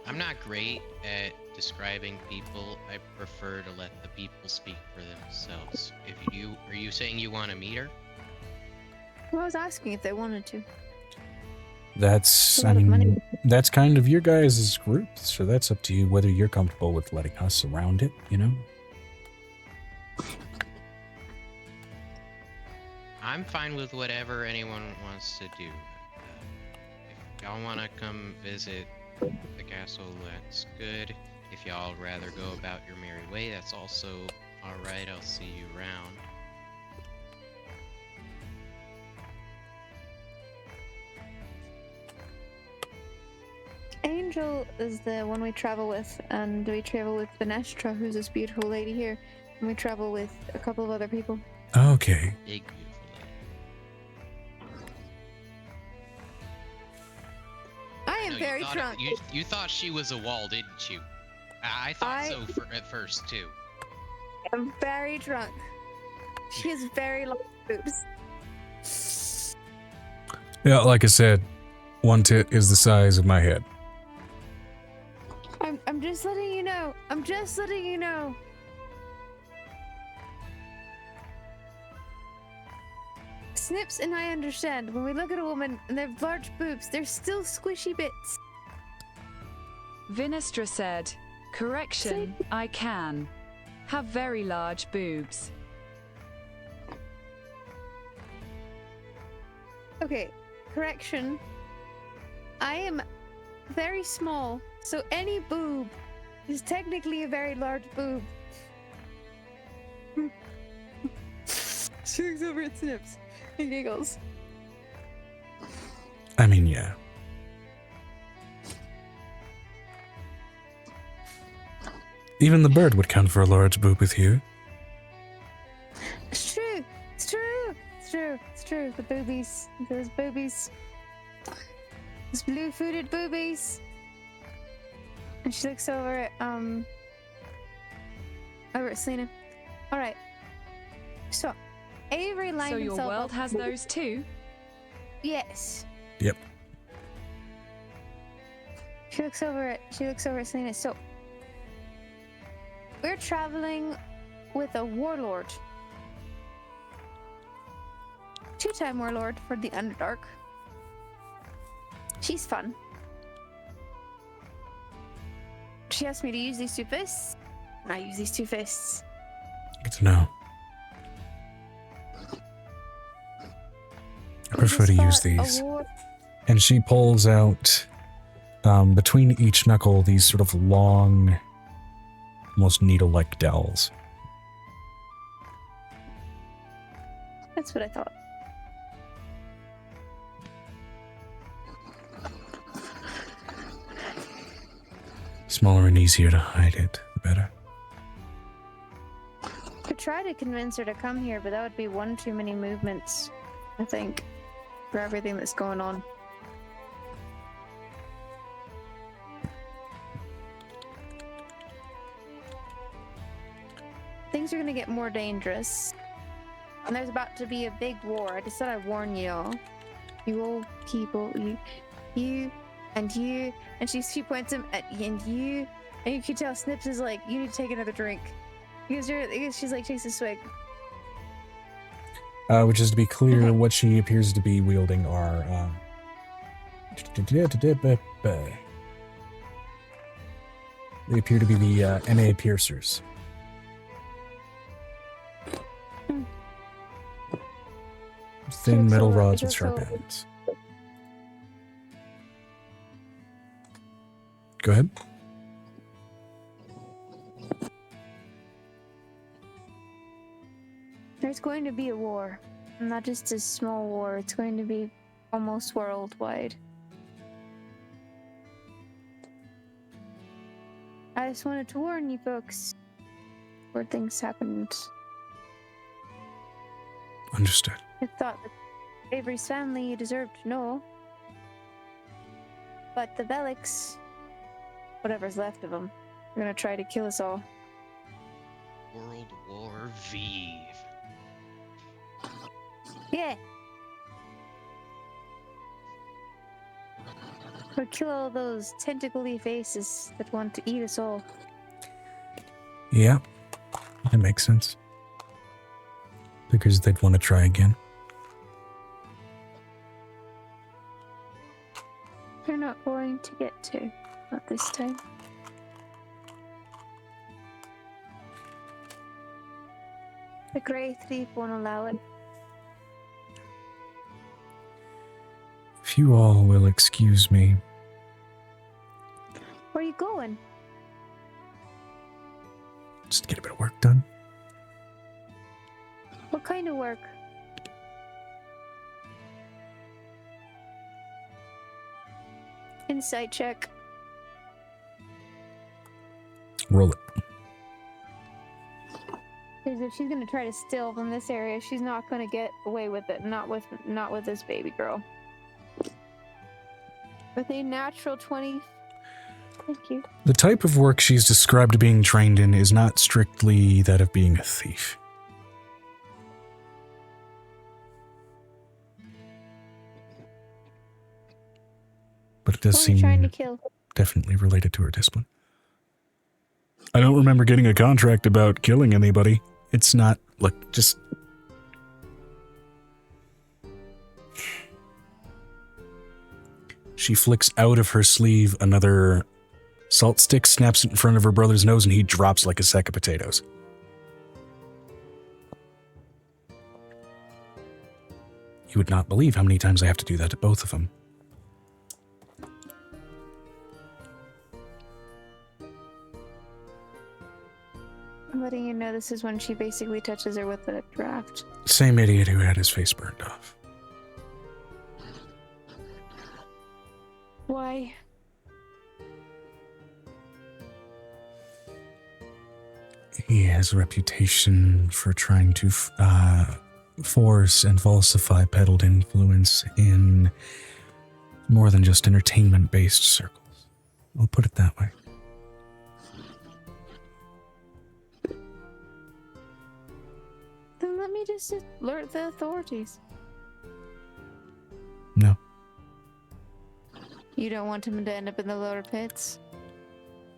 I'm not great at describing people. I prefer to let the people speak for themselves. If you do, are you saying you want to meet her? Well, I was asking if they wanted to. That's, A I lot of money. mean, that's kind of your guys' group, so that's up to you whether you're comfortable with letting us around it, you know? I'm fine with whatever anyone wants to do. If y'all want to come visit the castle, that's good. If y'all rather go about your merry way, that's also alright. I'll see you around. Angel is the one we travel with, and we travel with Venestra, who's this beautiful lady here, and we travel with a couple of other people. Okay. Big, beautiful lady. I am No, very you thought drunk. You thought she was a wall, didn't you? I thought so at first, too. I'm very drunk. She has very long boobs. Yeah, like I said, one tit is the size of my head. I'm just letting you know. I'm just letting you know. Snips and I understand. When we look at a woman and they have large boobs, they're still squishy bits. Vinestra said, correction, I can. Have very large boobs. Okay, correction. I am very small, so any boob is technically a very large boob. She looks over at Snips and giggles. I mean, yeah. Even the bird would count for a large boob with you. It's true. It's true. It's true. It's true. The boobies. Those boobies. Those blue-footed boobies. And she looks over at Selena. All right. So, Avery lined So your himself world up. has those too? Yes. Yep. She looks over at Selena. So, we're traveling with a warlord. Two-time warlord for the Underdark. She's fun. She asked me to use these two fists. I use these two fists. Good to know. I prefer to use these. And she pulls out, between each knuckle, these sort of long, almost needle-like dowels. That's what I thought. Smaller and easier to hide it, the better. Could try to convince her to come here, but that would be one too many movements, I think, for everything that's going on. Things are gonna get more dangerous. And there's about to be a big war. I just thought I'd warn you all. You old people, you, and you, and she points him at and you can tell Snips is like, you need to take another drink. Because she's like, takes a swig. Which is, to be clear, what she appears to be wielding are, they appear to be the MA piercers. Thin metal rods with sharp ends. Go ahead. There's going to be a war. Not just a small war, it's going to be almost worldwide. I just wanted to warn you folks before things happened. Understood. I thought that Avery's family you deserved to know. But the Veliks, whatever's left of them, are gonna try to kill us all. World War V. Yeah. Or kill all those tentacle-y faces that want to eat us all. Yeah, that makes sense. Because they'd want to try again. They're not going to get to. Not this time. The Grey Thief won't allow it. If you all will excuse me. Where are you going? Just to get a bit of work done. What kind of work? Insight check. Roll it. Because if she's gonna try to steal from this area, she's not gonna get away with it. Not with this baby girl. With a natural 20. Thank you. The type of work she's described being trained in is not strictly that of being a thief. But it does Who are you trying to seem kill? definitely related to her discipline. I don't remember getting a contract about killing anybody. It's not, look, just... She flicks out of her sleeve another salt stick, snaps it in front of her brother's nose, and he drops like a sack of potatoes. You would not believe how many times I have to do that to both of them. I'm letting you know this is when she basically touches her with a draft. Same idiot who had his face burned off. Why? He has a reputation for trying to force and falsify peddled influence in more than just entertainment-based circles. I'll put it that way. Then let me just alert the authorities. No. You don't want him to end up in the lower pits?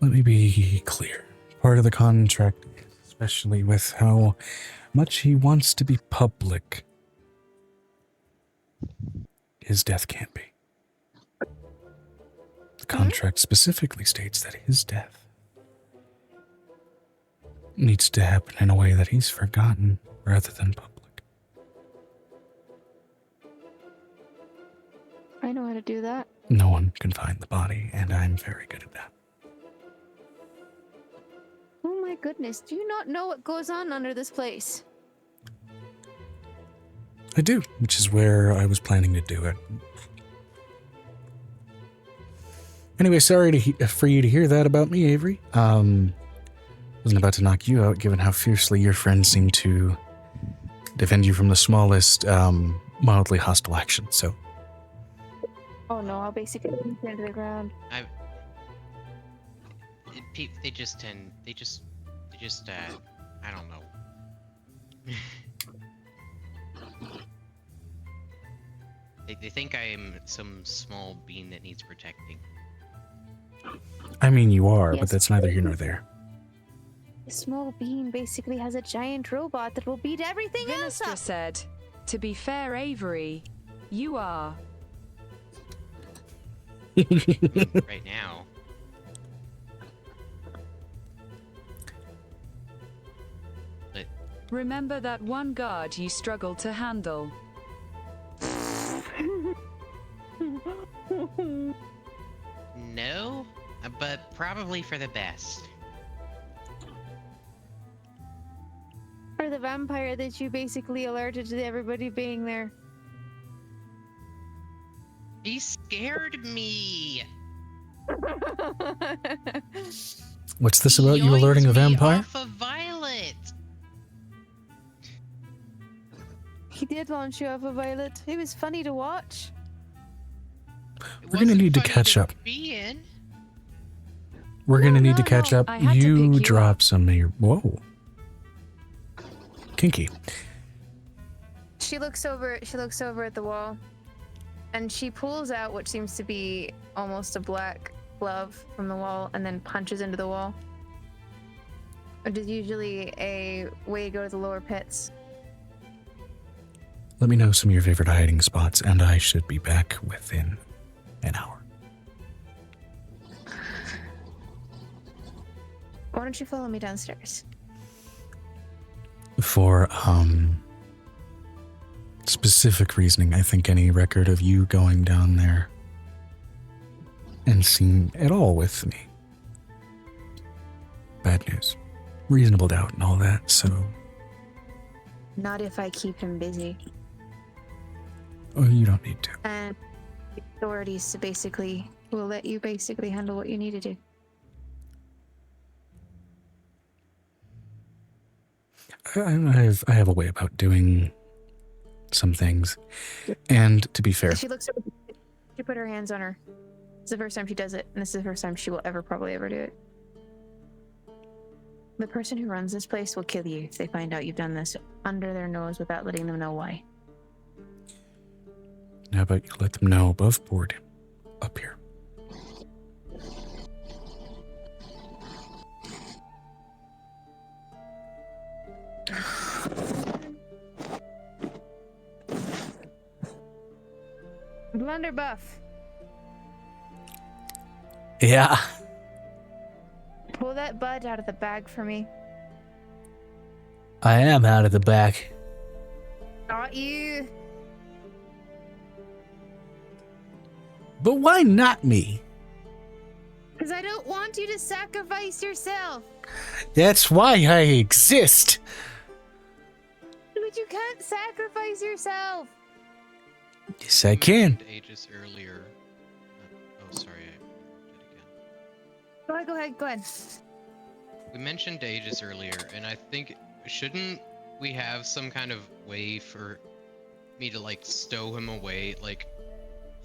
Let me be clear. Part of the contract, especially with how much he wants to be public, his death can't be. The contract specifically states that his death needs to happen in a way that he's forgotten rather than public. I know how to do that. No one can find the body, and I'm very good at that. Oh my goodness, do you not know what goes on under this place? I do, which is where I was planning to do it. Anyway, sorry for you to hear that about me, Avery. Wasn't about to knock you out, given how fiercely your friends seem to defend you from the smallest, mildly hostile action, so... Oh no, I'll basically put it into the ground. They just, I don't know. They think I am some small bean that needs protecting. I mean, you are, Yes. but that's neither here nor there. The small bean basically has a giant robot that will beat everything else Vinistra up. said, "To be fair, Avery, you are." Right now. But Remember that one guard you struggled to handle. no, but probably for the best. Or the vampire that you basically alerted to everybody being there. He scared me. What's this about you Yoinked alerting a me vampire? Off of Violet. He did launch you off a Violet. It was funny to watch. It We're gonna wasn't need to funny catch up. Be in. We're gonna need to no, catch no. up. I had to You pick you drop up. some of your... Whoa. Kinky. She looks over at the wall and she pulls out what seems to be almost a black glove from the wall and then punches into the wall. Which is usually a way to go to the lower pits. Let me know some of your favorite hiding spots, and I should be back within an hour. Why don't you follow me downstairs? For, specific reasoning, I think any record of you going down there and seeing it all with me. Bad news. Reasonable doubt and all that, so... Not if I keep him busy. Oh, you don't need to. And the authorities to basically will let you basically handle what you need to do. I have a way about doing some things. And to be fair, She looks over, she put her hands on her. It's the first time she does it, and this is the first time she will probably ever do it. The person who runs this place will kill you if they find out you've done this under their nose without letting them know why. how about you let them know above board up here? Blunderbuff, Yeah. pull that bud out of the bag for me. I am out of the back. Not you. But why not me? Because I don't want you to sacrifice yourself. That's why I exist. But you can't sacrifice yourself. Yes, I can. mentioned Aegis earlier. Oh, sorry, I did it again. Go ahead. We mentioned Aegis earlier, and I think shouldn't we have some kind of way for me to like stow him away? Like,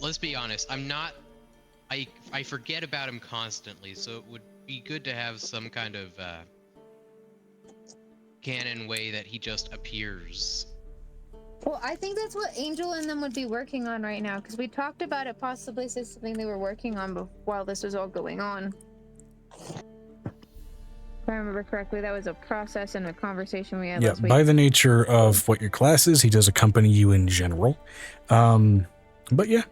let's be honest, I forget about him constantly, so it would be good to have some kind of canon way that he just appears. Well, I think that's what Angel and them would be working on right now, because we talked about it possibly as something they were working on while this was all going on. If I remember correctly, that was a process and a conversation we had Yeah, last week. by the nature of what your class is, he does accompany you in general. But yeah,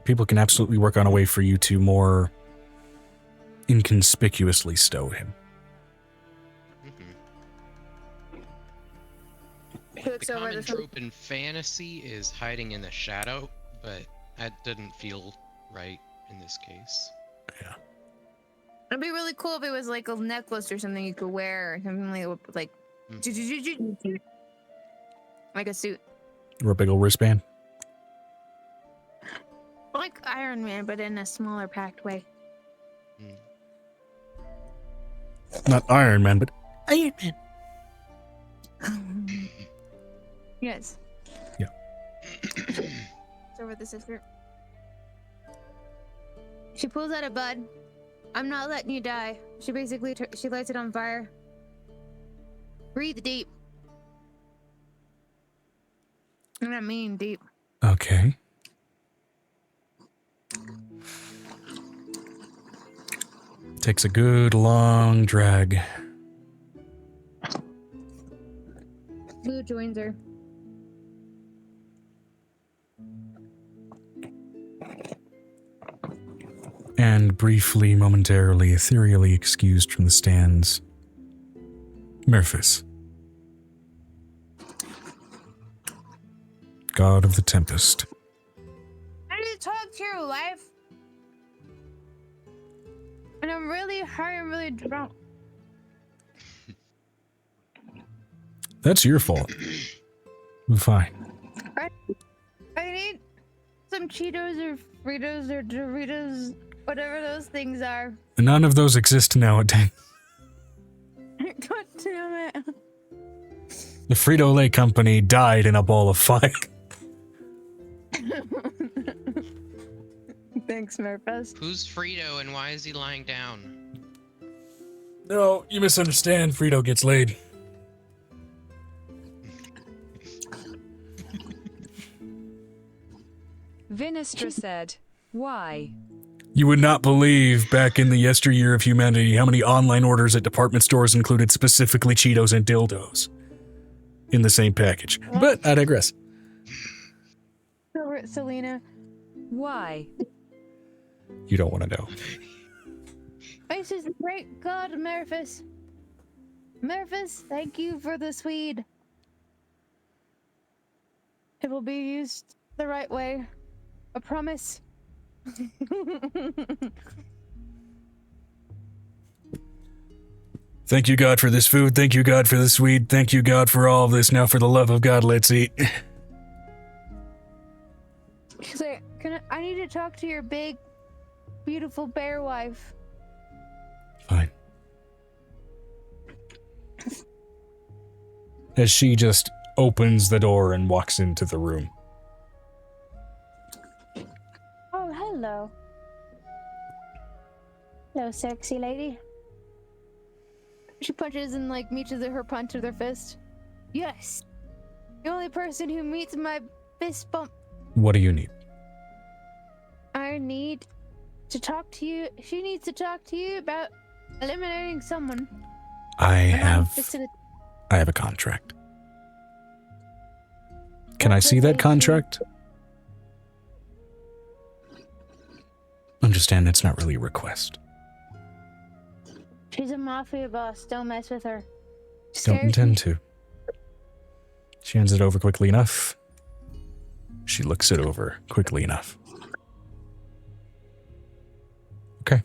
people can absolutely work on a way for you to more inconspicuously stow him. The common trope in fantasy is hiding in the shadow, but that didn't feel right in this case. Yeah. It'd be really cool if it was like a necklace or something you could wear, or something like like a suit, Or a big old wristband. like Iron Man, but in a smaller, packed way. Not Iron Man, but Iron Man. Yes. Yeah. It's over the sister. She pulls out a bud. I'm not letting you die. She basically she lights it on fire. Breathe deep. And I mean deep. okay. Takes a good long drag. Blue joins her. And briefly, momentarily, ethereally excused from the stands, Merphis, god of the tempest. I need to talk to your wife. And I'm really high and really drunk. That's your fault. I'm fine. I need some Cheetos or Fritos or Doritos, whatever those things are. None of those exist nowadays. God damn it. The Frito-Lay company died in a ball of fire. Thanks, Merpes. Who's Frito and why is he lying down? No, you misunderstand. Frito gets laid. Vinistra said, why? You would not believe, back in the yesteryear of humanity, how many online orders at department stores included specifically Cheetos and dildos in the same package. But I digress. Selena. Why? You don't want to know. This is the great god, Merphis. Merphis, thank you for the Swede. It will be used the right way. I promise. Thank you, God, for this food. Thank you, God, for the Swede. Thank you, God, for all of this. Now, for the love of God, let's eat. She's like, I need to talk to your big, beautiful bear wife. Fine. As she just opens the door and walks into the room. Oh, hello. Hello, sexy lady. She punches and like meets her punch with her fist. Yes. The only person who meets my fist bump. What do you need? I need to talk to you. She needs to talk to you about eliminating someone. I have a contract. Can I see that contract? Understand it's not really a request. She's a mafia boss. Don't mess with her. Don't intend to. She hands it over quickly enough. She looks it over quickly enough. Okay.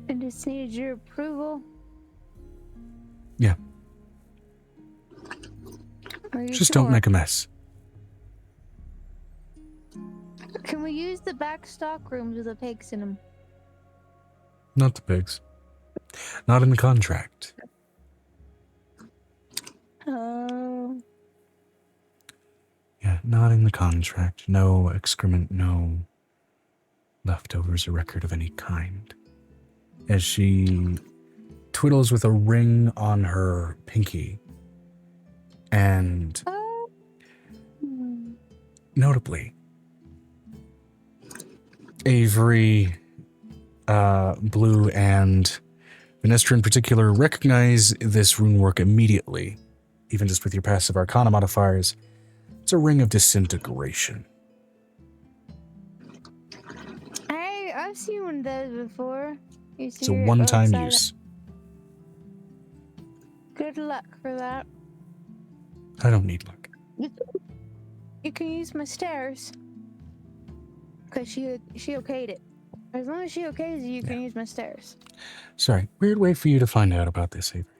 I just needed your approval. Yeah. Are you Just sure? don't make a mess. Can we use the back stock rooms with the pigs in them? Not the pigs. Not in the contract. Oh. Yeah. Not in the contract. No excrement, no leftovers or record of any kind. As she twiddles with a ring on her pinky. And notably, Avery, Blue, and Vanestra in particular recognize this rune work immediately, even just with your passive arcana modifiers. It's a ring of disintegration. Hey, I've seen one of those before. It's a one-time use. Good luck for that. I don't need luck. You can use my stairs. Because she okayed it. As long as she okays you, you can use my stairs. Sorry, weird way for you to find out about this, Avery.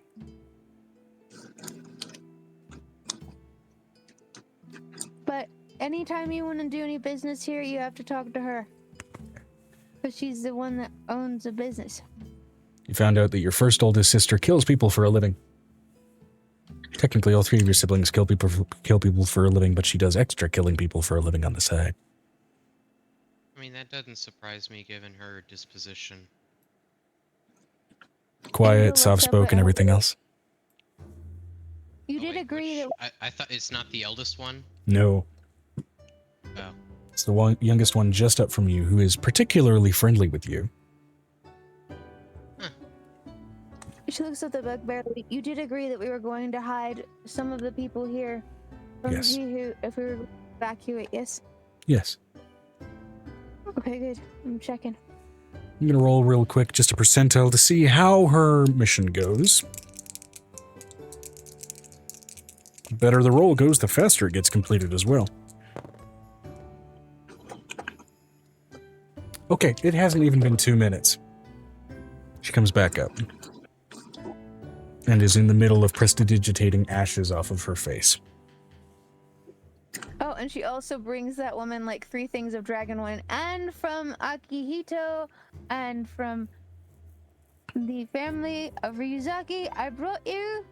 But anytime you want to do any business here, you have to talk to her. Because she's the one that owns the business. You found out that your first oldest sister kills people for a living. Technically, all three of your siblings kill people for a living, but she does extra killing people for a living on the side. I mean, that doesn't surprise me given her disposition. Quiet, soft-spoken, everything else. You did agree that... I thought it's not the eldest one? No. Oh. It's the youngest one just up from you, who is particularly friendly with you. She looks at the bugbear. You did agree that we were going to hide some of the people here from Yes. you if we were going to evacuate, yes? Yes. Okay, good. I'm checking. I'm going to roll real quick just a percentile to see how her mission goes. The better the roll goes, the faster it gets completed as well. Okay, it hasn't even been 2 minutes. She comes back up. And is in the middle of prestidigitating ashes off of her face. Oh, and she also brings that woman like 3 things of dragon wine, and from Akihito, and from the family of Ryuzaki, I brought you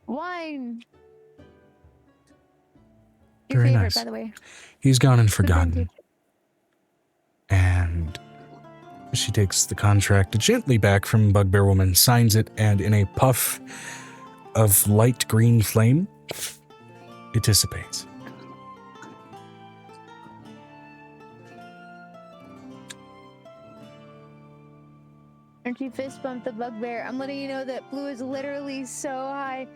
wine. Your Very favorite, nice. by the way. He's gone and Good forgotten. vintage. And she takes the contract gently back from Bugbear Woman, signs it, and in a puff of light green flame, it dissipates. And she fist bumped the bugbear. I'm letting you know that Blue is literally so high.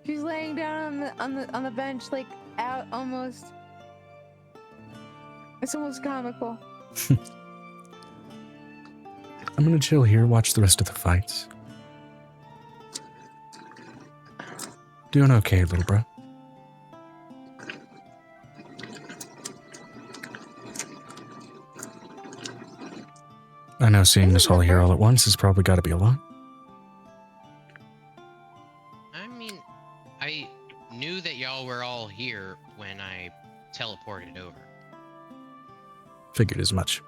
She's laying down on the bench, like out almost. It's almost comical. I'm gonna chill here, watch the rest of the fights. Doing okay, little bro. I know seeing us all here all at once has probably got to be a lot. I mean, I knew that y'all were all here when I teleported over. Figured as much.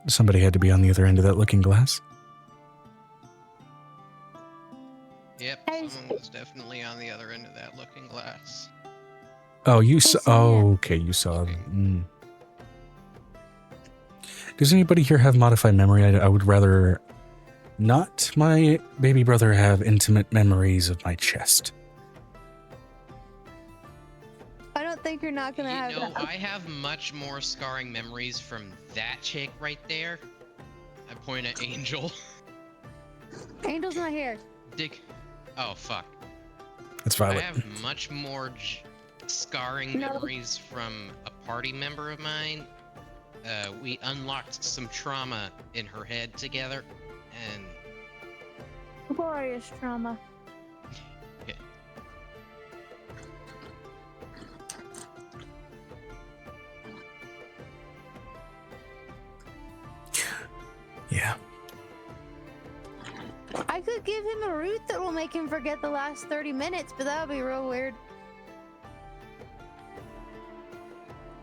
Somebody had to be on the other end of that looking glass. Yep, someone was definitely on the other end of that looking glass. Oh, you saw. saw Oh, it. okay, you saw. Does anybody here have modified memory? I would rather not my baby brother have intimate memories of my chest. I don't think you're not gonna have You know, that. I have much more scarring memories from that chick right there. I point at Angel. Angel's not here. Dick. Oh, fuck. It's I Violet. have much more scarring No. memories from a party member of mine. We unlocked some trauma in her head together, and Glorious trauma. yeah. Yeah. I could give him a root that will make him forget the last 30 minutes, but that would be real weird.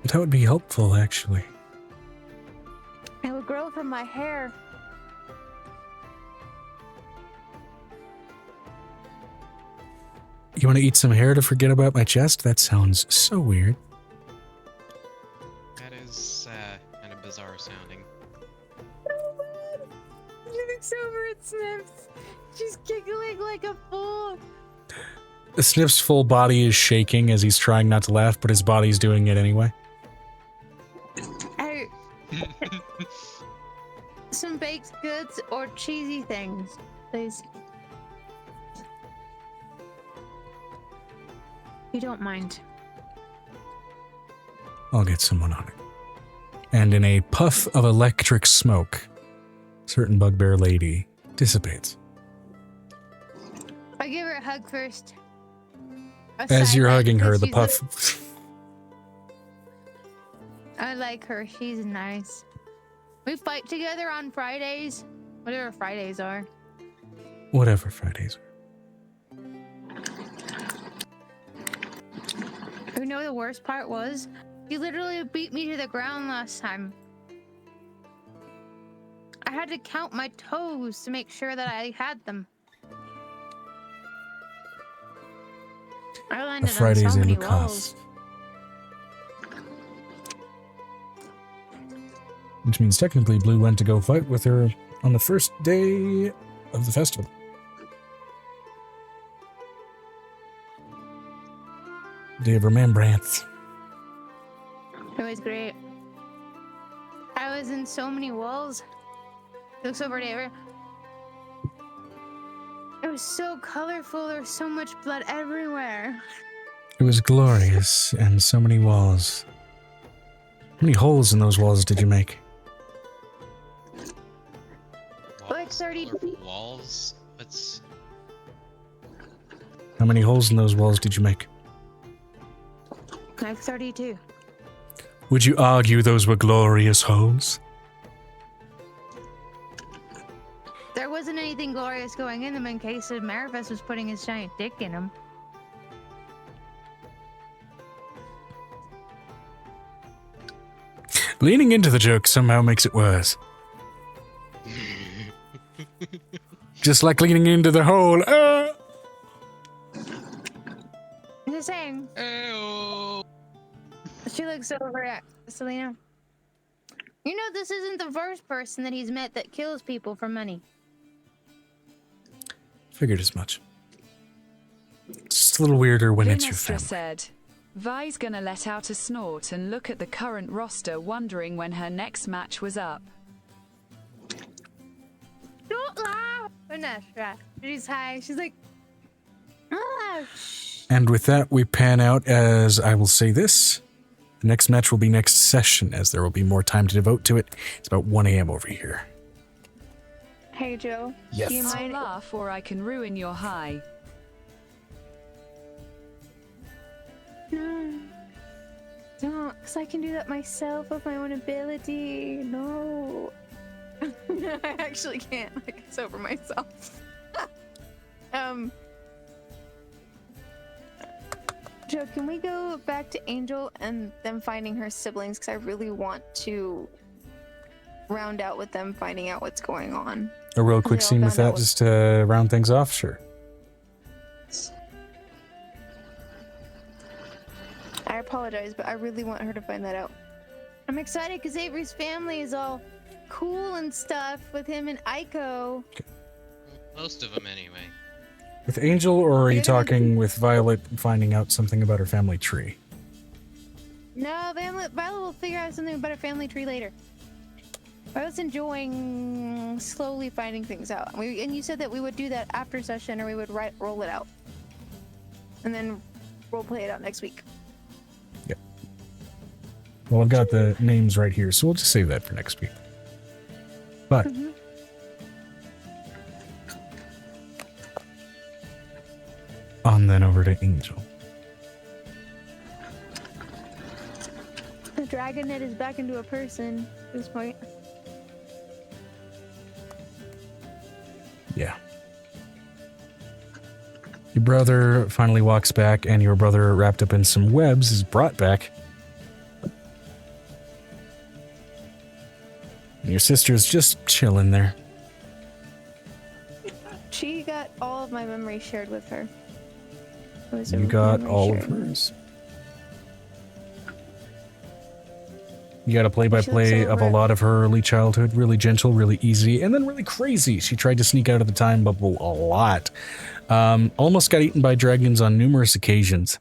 That would be helpful, actually. It would grow from my hair. You want to eat some hair to forget about my chest? That sounds so weird. That is kind of bizarre sounding. She looks over at Snips. She's giggling like a fool. Sniff's full body is shaking as he's trying not to laugh, but his body's doing it anyway. I, some baked goods or cheesy things, please. You don't mind. I'll get someone on it. And in a puff of electric smoke, certain bugbear lady dissipates. I give her a hug first. As you're hugging her, the puff... I like her. She's nice. We fight together on Fridays. Whatever Fridays are. Whatever Fridays are. You know the worst part was? You literally beat me to the ground last time. I had to count my toes to make sure that I had them. I landed on Fridays so in many Lucas. walls. Which means technically Blue went to go fight with her on the first day of the festival. Day of Remembrance. It was great. I was in so many walls. Looks over to Ava. It was so colorful. There was so much blood everywhere. It was glorious, and so many walls. How many holes in those walls did you make? Like 30. Colorful walls. That's How many holes in those walls did you make? Like 32. Would you argue those were glorious holes? There wasn't anything glorious going in them in case Marifest was putting his giant dick in them. Leaning into the joke somehow makes it worse. Just like leaning into the hole. I'm just saying. Ew. She looks over at Selena. You know, this isn't the first person that he's met that kills people for money. Figured as much. It's just a little weirder when it's your Vinestra family. said, Vi's gonna let out a snort and look at the current roster, wondering when her next match was up. Don't laugh, Vanessa. She's high. She's like, ah, shh. And with that, we pan out as I will say this. The next match will be next session, as there will be more time to devote to it. It's about 1 a.m. over here. Hey, Joe. Yes. Do you I'll mind? laugh or I can ruin your high. No. Don't, because I can do that myself with my own ability. No. I actually can't. I can sober myself. Joe, can we go back to Angel and them finding her siblings? Because I really want to round out with them finding out what's going on. A real quick They all scene with found out that, what- just to round things off? Sure. I apologize, but I really want her to find that out. I'm excited because Avery's family is all cool and stuff with him and Aiko. Most of them, anyway. With Angel, or are you They're gonna- talking with Violet finding out something about her family tree? No, Violet will figure out something about her family tree later. I was enjoying slowly finding things out. And you said that we would do that after session, or we would roll it out. And then role play it out next week. Yep. Well, I've got the names right here, so we'll just save that for next week. But on then over to Angel. The dragonet is back into a person at this point. Yeah. Your brother finally walks back, and your brother, wrapped up in some webs, is brought back. And your sister's just chilling there. She got all of my memories shared with her. Was You a got memory all of share. hers. You got a She looks play-by-play of a over- lot of her early childhood, really gentle, really easy, and then really crazy. She tried to sneak out of the time bubble a lot. Almost got eaten by dragons on numerous occasions,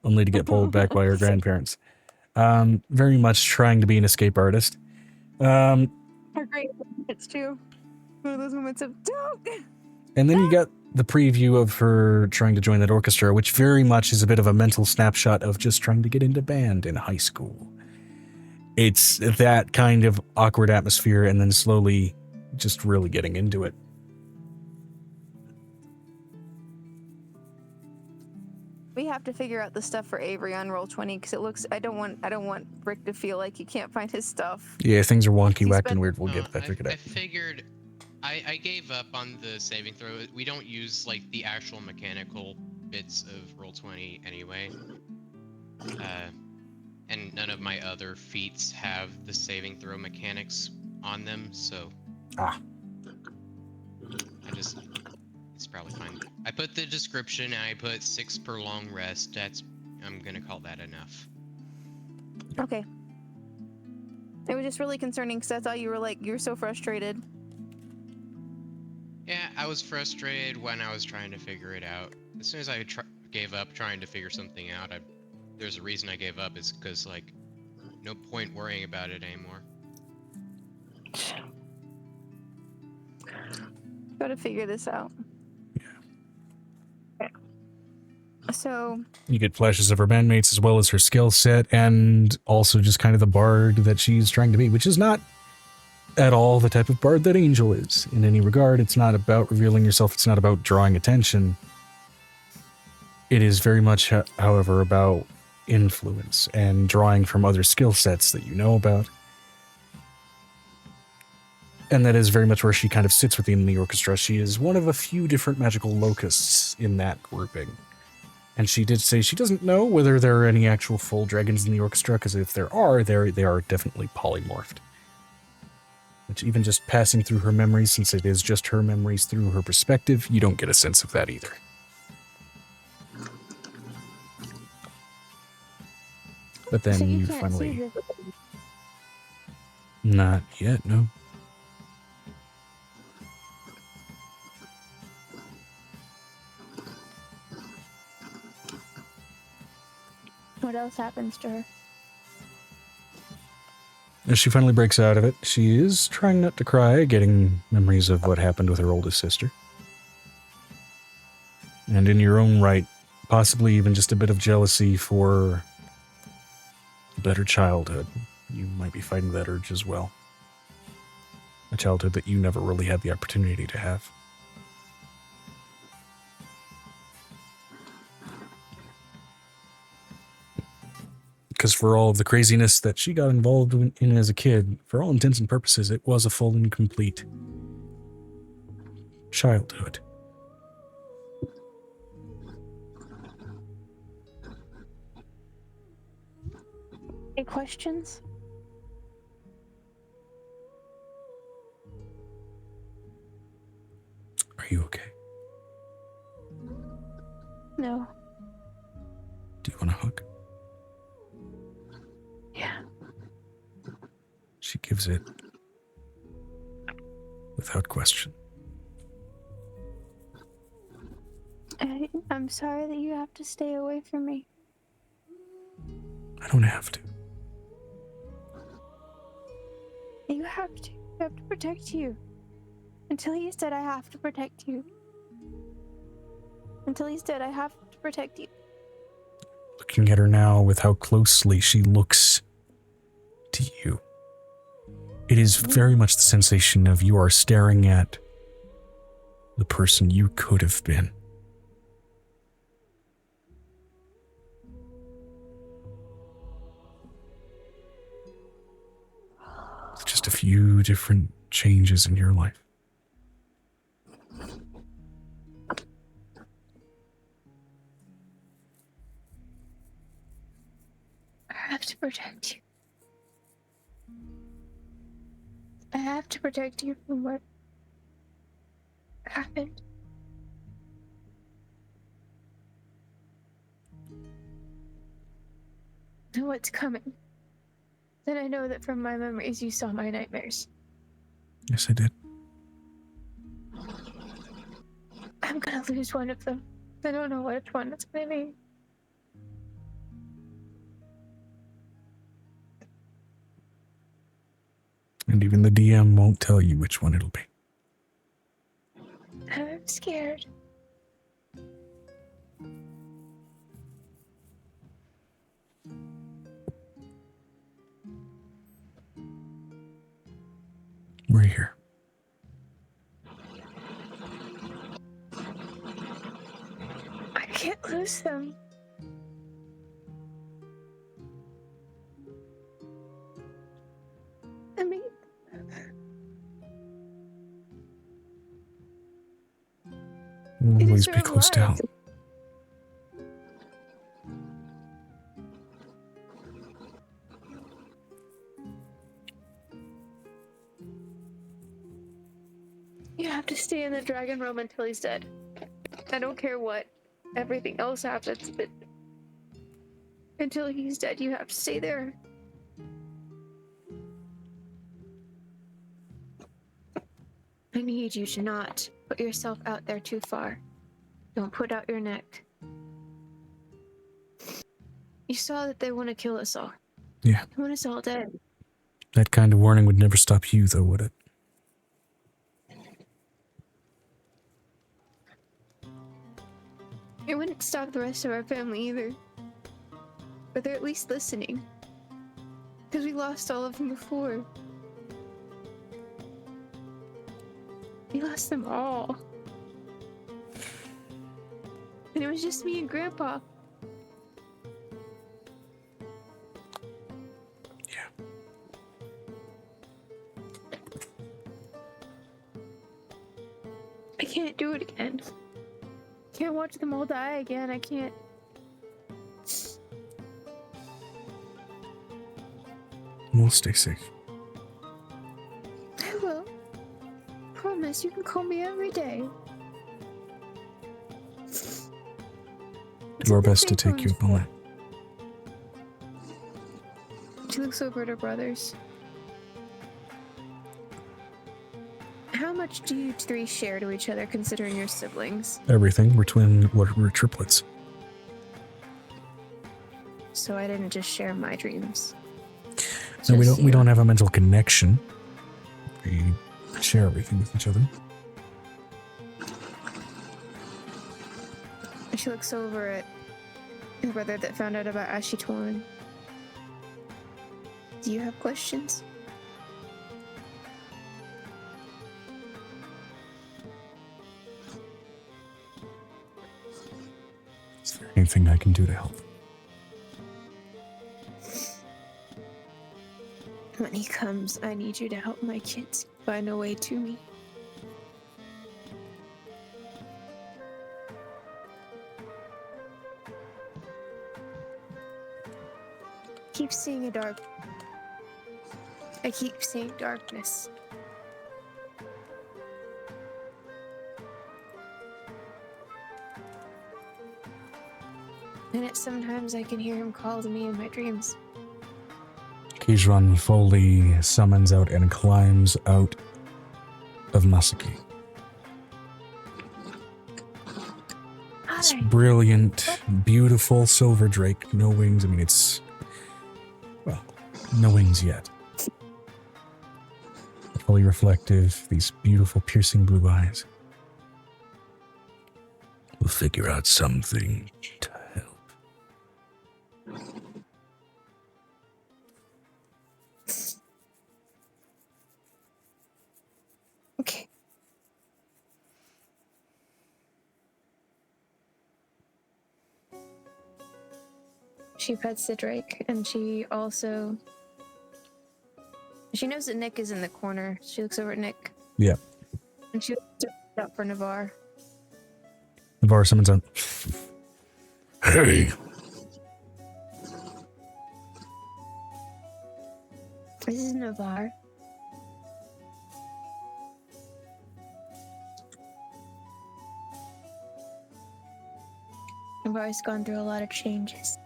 only to get pulled back by her grandparents. Very much trying to be an escape artist. Her great moments too. One of those moments of don't. And then you got the preview of her trying to join that orchestra, which very much is a bit of a mental snapshot of just trying to get into band in high school. It's that kind of awkward atmosphere and then slowly just really getting into it. We have to figure out the stuff for Avery on Roll20 because it looks. I don't want Rick to feel like he can't find his stuff. Yeah, things are wonky, He's whacked, been- and weird. We'll get that I figured out. figured I gave up on the saving throw. We don't use like the actual mechanical bits of Roll20 anyway. And none of my other feats have the saving throw mechanics on them, so it's probably fine. I put the description and I put 6 per long rest. I'm gonna call that enough. Okay. It was just really concerning because I thought you were so frustrated. Yeah, I was frustrated when I was trying to figure it out. As soon as I gave up trying to figure something out, there's a reason I gave up. Is because like, no point worrying about it anymore. Gotta figure this out. Yeah. So You get flashes of her bandmates as well as her skill set, and also just kind of the bard that she's trying to be, which is not at all the type of bard that Angel is in any regard. It's not about revealing yourself. It's not about drawing attention. It is very much, however, about influence and drawing from other skill sets that you know about. And that is very much where she kind of sits within the orchestra. She is one of a few different magical locusts in that grouping. And she did say she doesn't know whether there are any actual full dragons in the orchestra, because if there are, they are definitely polymorphed. Which even just passing through her memories, since it is just her memories through her perspective, you don't get a sense of that either. But then so you you can't finally... see this. Not yet, no. What else happens to her? As she finally breaks out of it, she is trying not to cry, getting memories of what happened with her oldest sister. And in your own right, possibly even just a bit of jealousy for a better childhood. You might be fighting that urge as well. A childhood that you never really had the opportunity to have. Because for all of the craziness that she got involved in as a kid, for all intents and purposes, it was a full and complete childhood. Any questions? Are you okay? No. Do you want a hug? Yeah. She gives it without question. I'm sorry that you have to stay away from me. I don't have to. You have to. I have to protect you. Until he's dead, I have to protect you. Until he's dead, I have to protect you. Looking at her now with how closely she looks to you, it is very much the sensation of you are staring at the person you could have been. It's just a few different changes in your life. I have to protect you. I have to protect you from what happened. know what's coming. Then I know that from my memories you saw my nightmares. Yes, I did. I'm gonna lose one of them. I don't know which one it's gonna be. And even the DM won't tell you which one it'll be. I'm scared. We're here. I can't lose them. I mean, We'll it always is be their close to lives. help. You have to stay in the dragon realm until he's dead. I don't care what everything else happens, but until he's dead, you have to stay there. I need you to not put yourself out there too far. Don't put out your neck. You saw that they want to kill us all. Yeah. They want us all dead. That kind of warning would never stop you, though, would it? It wouldn't stop the rest of our family either. But they're at least listening. Because we lost all of them before. We lost them all. And it was just me and Grandpa. Yeah. I can't do it again. Can't watch them all die again. I can't. We'll stay safe. I will. Promise, you can call me every day. Do our best to take you up on that. She looks over at her brothers. How much do you three share to each other, considering your siblings? Everything. We're triplets. So I didn't just share my dreams. No, we Just don't. We you. don't have a mental connection. We share everything with each other. She looks over at her brother that found out about Ashy Torn. Do you have questions? Is there anything I can do to help? When he comes, I need you to help my kids find a way to me. Keep seeing a dark. I keep seeing darkness. And sometimes I can hear him call to me in my dreams. Kijran Foley summons out and climbs out of Masaki. It's Hi. brilliant, beautiful silver drake, no wings. I mean, it's, well, no wings yet. Fully reflective, these beautiful piercing blue eyes. We'll figure out something to help. Okay. She pets the drake, and she also... She knows that Nick is in the corner. She looks over at Nick. Yeah. And she looks up for Navarre. Navarre summons out. Hey! This is Navarre. Navarre's gone through a lot of changes.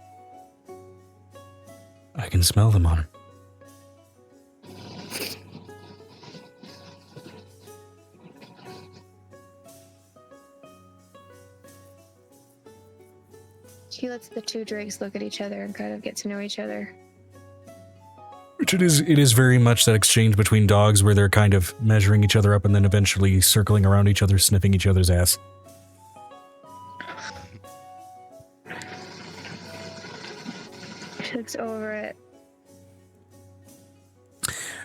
I can smell them on her. She lets the two drakes look at each other and kind of get to know each other. Which it is very much that exchange between dogs where they're kind of measuring each other up and then eventually circling around each other, sniffing each other's ass. She looks over it.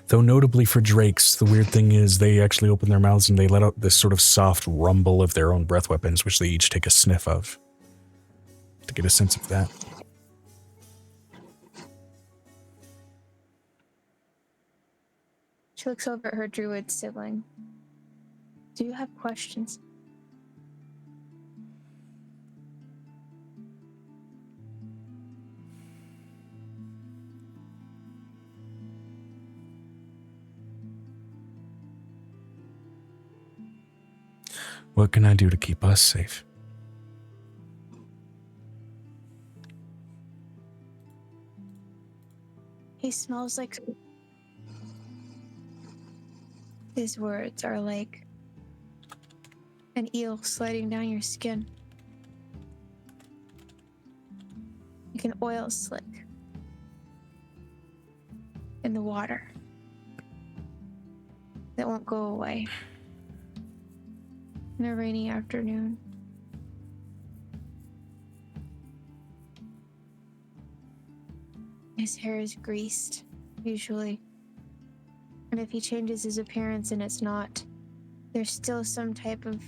Though notably for drakes, the weird thing is they actually open their mouths and they let out this sort of soft rumble of their own breath weapons, which they each take a sniff of. To get a sense of that. She looks over at her druid sibling. Do you have questions? What can I do to keep us safe? He smells like... His words are like an eel sliding down your skin. Like an oil slick in the water that won't go away in a rainy afternoon. His hair is greased, usually. And if he changes his appearance and it's not, there's still some type of...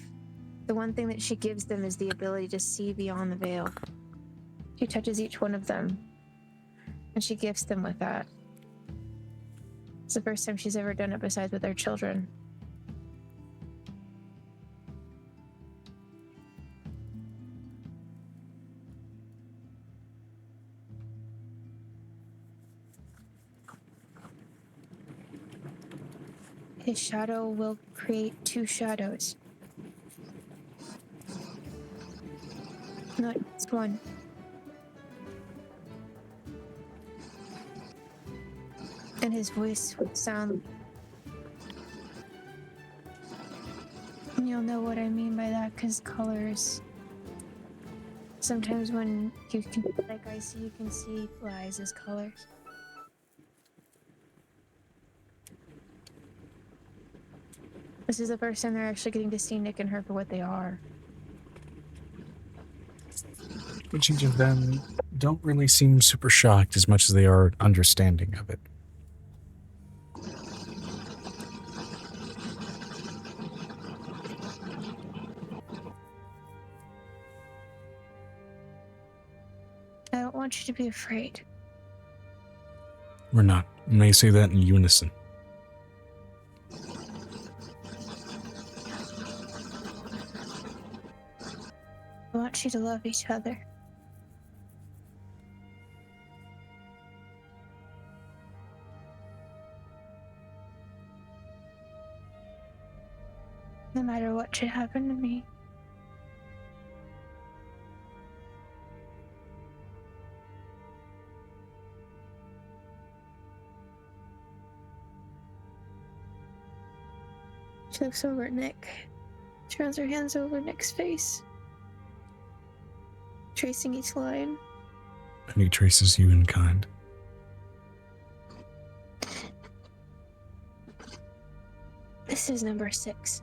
The one thing that she gives them is the ability to see beyond the veil. She touches each one of them, and she gifts them with that. It's the first time she's ever done it besides with their children. His shadow will create two shadows. Not just one. And his voice would sound... And you'll know what I mean by that, because colors... Sometimes when you can, like I see, you can see flies as colors. This is the first time they're actually getting to see Nick and her for what they are. Which each of them don't really seem super shocked as much as they are understanding of it. I don't want you to be afraid. We're not. And they say that in unison. I want you to love each other. No matter what should happen to me. She looks over at Nick. She runs her hands over Nick's face, tracing each line. And he traces you in kind. This is number 6.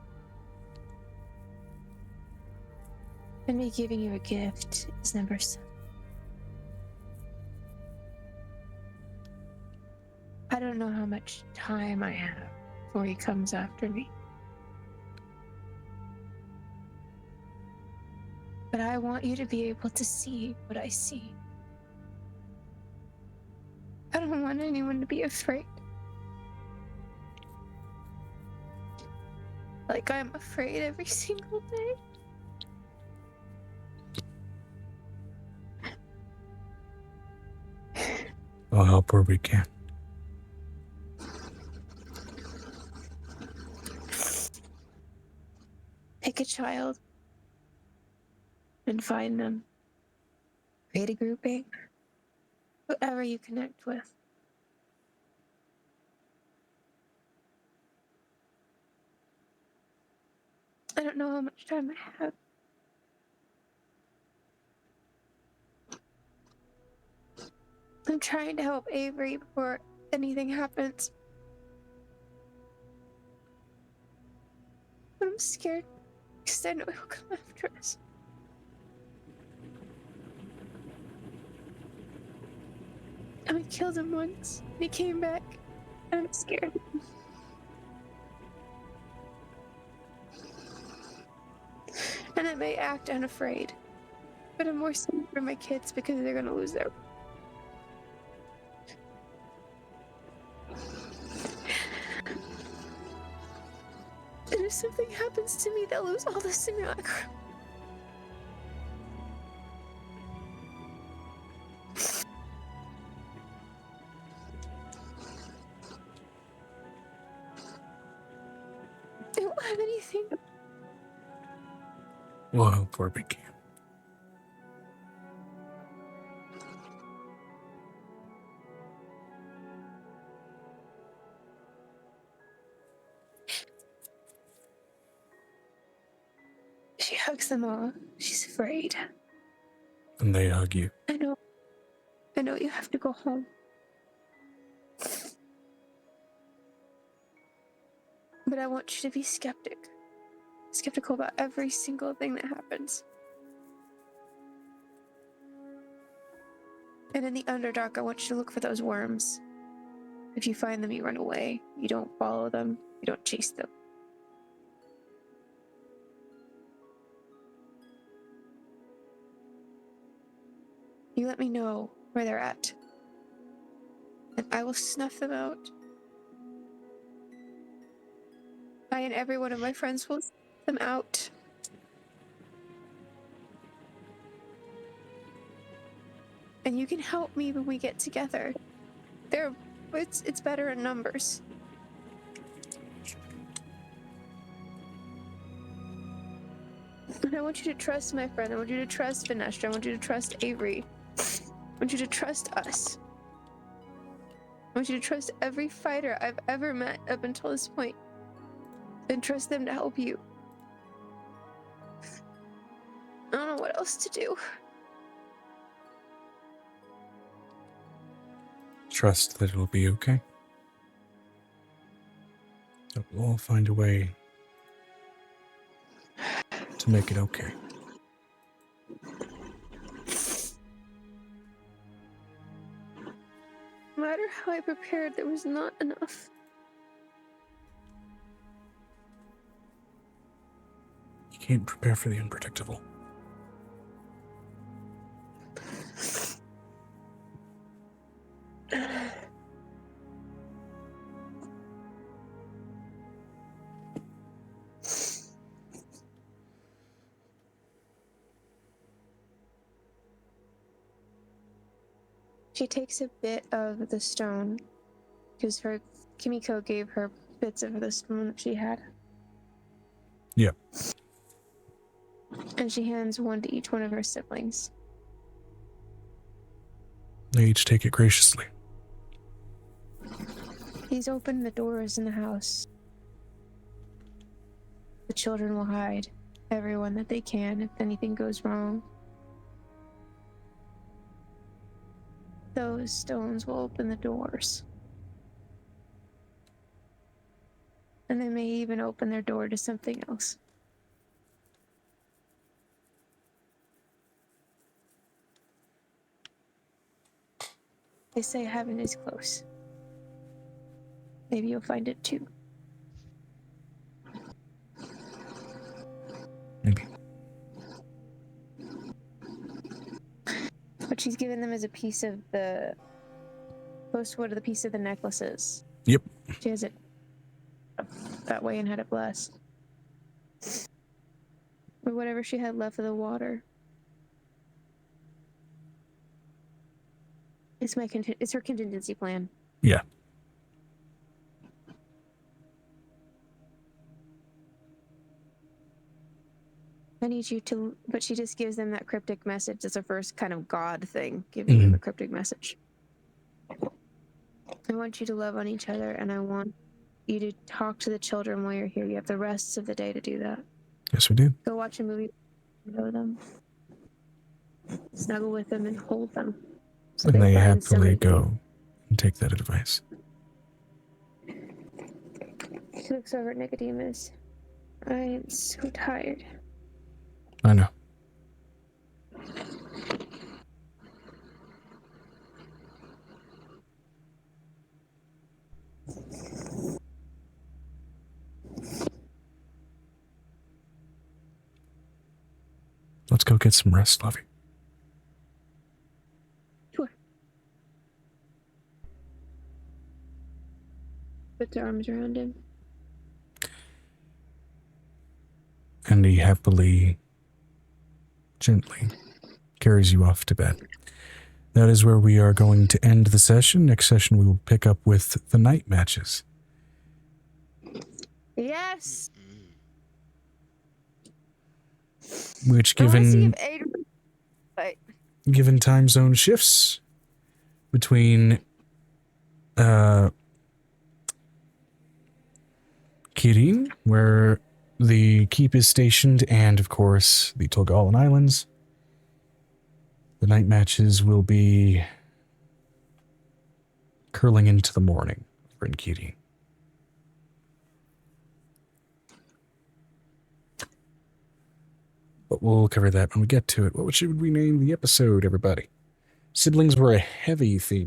And me giving you a gift is number 7. I don't know how much time I have before he comes after me. But I want you to be able to see what I see. I don't want anyone to be afraid. Like I'm afraid every single day. I'll help where we can. Pick a child and find them. Create a grouping. Whoever you connect with. I don't know how much time I have. I'm trying to help Avery before anything happens. I'm scared because I know he'll come after us. I killed him once, and he came back, and I'm scared. And I may act unafraid, but I'm more scared for my kids because they're gonna lose their... And if something happens to me, they'll lose all the simulacra. They won't have anything. We'll help where we can. She hugs them all. She's afraid. And they hug you. I know you have to go home. But I want you to be skeptical about every single thing that happens. And in the Underdark, I want you to look for those worms. If you find them, you run away. You don't follow them. You don't chase them. You let me know where they're at. And I will snuff them out. I and every one of my friends will snuff them out. And you can help me when we get together. It's better in numbers. And I want you to trust my friend. I want you to trust Vanestra. I want you to trust Avery. I want you to trust us. I want you to trust every fighter I've ever met up until this point. And trust them to help you. I don't know what else to do. Trust that it'll be okay. That we'll all find a way to make it okay. No matter how I prepared, there was not enough. You can't prepare for the unpredictable. She takes a bit of the stone, because Kimiko gave her bits of the stone that she had. Yeah. And she hands one to each one of her siblings. They each take it graciously. He's opened the doors in the house. The children will hide everyone that they can if anything goes wrong. Those stones will open the doors. And they may even open their door to something else. They say heaven is close. Maybe you'll find it too. Maybe. What she's given them is a piece of the postwood of the piece of the necklaces. Yep. She has it that way and had it blessed. Or whatever she had left of the water. It's her contingency plan. Yeah. I need you to, but she just gives them that cryptic message. It's her first kind of God thing, giving them a cryptic message. I want you to love on each other, and I want you to talk to the children while you're here. You have the rest of the day to do that. Yes, we do. Go watch a movie, know them, snuggle with them, and hold them. So And they find happily somebody to go and take that advice. be. She looks over at Nicodemus. I am so tired. I know. Let's go get some rest, Lovey. Sure. Puts her arms around him. And he happily, gently carries you off to bed. That is where we are going to end the session. Next session, we will pick up with the night matches. Yes. Which, I wanna see given if Adrian- Wait. given time zone shifts between Kirin, where the keep is stationed, and of course the Tolgalan Islands, the night matches will be curling into the morning for in Kirin. But we'll cover that when we get to it. What should we name the episode, everybody? Siblings were a heavy theme